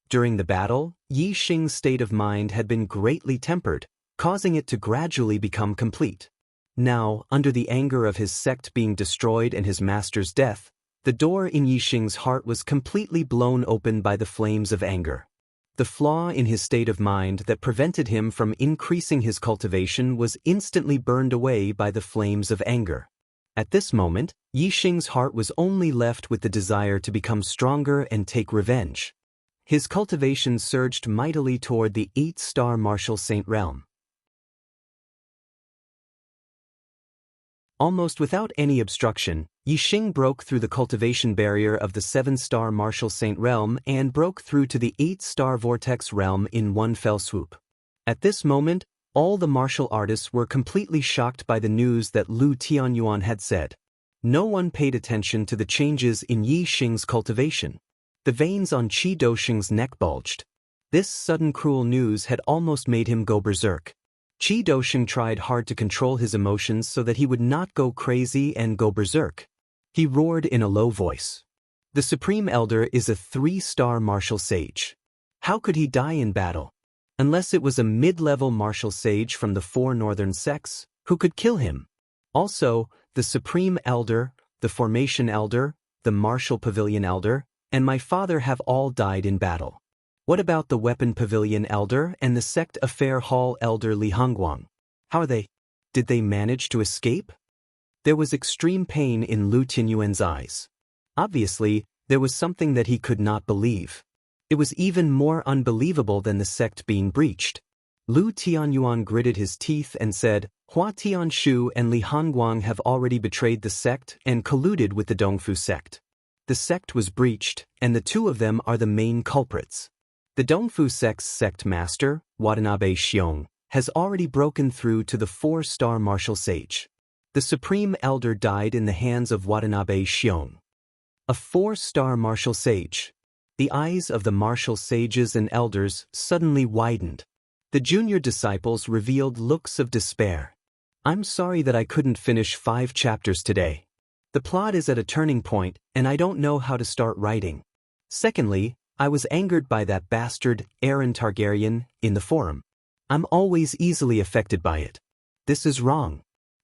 During the battle, Yixing's state of mind had been greatly tempered, causing it to gradually become complete. Now, under the anger of his sect being destroyed and his master's death, the door in Yixing's heart was completely blown open by the flames of anger. The flaw in his state of mind that prevented him from increasing his cultivation was instantly burned away by the flames of anger. At this moment, Yixing's heart was only left with the desire to become stronger and take revenge. His cultivation surged mightily toward the 8-star martial saint realm. Almost without any obstruction, Yixing broke through the cultivation barrier of the 7-star Martial Saint realm and broke through to the 8-star Vortex realm in one fell swoop. At this moment, all the martial artists were completely shocked by the news that Lu Tianyuan had said. No one paid attention to the changes in Yixing's cultivation. The veins on Qi Dosheng's neck bulged. This sudden cruel news had almost made him go berserk. Qi Dosheng tried hard to control his emotions so that he would not go crazy and go berserk. He roared in a low voice. The Supreme Elder is a 3-star martial sage. How could he die in battle? Unless it was a mid-level martial sage from the 4 northern sects, who could kill him? Also, the Supreme Elder, the Formation Elder, the Martial Pavilion Elder, and my father have all died in battle. What about the Weapon Pavilion Elder and the Sect Affair Hall Elder Li Hongguang? How are they? Did they manage to escape? There was extreme pain in Lu Tianyuan's eyes. Obviously, there was something that he could not believe. It was even more unbelievable than the sect being breached. Lu Tianyuan gritted his teeth and said, Hua Tianshu and Li Hongguang have already betrayed the sect and colluded with the Dongfu sect. The sect was breached, and the two of them are the main culprits. The Dongfu sect's sect master, Watanabe Xiong, has already broken through to the 4-star martial sage. The Supreme Elder died in the hands of Watanabe Xiong. A 4-star martial sage. The eyes of the martial sages and elders suddenly widened. The junior disciples revealed looks of despair. I'm sorry that I couldn't finish 5 chapters today. The plot is at a turning point, and I don't know how to start writing. Secondly, I was angered by that bastard, Aaron Targaryen, in the forum. I'm always easily affected by it. This is wrong.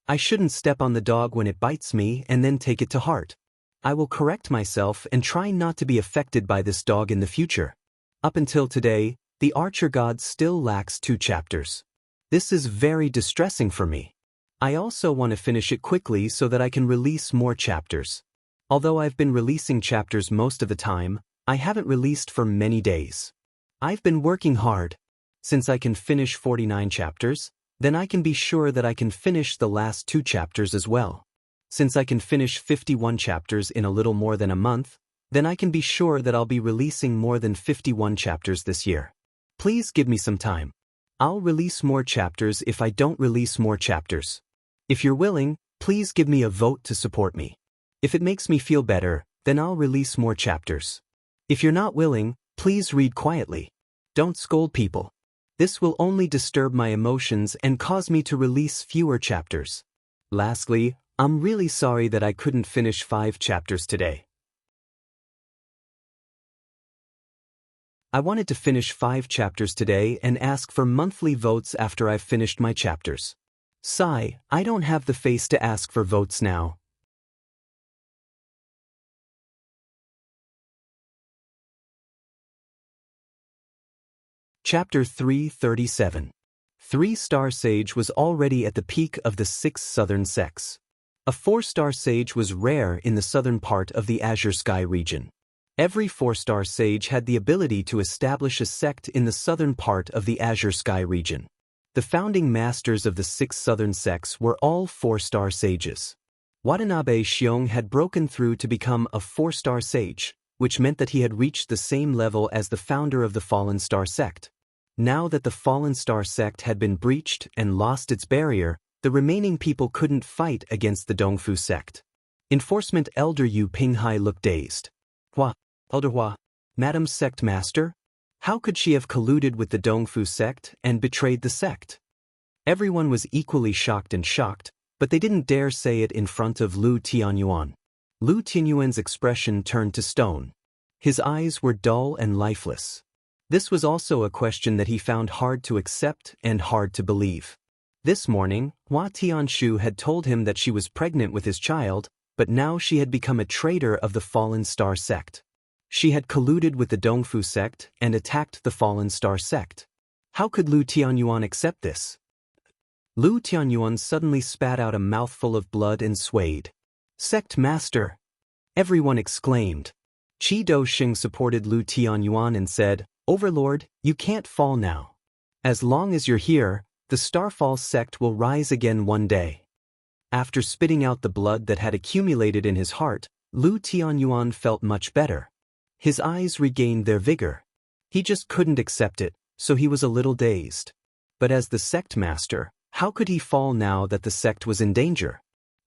I shouldn't step on the dog when it bites me and then take it to heart. I will correct myself and try not to be affected by this dog in the future. Up until today, the Archer God still lacks 2 chapters. This is very distressing for me. I also want to finish it quickly so that I can release more chapters. Although I've been releasing chapters most of the time, I haven't released for many days. I've been working hard. Since I can finish 49 chapters, then I can be sure that I can finish the last 2 chapters as well. Since I can finish 51 chapters in a little more than a month, then I can be sure that I'll be releasing more than 51 chapters this year. Please give me some time. I'll release more chapters if I don't release more chapters. If you're willing, please give me a vote to support me. If it makes me feel better, then I'll release more chapters. If you're not willing, please read quietly. Don't scold people. This will only disturb my emotions and cause me to release fewer chapters. Lastly, I'm really sorry that I couldn't finish 5 chapters today. I wanted to finish 5 chapters today and ask for monthly votes after I've finished my chapters. Sigh, I don't have the face to ask for votes now. Chapter 337. 3-star sage was already at the peak of the 6 southern sects. A 4-star sage was rare in the southern part of the Azure Sky region. Every 4-star sage had the ability to establish a sect in the southern part of the Azure Sky region. The founding masters of the 6 southern sects were all 4-star sages. Watanabe Xiong had broken through to become a 4-star sage, which meant that he had reached the same level as the founder of the Fallen Star sect. Now that the Fallen Star sect had been breached and lost its barrier, the remaining people couldn't fight against the Dongfu sect. Enforcement Elder Yu Pinghai looked dazed. Hua, Elder Hua, Madam Sect Master? How could she have colluded with the Dongfu sect and betrayed the sect? Everyone was equally shocked, but they didn't dare say it in front of Lu Tianyuan. Lu Tianyuan's expression turned to stone. His eyes were dull and lifeless. This was also a question that he found hard to accept and hard to believe. This morning, Hua Tianshu had told him that she was pregnant with his child, but now she had become a traitor of the Fallen Star sect. She had colluded with the Dongfu sect and attacked the Fallen Star sect. How could Lu Tianyuan accept this? Lu Tianyuan suddenly spat out a mouthful of blood and swayed. Sect Master! Everyone exclaimed. Qi Dosheng supported Lu Tianyuan and said, Overlord, you can't fall now. As long as you're here, the Starfall sect will rise again one day. After spitting out the blood that had accumulated in his heart, Lu Tianyuan felt much better. His eyes regained their vigor. He just couldn't accept it, so he was a little dazed. But as the sect master, how could he fall now that the sect was in danger?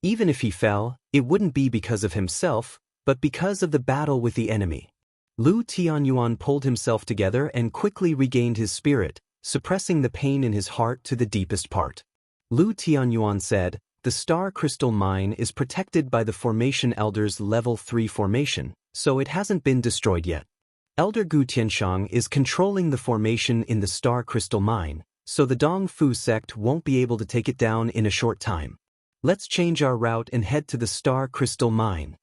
Even if he fell, it wouldn't be because of himself, but because of the battle with the enemy. Lu Tianyuan pulled himself together and quickly regained his spirit, suppressing the pain in his heart to the deepest part. Lu Tianyuan said, "The star crystal mine is protected by the Formation Elder's Level 3 formation, so it hasn't been destroyed yet. Elder Gu Tianshang is controlling the formation in the star crystal mine, so the Dongfu sect won't be able to take it down in a short time. Let's change our route and head to the star crystal mine."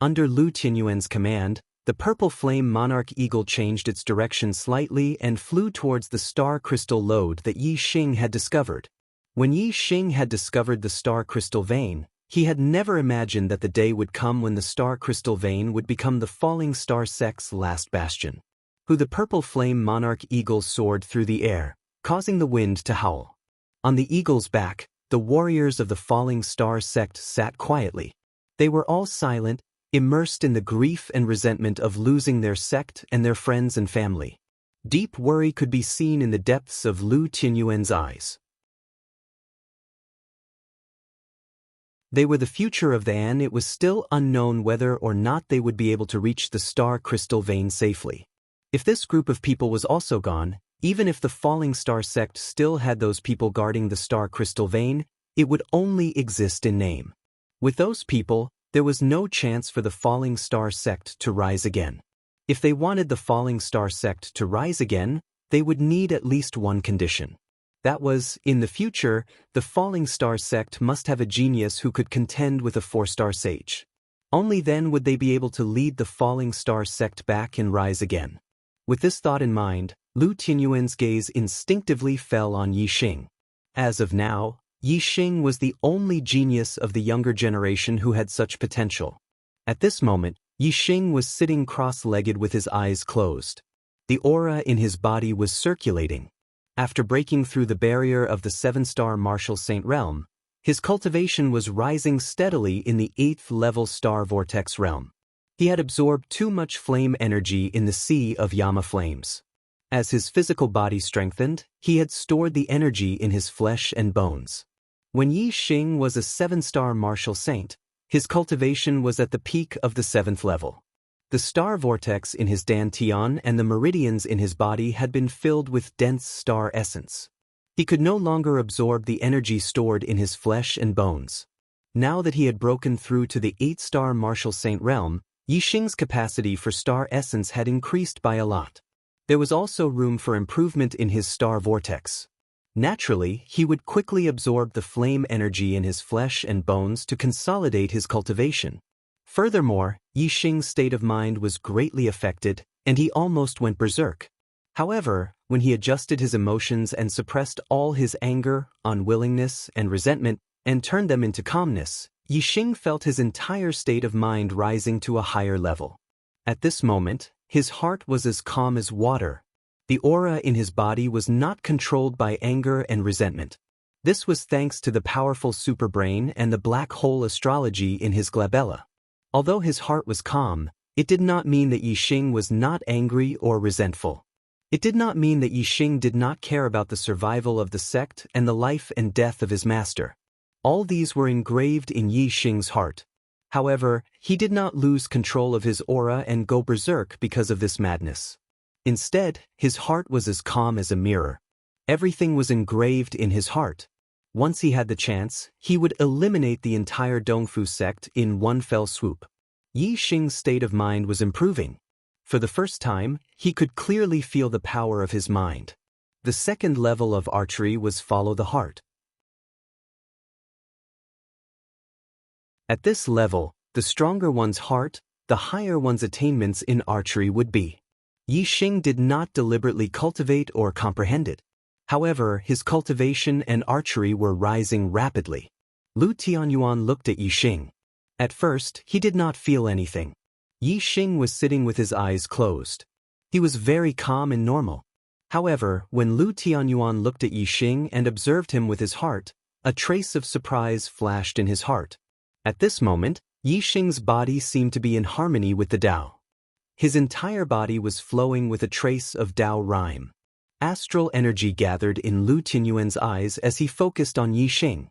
Under Lu Tianyuan's command, the purple flame monarch eagle changed its direction slightly and flew towards the star crystal lode that Yi Xing had discovered. When Yi Xing had discovered the star crystal vein, he had never imagined that the day would come when the star crystal vein would become the falling star sect's last bastion. The purple flame monarch eagle soared through the air, causing the wind to howl. On the eagle's back, the warriors of the falling star sect sat quietly. They were all silent, immersed in the grief and resentment of losing their sect and their friends and family. Deep worry could be seen in the depths of Lu Tianyuan's eyes. They were the future of the An. It was still unknown whether or not they would be able to reach the star crystal vein safely. If this group of people was also gone, even if the falling star sect still had those people guarding the star crystal vein, it would only exist in name. With those people, there was no chance for the falling star sect to rise again. If they wanted the falling star sect to rise again, they would need at least one condition. That was, in the future, the falling star sect must have a genius who could contend with a 4-star sage. Only then would they be able to lead the falling star sect back and rise again. With this thought in mind, Lu Tianyuan's gaze instinctively fell on Yi Xing. As of now, Yi Xing was the only genius of the younger generation who had such potential. At this moment, Yi Xing was sitting cross-legged with his eyes closed. The aura in his body was circulating. After breaking through the barrier of the 7-star martial saint realm, his cultivation was rising steadily in the 8th-level star vortex realm. He had absorbed too much flame energy in the sea of Yama flames. As his physical body strengthened, he had stored the energy in his flesh and bones. When Yi Xing was a 7-star martial saint, his cultivation was at the peak of the 7th level. The star vortex in his dantian and the meridians in his body had been filled with dense star essence. He could no longer absorb the energy stored in his flesh and bones. Now that he had broken through to the 8-star martial saint realm, Yi Xing's capacity for star essence had increased by a lot. There was also room for improvement in his star vortex. Naturally, he would quickly absorb the flame energy in his flesh and bones to consolidate his cultivation. Furthermore, Yi Xing's state of mind was greatly affected, and he almost went berserk. However, when he adjusted his emotions and suppressed all his anger, unwillingness, and resentment, and turned them into calmness, Yi Xing felt his entire state of mind rising to a higher level. At this moment, his heart was as calm as water. The aura in his body was not controlled by anger and resentment. This was thanks to the powerful superbrain and the black hole astrology in his glabella. Although his heart was calm, it did not mean that Yi Xing was not angry or resentful. It did not mean that Yi Xing did not care about the survival of the sect and the life and death of his master. All these were engraved in Yi Xing's heart. However, he did not lose control of his aura and go berserk because of this madness. Instead, his heart was as calm as a mirror. Everything was engraved in his heart. Once he had the chance, he would eliminate the entire Dongfu sect in one fell swoop. Yi Xing's state of mind was improving. For the first time, he could clearly feel the power of his mind. The second level of archery was follow the heart. At this level, the stronger one's heart, the higher one's attainments in archery would be. Yi Xing did not deliberately cultivate or comprehend it. However, his cultivation and archery were rising rapidly. Lu Tianyuan looked at Yi Xing. At first, he did not feel anything. Yi Xing was sitting with his eyes closed. He was very calm and normal. However, when Lu Tianyuan looked at Yi Xing and observed him with his heart, A trace of surprise flashed in his heart. At this moment, Yi Xing's body seemed to be in harmony with the Tao. His entire body was flowing with a trace of Tao rhyme. Astral energy gathered in Lu Tianyuan's eyes as he focused on Yi Xing.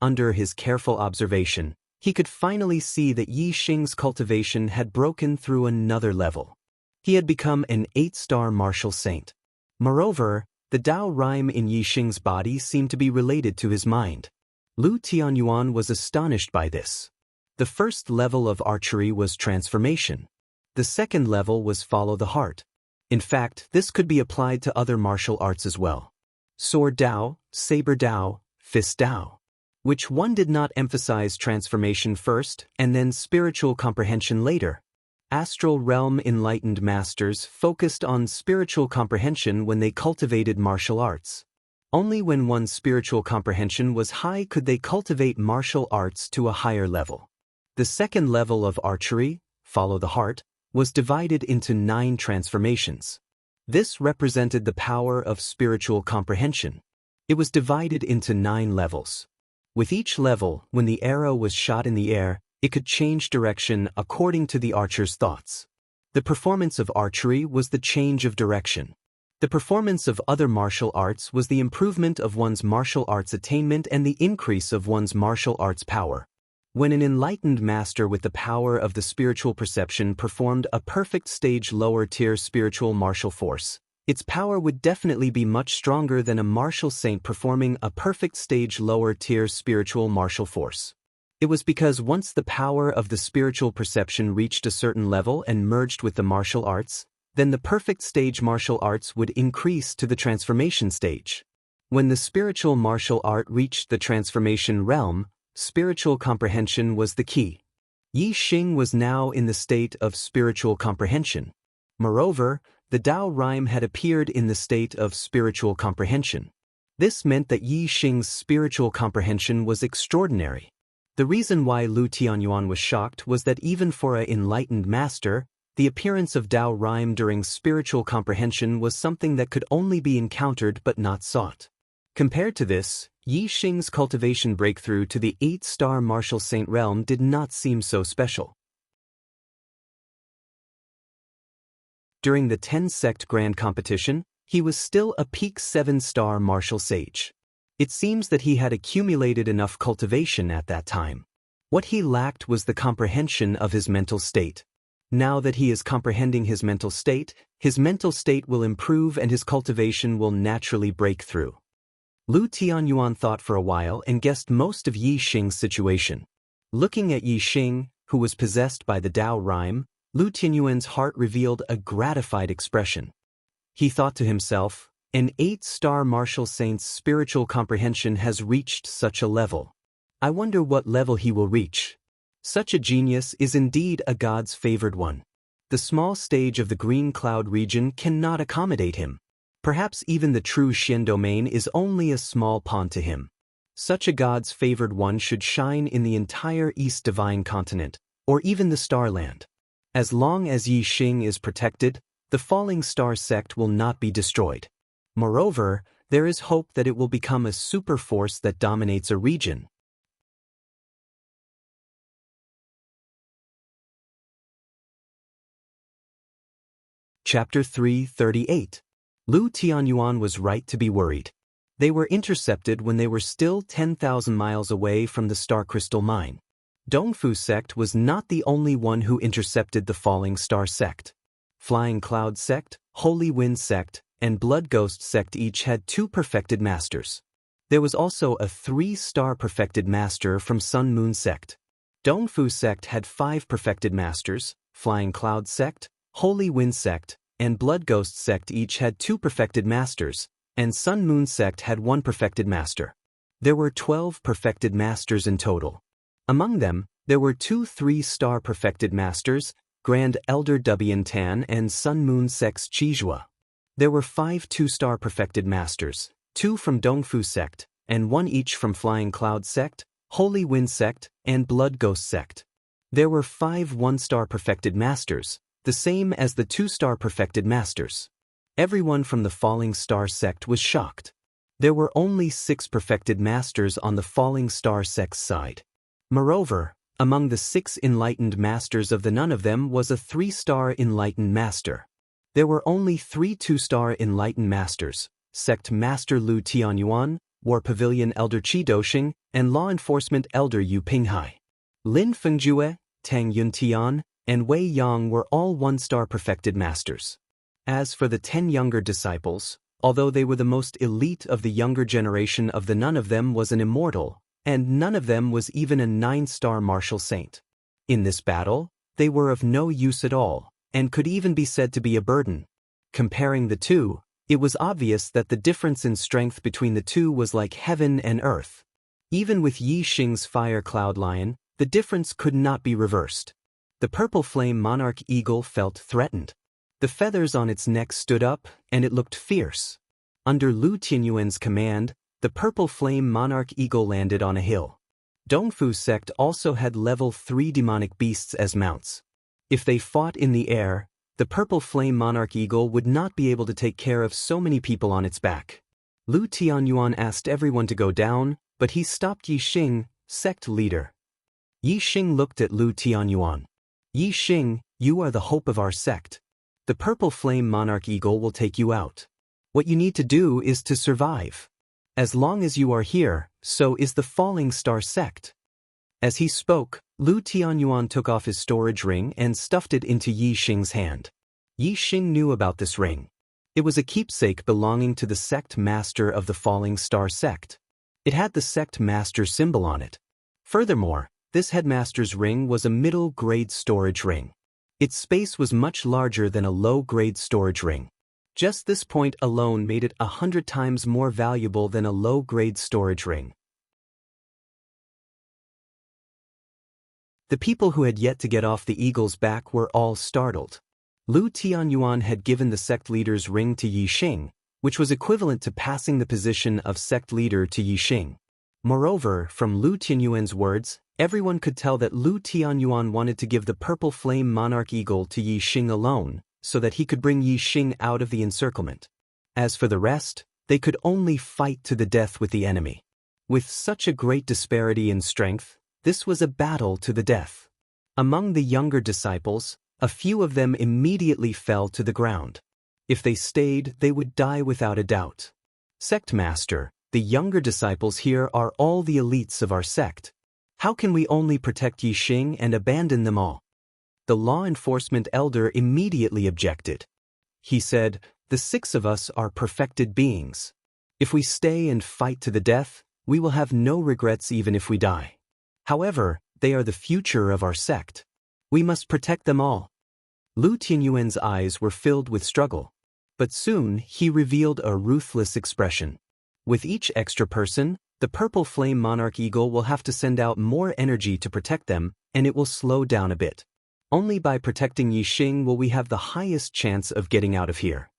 Under his careful observation, he could finally see that Yi Xing's cultivation had broken through another level. He had become an 8-star martial saint. Moreover, the Tao rhyme in Yi Xing's body seemed to be related to his mind. Lu Tianyuan was astonished by this. The first level of archery was transformation. The second level was follow the heart. In fact, this could be applied to other martial arts as well. Sword Tao, Saber Tao, Fist Tao. Which one did not emphasize transformation first and then spiritual comprehension later? Astral realm enlightened masters focused on spiritual comprehension when they cultivated martial arts. Only when one's spiritual comprehension was high could they cultivate martial arts to a higher level. The second level of archery, follow the heart, was divided into 9 transformations. This represented the power of spiritual comprehension. It was divided into 9 levels. With each level, when the arrow was shot in the air, it could change direction according to the archer's thoughts. The performance of archery was the change of direction. The performance of other martial arts was the improvement of one's martial arts attainment and the increase of one's martial arts power. When an enlightened master with the power of the spiritual perception performed a perfect stage lower-tier spiritual martial force, its power would definitely be much stronger than a martial saint performing a perfect stage lower-tier spiritual martial force. It was because once the power of the spiritual perception reached a certain level and merged with the martial arts, then the perfect stage martial arts would increase to the transformation stage. When the spiritual martial art reached the transformation realm, spiritual comprehension was the key. Yi Xing was now in the state of spiritual comprehension. Moreover, the Tao rhyme had appeared in the state of spiritual comprehension. This meant that Yi Xing's spiritual comprehension was extraordinary. The reason why Lu Tianyuan was shocked was that even for an enlightened master, the appearance of Tao rhyme during spiritual comprehension was something that could only be encountered but not sought. Compared to this, Yi Xing's cultivation breakthrough to the 8-star martial saint realm did not seem so special. During the 10-sect grand competition, he was still a peak 7-star martial sage. It seems that he had accumulated enough cultivation at that time. What he lacked was the comprehension of his mental state. Now that he is comprehending his mental state will improve and his cultivation will naturally break through. Lu Tianyuan thought for a while and guessed most of Yi Xing's situation. Looking at Yi Xing, who was possessed by the Tao rhyme, Lu Tianyuan's heart revealed a gratified expression. He thought to himself, an 8-star martial saint's spiritual comprehension has reached such a level. I wonder what level he will reach. Such a genius is indeed a god's favored one. The small stage of the green cloud region cannot accommodate him. Perhaps even the true Xian domain is only a small pond to him. Such a god's favored one should shine in the entire East Divine Continent, or even the Starland. As long as Yi Xing is protected, the falling star sect will not be destroyed. Moreover, there is hope that it will become a super force that dominates a region. Chapter 338. Lu Tianyuan was right to be worried. They were intercepted when they were still 10,000 miles away from the Star Crystal Mine. Dongfu sect was not the only one who intercepted the Falling Star sect. Flying Cloud sect, Holy Wind sect, and Blood Ghost sect each had 2 perfected masters. There was also a 3-star perfected master from Sun Moon sect. Dongfu sect had 5 perfected masters, Flying Cloud sect, Holy Wind sect, and Blood Ghost sect each had 2 perfected masters, and Sun Moon sect had 1 perfected master. There were 12 perfected masters in total. Among them, there were 2 3-star perfected masters, Grand Elder Dubian Tan and Sun Moon sect's Chizhua. There were 5 2-star perfected masters, 2 from Dongfu sect, and 1 each from Flying Cloud sect, Holy Wind sect, and Blood Ghost sect. There were 5 1-star perfected masters, the same as the 2-star perfected masters. Everyone from the Falling Star sect was shocked. There were only 6 perfected masters on the falling star sect's side. Moreover, among the 6 enlightened masters of the none of them was a 3-star enlightened master. There were only 3 2-star enlightened masters: Sect Master Lu Tianyuan, War Pavilion Elder Qi Doxing, and Law Enforcement Elder Yu Pinghai. Lin Fengjue, Tang Yuntian, and Wei Yang were all 1-star perfected masters. As for the 10 younger disciples, although they were the most elite of the younger generation of the none of them was an immortal, and none of them was even a 9-star martial saint. In this battle, they were of no use at all, and could even be said to be a burden. Comparing the two, it was obvious that the difference in strength between the two was like heaven and earth. Even with Yi Xing's fire cloud lion, the difference could not be reversed. The purple flame monarch eagle felt threatened. The feathers on its neck stood up, and it looked fierce. Under Lu Tianyuan's command, the purple flame monarch eagle landed on a hill. Dongfu sect also had level 3 demonic beasts as mounts. If they fought in the air, the purple flame monarch eagle would not be able to take care of so many people on its back. Lu Tianyuan asked everyone to go down, but he stopped Yi Xing, sect leader. Yi Xing looked at Lu Tianyuan. Yi Xing, you are the hope of our sect. The purple flame monarch eagle will take you out. What you need to do is to survive. As long as you are here, so is the falling star sect. As he spoke, Lu Tianyuan took off his storage ring and stuffed it into Yi Xing's hand. Yi Xing knew about this ring. It was a keepsake belonging to the sect master of the falling star sect. It had the sect master symbol on it. Furthermore, this headmaster's ring was a middle-grade storage ring. Its space was much larger than a low-grade storage ring. Just this point alone made it 100 times more valuable than a low-grade storage ring. The people who had yet to get off the eagle's back were all startled. Lu Tianyuan had given the sect leader's ring to Yi Xing, which was equivalent to passing the position of sect leader to Yi Xing. Moreover, from Lu Tianyuan's words, everyone could tell that Lu Tianyuan wanted to give the purple flame monarch eagle to Yi Xing alone, so that he could bring Yi Xing out of the encirclement. As for the rest, they could only fight to the death with the enemy. With such a great disparity in strength, this was a battle to the death. Among the younger disciples, a few of them immediately fell to the ground. If they stayed, they would die without a doubt. Sect Master, the younger disciples here are all the elites of our sect. How can we only protect Yi Xing and abandon them all? The law enforcement elder immediately objected. He said, the 6 of us are perfected beings. If we stay and fight to the death, we will have no regrets even if we die. However, they are the future of our sect. We must protect them all. Lu Tianyuan's eyes were filled with struggle. But soon, he revealed a ruthless expression. With each extra person, the purple flame monarch eagle will have to send out more energy to protect them, and it will slow down a bit. Only by protecting Yi Xing will we have the highest chance of getting out of here.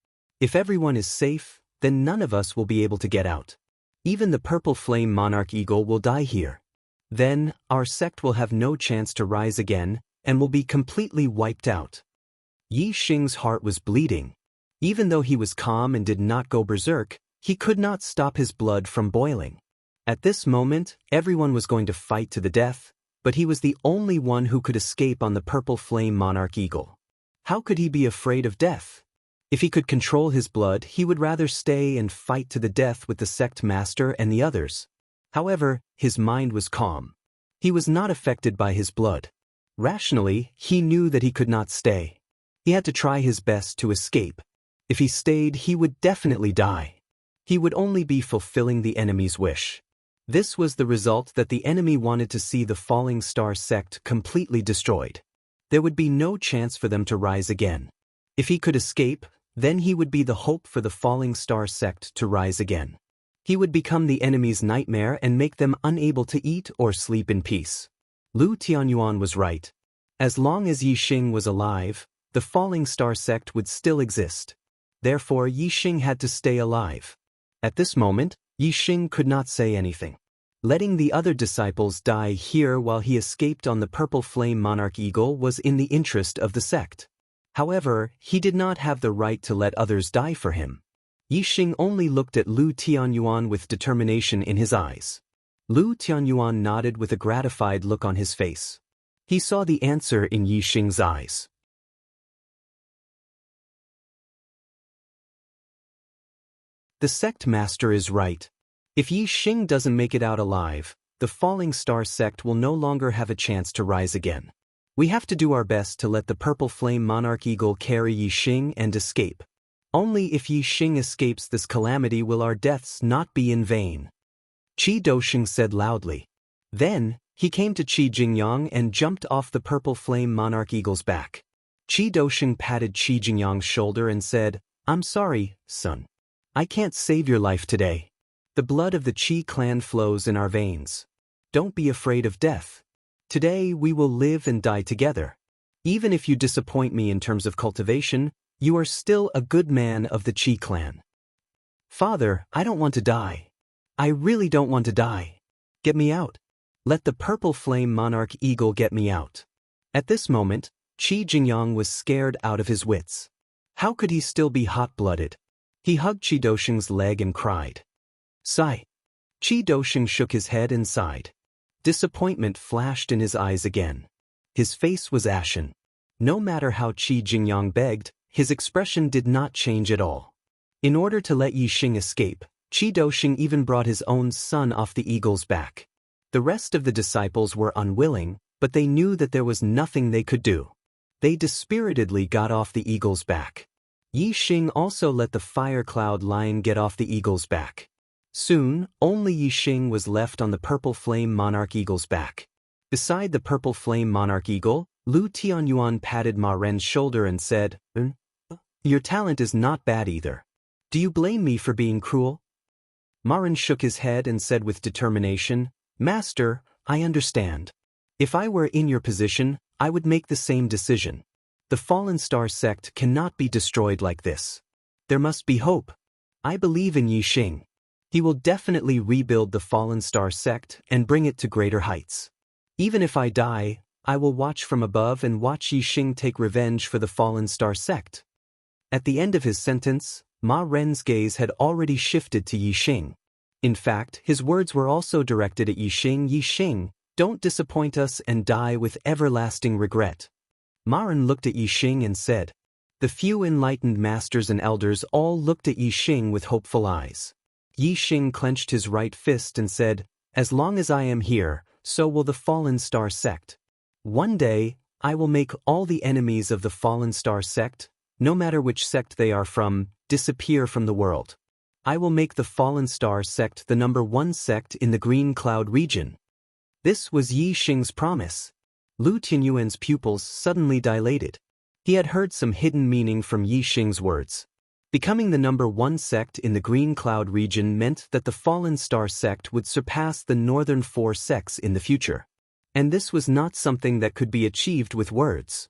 If everyone is safe, then none of us will be able to get out. Even the purple flame monarch eagle will die here. Then, our sect will have no chance to rise again, and will be completely wiped out. Yi Xing's heart was bleeding. Even though he was calm and did not go berserk, he could not stop his blood from boiling. At this moment, everyone was going to fight to the death, but he was the only one who could escape on the purple flame monarch eagle. How could he be afraid of death? If he could control his blood, he would rather stay and fight to the death with the sect master and the others. However, his mind was calm. He was not affected by his blood. Rationally, he knew that he could not stay. He had to try his best to escape. If he stayed, he would definitely die. He would only be fulfilling the enemy's wish. This was the result that the enemy wanted to see the falling star sect completely destroyed. There would be no chance for them to rise again. If he could escape, then he would be the hope for the falling star sect to rise again. He would become the enemy's nightmare and make them unable to eat or sleep in peace. Lu Tianyuan was right. As long as Yi Xing was alive, the falling star sect would still exist. Therefore, Yi Xing had to stay alive. At this moment, Yi Xing could not say anything. Letting the other disciples die here while he escaped on the purple flame monarch eagle was in the interest of the sect. However, he did not have the right to let others die for him. Yixing only looked at Lu Tianyuan with determination in his eyes. Lu Tianyuan nodded with a gratified look on his face. He saw the answer in Yixing's eyes. The sect master is right. If Yixing doesn't make it out alive, the Falling Star sect will no longer have a chance to rise again. We have to do our best to let the Purple Flame Monarch Eagle carry Yixing and escape. Only if Yixing escapes this calamity will our deaths not be in vain. Qi Dosheng said loudly. Then, he came to Qi Jingyang and jumped off the Purple Flame Monarch Eagle's back. Qi Dosheng patted Qi Jingyang's shoulder and said, "I'm sorry, son. I can't save your life today. The blood of the Qi clan flows in our veins. Don't be afraid of death. Today we will live and die together. Even if you disappoint me in terms of cultivation, you are still a good man of the Qi clan." "Father, I don't want to die. I really don't want to die. Get me out. Let the Purple Flame Monarch Eagle get me out." At this moment, Qi Jingyang was scared out of his wits. How could he still be hot-blooded? He hugged Qi Dosheng's leg and cried. Sigh. Qi Dosheng shook his head and sighed. Disappointment flashed in his eyes again. His face was ashen. No matter how Qi Jingyang begged, his expression did not change at all. In order to let Yixing escape, Qi Dosheng even brought his own son off the eagle's back. The rest of the disciples were unwilling, but they knew that there was nothing they could do. They dispiritedly got off the eagle's back. Yixing also let the fire cloud lion get off the eagle's back. Soon, only Yixing was left on the Purple Flame Monarch Eagle's back. Beside the Purple Flame Monarch Eagle, Lu Tianyuan patted Ma Ren's shoulder and said, "Your talent is not bad either. Do you blame me for being cruel?" Ma Ren shook his head and said with determination, "Master, I understand. If I were in your position, I would make the same decision. The Fallen Star sect cannot be destroyed like this. There must be hope. I believe in Yixing. He will definitely rebuild the Fallen Star sect and bring it to greater heights. Even if I die, I will watch from above and watch Yixing take revenge for the Fallen Star sect." At the end of his sentence, Ma Ren's gaze had already shifted to Yixing. In fact, his words were also directed at Yixing. "Yixing, don't disappoint us and die with everlasting regret." Ma Ren looked at Yixing and said. The few enlightened masters and elders all looked at Yixing with hopeful eyes. Yixing clenched his right fist and said, "As long as I am here, so will the Fallen Star sect. One day, I will make all the enemies of the Fallen Star sect, no matter which sect they are from, disappear from the world. I will make the Fallen Star sect the #1 sect in the Green Cloud region." This was Yixing's promise. Lu Tianyuan's pupils suddenly dilated. He had heard some hidden meaning from Yixing's words. Becoming the #1 sect in the Green Cloud region meant that the Fallen Star sect would surpass the northern 4 sects in the future. And this was not something that could be achieved with words.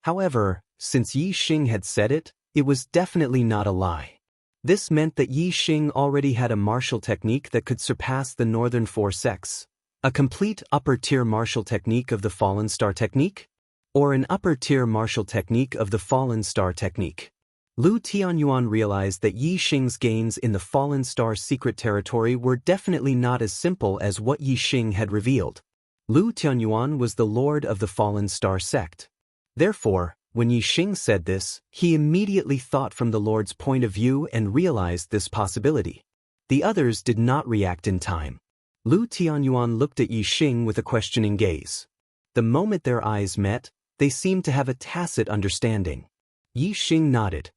However, since Yixing had said it, it was definitely not a lie. This meant that Yixing already had a martial technique that could surpass the northern 4 sects. A complete upper-tier martial technique of the Fallen Star technique? Or an upper-tier martial technique of the Fallen Star technique? Lu Tianyuan realized that Yixing's gains in the Fallen Star secret territory were definitely not as simple as what Yixing had revealed. Lu Tianyuan was the lord of the Fallen Star sect. Therefore, when Yixing said this, he immediately thought from the Lord's point of view and realized this possibility. The others did not react in time. Lu Tianyuan looked at Yixing with a questioning gaze. The moment their eyes met, they seemed to have a tacit understanding. Yixing nodded.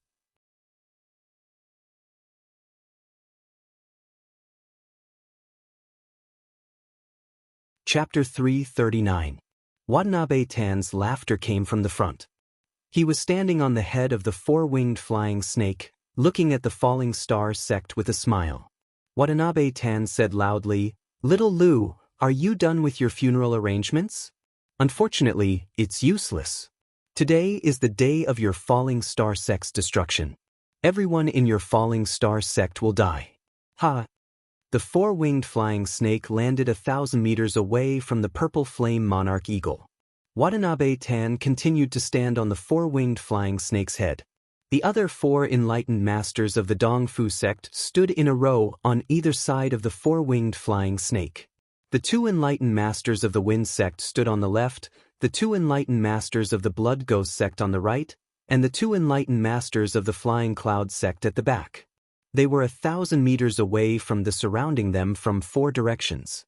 Chapter 339. Watanabe Tan's laughter came from the front. He was standing on the head of the 4-winged flying snake, looking at the Falling Star sect with a smile. Watanabe Tan said loudly, "Little Lu, are you done with your funeral arrangements? Unfortunately, it's useless. Today is the day of your Falling Star sect's destruction. Everyone in your Falling Star sect will die." Ha! The 4-winged flying snake landed 1,000 meters away from the Purple Flame Monarch Eagle. Watanabe Tan continued to stand on the four-winged flying snake's head. The other four enlightened masters of the Dongfu sect stood in a row on either side of the four-winged flying snake. The two enlightened masters of the Wind sect stood on the left, the two enlightened masters of the Blood Ghost sect on the right, and the two enlightened masters of the Flying Cloud sect at the back. They were 1,000 meters away from the surrounding them from four directions.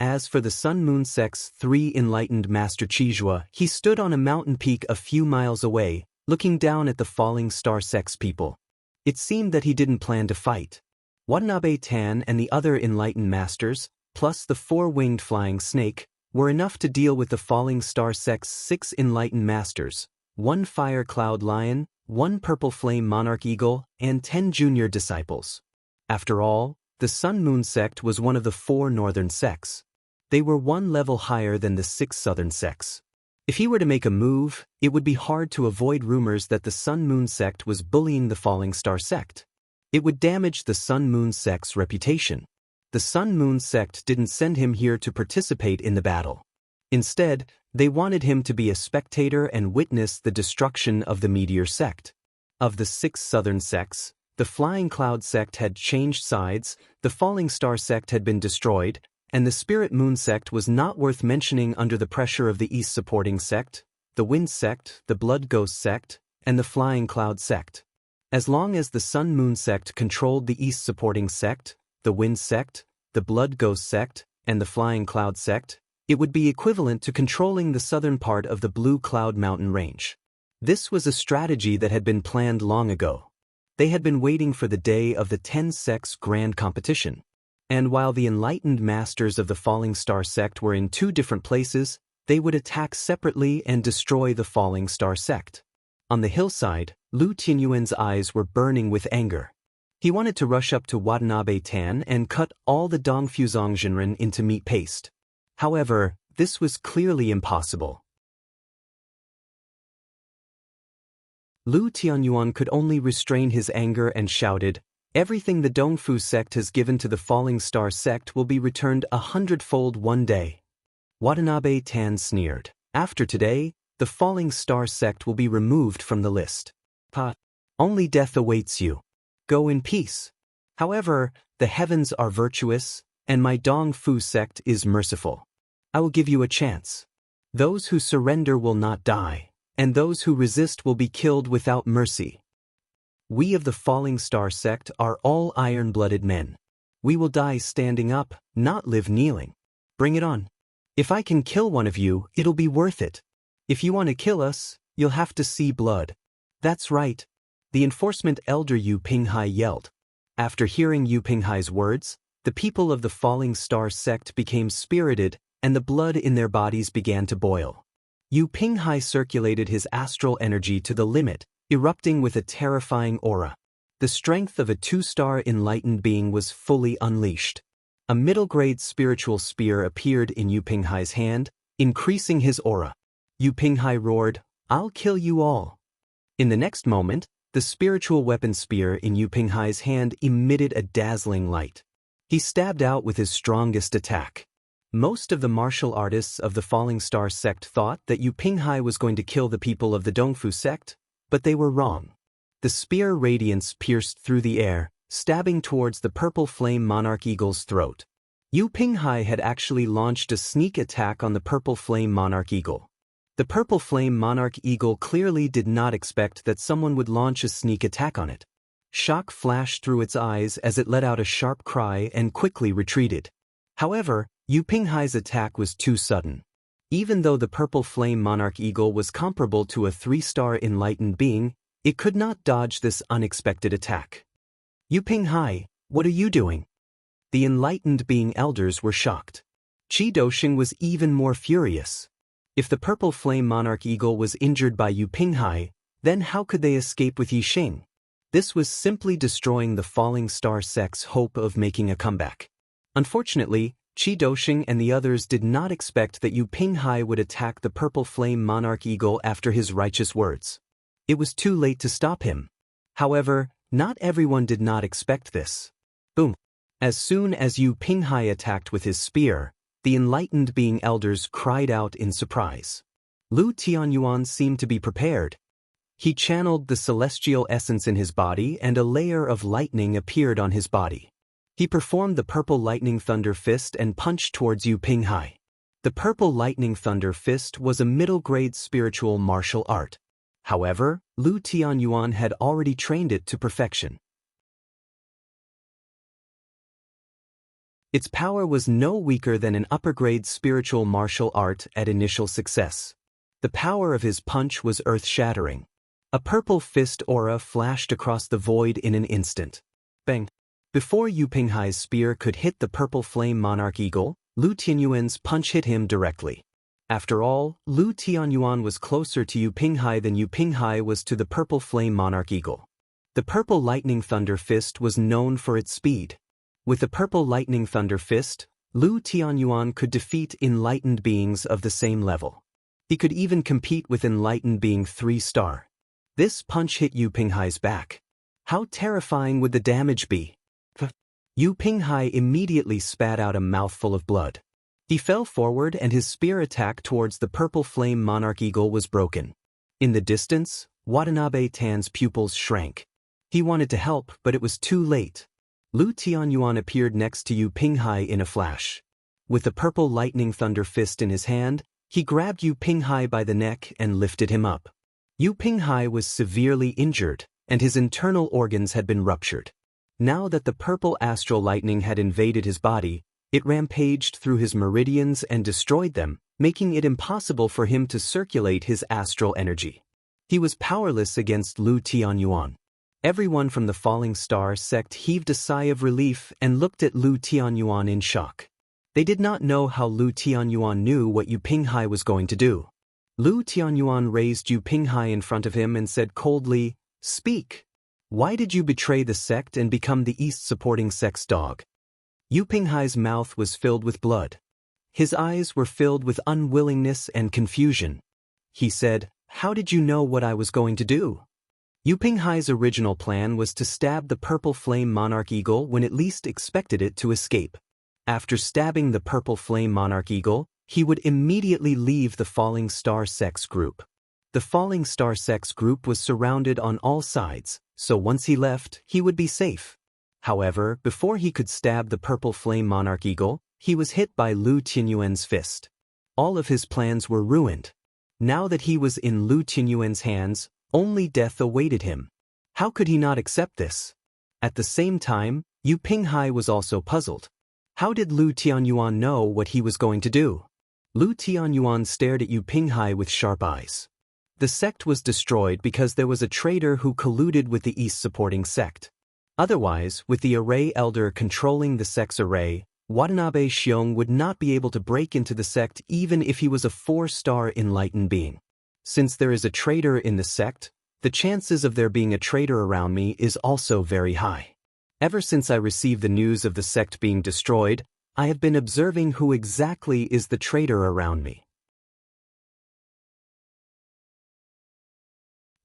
As for the Sun Moon sect's three enlightened master Chizhua, he stood on a mountain peak a few miles away, looking down at the Falling Star sect's people. It seemed that he didn't plan to fight. Watanabe Tan and the other enlightened masters, plus the four-winged flying snake, were enough to deal with the Falling Star sect's 6 enlightened masters, 1 Fire Cloud Lion, 1 Purple Flame Monarch Eagle, and 10 junior disciples. After all, the Sun Moon sect was one of the 4 northern sects. They were 1 level higher than the 6 southern sects. If he were to make a move, it would be hard to avoid rumors that the Sun Moon sect was bullying the Falling Star sect. It would damage the Sun Moon sect's reputation. The Sun Moon sect didn't send him here to participate in the battle. Instead, they wanted him to be a spectator and witness the destruction of the Meteor sect. Of the 6 southern sects, the Flying Cloud sect had changed sides, the Falling Star sect had been destroyed, and the Spirit Moon sect was not worth mentioning under the pressure of the East supporting sect, the Wind sect, the Blood Ghost sect, and the Flying Cloud sect. As long as the Sun Moon sect controlled the East supporting sect, the Wind sect, the Blood Ghost sect, and the Flying Cloud sect, it would be equivalent to controlling the southern part of the Blue Cloud Mountain range. This was a strategy that had been planned long ago. They had been waiting for the day of the 10 sects grand competition. And while the enlightened masters of the Falling Star sect were in 2 different places, they would attack separately and destroy the Falling Star sect. On the hillside, Lu Tianyuan's eyes were burning with anger. He wanted to rush up to Watanabe Tan and cut all the Dongfuzong Jinren into meat paste. However, this was clearly impossible. Lu Tianyuan could only restrain his anger and shouted, "Everything the Dongfu sect has given to the Falling Star sect will be returned 100-fold one day." Watanabe Tan sneered. "After today, the Falling Star sect will be removed from the list. Only death awaits you. Go in peace. However, the heavens are virtuous, and my Dongfu sect is merciful. I will give you a chance. Those who surrender will not die, and those who resist will be killed without mercy. We of the Falling Star sect are all iron-blooded men. We will die standing up, not live kneeling. Bring it on. If I can kill one of you, it'll be worth it. If you want to kill us, you'll have to see blood." "That's right," the enforcement elder Yu Pinghai yelled. After hearing Yu Pinghai's words, the people of the Falling Star sect became spirited, and the blood in their bodies began to boil. Yu Pinghai circulated his astral energy to the limit, erupting with a terrifying aura. The strength of a 2-star enlightened being was fully unleashed. A middle-grade spiritual spear appeared in Yu Pinghai's hand, increasing his aura. Yu Pinghai roared, "I'll kill you all." In the next moment, the spiritual weapon spear in Yu Pinghai's hand emitted a dazzling light. He stabbed out with his strongest attack. Most of the martial artists of the Falling Star sect thought that Yu Pinghai was going to kill the people of the Dongfu sect, but they were wrong. The spear radiance pierced through the air, stabbing towards the Purple Flame Monarch Eagle's throat. Yu Pinghai had actually launched a sneak attack on the Purple Flame Monarch Eagle. The Purple Flame Monarch Eagle clearly did not expect that someone would launch a sneak attack on it. Shock flashed through its eyes as it let out a sharp cry and quickly retreated. However, Yu Pinghai's attack was too sudden. Even though the Purple Flame Monarch Eagle was comparable to a 3-star enlightened being, it could not dodge this unexpected attack. "Yu Pinghai, what are you doing?" The enlightened being elders were shocked. Qi Dosheng was even more furious. If the Purple Flame Monarch Eagle was injured by Yu Pinghai, then how could they escape with Yixing? This was simply destroying the Falling Star sect's hope of making a comeback. Unfortunately, Qi Dosheng and the others did not expect that Yu Pinghai would attack the Purple Flame Monarch Eagle after his righteous words. It was too late to stop him. However, not everyone did not expect this. Boom! As soon as Yu Pinghai attacked with his spear, the enlightened being elders cried out in surprise. Lu Tianyuan seemed to be prepared. He channeled the celestial essence in his body and a layer of lightning appeared on his body. He performed the purple lightning thunder fist and punched towards Yu Pinghai. The purple lightning thunder fist was a middle-grade spiritual martial art. However, Lu Tianyuan had already trained it to perfection. Its power was no weaker than an upper-grade spiritual martial art at initial success. The power of his punch was earth-shattering. A purple fist aura flashed across the void in an instant. Bang! Before Yu Pinghai's spear could hit the purple flame monarch eagle, Lu Tianyuan's punch hit him directly. After all, Lu Tianyuan was closer to Yu Pinghai than Yu Pinghai was to the purple flame monarch eagle. The purple lightning thunder fist was known for its speed. With the purple lightning thunder fist, Lu Tianyuan could defeat enlightened beings of the same level. He could even compete with enlightened being 3-star. This punch hit Yu Pinghai's back. How terrifying would the damage be? Yu Pinghai immediately spat out a mouthful of blood. He fell forward and his spear attack towards the purple flame monarch eagle was broken. In the distance, Watanabe Tan's pupils shrank. He wanted to help, but it was too late. Lu Tianyuan appeared next to Yu Pinghai in a flash. With the purple lightning thunder fist in his hand, he grabbed Yu Pinghai by the neck and lifted him up. Yu Pinghai was severely injured, and his internal organs had been ruptured. Now that the purple astral lightning had invaded his body, it rampaged through his meridians and destroyed them, making it impossible for him to circulate his astral energy. He was powerless against Lu Tianyuan. Everyone from the Falling Star sect heaved a sigh of relief and looked at Lu Tianyuan in shock. They did not know how Lu Tianyuan knew what Yu Pinghai was going to do. Lu Tianyuan raised Yu Pinghai in front of him and said coldly, "Speak. Why did you betray the sect and become the East supporting sect's dog?" Yu Pinghai's mouth was filled with blood. His eyes were filled with unwillingness and confusion. He said, "How did you know what I was going to do?" Yu Pinghai's original plan was to stab the purple flame monarch eagle when it least expected it to escape. After stabbing the purple flame monarch eagle, he would immediately leave the Falling Star sect's group. The Falling Star sect's group was surrounded on all sides, so once he left, he would be safe. However, before he could stab the purple flame monarch eagle, he was hit by Lu Tianyuan's fist. All of his plans were ruined. Now that he was in Lu Tianyuan's hands, only death awaited him. How could he not accept this? At the same time, Yu Pinghai was also puzzled. How did Lu Tianyuan know what he was going to do? Lu Tianyuan stared at Yu Pinghai with sharp eyes. The sect was destroyed because there was a traitor who colluded with the East supporting sect. Otherwise, with the array elder controlling the sect's array, Watanabe Xiong would not be able to break into the sect even if he was a 4-star enlightened being. Since there is a traitor in the sect, the chances of there being a traitor around me is also very high. Ever since I received the news of the sect being destroyed, I have been observing who exactly is the traitor around me.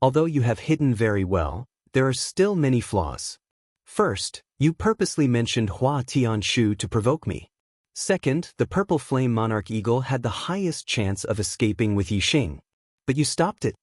Although you have hidden very well, there are still many flaws. First, you purposely mentioned Hua Tianshu to provoke me. Second, the purple flame monarch eagle had the highest chance of escaping with Yixing. But you stopped it.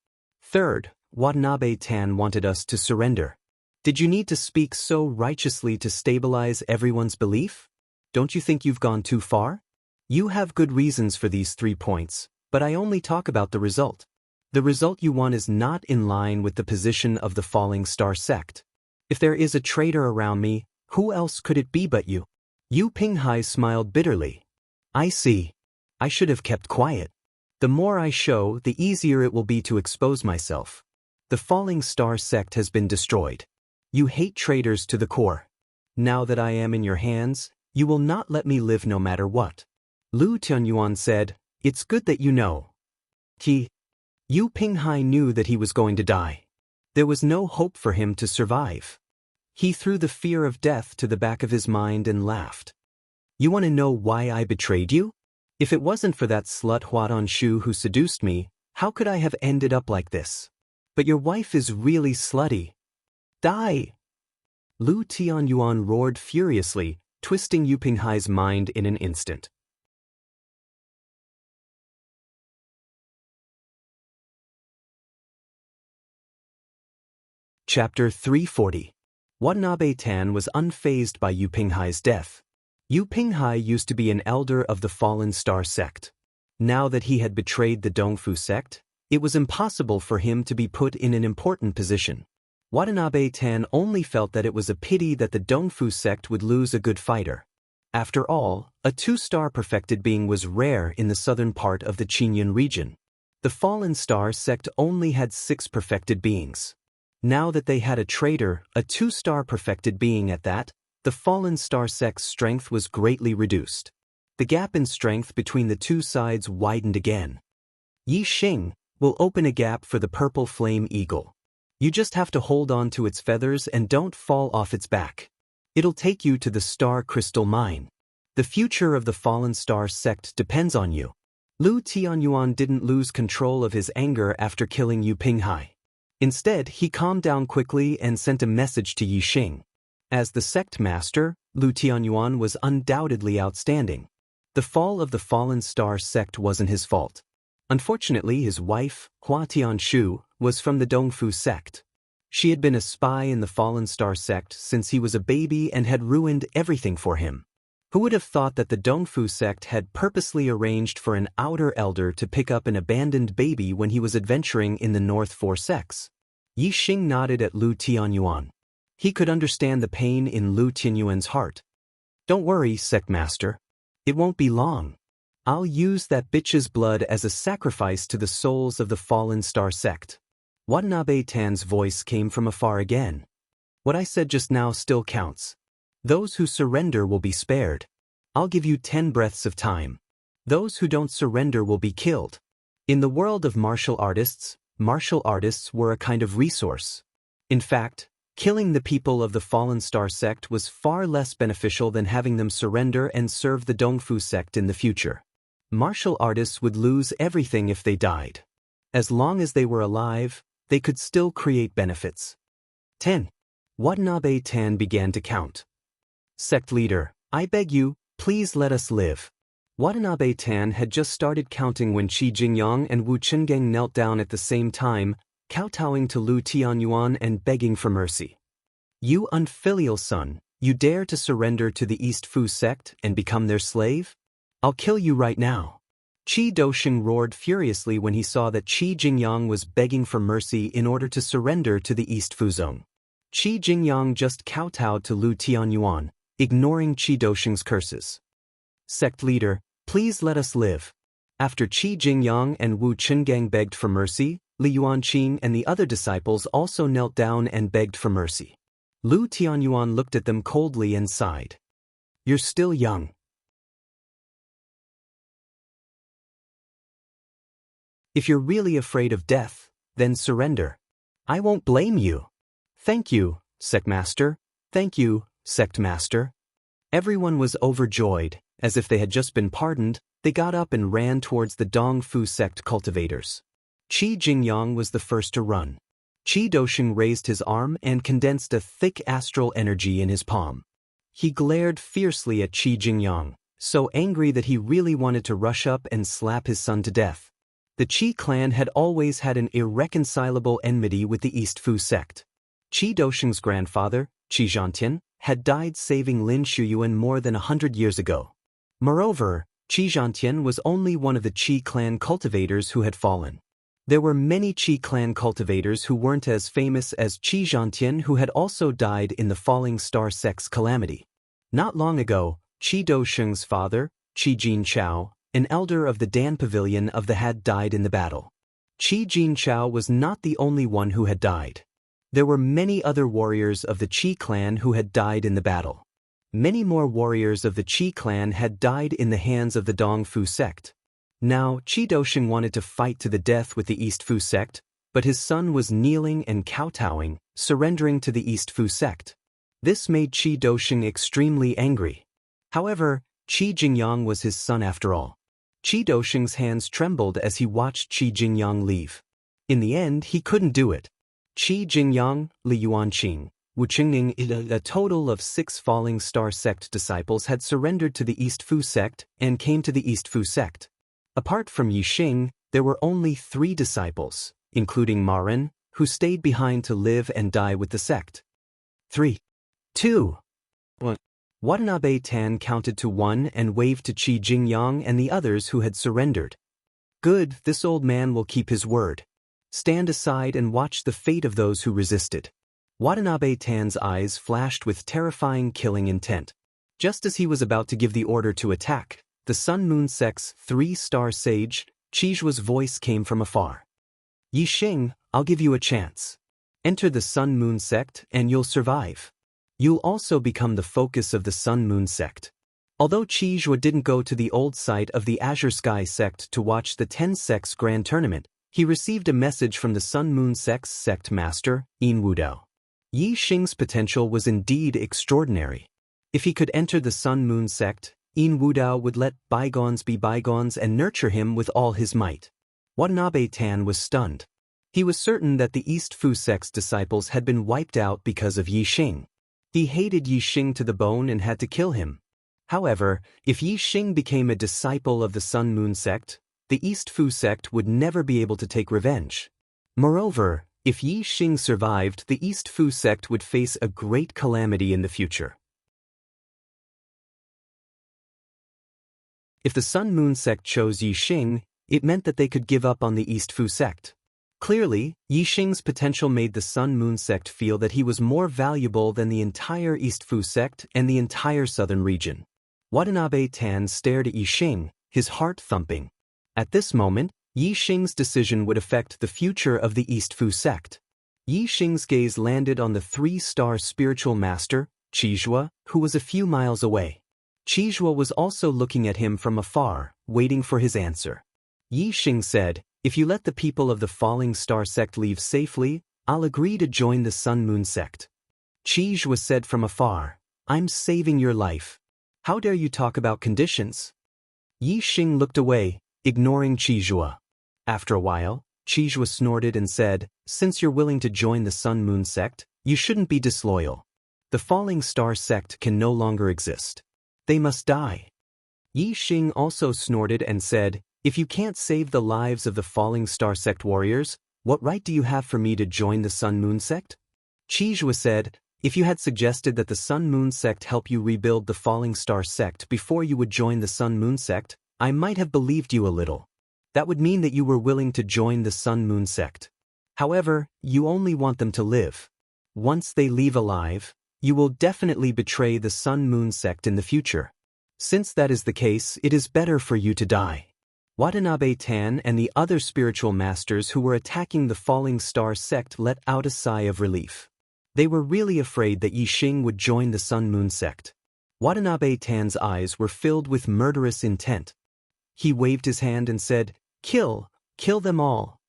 Third, Watanabe Tan wanted us to surrender. Did you need to speak so righteously to stabilize everyone's belief? Don't you think you've gone too far? You have good reasons for these 3 points, but I only talk about the result. The result you want is not in line with the position of the Falling Star sect. If there is a traitor around me, who else could it be but you? Yu Pinghai smiled bitterly. I see. I should have kept quiet. The more I show, the easier it will be to expose myself. The Falling Star sect has been destroyed. You hate traitors to the core. Now that I am in your hands, you will not let me live no matter what. Lu Tianyuan said, "It's good that you know." Yu Pinghai knew that he was going to die. There was no hope for him to survive. He threw the fear of death to the back of his mind and laughed. You want to know why I betrayed you? If it wasn't for that slut Hua Tianshu who seduced me, how could I have ended up like this? But your wife is really slutty. Die! Lu Tianyuan roared furiously, twisting Yu Pinghai's mind in an instant. Chapter 340. Watanabe Tan was unfazed by Yu Pinghai's death. Yu Pinghai used to be an elder of the Fallen Star sect. Now that he had betrayed the Dongfu sect, it was impossible for him to be put in an important position. Watanabe Tan only felt that it was a pity that the Dongfu sect would lose a good fighter. After all, a 2-star perfected being was rare in the southern part of the Qingyun region. The Fallen Star sect only had 6 perfected beings. Now that they had a traitor, a 2-star perfected being at that, the Fallen Star sect's strength was greatly reduced. The gap in strength between the two sides widened again. Yi Xing will open a gap for the purple flame eagle. You just have to hold on to its feathers and don't fall off its back. It'll take you to the Star Crystal Mine. The future of the Fallen Star sect depends on you. Lu Tianyuan didn't lose control of his anger after killing Yu Pinghai. Instead, he calmed down quickly and sent a message to Yi Xing. As the sect master, Lu Tianyuan was undoubtedly outstanding. The fall of the Fallen Star sect wasn't his fault. Unfortunately, his wife, Hua Tianshu, was from the Dongfu sect. She had been a spy in the Fallen Star sect since he was a baby and had ruined everything for him. Who would have thought that the Dongfu sect had purposely arranged for an outer elder to pick up an abandoned baby when he was adventuring in the North Four sects? Yi Xing nodded at Lu Tianyuan. He could understand the pain in Lu Tianyuan's heart. Don't worry, sect master. It won't be long. I'll use that bitch's blood as a sacrifice to the souls of the Fallen Star sect. Watanabe Tan's voice came from afar again. What I said just now still counts. Those who surrender will be spared. I'll give you 10 breaths of time. Those who don't surrender will be killed. In the world of martial artists were a kind of resource. In fact, killing the people of the Fallen Star sect was far less beneficial than having them surrender and serve the Dongfu sect in the future. Martial artists would lose everything if they died. As long as they were alive, they could still create benefits. 10. Watanabe Tan began to count. Sect leader, I beg you, please let us live. Watanabe Tan had just started counting when Qi Jingyang and Wu Chengeng knelt down at the same time, kowtowing to Lu Tianyuan and begging for mercy. You unfilial son, you dare to surrender to the East Fu sect and become their slave? I'll kill you right now. Qi Dosheng roared furiously when he saw that Qi Jingyang was begging for mercy in order to surrender to the East Fu zone. Qi Jingyang just kowtowed to Lu Tianyuan, ignoring Qi Dosheng's curses. Sect leader, please let us live. After Qi Jingyang and Wu Chengeng begged for mercy, Li Yuanqing and the other disciples also knelt down and begged for mercy. Lu Tianyuan looked at them coldly and sighed. You're still young. If you're really afraid of death, then surrender. I won't blame you. Thank you, sect master. Thank you, sect master. Everyone was overjoyed. As if they had just been pardoned, they got up and ran towards the Dongfu sect cultivators. Qi Jingyang was the first to run. Qi Dosheng raised his arm and condensed a thick astral energy in his palm. He glared fiercely at Qi Jingyang, so angry that he really wanted to rush up and slap his son to death. The Qi clan had always had an irreconcilable enmity with the East Fu sect. Qi Dosheng's grandfather, Qi Zhantian, had died saving Lin Shuyuan more than 100 years ago. Moreover, Qi Zhantian was only one of the Qi clan cultivators who had fallen. There were many Qi clan cultivators who weren't as famous as Qi Zhantian who had also died in the Falling Star sect's calamity. Not long ago, Qi Dosheng's father, Qi Jinchao, an elder of the Dan Pavilion of the had died in the battle. Qi Jinchao was not the only one who had died. There were many other warriors of the Qi clan who had died in the battle. Many more warriors of the Qi clan had died in the hands of the Dongfu sect. Now, Qi Dosheng wanted to fight to the death with the East Fu sect, but his son was kneeling and kowtowing, surrendering to the East Fu sect. This made Qi Dosheng extremely angry. However, Qi Jingyang was his son after all. Qi Dosheng's hands trembled as he watched Qi Jingyang leave. In the end, he couldn't do it. Qi Jingyang, Li Yuanqing, Wu Chengeng, a total of 6 Falling Star sect disciples had surrendered to the East Fu sect and came to the East Fu sect. Apart from Yi Xing, there were only 3 disciples, including Ma Ren, who stayed behind to live and die with the sect. 3, 2, 1. Watanabe Tan counted to 1 and waved to Qi Jingyang and the others who had surrendered. Good, this old man will keep his word. Stand aside and watch the fate of those who resisted. Watanabe Tan's eyes flashed with terrifying killing intent. Just as he was about to give the order to attack, the Sun Moon Sect's 3-star sage, Qijua's voice came from afar. Yixing, I'll give you a chance. Enter the Sun Moon Sect and you'll survive. You'll also become the focus of the Sun Moon Sect. Although Qijua didn't go to the old site of the Azure Sky Sect to watch the 10 Sects Grand Tournament, he received a message from the Sun Moon Sect's sect master, Yin Wudao. Yixing's potential was indeed extraordinary. If he could enter the Sun Moon Sect, Yin Wudao would let bygones be bygones and nurture him with all his might. Watanabe Tan was stunned. He was certain that the East Fu Sect's disciples had been wiped out because of Yixing. He hated Yixing to the bone and had to kill him. However, if Yixing became a disciple of the Sun Moon Sect, the East Fu Sect would never be able to take revenge. Moreover, if Yixing survived, the East Fu Sect would face a great calamity in the future. If the Sun Moon Sect chose Yixing, it meant that they could give up on the East Fu Sect. Clearly, Yixing's potential made the Sun Moon Sect feel that he was more valuable than the entire East Fu Sect and the entire southern region. Watanabe Tan stared at Yixing, his heart thumping. At this moment, Yixing's decision would affect the future of the East Fu Sect. Yixing's gaze landed on the 3-star spiritual master, Qijua, who was a few miles away. Qijua was also looking at him from afar, waiting for his answer. Yixing said, "If you let the people of the Falling Star Sect leave safely, I'll agree to join the Sun Moon Sect." Qijua said from afar, "I'm saving your life. How dare you talk about conditions?" Yixing looked away, ignoring Qijua. After a while, Qijua snorted and said, "Since you're willing to join the Sun Moon Sect, you shouldn't be disloyal. The Falling Star Sect can no longer exist. They must die." Yixing also snorted and said, "If you can't save the lives of the Falling Star Sect warriors, what right do you have for me to join the Sun Moon Sect?" Qijua said, "If you had suggested that the Sun Moon Sect help you rebuild the Falling Star Sect before you would join the Sun Moon Sect, I might have believed you a little. That would mean that you were willing to join the Sun Moon Sect. However, you only want them to live. Once they leave alive, you will definitely betray the Sun Moon Sect in the future. Since that is the case, it is better for you to die." Watanabe Tan and the other spiritual masters who were attacking the Falling Star Sect let out a sigh of relief. They were really afraid that Yixing would join the Sun Moon Sect. Watanabe Tan's eyes were filled with murderous intent. He waved his hand and said, "Kill them all."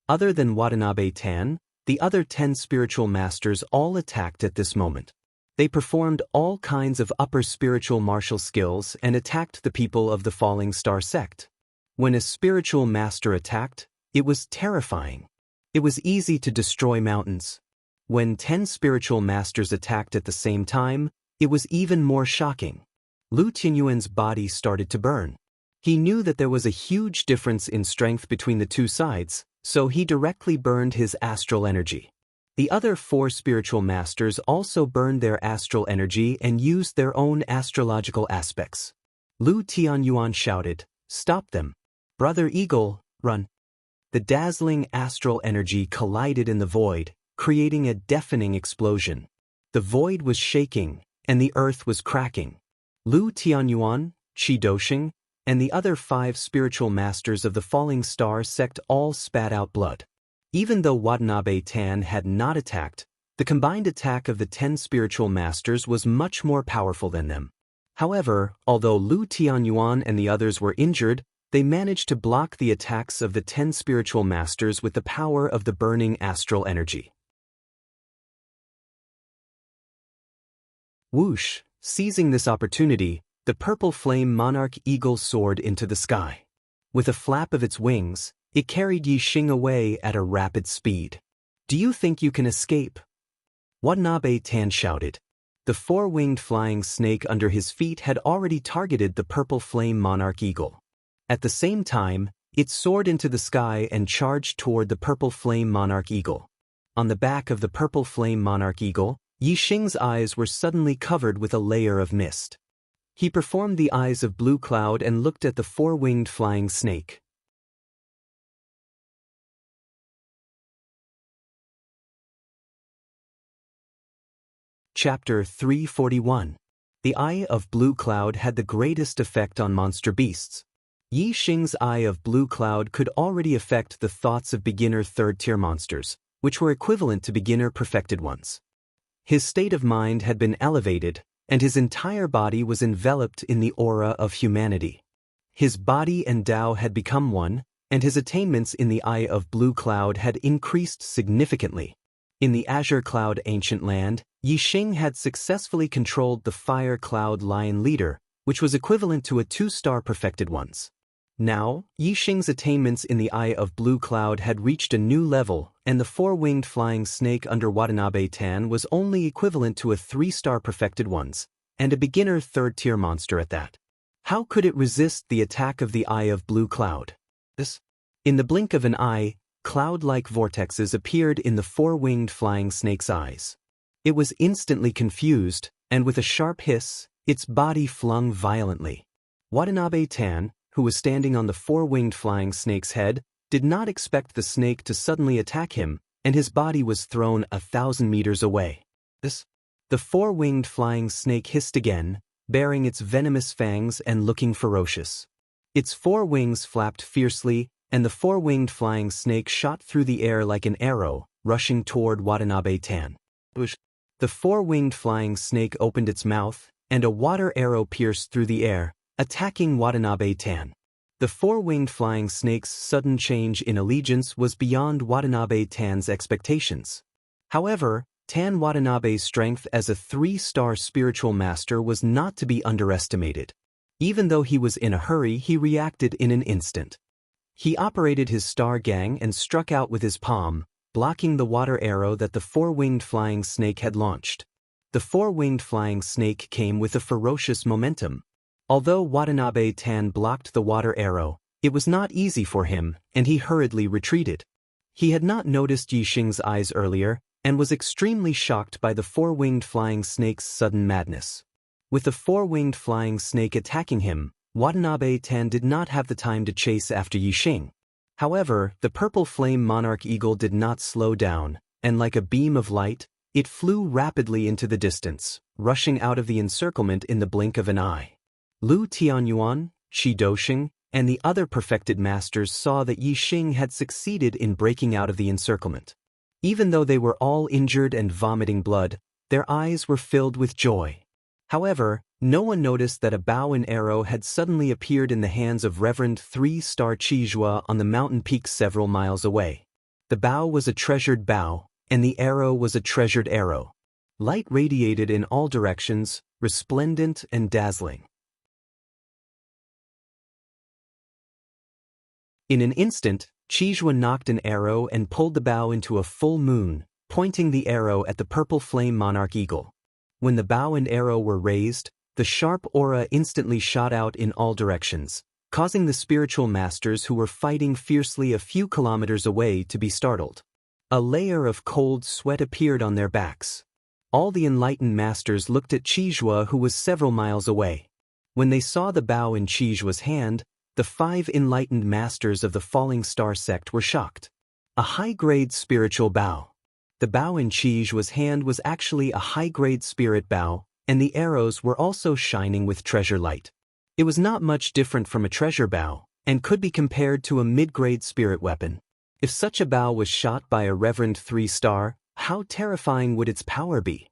Other than Watanabe Tan, the other 10 spiritual masters all attacked at this moment. They performed all kinds of upper spiritual martial skills and attacked the people of the Falling Star Sect. When a spiritual master attacked, it was terrifying. It was easy to destroy mountains. When 10 spiritual masters attacked at the same time, it was even more shocking. Lu Tianyuan's body started to burn. He knew that there was a huge difference in strength between the two sides, so he directly burned his astral energy. The other 4 spiritual masters also burned their astral energy and used their own astrological aspects. Lu Tianyuan shouted, "Stop them. Brother Eagle, run." The dazzling astral energy collided in the void, creating a deafening explosion. The void was shaking, and the earth was cracking. Lu Tianyuan, Qi Dosheng, and the other 5 spiritual masters of the Falling Star Sect all spat out blood. Even though Watanabe Tan had not attacked, the combined attack of the 10 spiritual masters was much more powerful than them. However, although Lu Tianyuan and the others were injured, they managed to block the attacks of the 10 spiritual masters with the power of the burning astral energy. Whoosh! Seizing this opportunity, the purple flame monarch eagle soared into the sky. With a flap of its wings, it carried Yixing away at a rapid speed. "Do you think you can escape?" Watanabe Tan shouted. The 4-winged flying snake under his feet had already targeted the purple flame monarch eagle. At the same time, it soared into the sky and charged toward the purple flame monarch eagle. on the back of the purple flame monarch eagle, Yi Xing's eyes were suddenly covered with a layer of mist. He performed the eyes of blue cloud and looked at the four-winged flying snake. Chapter 341. The Eye of Blue Cloud had the greatest effect on monster beasts. Yi Xing's Eye of Blue Cloud could already affect the thoughts of beginner third-tier monsters, which were equivalent to beginner perfected ones. His state of mind had been elevated, and his entire body was enveloped in the aura of humanity. His body and Tao had become one, and his attainments in the Eye of Blue Cloud had increased significantly. In the Azure Cloud Ancient Land, Yi Xing had successfully controlled the Fire Cloud Lion Leader, which was equivalent to a 2-star perfected ones. Now, Yi Xing's attainments in the Eye of Blue Cloud had reached a new level, and the four-winged flying snake under Watanabe Tan was only equivalent to a 3-star perfected ones, and a beginner third-tier monster at that. How could it resist the attack of the Eye of Blue Cloud? In the blink of an eye, cloud-like vortexes appeared in the four-winged flying snake's eyes. It was instantly confused, and with a sharp hiss, its body flung violently. Watanabe Tan, who was standing on the four-winged flying snake's head, did not expect the snake to suddenly attack him, and his body was thrown 1,000 meters away. The four-winged flying snake hissed again, baring its venomous fangs and looking ferocious. Its four wings flapped fiercely, and the four-winged flying snake shot through the air like an arrow, rushing toward Watanabe Tan. The four-winged flying snake opened its mouth, and a water arrow pierced through the air, attacking Watanabe Tan. The four-winged flying snake's sudden change in allegiance was beyond Watanabe Tan's expectations. However, Tan Watanabe's strength as a 3-star spiritual master was not to be underestimated. Even though he was in a hurry, he reacted in an instant. He operated his star gang and struck out with his palm, blocking the water arrow that the four-winged flying snake had launched. The four-winged flying snake came with a ferocious momentum. Although Watanabe Tan blocked the water arrow, it was not easy for him, and he hurriedly retreated. He had not noticed Yi Xing's eyes earlier, and was extremely shocked by the four-winged flying snake's sudden madness. With the four-winged flying snake attacking him, Watanabe Tan did not have the time to chase after Yi Xing. However, the purple flame monarch eagle did not slow down, and like a beam of light, it flew rapidly into the distance, rushing out of the encirclement in the blink of an eye. Lu Tianyuan, Shi Dosheng, and the other perfected masters saw that Yi Xing had succeeded in breaking out of the encirclement. Even though they were all injured and vomiting blood, their eyes were filled with joy. However, no one noticed that a bow and arrow had suddenly appeared in the hands of Reverend 3-star Qizhua on the mountain peak several miles away. The bow was a treasured bow, and the arrow was a treasured arrow. Light radiated in all directions, resplendent and dazzling. In an instant, Qizhua knocked an arrow and pulled the bow into a full moon, pointing the arrow at the purple flame monarch eagle. When the bow and arrow were raised, the sharp aura instantly shot out in all directions, causing the spiritual masters who were fighting fiercely a few kilometers away to be startled. A layer of cold sweat appeared on their backs. All the enlightened masters looked at Qizhua, who was several miles away. When they saw the bow in Qizhua's hand, the 5 enlightened masters of the Falling Star sect were shocked. A high-grade spiritual bow. The bow in Qizhua's hand was actually a high-grade spirit bow, and the arrows were also shining with treasure light. It was not much different from a treasure bow, and could be compared to a mid-grade spirit weapon. If such a bow was shot by a reverend 3-star, how terrifying would its power be?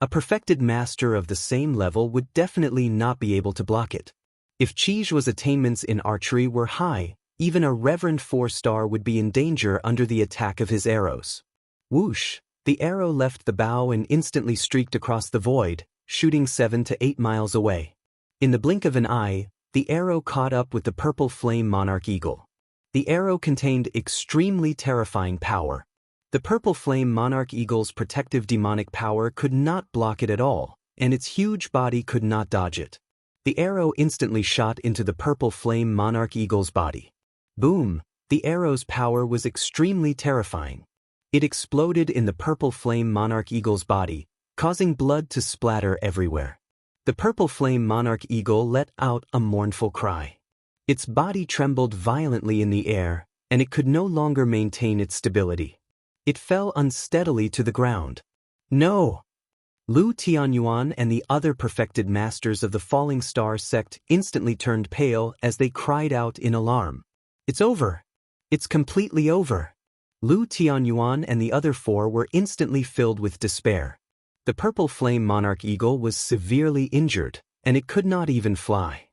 A perfected master of the same level would definitely not be able to block it. If Qizhua's attainments in archery were high, even a reverend 4-star would be in danger under the attack of his arrows. Whoosh! The arrow left the bow and instantly streaked across the void, shooting 7 to 8 miles away. In the blink of an eye, the arrow caught up with the purple flame monarch eagle. The arrow contained extremely terrifying power. The purple flame monarch eagle's protective demonic power could not block it at all, and its huge body could not dodge it. The arrow instantly shot into the purple flame monarch eagle's body. Boom! The arrow's power was extremely terrifying. It exploded in the purple flame monarch eagle's body, causing blood to splatter everywhere. The purple flame monarch eagle let out a mournful cry. Its body trembled violently in the air, and it could no longer maintain its stability. It fell unsteadily to the ground. No! Lu Tianyuan and the other perfected masters of the Falling Star sect instantly turned pale as they cried out in alarm. It's over! It's completely over! Lu Tianyuan and the other four were instantly filled with despair. The purple flame monarch eagle was severely injured, and it could not even fly.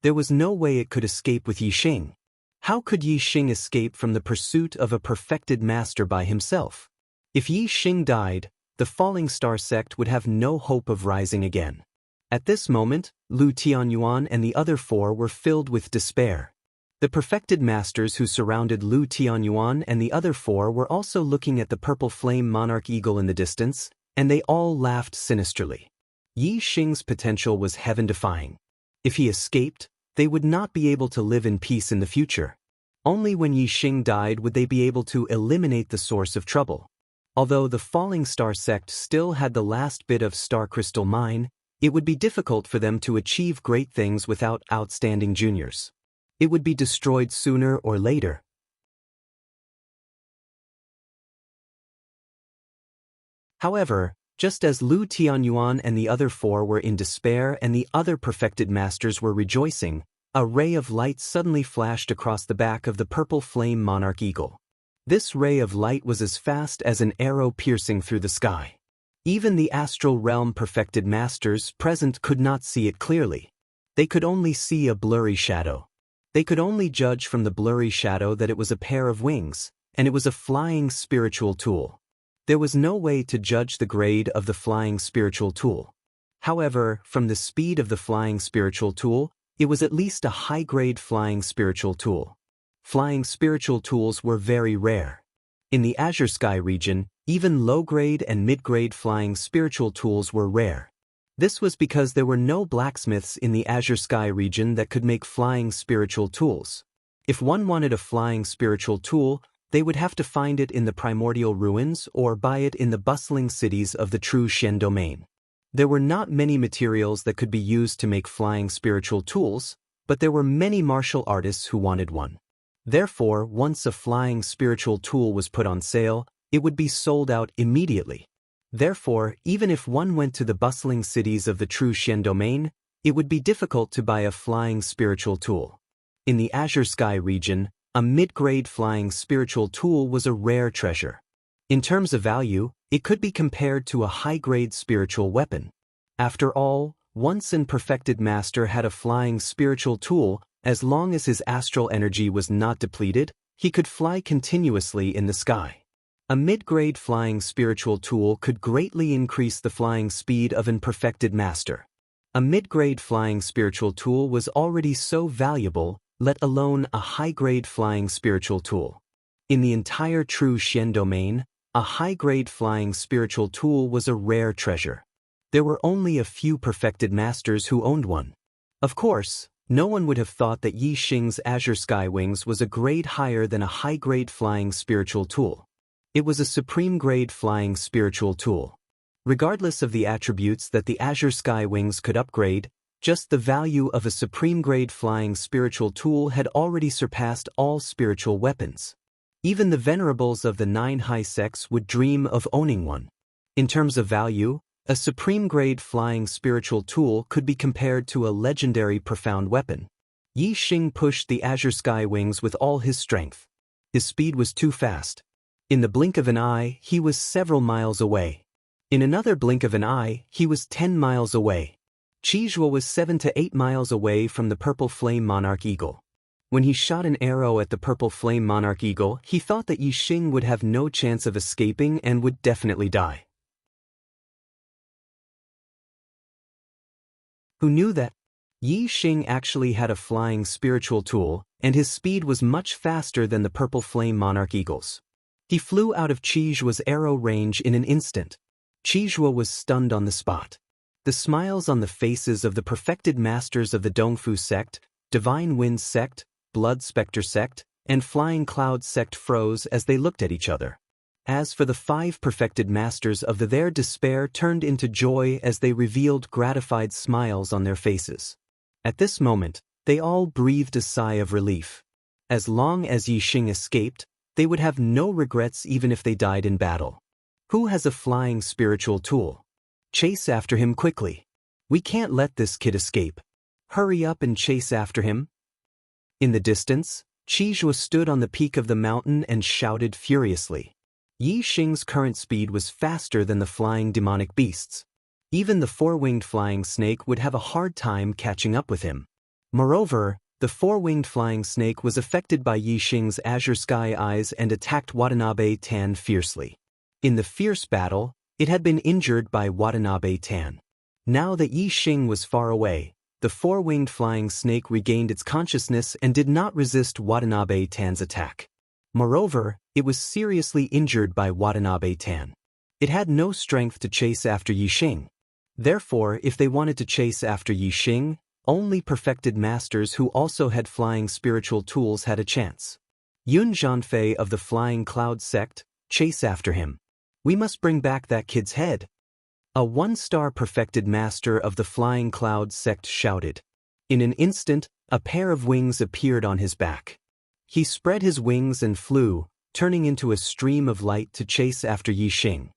There was no way it could escape with Yixing. How could Yixing escape from the pursuit of a perfected master by himself? If Yixing died, the Falling Star sect would have no hope of rising again. At this moment, Lu Tianyuan and the other four were filled with despair. The perfected masters who surrounded Lu Tianyuan and the other four were also looking at the purple flame monarch eagle in the distance, and they all laughed sinisterly. Yixing's potential was heaven-defying. If he escaped, they would not be able to live in peace in the future. Only when Yixing died would they be able to eliminate the source of trouble. Although the Falling Star sect still had the last bit of star crystal mine, it would be difficult for them to achieve great things without outstanding juniors. It would be destroyed sooner or later. However, just as Lu Tianyuan and the other four were in despair and the other perfected masters were rejoicing, a ray of light suddenly flashed across the back of the purple flame monarch eagle. This ray of light was as fast as an arrow piercing through the sky. Even the astral realm perfected masters present could not see it clearly. They could only see a blurry shadow. They could only judge from the blurry shadow that it was a pair of wings, and it was a flying spiritual tool. There was no way to judge the grade of the flying spiritual tool. However, from the speed of the flying spiritual tool, it was at least a high-grade flying spiritual tool. Flying spiritual tools were very rare. In the Azure Sky region, even low-grade and mid-grade flying spiritual tools were rare. This was because there were no blacksmiths in the Azure Sky region that could make flying spiritual tools. If one wanted a flying spiritual tool, they would have to find it in the primordial ruins or buy it in the bustling cities of the true Shen domain. There were not many materials that could be used to make flying spiritual tools, but there were many martial artists who wanted one. Therefore, once a flying spiritual tool was put on sale, it would be sold out immediately. Therefore, even if one went to the bustling cities of the true Shen domain, it would be difficult to buy a flying spiritual tool. In the Azure Sky region, a mid-grade flying spiritual tool was a rare treasure. In terms of value, it could be compared to a high-grade spiritual weapon. After all, once an perfected master had a flying spiritual tool, as long as his astral energy was not depleted, he could fly continuously in the sky. A mid-grade flying spiritual tool could greatly increase the flying speed of an perfected master. A mid-grade flying spiritual tool was already so valuable, let alone a high-grade flying spiritual tool. In the entire true Shen domain, a high-grade flying spiritual tool was a rare treasure. There were only a few perfected masters who owned one. Of course, no one would have thought that Yixing's Azure Sky Wings was a grade higher than a high-grade flying spiritual tool. It was a supreme-grade flying spiritual tool. Regardless of the attributes that the Azure Sky Wings could upgrade, just the value of a supreme-grade flying spiritual tool had already surpassed all spiritual weapons. Even the venerables of the 9 high sects would dream of owning one. In terms of value, a supreme-grade flying spiritual tool could be compared to a legendary profound weapon. Yixing pushed the Azure Sky Wings with all his strength. His speed was too fast. In the blink of an eye, he was several miles away. In another blink of an eye, he was 10 miles away. Qizhuo was 7 to 8 miles away from the purple flame monarch eagle. When he shot an arrow at the purple flame monarch eagle, he thought that Yixing would have no chance of escaping and would definitely die. Who knew that? Yixing actually had a flying spiritual tool, and his speed was much faster than the purple flame monarch eagle's. He flew out of Qizhuo's arrow range in an instant. Qizhuo was stunned on the spot. The smiles on the faces of the perfected masters of the Dongfu sect, Divine Wind sect, Blood Spectre sect, and Flying Cloud sect froze as they looked at each other. As for the 5 perfected masters of their despair turned into joy as they revealed gratified smiles on their faces. At this moment, they all breathed a sigh of relief. As long as Yi Xing escaped, they would have no regrets even if they died in battle. Who has a flying spiritual tool? Chase after him quickly. We can't let this kid escape. Hurry up and chase after him. In the distance, Qizhua stood on the peak of the mountain and shouted furiously. Yi Xing's current speed was faster than the flying demonic beasts. Even the 4-winged flying snake would have a hard time catching up with him. Moreover, the 4-winged flying snake was affected by Yi Xing's azure sky eyes and attacked Watanabe Tan fiercely. In the fierce battle, it had been injured by Watanabe Tan. Now that Yi Xing was far away, the 4-winged flying snake regained its consciousness and did not resist Watanabe Tan's attack. Moreover, it was seriously injured by Watanabe Tan. It had no strength to chase after Yi Xing. Therefore, if they wanted to chase after Yi Xing, only perfected masters who also had flying spiritual tools had a chance. Yun Zhanfei of the Flying Cloud sect, chase after him. We must bring back that kid's head. A 1-star perfected master of the Flying Cloud sect shouted. In an instant, a pair of wings appeared on his back. He spread his wings and flew, turning into a stream of light to chase after Yi Xing.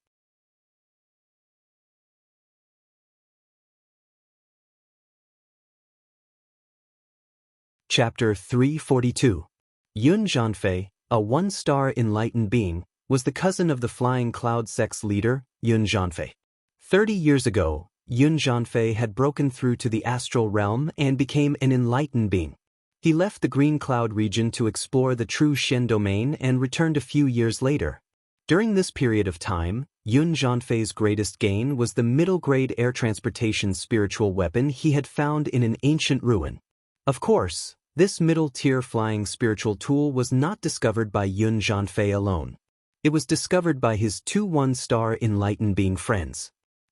Chapter 342. Yun Zhanfei, a 1-star enlightened being, was the cousin of the Flying Cloud sect's leader, Yun Zhanfei. 30 years ago, Yun Zhanfei had broken through to the astral realm and became an enlightened being. He left the Green Cloud region to explore the true Shen domain and returned a few years later. During this period of time, Yun Zhanfei's greatest gain was the middle-grade air transportation spiritual weapon he had found in an ancient ruin. Of course, this middle-tier flying spiritual tool was not discovered by Yun Zhanfei alone. It was discovered by his 2 1-star enlightened being friends.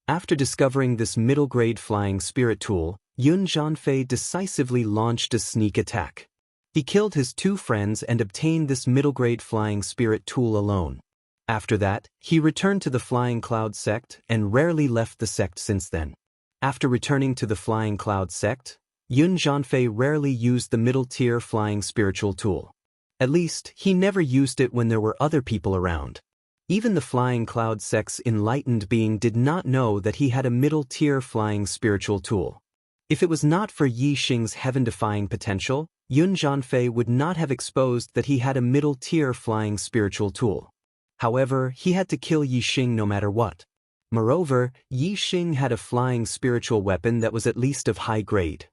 After discovering this middle-grade flying spirit tool, Yun Zhanfei decisively launched a sneak attack. He killed his 2 friends and obtained this middle-grade flying spirit tool alone. After that, he returned to the Flying Cloud sect and rarely left the sect since then. After returning to the Flying Cloud sect, Yun Zhanfei rarely used the middle-tier flying spiritual tool. At least, he never used it when there were other people around. Even the Flying Cloud sect's enlightened being did not know that he had a middle-tier flying spiritual tool. If it was not for Yi Xing's heaven-defying potential, Yun Zhanfei would not have exposed that he had a middle-tier flying spiritual tool. However, he had to kill Yi Xing no matter what. Moreover, Yi Xing had a flying spiritual weapon that was at least of high grade.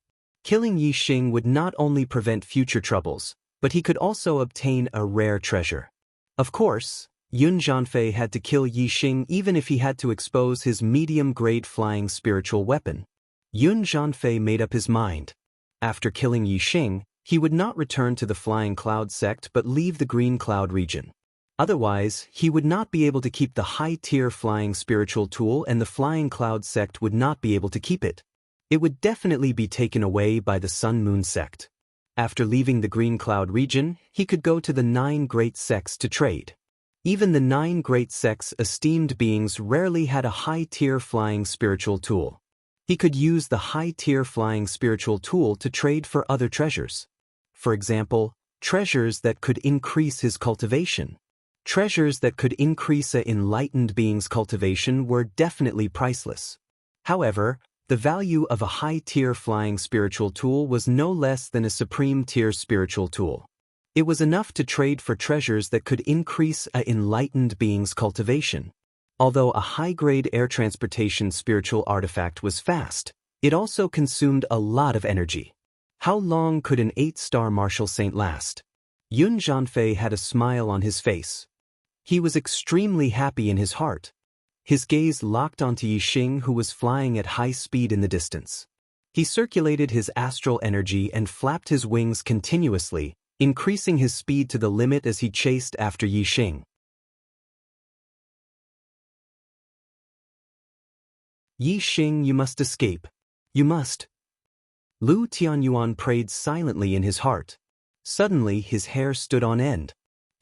Killing Yi Xing would not only prevent future troubles, but he could also obtain a rare treasure. Of course, Yun Zhanfei had to kill Yi Xing even if he had to expose his medium-grade flying spiritual weapon. Yun Zhanfei made up his mind. After killing Yi Xing, he would not return to the Flying Cloud sect but leave the Green Cloud region. Otherwise, he would not be able to keep the high-tier flying spiritual tool and the Flying Cloud sect would not be able to keep it. It would definitely be taken away by the Sun Moon sect. After leaving the Green Cloud region, he could go to the 9 great sects to trade. Even the 9 great sects' esteemed beings rarely had a high-tier flying spiritual tool. He could use the high-tier flying spiritual tool to trade for other treasures. For example, treasures that could increase his cultivation. Treasures that could increase an enlightened being's cultivation were definitely priceless. However, the value of a high-tier flying spiritual tool was no less than a supreme-tier spiritual tool. It was enough to trade for treasures that could increase an enlightened being's cultivation. Although a high-grade air transportation spiritual artifact was fast, it also consumed a lot of energy. How long could an 8-star martial saint last? Yun Zhanfei had a smile on his face. He was extremely happy in his heart. His gaze locked onto Yi Xing, who was flying at high speed in the distance. He circulated his astral energy and flapped his wings continuously, increasing his speed to the limit as he chased after Yi Xing. Yi Xing, you must escape. You must. Lu Tianyuan prayed silently in his heart. Suddenly his hair stood on end.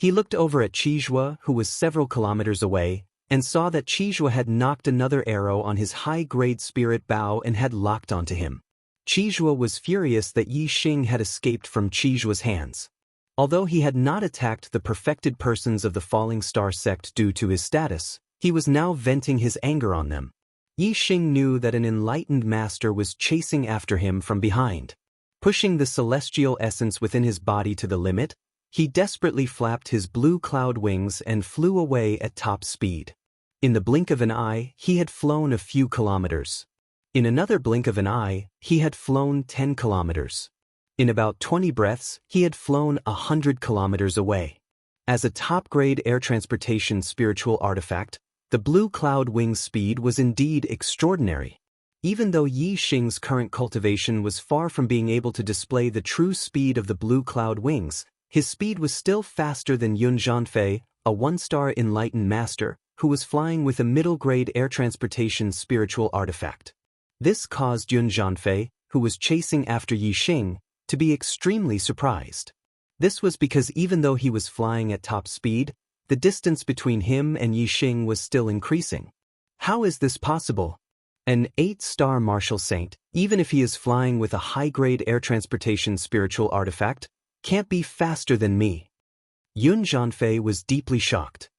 He looked over at Qizhua, who was several kilometers away, and saw that Qizhua had knocked another arrow on his high-grade spirit bow and had locked onto him. Qizhua was furious that Yi Xing had escaped from Qizhua's hands. Although he had not attacked the perfected persons of the Falling Star sect due to his status, he was now venting his anger on them. Yi Xing knew that an enlightened master was chasing after him from behind. Pushing the celestial essence within his body to the limit, he desperately flapped his blue cloud wings and flew away at top speed. In the blink of an eye, he had flown a few kilometers. In another blink of an eye, he had flown 10 kilometers. In about 20 breaths, he had flown 100 kilometers away. As a top-grade air transportation spiritual artifact, the blue cloud wing speed was indeed extraordinary. Even though Yi Xing's current cultivation was far from being able to display the true speed of the blue cloud wings, his speed was still faster than Yun Zhanfei, a one-star enlightened master, who was flying with a middle-grade air transportation spiritual artifact. This caused Yun Zhanfei, who was chasing after Yi Xing, to be extremely surprised. This was because even though he was flying at top speed, the distance between him and Yi Xing was still increasing. How is this possible? An 8-star martial saint, even if he is flying with a high-grade air transportation spiritual artifact, can't be faster than me. Yun Zhanfei was deeply shocked.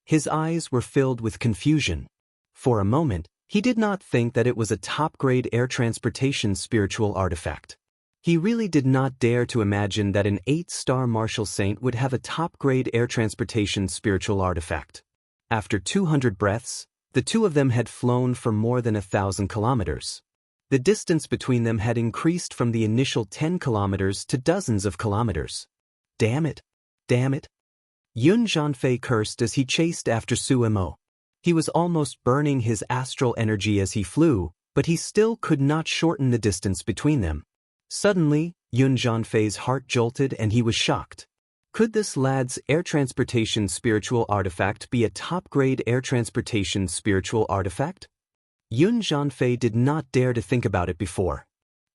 His eyes were filled with confusion. For a moment, he did not think that it was a top-grade air transportation spiritual artifact. He really did not dare to imagine that an 8-star martial saint would have a top-grade air transportation spiritual artifact. After 200 breaths, the two of them had flown for more than 1,000 kilometers. The distance between them had increased from the initial 10 kilometers to dozens of kilometers. Damn it! Damn it! Yun Zhanfei cursed as he chased after Su Mo. He was almost burning his astral energy as he flew, but he still could not shorten the distance between them. Suddenly, Yun Zhanfei's heart jolted and he was shocked. Could this lad's air transportation spiritual artifact be a top-grade air transportation spiritual artifact? Yun Zhanfei did not dare to think about it before.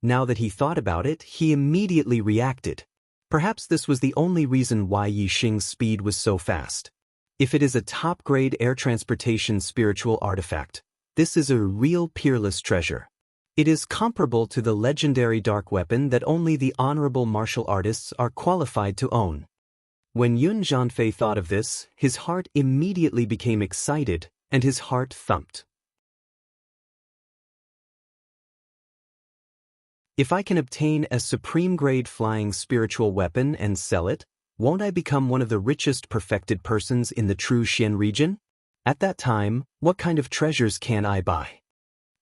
Now that he thought about it, he immediately reacted. Perhaps this was the only reason why Yi Xing's speed was so fast. If it is a top-grade air transportation spiritual artifact, this is a real peerless treasure. It is comparable to the legendary dark weapon that only the honorable martial artists are qualified to own. When Yun Zhanfei thought of this, his heart immediately became excited, and his heart thumped. If I can obtain a supreme-grade flying spiritual weapon and sell it, won't I become one of the richest perfected persons in the true Xian region? At that time, what kind of treasures can I buy?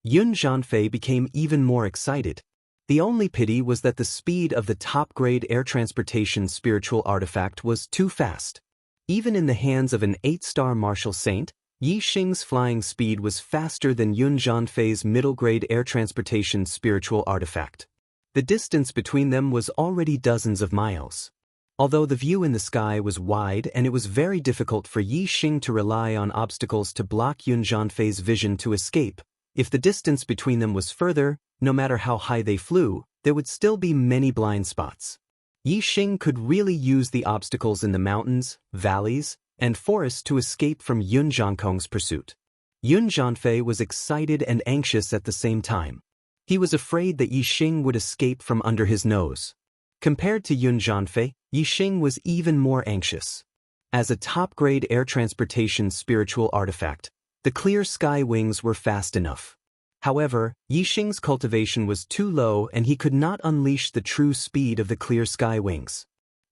Yun Zhanfei became even more excited. The only pity was that the speed of the top-grade air transportation spiritual artifact was too fast. Even in the hands of an 8-star martial saint, Yi Xing's flying speed was faster than Yun Zhanfei's middle-grade air transportation spiritual artifact. The distance between them was already dozens of miles. Although the view in the sky was wide and it was very difficult for Yi Xing to rely on obstacles to block Yun Zhanfei's vision to escape, if the distance between them was further, no matter how high they flew, there would still be many blind spots. Yi Xing could really use the obstacles in the mountains, valleys, and forests to escape from Yun Zhankong's pursuit. Yun Zhanfei was excited and anxious at the same time. He was afraid that Yi Xing would escape from under his nose. Compared to Yun Zhanfei, Yi Xing was even more anxious. As a top-grade air transportation spiritual artifact, the clear sky wings were fast enough. However, Yi Xing's cultivation was too low and he could not unleash the true speed of the clear sky wings.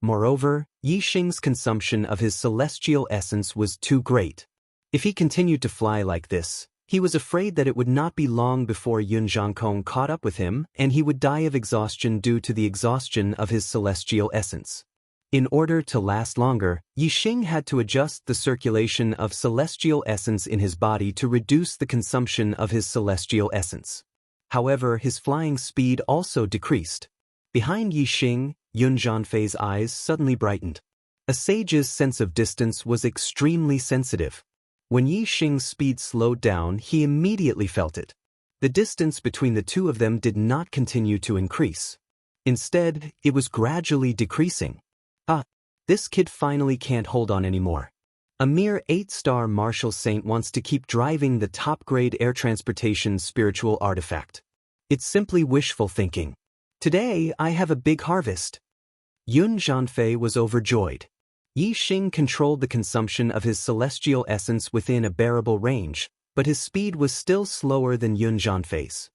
Moreover, Yi Xing's consumption of his celestial essence was too great. If he continued to fly like this, he was afraid that it would not be long before Yun Zhankong caught up with him and he would die of exhaustion due to the exhaustion of his celestial essence. In order to last longer, Yi Xing had to adjust the circulation of celestial essence in his body to reduce the consumption of his celestial essence. However, his flying speed also decreased. Behind Yi Xing, Yun Zhanfei's eyes suddenly brightened. A sage's sense of distance was extremely sensitive. When Yi Xing's speed slowed down, he immediately felt it. The distance between the two of them did not continue to increase. Instead, it was gradually decreasing. This kid finally can't hold on anymore. A mere 8-star martial saint wants to keep driving the top-grade air transportation spiritual artifact. It's simply wishful thinking. Today, I have a big harvest. Yun Zhanfei was overjoyed. Yi Xing controlled the consumption of his celestial essence within a bearable range, but his speed was still slower than Yun Zhanfei's.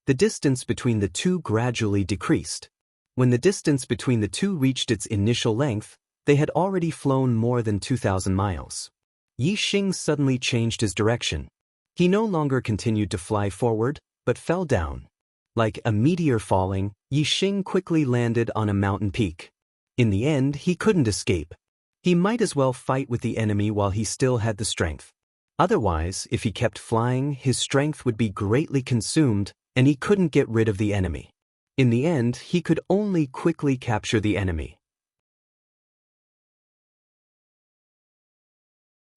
The distance between the two gradually decreased. When the distance between the two reached its initial length, they had already flown more than 2,000 miles. Yi Xing suddenly changed his direction. He no longer continued to fly forward, but fell down. Like a meteor falling, Yi Xing quickly landed on a mountain peak. In the end, he couldn't escape. He might as well fight with the enemy while he still had the strength. Otherwise, if he kept flying, his strength would be greatly consumed, and he couldn't get rid of the enemy. In the end, he could only quickly capture the enemy.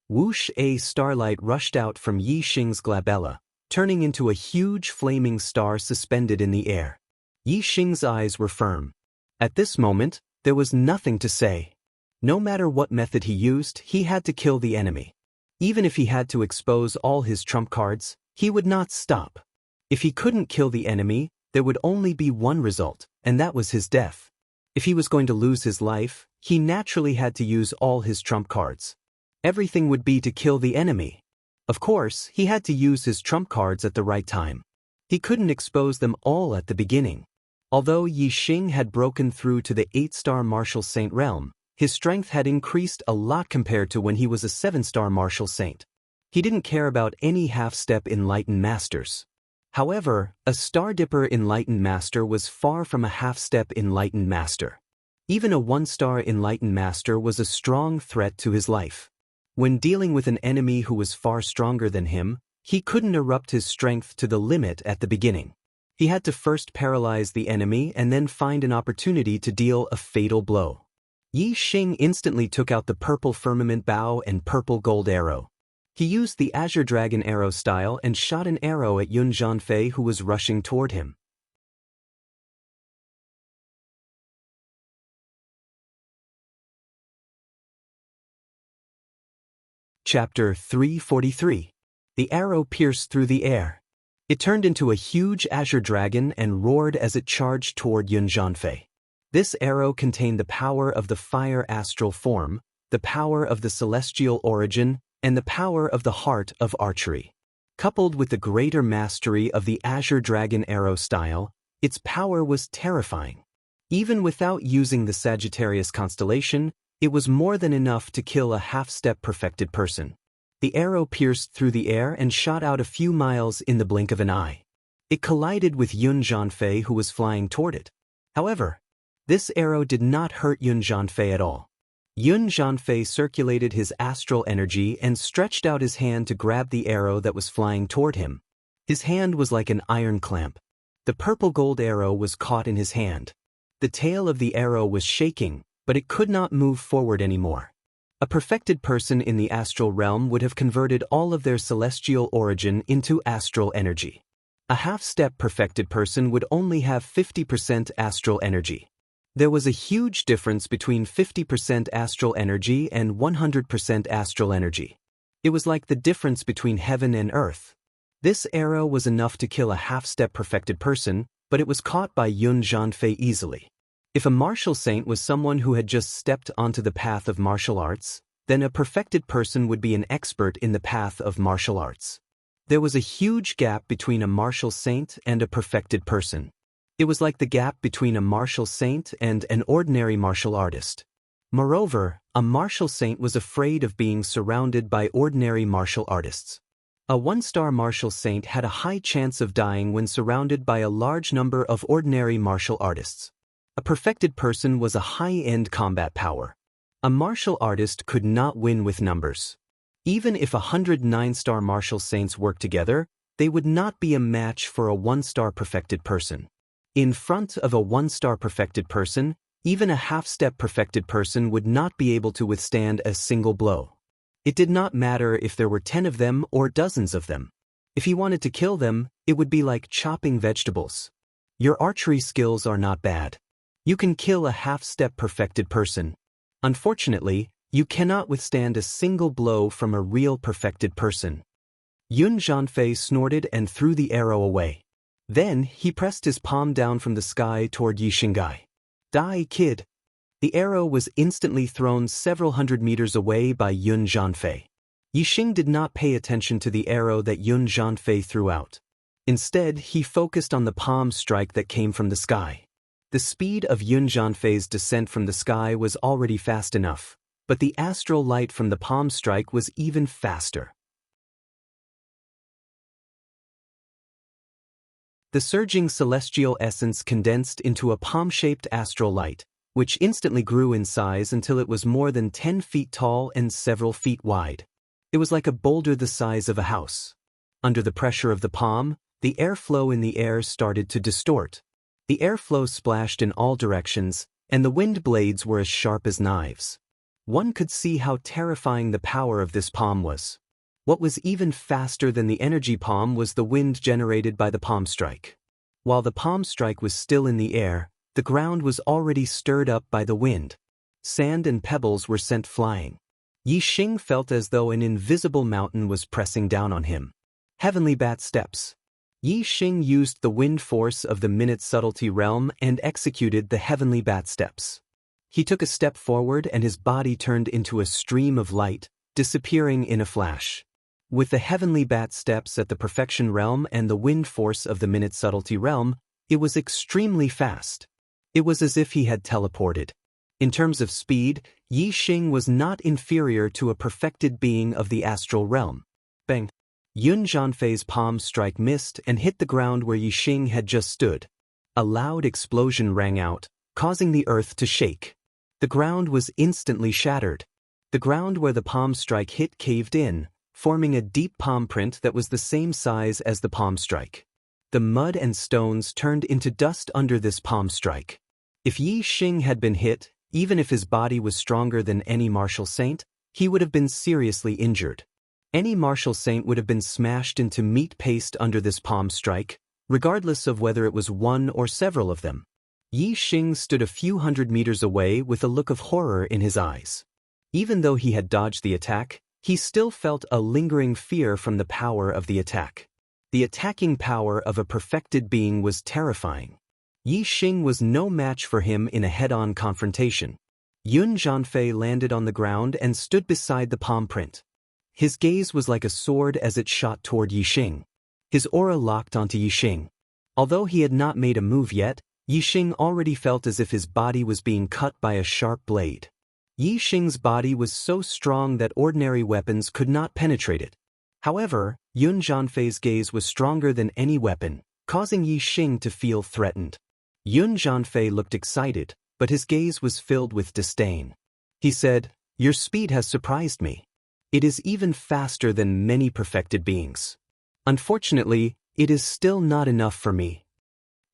Whoosh! A starlight rushed out from Yi Xing's glabella, turning into a huge flaming star suspended in the air. Yi Xing's eyes were firm. At this moment, there was nothing to say. No matter what method he used, he had to kill the enemy. Even if he had to expose all his trump cards, he would not stop. If he couldn't kill the enemy, there would only be one result, and that was his death. If he was going to lose his life, he naturally had to use all his trump cards. Everything would be to kill the enemy. Of course, he had to use his trump cards at the right time. He couldn't expose them all at the beginning. Although Yi Xing had broken through to the 8-star martial saint realm, his strength had increased a lot compared to when he was a 7-star martial saint. He didn't care about any half-step enlightened masters. However, a Star Dipper enlightened master was far from a half-step enlightened master. Even a 1-star enlightened master was a strong threat to his life. When dealing with an enemy who was far stronger than him, he couldn't erupt his strength to the limit at the beginning. He had to first paralyze the enemy and then find an opportunity to deal a fatal blow. Yi Xing instantly took out the purple firmament bow and purple gold arrow. He used the Azure Dragon arrow style and shot an arrow at Yun Zhanfei, who was rushing toward him. Chapter 343. The arrow pierced through the air. It turned into a huge azure dragon and roared as it charged toward Yun Zhanfei. This arrow contained the power of the fire astral form, the power of the celestial origin, and the power of the heart of archery. Coupled with the greater mastery of the Azure Dragon arrow style, its power was terrifying. Even without using the Sagittarius constellation, it was more than enough to kill a half-step perfected person. The arrow pierced through the air and shot out a few miles in the blink of an eye. It collided with Yun Zhanfei, who was flying toward it. However, this arrow did not hurt Yun Zhanfei at all. Yun Zhanfei circulated his astral energy and stretched out his hand to grab the arrow that was flying toward him. His hand was like an iron clamp. The purple gold arrow was caught in his hand. The tail of the arrow was shaking, but it could not move forward anymore. A perfected person in the astral realm would have converted all of their celestial origin into astral energy. A half-step perfected person would only have 50% astral energy. There was a huge difference between 50% astral energy and 100% astral energy. It was like the difference between heaven and earth. This arrow was enough to kill a half-step perfected person, but it was caught by Yun Zhanfei easily. If a martial saint was someone who had just stepped onto the path of martial arts, then a perfected person would be an expert in the path of martial arts. There was a huge gap between a martial saint and a perfected person. It was like the gap between a martial saint and an ordinary martial artist. Moreover, a martial saint was afraid of being surrounded by ordinary martial artists. A 1-star martial saint had a high chance of dying when surrounded by a large number of ordinary martial artists. A perfected person was a high-end combat power. A martial artist could not win with numbers. Even if 109-star martial saints worked together, they would not be a match for a 1-star perfected person. In front of a 1-star perfected person, even a half-step perfected person would not be able to withstand a single blow. It did not matter if there were 10 of them or dozens of them. If he wanted to kill them, it would be like chopping vegetables. Your archery skills are not bad. You can kill a half-step perfected person. Unfortunately, you cannot withstand a single blow from a real perfected person. Yun Zhanfei snorted and threw the arrow away. Then, he pressed his palm down from the sky toward Yi Xinggai. Die, kid! The arrow was instantly thrown several hundred meters away by Yun Zhanfei. Yi Xing did not pay attention to the arrow that Yun Zhanfei threw out. Instead, he focused on the palm strike that came from the sky. The speed of Yun Zhanfei's descent from the sky was already fast enough, but the astral light from the palm strike was even faster. The surging celestial essence condensed into a palm-shaped astral light, which instantly grew in size until it was more than 10 feet tall and several feet wide. It was like a boulder the size of a house. Under the pressure of the palm, the airflow in the air started to distort. The airflow splashed in all directions, and the wind blades were as sharp as knives. One could see how terrifying the power of this palm was. What was even faster than the energy palm was the wind generated by the palm strike. While the palm strike was still in the air, the ground was already stirred up by the wind. Sand and pebbles were sent flying. Yi Xing felt as though an invisible mountain was pressing down on him. Heavenly Bat Steps. Yi Xing used the wind force of the minute subtlety realm and executed the Heavenly Bat Steps. He took a step forward and his body turned into a stream of light, disappearing in a flash. With the Heavenly Bat Steps at the Perfection realm and the wind force of the minute subtlety realm, it was extremely fast. It was as if he had teleported. In terms of speed, Yi Xing was not inferior to a perfected being of the astral realm. Bang! Yun Zhanfei's palm strike missed and hit the ground where Yi Xing had just stood. A loud explosion rang out, causing the earth to shake. The ground was instantly shattered. The ground where the palm strike hit caved in, forming a deep palm print that was the same size as the palm strike. The mud and stones turned into dust under this palm strike. If Yi Xing had been hit, even if his body was stronger than any martial saint, he would have been seriously injured. Any martial saint would have been smashed into meat paste under this palm strike, regardless of whether it was one or several of them. Yi Xing stood a few hundred meters away with a look of horror in his eyes. Even though he had dodged the attack, he still felt a lingering fear from the power of the attack. The attacking power of a perfected being was terrifying. Yi Xing was no match for him in a head-on confrontation. Yun Zhanfei landed on the ground and stood beside the palm print. His gaze was like a sword as it shot toward Yi Xing. His aura locked onto Yi Xing. Although he had not made a move yet, Yi Xing already felt as if his body was being cut by a sharp blade. Yi Xing's body was so strong that ordinary weapons could not penetrate it. However, Yun Zhanfei's gaze was stronger than any weapon, causing Yi Xing to feel threatened. Yun Zhanfei looked excited, but his gaze was filled with disdain. He said, "Your speed has surprised me. It is even faster than many perfected beings. Unfortunately, it is still not enough for me."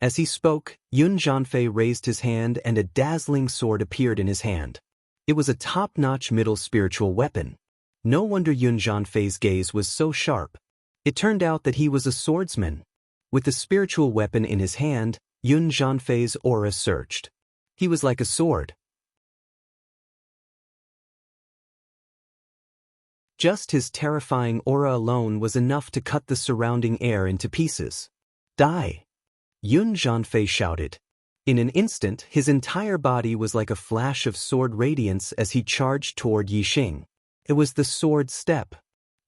As he spoke, Yun Zhanfei raised his hand and a dazzling sword appeared in his hand. It was a top-notch middle spiritual weapon. No wonder Yun Zhanfei's gaze was so sharp. It turned out that he was a swordsman. With the spiritual weapon in his hand, Yun Zhanfei's aura surged. He was like a sword. Just his terrifying aura alone was enough to cut the surrounding air into pieces. Die! Yun Zhanfei shouted. In an instant, his entire body was like a flash of sword radiance as he charged toward Yi Xing. It was the sword step.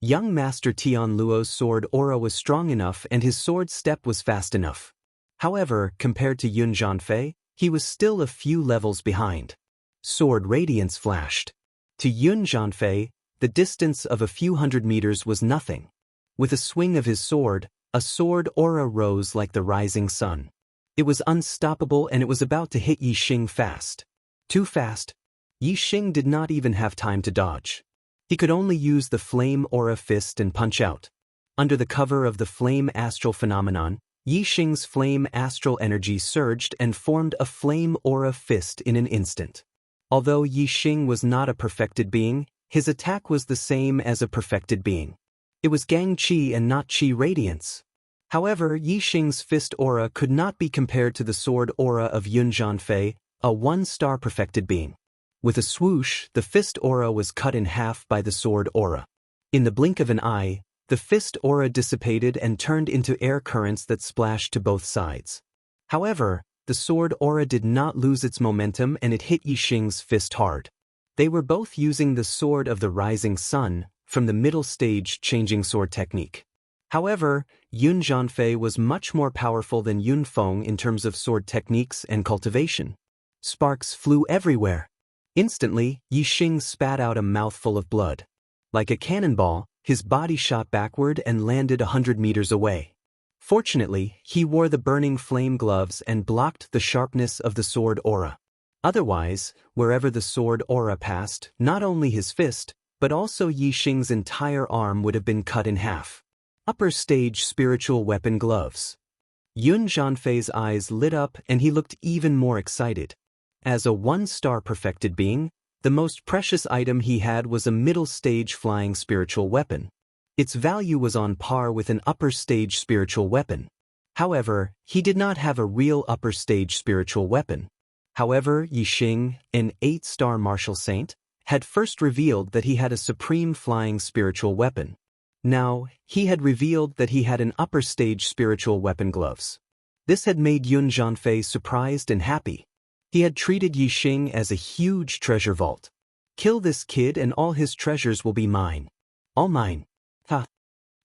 Young Master Tian Luo's sword aura was strong enough and his sword step was fast enough. However, compared to Yun Zhanfei, he was still a few levels behind. Sword radiance flashed. To Yun Zhanfei, the distance of a few hundred meters was nothing. With a swing of his sword, a sword aura rose like the rising sun. It was unstoppable and it was about to hit Yi Xing fast. Too fast. Yi Xing did not even have time to dodge. He could only use the flame aura fist and punch out. Under the cover of the flame astral phenomenon, Yi Xing's flame astral energy surged and formed a flame aura fist in an instant. Although Yi Xing was not a perfected being, his attack was the same as a perfected being. It was Gang Qi and not Qi radiance. However, Yi Xing's fist aura could not be compared to the sword aura of Yun Zhanfei, a one-star perfected being. With a swoosh, the fist aura was cut in half by the sword aura. In the blink of an eye, the fist aura dissipated and turned into air currents that splashed to both sides. However, the sword aura did not lose its momentum and it hit Yixing's fist hard. They were both using the Sword of the Rising Sun from the middle stage changing sword technique. However, Yun Zhanfei was much more powerful than Yun Feng in terms of sword techniques and cultivation. Sparks flew everywhere. Instantly, Yixing spat out a mouthful of blood. Like a cannonball, his body shot backward and landed 100 meters away. Fortunately, he wore the burning flame gloves and blocked the sharpness of the sword aura. Otherwise, wherever the sword aura passed, not only his fist, but also Yixing's entire arm would have been cut in half. Upper stage spiritual weapon gloves. Yun Zhanfei's eyes lit up and he looked even more excited. As a one-star perfected being, the most precious item he had was a middle-stage flying spiritual weapon. Its value was on par with an upper-stage spiritual weapon. However, he did not have a real upper-stage spiritual weapon. However, Yixing, an 8-star martial saint, had first revealed that he had a supreme flying spiritual weapon. Now, he had revealed that he had an upper-stage spiritual weapon gloves. This had made Yun Zhanfei surprised and happy. He had treated Yixing as a huge treasure vault. Kill this kid and all his treasures will be mine. All mine. Ha!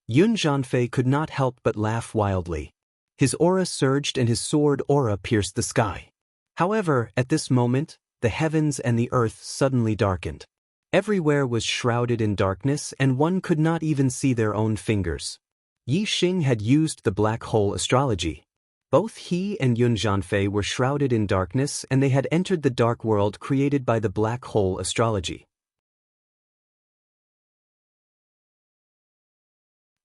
Yun Zhanfei could not help but laugh wildly. His aura surged and his sword aura pierced the sky. However, at this moment, the heavens and the earth suddenly darkened. Everywhere was shrouded in darkness and one could not even see their own fingers. Yixing had used the black hole astrology. Both he and Yun Zhanfei were shrouded in darkness and they had entered the dark world created by the black hole astrology.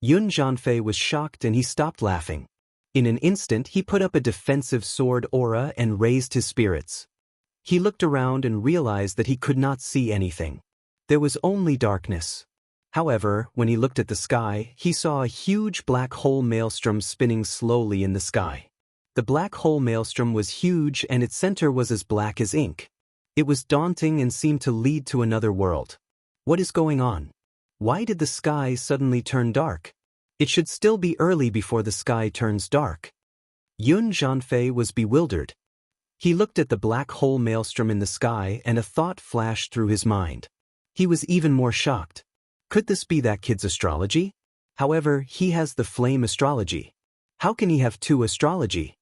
Yun Zhanfei was shocked and he stopped laughing. In an instant he put up a defensive sword aura and raised his spirits. He looked around and realized that he could not see anything. There was only darkness. However, when he looked at the sky, he saw a huge black hole maelstrom spinning slowly in the sky. The black hole maelstrom was huge and its center was as black as ink. It was daunting and seemed to lead to another world. What is going on? Why did the sky suddenly turn dark? It should still be early before the sky turns dark. Yun Zhanfei was bewildered. He looked at the black hole maelstrom in the sky and a thought flashed through his mind. He was even more shocked. Could this be that kid's astrology? However, he has the flame astrology. How can he have two astrology?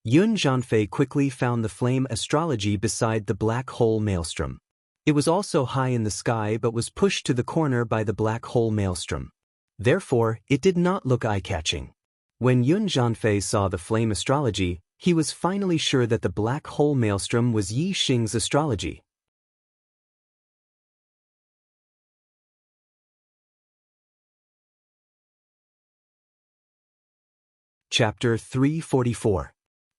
Yun Zhanfei quickly found the flame astrology beside the black hole maelstrom. It was also high in the sky but was pushed to the corner by the black hole maelstrom. Therefore, it did not look eye-catching. When Yun Zhanfei saw the flame astrology, he was finally sure that the black hole maelstrom was Yixing's astrology. Chapter 344.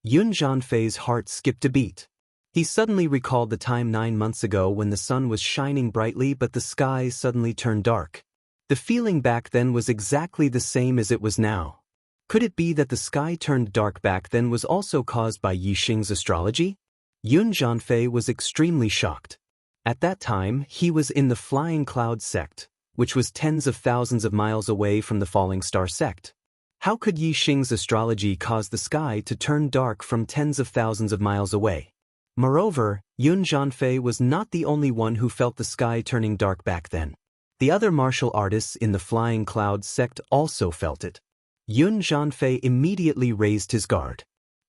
Yun Zhanfei's heart skipped a beat. He suddenly recalled the time 9 months ago when the sun was shining brightly but the sky suddenly turned dark. The feeling back then was exactly the same as it was now. Could it be that the sky turned dark back then was also caused by Yixing's astrology? Yun Zhanfei was extremely shocked. At that time, he was in the Flying Cloud sect, which was tens of thousands of miles away from the Falling Star sect. How could Yixing's astrology cause the sky to turn dark from tens of thousands of miles away? Moreover, Yun Zhanfei was not the only one who felt the sky turning dark back then. The other martial artists in the Flying Cloud sect also felt it. Yun Zhanfei immediately raised his guard.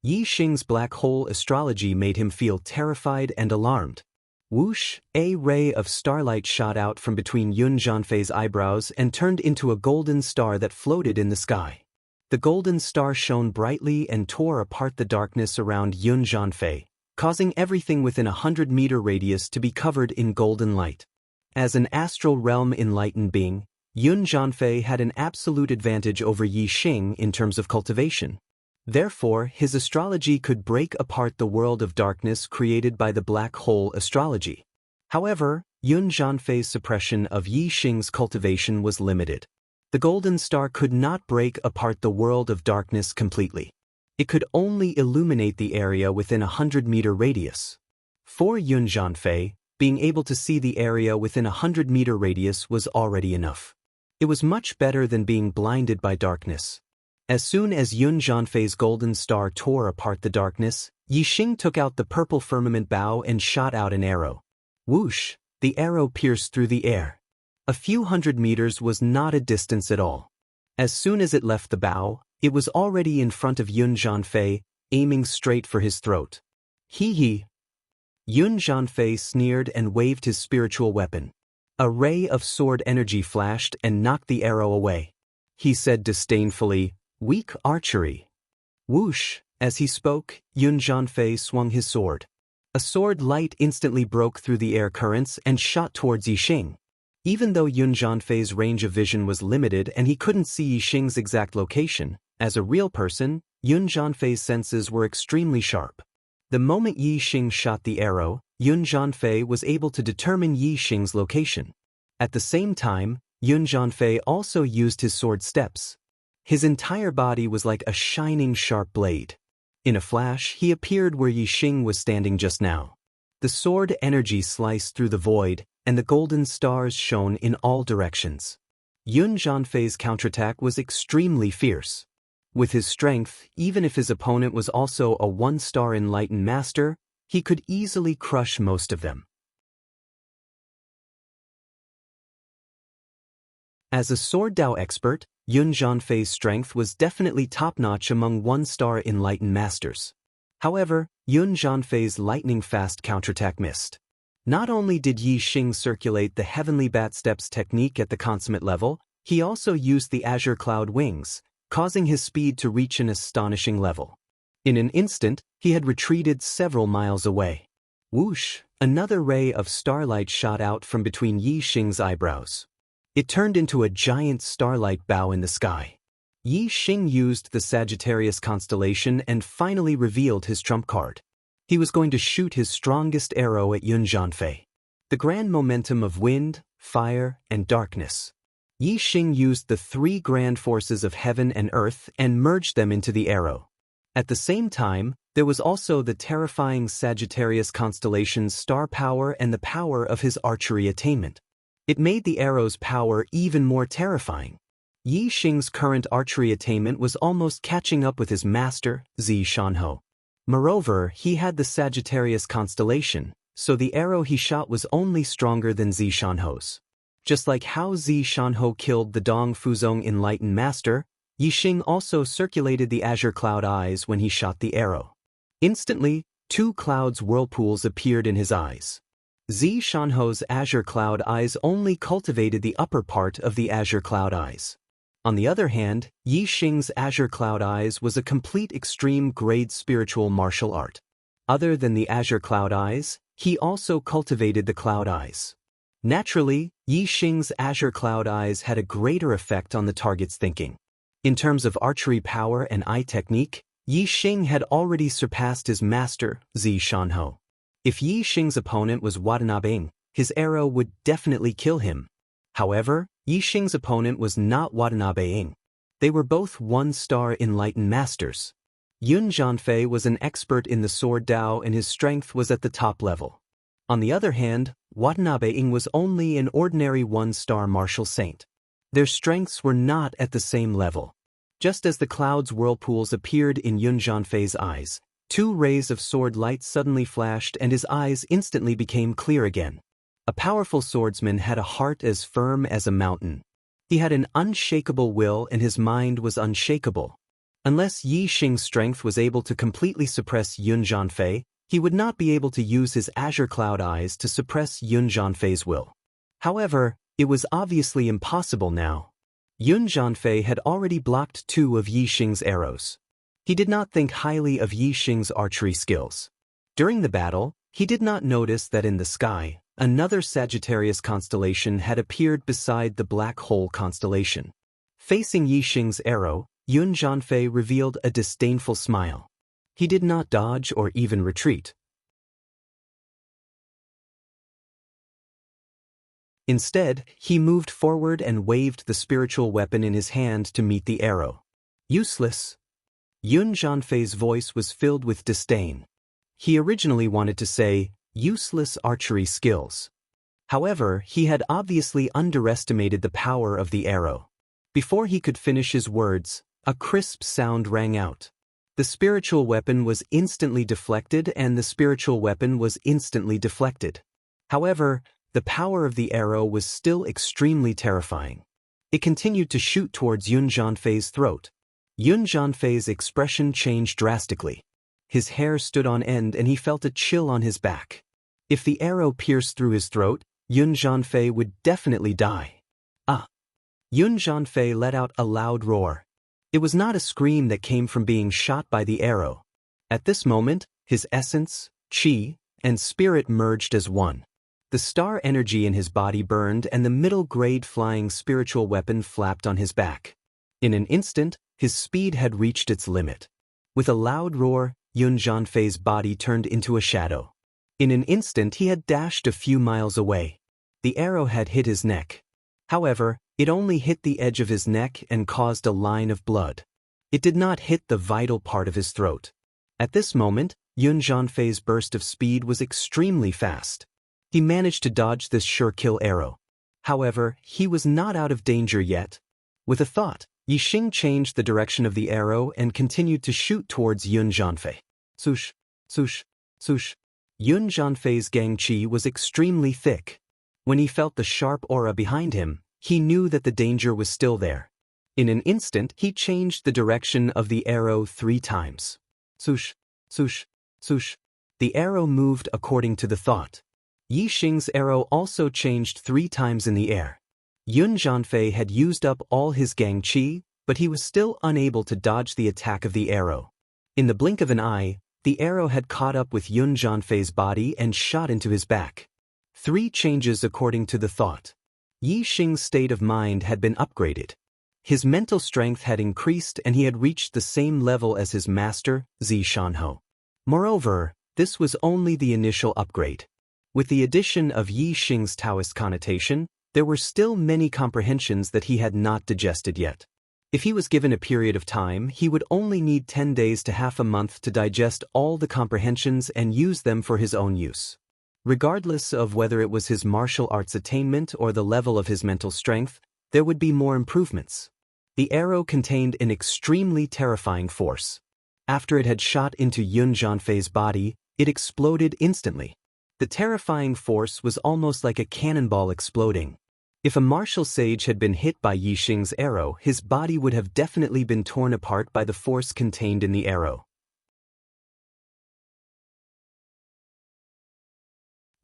Yixing's black hole astrology made him feel terrified and alarmed. Whoosh! A ray of starlight shot out from between Yun Zhanfei's eyebrows and turned into a golden star that floated in the sky. The golden star shone brightly and tore apart the darkness around Yun Zhanfei, causing everything within a 100-meter radius to be covered in golden light. As an astral realm enlightened being, Yun Zhanfei had an absolute advantage over Yixing in terms of cultivation. Therefore, his astrology could break apart the world of darkness created by the black hole astrology. However, Yun Zhanfei's suppression of Yixing's cultivation was limited. The golden star could not break apart the world of darkness completely. It could only illuminate the area within a 100-meter radius. For Yun Zhanfei, being able to see the area within a 100-meter radius was already enough. It was much better than being blinded by darkness. As soon as Yun Zhanfei's golden star tore apart the darkness, Yixing took out the purple firmament bow and shot out an arrow. Whoosh! The arrow pierced through the air. A few 100 meters was not a distance at all. As soon as it left the bow, it was already in front of Yun Zhanfei, aiming straight for his throat. Hee. Yun Zhanfei sneered and waved his spiritual weapon. A ray of sword energy flashed and knocked the arrow away. He said disdainfully, "Weak archery." Whoosh! As he spoke, Yun Zhanfei swung his sword. A sword light instantly broke through the air currents and shot towards Yixing. Even though Yun Zhanfei's range of vision was limited and he couldn't see Yixing's exact location, as a real person, Yun Zhanfei's senses were extremely sharp. The moment Yixing shot the arrow, Yun Zhanfei was able to determine Yixing's location. At the same time, Yun Zhanfei also used his sword steps. His entire body was like a shining sharp blade. In a flash, he appeared where Yixing was standing just now. The sword energy sliced through the void, and the golden stars shone in all directions. Yun Zhanfei's counterattack was extremely fierce. With his strength, even if his opponent was also a one-star enlightened master, he could easily crush most of them. As a sword Dao expert, Yun Zhanfei's strength was definitely top-notch among one-star enlightened masters. However, Yun Zhanfei's lightning-fast counterattack missed. Not only did Yixing circulate the heavenly bat steps technique at the consummate level, he also used the azure cloud wings, causing his speed to reach an astonishing level. In an instant, he had retreated several miles away. Whoosh! Another ray of starlight shot out from between Yixing's eyebrows. It turned into a giant starlight bow in the sky. Yixing used the Sagittarius constellation and finally revealed his trump card. He was going to shoot his strongest arrow at Yun Zhanfei. The grand momentum of wind, fire, and darkness. Yixing used the three grand forces of heaven and earth and merged them into the arrow. At the same time, there was also the terrifying Sagittarius constellation's star power and the power of his archery attainment. It made the arrow's power even more terrifying. Yixing's current archery attainment was almost catching up with his master, Zi Shanhou. Moreover, he had the Sagittarius constellation, so the arrow he shot was only stronger than Zi Shanhou's. Just like how Zi Shanhou killed the Dong Fuzong enlightened master, Yixing also circulated the azure cloud eyes when he shot the arrow. Instantly, two clouds whirlpools appeared in his eyes. Zi Shanhou's azure cloud eyes only cultivated the upper part of the azure cloud eyes. On the other hand, Yixing's azure cloud eyes was a complete extreme grade spiritual martial art. Other than the azure cloud eyes, he also cultivated the cloud eyes. Naturally, Yixing's azure cloud eyes had a greater effect on the target's thinking. In terms of archery power and eye technique, Yixing had already surpassed his master, Zi Shanhou. If Yixing's opponent was Watanabe, his arrow would definitely kill him. However, Yixing's opponent was not Watanabe. They were both one-star enlightened masters. Yun Zhanfei was an expert in the sword Dao and his strength was at the top level. On the other hand, Watanabe was only an ordinary one-star martial saint. Their strengths were not at the same level. Just as the clouds whirlpools appeared in Yun Zhanfei's eyes, two rays of sword light suddenly flashed and his eyes instantly became clear again. A powerful swordsman had a heart as firm as a mountain. He had an unshakable will and his mind was unshakable. Unless Yixing's strength was able to completely suppress Yun Zhanfei, he would not be able to use his azure cloud eyes to suppress Yun Zhanfei's will. However, it was obviously impossible now. Yun Zhanfei had already blocked two of Yixing's arrows. He did not think highly of Yixing's archery skills. During the battle, he did not notice that in the sky, another Sagittarius constellation had appeared beside the black hole constellation. Facing Yixing's arrow, Yun Zhanfei revealed a disdainful smile. He did not dodge or even retreat. Instead, he moved forward and waved the spiritual weapon in his hand to meet the arrow. Useless. Yun Zhanfei's voice was filled with disdain. He originally wanted to say, Useless archery skills. However, he had obviously underestimated the power of the arrow. Before he could finish his words, a crisp sound rang out. The spiritual weapon was instantly deflected and the spiritual weapon was instantly deflected. However, the power of the arrow was still extremely terrifying. It continued to shoot towards Yun Zhanfei's throat. Yun Zhanfei's expression changed drastically. His hair stood on end and he felt a chill on his back. If the arrow pierced through his throat, Yun Zhanfei would definitely die. Ah! Yun Zhanfei let out a loud roar. It was not a scream that came from being shot by the arrow. At this moment, his essence, qi, and spirit merged as one. The star energy in his body burned and the middle-grade flying spiritual weapon flapped on his back. In an instant, his speed had reached its limit. With a loud roar, Yun Zhanfei's body turned into a shadow. In an instant he had dashed a few miles away. The arrow had hit his neck. However, it only hit the edge of his neck and caused a line of blood. It did not hit the vital part of his throat. At this moment, Yun Zhanfei's burst of speed was extremely fast. He managed to dodge this sure-kill arrow. However, he was not out of danger yet. With a thought, Yixing changed the direction of the arrow and continued to shoot towards Yun Zhanfei. Swoosh, swoosh, swoosh. Yun Zhanfei's gang qi was extremely thick. When he felt the sharp aura behind him, he knew that the danger was still there. In an instant, he changed the direction of the arrow 3 times. Swoosh, swoosh, swoosh. The arrow moved according to the thought. Yixing's arrow also changed 3 times in the air. Yun Zhanfei had used up all his gang qi, but he was still unable to dodge the attack of the arrow. In the blink of an eye, the arrow had caught up with Yun Zhanfei's body and shot into his back. 3 changes according to the thought. Yixing's state of mind had been upgraded. His mental strength had increased and he had reached the same level as his master, Zi Shanhou. Moreover, this was only the initial upgrade. With the addition of Yixing's Taoist connotation, there were still many comprehensions that he had not digested yet. If he was given a period of time, he would only need 10 days to half a month to digest all the comprehensions and use them for his own use. Regardless of whether it was his martial arts attainment or the level of his mental strength, there would be more improvements. The arrow contained an extremely terrifying force. After it had shot into Yun Zhanfei's body, it exploded instantly. The terrifying force was almost like a cannonball exploding. If a martial sage had been hit by Yixing's arrow, his body would have definitely been torn apart by the force contained in the arrow.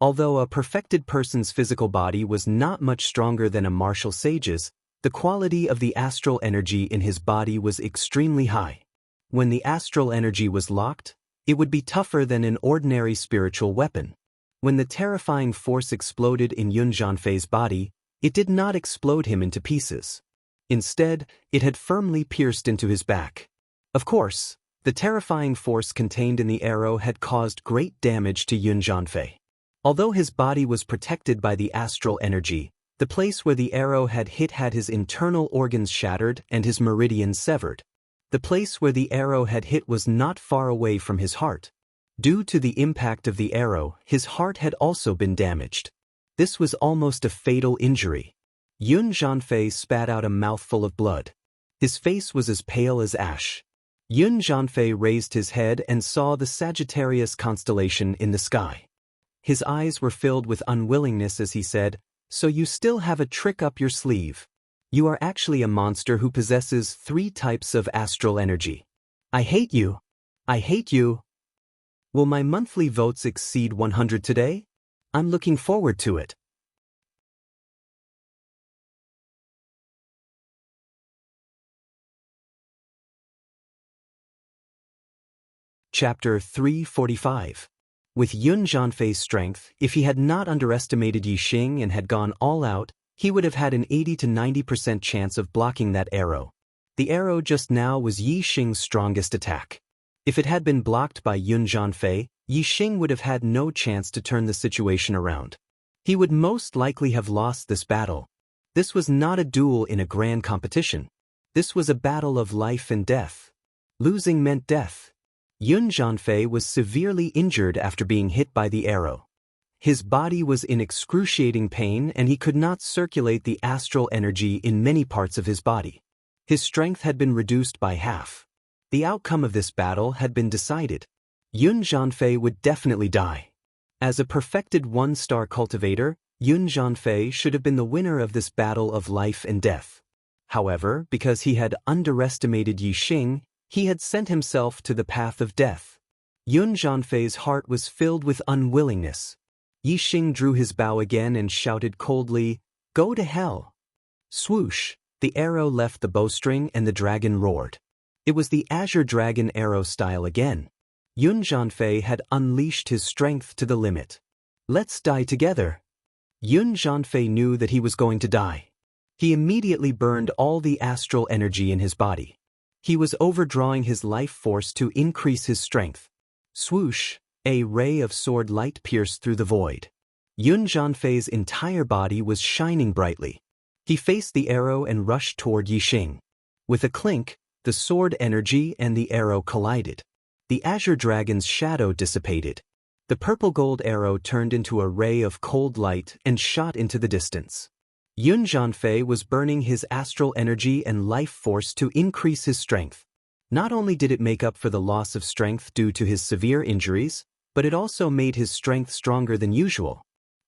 Although a perfected person's physical body was not much stronger than a martial sage's, the quality of the astral energy in his body was extremely high. When the astral energy was locked, it would be tougher than an ordinary spiritual weapon. When the terrifying force exploded in Yun Zhanfei's body, it did not explode him into pieces. Instead, it had firmly pierced into his back. Of course, the terrifying force contained in the arrow had caused great damage to Yun Zhanfei. Although his body was protected by the astral energy, the place where the arrow had hit had his internal organs shattered and his meridians severed. The place where the arrow had hit was not far away from his heart. Due to the impact of the arrow, his heart had also been damaged. This was almost a fatal injury. Yun Zhanfei spat out a mouthful of blood. His face was as pale as ash. Yun Zhanfei raised his head and saw the Sagittarius constellation in the sky. His eyes were filled with unwillingness as he said, "So you still have a trick up your sleeve. You are actually a monster who possesses 3 types of astral energy. I hate you. I hate you. Will my monthly votes exceed 100 today? I'm looking forward to it." Chapter 345. With Yun Zhanfei's strength, if he had not underestimated Yixing and had gone all out, he would have had an 80 to 90% chance of blocking that arrow. The arrow just now was Yixing's strongest attack. If it had been blocked by Yun Zhanfei, Yixing would have had no chance to turn the situation around. He would most likely have lost this battle. This was not a duel in a grand competition. This was a battle of life and death. Losing meant death. Yun Zhanfei was severely injured after being hit by the arrow. His body was in excruciating pain and he could not circulate the astral energy in many parts of his body. His strength had been reduced by half. The outcome of this battle had been decided. Yun Zhanfei would definitely die. As a perfected one-star cultivator, Yun Zhanfei should have been the winner of this battle of life and death. However, because he had underestimated Yi Xing, he had sent himself to the path of death. Yun Zhanfei's heart was filled with unwillingness. Yi Xing drew his bow again and shouted coldly, "Go to hell!" Swoosh! The arrow left the bowstring and the dragon roared. It was the azure dragon arrow style again. Yun Zhanfei had unleashed his strength to the limit. "Let's die together." Yun Zhanfei knew that he was going to die. He immediately burned all the astral energy in his body. He was overdrawing his life force to increase his strength. Swoosh! A ray of sword light pierced through the void. Yun Zhanfei's entire body was shining brightly. He faced the arrow and rushed toward Yi Xing. With a clink, the sword energy and the arrow collided. The azure dragon's shadow dissipated. The purple-gold arrow turned into a ray of cold light and shot into the distance. Yun Zhanfei was burning his astral energy and life force to increase his strength. Not only did it make up for the loss of strength due to his severe injuries, but it also made his strength stronger than usual.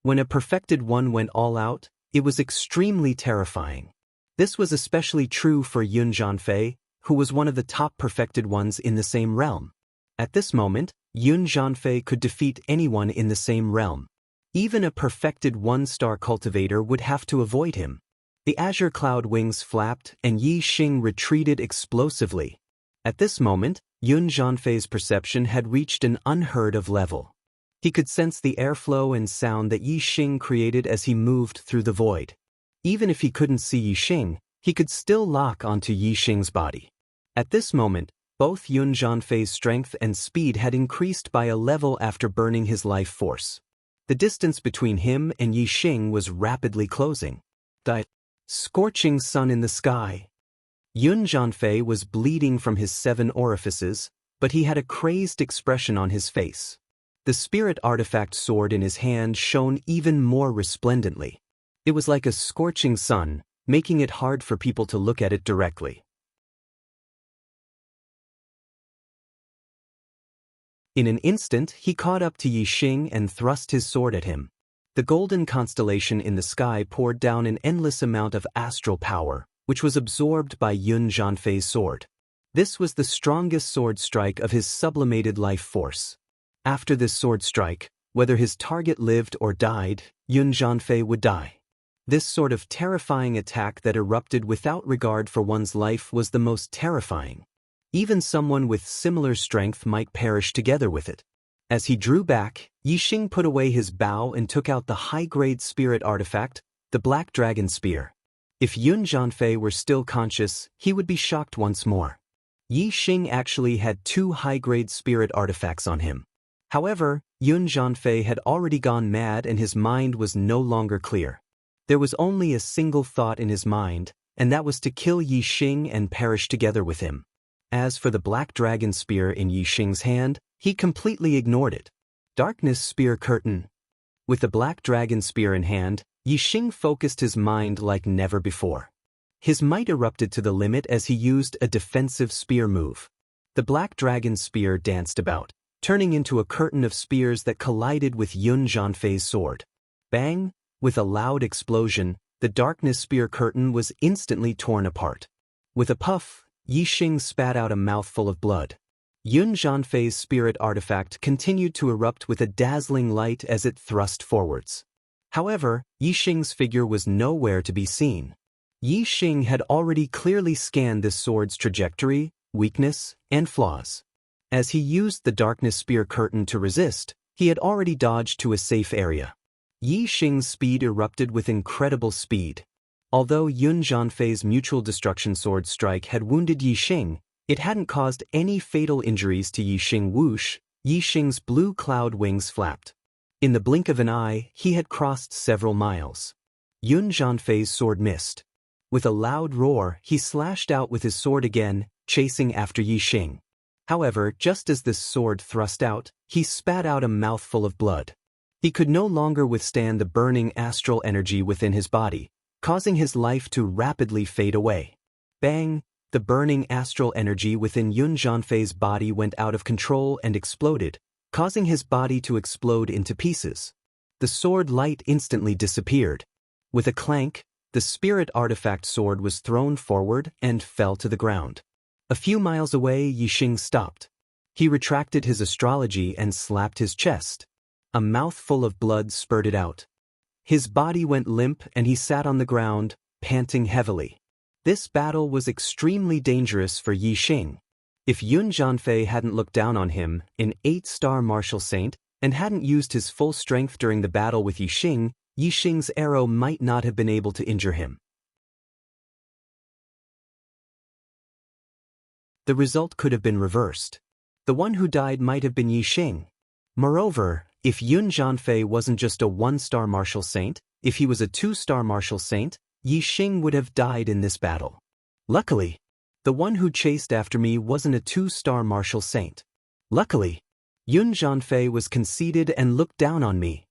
When a perfected one went all out, it was extremely terrifying. This was especially true for Yun Zhanfei, who was one of the top perfected ones in the same realm. At this moment, Yun Zhanfei could defeat anyone in the same realm. Even a perfected one-star cultivator would have to avoid him. The azure cloud wings flapped and Yi Xing retreated explosively. At this moment, Yun Zhanfei's perception had reached an unheard-of level. He could sense the airflow and sound that Yi Xing created as he moved through the void. Even if he couldn't see Yi Xing, he could still lock onto Yi Xing's body. At this moment, both Yun Zhanfei's strength and speed had increased by a level after burning his life force. The distance between him and Yi Xing was rapidly closing. The scorching sun in the sky. Yun Zhanfei was bleeding from his 7 orifices, but he had a crazed expression on his face. The spirit artifact sword in his hand shone even more resplendently. It was like a scorching sun, making it hard for people to look at it directly. In an instant, he caught up to Yi Xing and thrust his sword at him. The golden constellation in the sky poured down an endless amount of astral power, which was absorbed by Yun Zhanfei's sword. This was the strongest sword strike of his sublimated life force. After this sword strike, whether his target lived or died, Yun Zhanfei would die. This sort of terrifying attack that erupted without regard for one's life was the most terrifying. Even someone with similar strength might perish together with it. As he drew back, Yi Xing put away his bow and took out the high-grade spirit artifact, the Black Dragon Spear. If Yun Zhanfei were still conscious, he would be shocked once more. Yi Xing actually had 2 high-grade spirit artifacts on him. However, Yun Zhanfei had already gone mad and his mind was no longer clear. There was only a single thought in his mind, and that was to kill Yi Xing and perish together with him. As for the Black Dragon Spear in Yi Xing's hand, he completely ignored it. Darkness Spear Curtain. With the Black Dragon Spear in hand, Yi Xing focused his mind like never before. His might erupted to the limit as he used a defensive spear move. The Black Dragon Spear danced about, turning into a curtain of spears that collided with Yun Zhanfei's sword. Bang! With a loud explosion, the Darkness Spear Curtain was instantly torn apart. With a puff, Yi Xing spat out a mouthful of blood. Yun Zhanfei's spirit artifact continued to erupt with a dazzling light as it thrust forwards. However, Yi Xing's figure was nowhere to be seen. Yi Xing had already clearly scanned this sword's trajectory, weakness, and flaws. As he used the Darkness Spear Curtain to resist, he had already dodged to a safe area. Yi Xing's speed erupted with incredible speed. Although Yun Zhanfei's mutual destruction sword strike had wounded Yi Xing, it hadn't caused any fatal injuries to Yi Xing. Whoosh! Yi Xing's blue cloud wings flapped. In the blink of an eye, he had crossed several miles. Yun Zhanfei's sword missed. With a loud roar, he slashed out with his sword again, chasing after Yi Xing. However, just as this sword thrust out, he spat out a mouthful of blood. He could no longer withstand the burning astral energy within his body, causing his life to rapidly fade away. Bang! The burning astral energy within Yun Zhanfei's body went out of control and exploded, causing his body to explode into pieces. The sword light instantly disappeared. With a clank, the spirit artifact sword was thrown forward and fell to the ground. A few miles away, Yixing stopped. He retracted his astrology and slapped his chest. A mouthful of blood spurted out. His body went limp and he sat on the ground, panting heavily. This battle was extremely dangerous for Yixing. If Yun Zhanfei hadn't looked down on him, an 8-star martial saint, and hadn't used his full strength during the battle with Yixing, Yixing's arrow might not have been able to injure him. The result could have been reversed. The one who died might have been Yixing. Moreover, if Yun Zhanfei wasn't just a 1-star martial saint, if he was a 2-star martial saint, Yixing would have died in this battle. Luckily, the one who chased after me wasn't a 2-star martial saint. Luckily, Yun Zhanfei was conceited and looked down on me.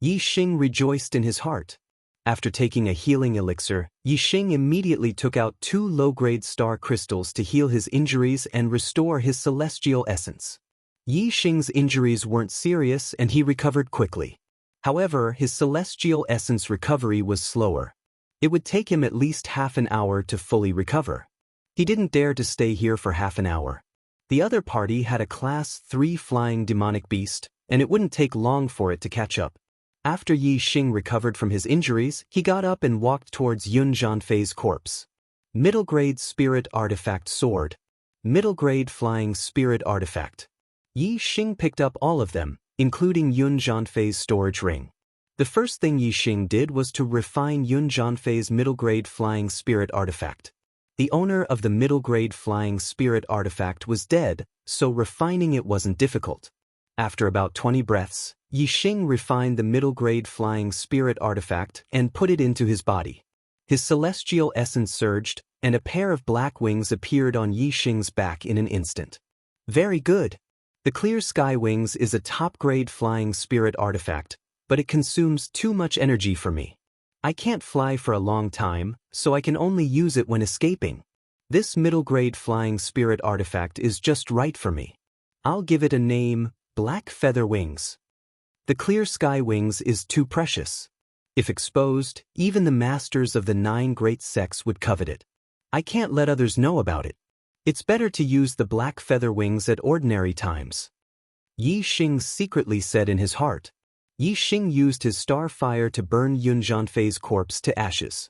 Yixing rejoiced in his heart. After taking a healing elixir, Yixing immediately took out 2 low-grade star crystals to heal his injuries and restore his celestial essence. Yixing's injuries weren't serious and he recovered quickly. However, his celestial essence recovery was slower. It would take him at least half an hour to fully recover. He didn't dare to stay here for half an hour. The other party had a Class 3 flying demonic beast, and it wouldn't take long for it to catch up. After Yixing recovered from his injuries, he got up and walked towards Yun Zhanfei's corpse. Middle-grade spirit artifact sword. Middle-grade flying spirit artifact. Yixing picked up all of them, including Yun Zhanfei's storage ring. The first thing Yixing did was to refine Yun Zhanfei's middle-grade flying spirit artifact. The owner of the middle-grade flying spirit artifact was dead, so refining it wasn't difficult. After about 20 breaths, Yixing refined the middle-grade flying spirit artifact and put it into his body. His celestial essence surged, and a pair of black wings appeared on Yixing's back in an instant. Very good. The Clear Sky Wings is a top-grade flying spirit artifact, but it consumes too much energy for me. I can't fly for a long time, so I can only use it when escaping. This middle-grade flying spirit artifact is just right for me. I'll give it a name, Black Feather Wings. The Clear Sky Wings is too precious. If exposed, even the masters of the 9 great sects would covet it. I can't let others know about it. It's better to use the Black Feather Wings at ordinary times. Yixing secretly said in his heart. Yixing used his star fire to burn Yun Zhanfei's corpse to ashes.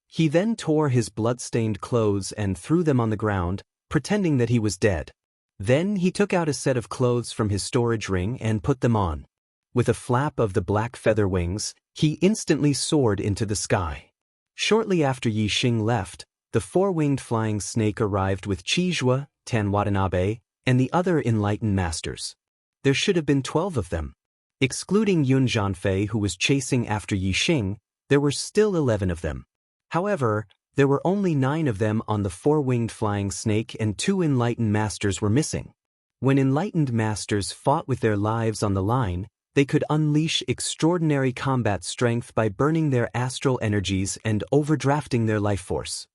He then tore his blood-stained clothes and threw them on the ground, pretending that he was dead. Then he took out a set of clothes from his storage ring and put them on. With a flap of the black feather wings, he instantly soared into the sky. Shortly after Yixing left, the 4-winged flying snake arrived with Chizhua, Tan Watanabe, and the other enlightened masters. There should have been 12 of them. Excluding Yun Zhanfei, who was chasing after Yixing, there were still 11 of them. However, there were only 9 of them on the 4-winged flying snake and 2 enlightened masters were missing. When enlightened masters fought with their lives on the line, they could unleash extraordinary combat strength by burning their astral energies and overdrafting their life force.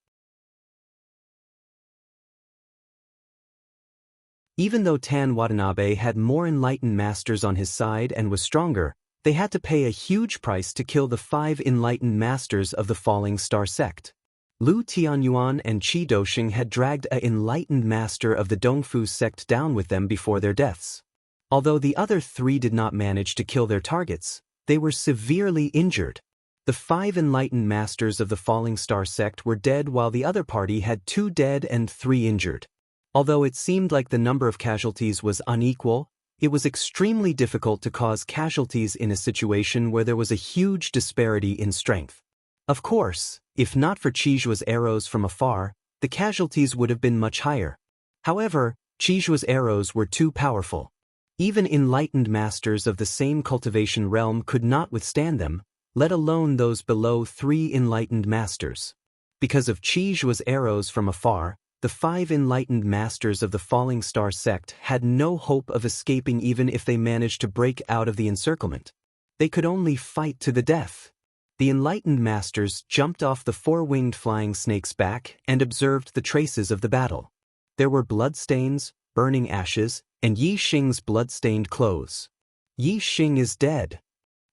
Even though Tan Watanabe had more enlightened masters on his side and was stronger, they had to pay a huge price to kill the 5 enlightened masters of the Falling Star sect. Lu Tianyuan and Qi Dosheng had dragged an enlightened master of the Dongfu sect down with them before their deaths. Although the other 3 did not manage to kill their targets, they were severely injured. The 5 enlightened masters of the Falling Star sect were dead while the other party had 2 dead and 3 injured. Although it seemed like the number of casualties was unequal, it was extremely difficult to cause casualties in a situation where there was a huge disparity in strength. Of course, if not for Chizhua's arrows from afar, the casualties would have been much higher. However, Chizhua's arrows were too powerful. Even enlightened masters of the same cultivation realm could not withstand them, let alone those below 3 enlightened masters. Because of Chizhua's arrows from afar, the 5 enlightened masters of the Falling Star sect had no hope of escaping even if they managed to break out of the encirclement. They could only fight to the death. The enlightened masters jumped off the four-winged flying snake's back and observed the traces of the battle. There were bloodstains, burning ashes, and Yi Xing's blood-stained clothes. Yi Xing is dead.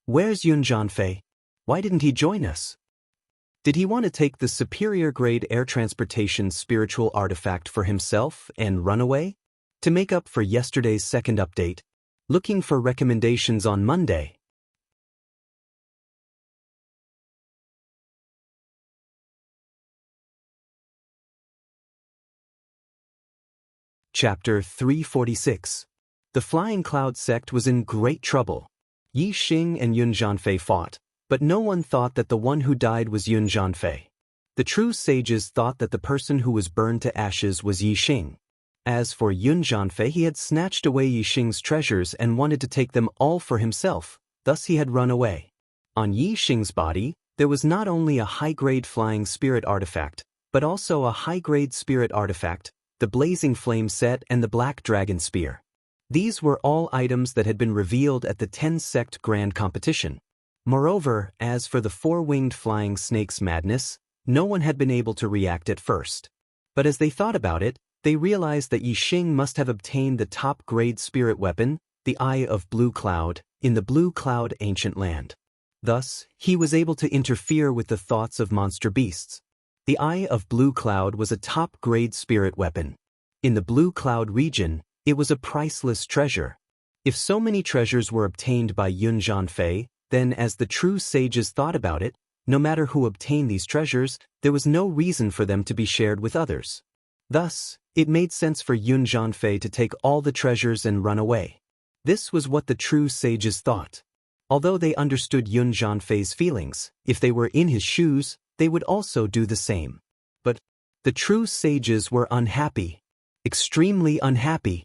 Where's Yun Jianfei? Why didn't he join us? Did he want to take the superior-grade air transportation spiritual artifact for himself and run away? To make up for yesterday's second update, looking for recommendations on Monday. Chapter 346. The Flying Cloud sect was in great trouble. Yi Xing and Yun Jianfei fought, but no one thought that the one who died was Yun Jianfei. The true sages thought that the person who was burned to ashes was Yi Xing. As for Yun Jianfei, he had snatched away Yi Xing's treasures and wanted to take them all for himself, thus he had run away. On Yi Xing's body, there was not only a high-grade flying spirit artifact, but also a high-grade spirit artifact, the blazing flame set and the black dragon spear. These were all items that had been revealed at the 10-sect grand competition. Moreover, as for the four-winged flying snake's madness, no one had been able to react at first. But as they thought about it, they realized that Yi Xing must have obtained the top-grade spirit weapon, the Eye of Blue Cloud, in the Blue Cloud ancient land. Thus, he was able to interfere with the thoughts of monster beasts. The Eye of Blue Cloud was a top-grade spirit weapon. In the Blue Cloud region, it was a priceless treasure. If so many treasures were obtained by Yun Jianfei, then as the true sages thought about it, no matter who obtained these treasures, there was no reason for them to be shared with others. Thus, it made sense for Yun Jianfei to take all the treasures and run away. This was what the true sages thought. Although they understood Yun Jianfei's feelings, if they were in his shoes, they would also do the same. But the true sages were unhappy. Extremely unhappy.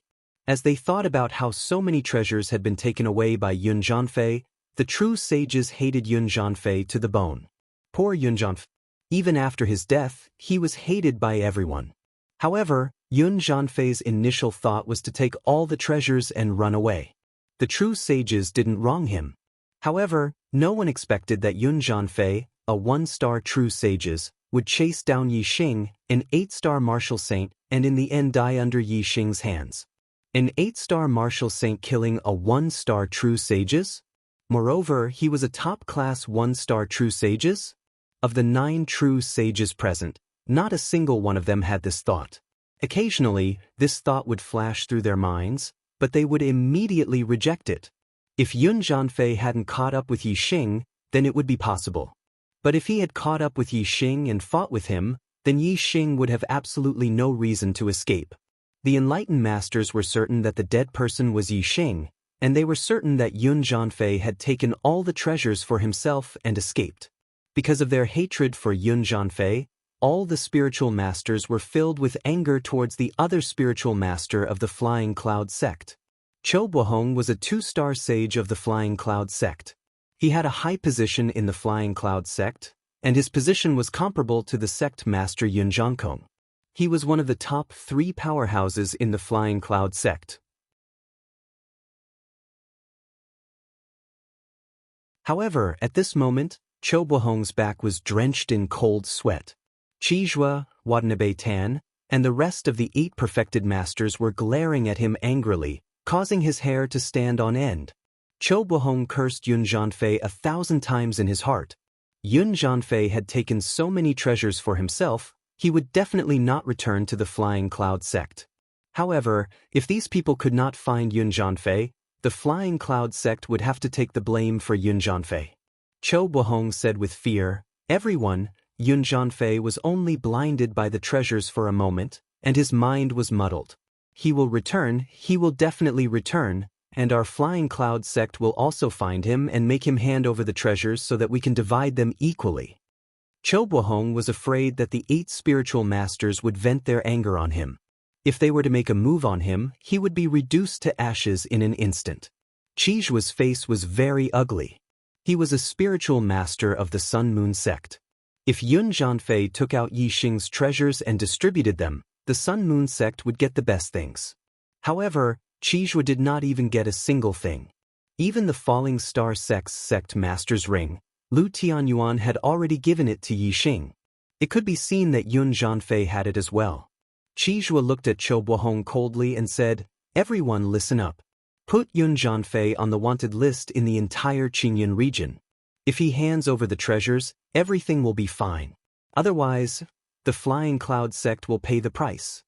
As they thought about how so many treasures had been taken away by Yun Jianfei, the true sages hated Yun Jianfei to the bone. Poor Yun Jianfei. Even after his death, he was hated by everyone. However, Yun Jianfei's initial thought was to take all the treasures and run away. The true sages didn't wrong him. However, no one expected that Yun Jianfei, a 1-star true sages, would chase down Yi Xing, an 8-star martial saint, and in the end die under Yi Xing's hands. An 8-star martial saint killing a 1-star true sages? Moreover, he was a top-class 1-star true sages? Of the 9 true sages present, not a single one of them had this thought. Occasionally, this thought would flash through their minds, but they would immediately reject it. If Yun Jianfei hadn't caught up with Yi Xing, then it would be possible. But if he had caught up with Yi Xing and fought with him, then Yi Xing would have absolutely no reason to escape. The enlightened masters were certain that the dead person was Yi Xing, and they were certain that Yun Jianfei had taken all the treasures for himself and escaped. Because of their hatred for Yun Jianfei, all the spiritual masters were filled with anger towards the other spiritual master of the Flying Cloud sect. Cho Buhong was a 2-star sage of the Flying Cloud sect. He had a high position in the Flying Cloud sect, and his position was comparable to the sect master Yun Jiankong. He was one of the top 3 powerhouses in the Flying Cloud sect. However, at this moment, Cho Buhong's back was drenched in cold sweat. Qizhua, Watanabe Tan, and the rest of the 8 perfected masters were glaring at him angrily, causing his hair to stand on end. Cho Buhong cursed Yun Jianfei 1,000 times in his heart. Yun Jianfei had taken so many treasures for himself, he would definitely not return to the Flying Cloud sect. However, if these people could not find Yun Jianfei, the Flying Cloud sect would have to take the blame for Yun Jianfei. Cho Buhong said with fear, "Everyone, Yun Jianfei was only blinded by the treasures for a moment, and his mind was muddled. He will return, he will definitely return, and our Flying Cloud sect will also find him and make him hand over the treasures so that we can divide them equally." Cho Buhong was afraid that the 8 spiritual masters would vent their anger on him. If they were to make a move on him, he would be reduced to ashes in an instant. Qijua's face was very ugly. He was a spiritual master of the Sun Moon sect. If Yun Jianfei took out Yi Xing's treasures and distributed them, the Sun Moon sect would get the best things. However, Qizhua did not even get a single thing. Even the Falling Star Sect's sect master's ring, Lu Tianyuan had already given it to Yi Xing. It could be seen that Yun Zhanfei had it as well. Qi Zhuo looked at Chou Buohong coldly and said, "Everyone listen up. Put Yun Zhanfei on the wanted list in the entire Qingyun region. If he hands over the treasures, everything will be fine. Otherwise, the Flying Cloud sect will pay the price."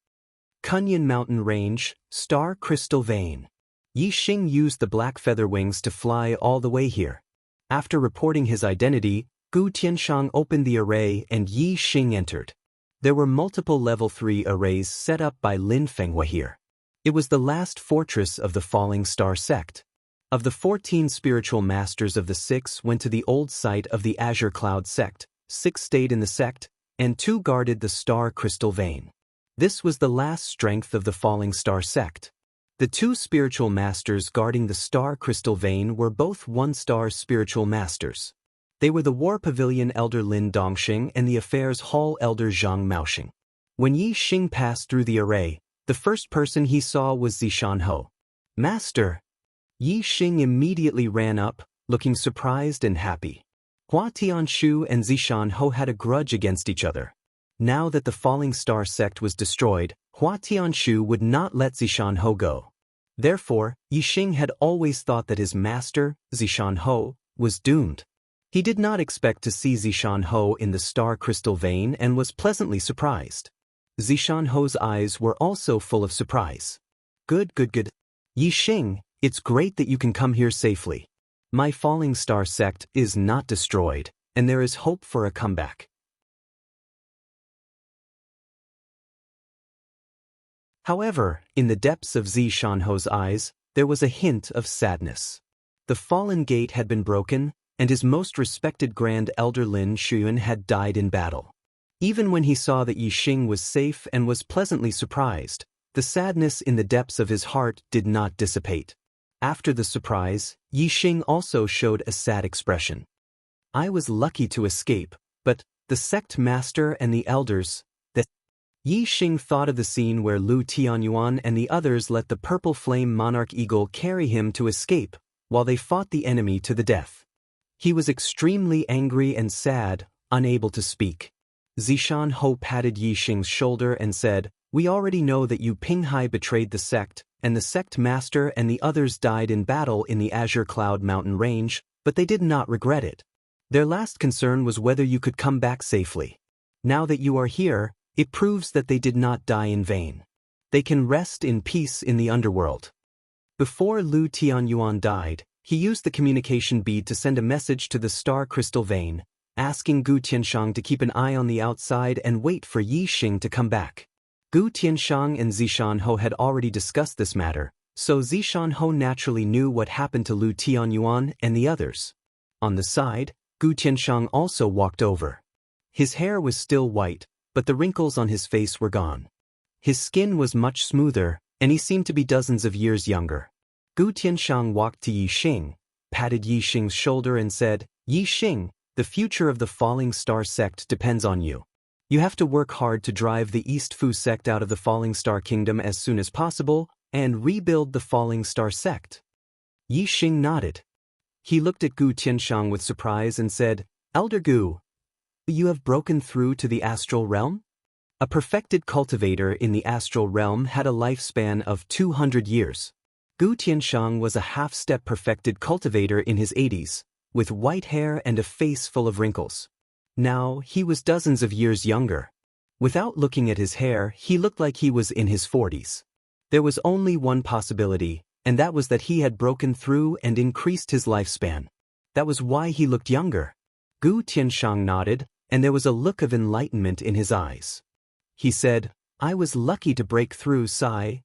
Kunyan Mountain Range, Star Crystal Vein. Yi Xing used the black feather wings to fly all the way here. After reporting his identity, Gu Tianshang opened the array and Yi Xing entered. There were multiple level 3 arrays set up by Lin Fenghua here. It was the last fortress of the Falling Star sect. Of the 14 spiritual masters of the 6 went to the old site of the Azure Cloud sect, 6 stayed in the sect, and 2 guarded the Star Crystal Vein. This was the last strength of the Falling Star sect. The 2 spiritual masters guarding the Star Crystal Vein were both 1-star spiritual masters. They were the War Pavilion Elder Lin Dongxing and the Affairs Hall Elder Zhang Maoxing. When Yi Xing passed through the array, the first person he saw was Zishan Ho. "Master!" Yi Xing immediately ran up, looking surprised and happy. Hua Tianshu and Zishan Ho had a grudge against each other. Now that the Falling Star sect was destroyed, Hua Tianshu would not let Zishan Ho go. Therefore, Yi Xing had always thought that his master, Zishan Ho, was doomed. He did not expect to see Zishan Ho in the Star Crystal Vein and was pleasantly surprised. Zishan Ho's eyes were also full of surprise. Good. Yi Xing, it's great that you can come here safely. My Falling Star sect is not destroyed, and there is hope for a comeback. However, in the depths of Zishan Ho's eyes, there was a hint of sadness. The fallen gate had been broken, and his most respected Grand Elder Lin Shuyun had died in battle. Even when he saw that Yi Xing was safe and was pleasantly surprised, the sadness in the depths of his heart did not dissipate. After the surprise, Yi Xing also showed a sad expression. "I was lucky to escape, but the sect master and the elders..." Yi Xing thought of the scene where Lu Tianyuan and the others let the purple flame monarch eagle carry him to escape, while they fought the enemy to the death. He was extremely angry and sad, unable to speak. Zishan Ho patted Yi Xing's shoulder and said, "We already know that you Pinghai betrayed the sect, and the sect master and the others died in battle in the Azure Cloud Mountain Range, but they did not regret it. Their last concern was whether you could come back safely. Now that you are here, it proves that they did not die in vain. They can rest in peace in the underworld." Before Lu Tianyuan died, he used the communication bead to send a message to the Star Crystal Vein, asking Gu Tianshang to keep an eye on the outside and wait for Yi Xing to come back. Gu Tianshang and Zishan Ho had already discussed this matter, so Zishan Ho naturally knew what happened to Lu Tianyuan and the others. On the side, Gu Tianshang also walked over. His hair was still white, but the wrinkles on his face were gone. His skin was much smoother, and he seemed to be dozens of years younger. Gu Tianshang walked to Yi Xing, patted Yi Xing's shoulder and said, "Yi Xing, the future of the Falling Star sect depends on you. You have to work hard to drive the East Fu sect out of the Falling Star Kingdom as soon as possible, and rebuild the Falling Star sect." Yi Xing nodded. He looked at Gu Tianshang with surprise and said, "Elder Gu, you have broken through to the astral realm?" A perfected cultivator in the astral realm had a lifespan of 200 years. Gu Tianshang was a half-step perfected cultivator in his 80s, with white hair and a face full of wrinkles. Now, he was dozens of years younger. Without looking at his hair, he looked like he was in his 40s. There was only one possibility, and that was that he had broken through and increased his lifespan. That was why he looked younger. Gu Tianshang nodded, and there was a look of enlightenment in his eyes. He said, "I was lucky to break through, Sai."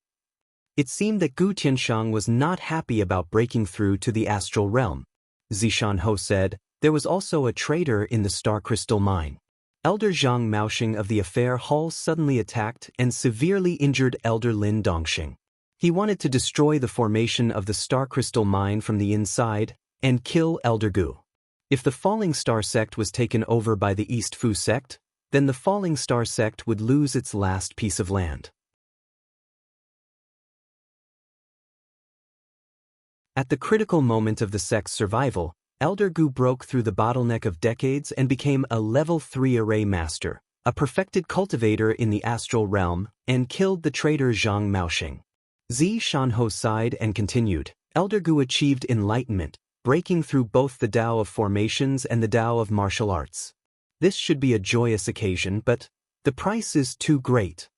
It seemed that Gu Tianshang was not happy about breaking through to the astral realm. Zishan Ho said, "There was also a traitor in the Star Crystal Mine." Elder Zhang Maoxing of the Affair Hall suddenly attacked and severely injured Elder Lin Dongxing. He wanted to destroy the formation of the Star Crystal Mine from the inside and kill Elder Gu. If the Falling Star sect was taken over by the East Fu sect, then the Falling Star sect would lose its last piece of land. At the critical moment of the sect's survival, Elder Gu broke through the bottleneck of decades and became a level 3 array master, a perfected cultivator in the astral realm, and killed the traitor Zhang Maoxing. Zi Shanho sighed and continued, Elder Gu achieved enlightenment, breaking through both the Tao of formations and the Tao of martial arts. This should be a joyous occasion, but the price is too great.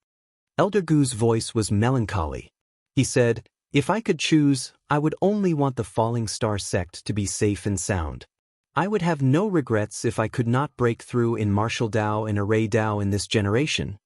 Elder Gu's voice was melancholy. He said, if I could choose, I would only want the Falling Star sect to be safe and sound. I would have no regrets if I could not break through in martial Tao and array Tao in this generation.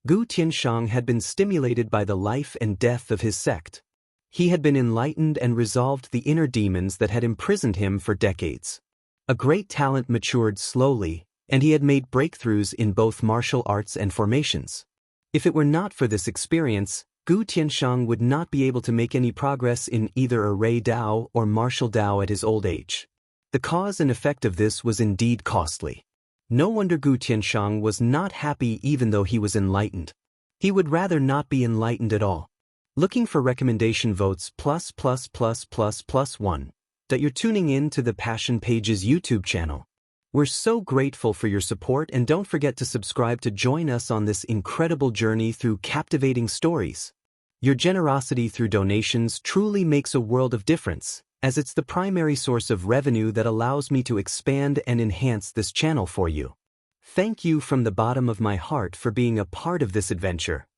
Gu Tianshang had been stimulated by the life and death of his sect. He had been enlightened and resolved the inner demons that had imprisoned him for decades. A great talent matured slowly, and he had made breakthroughs in both martial arts and formations. If it were not for this experience, Gu Tianshang would not be able to make any progress in either array Tao or martial Tao at his old age. The cause and effect of this was indeed costly. No wonder Gu Tianshang was not happy even though he was enlightened. He would rather not be enlightened at all. Looking for recommendation votes ++++++1 that you're tuning in to the Passion Pages YouTube channel. We're so grateful for your support, and don't forget to subscribe to join us on this incredible journey through captivating stories. Your generosity through donations truly makes a world of difference, as it's the primary source of revenue that allows me to expand and enhance this channel for you. Thank you from the bottom of my heart for being a part of this adventure.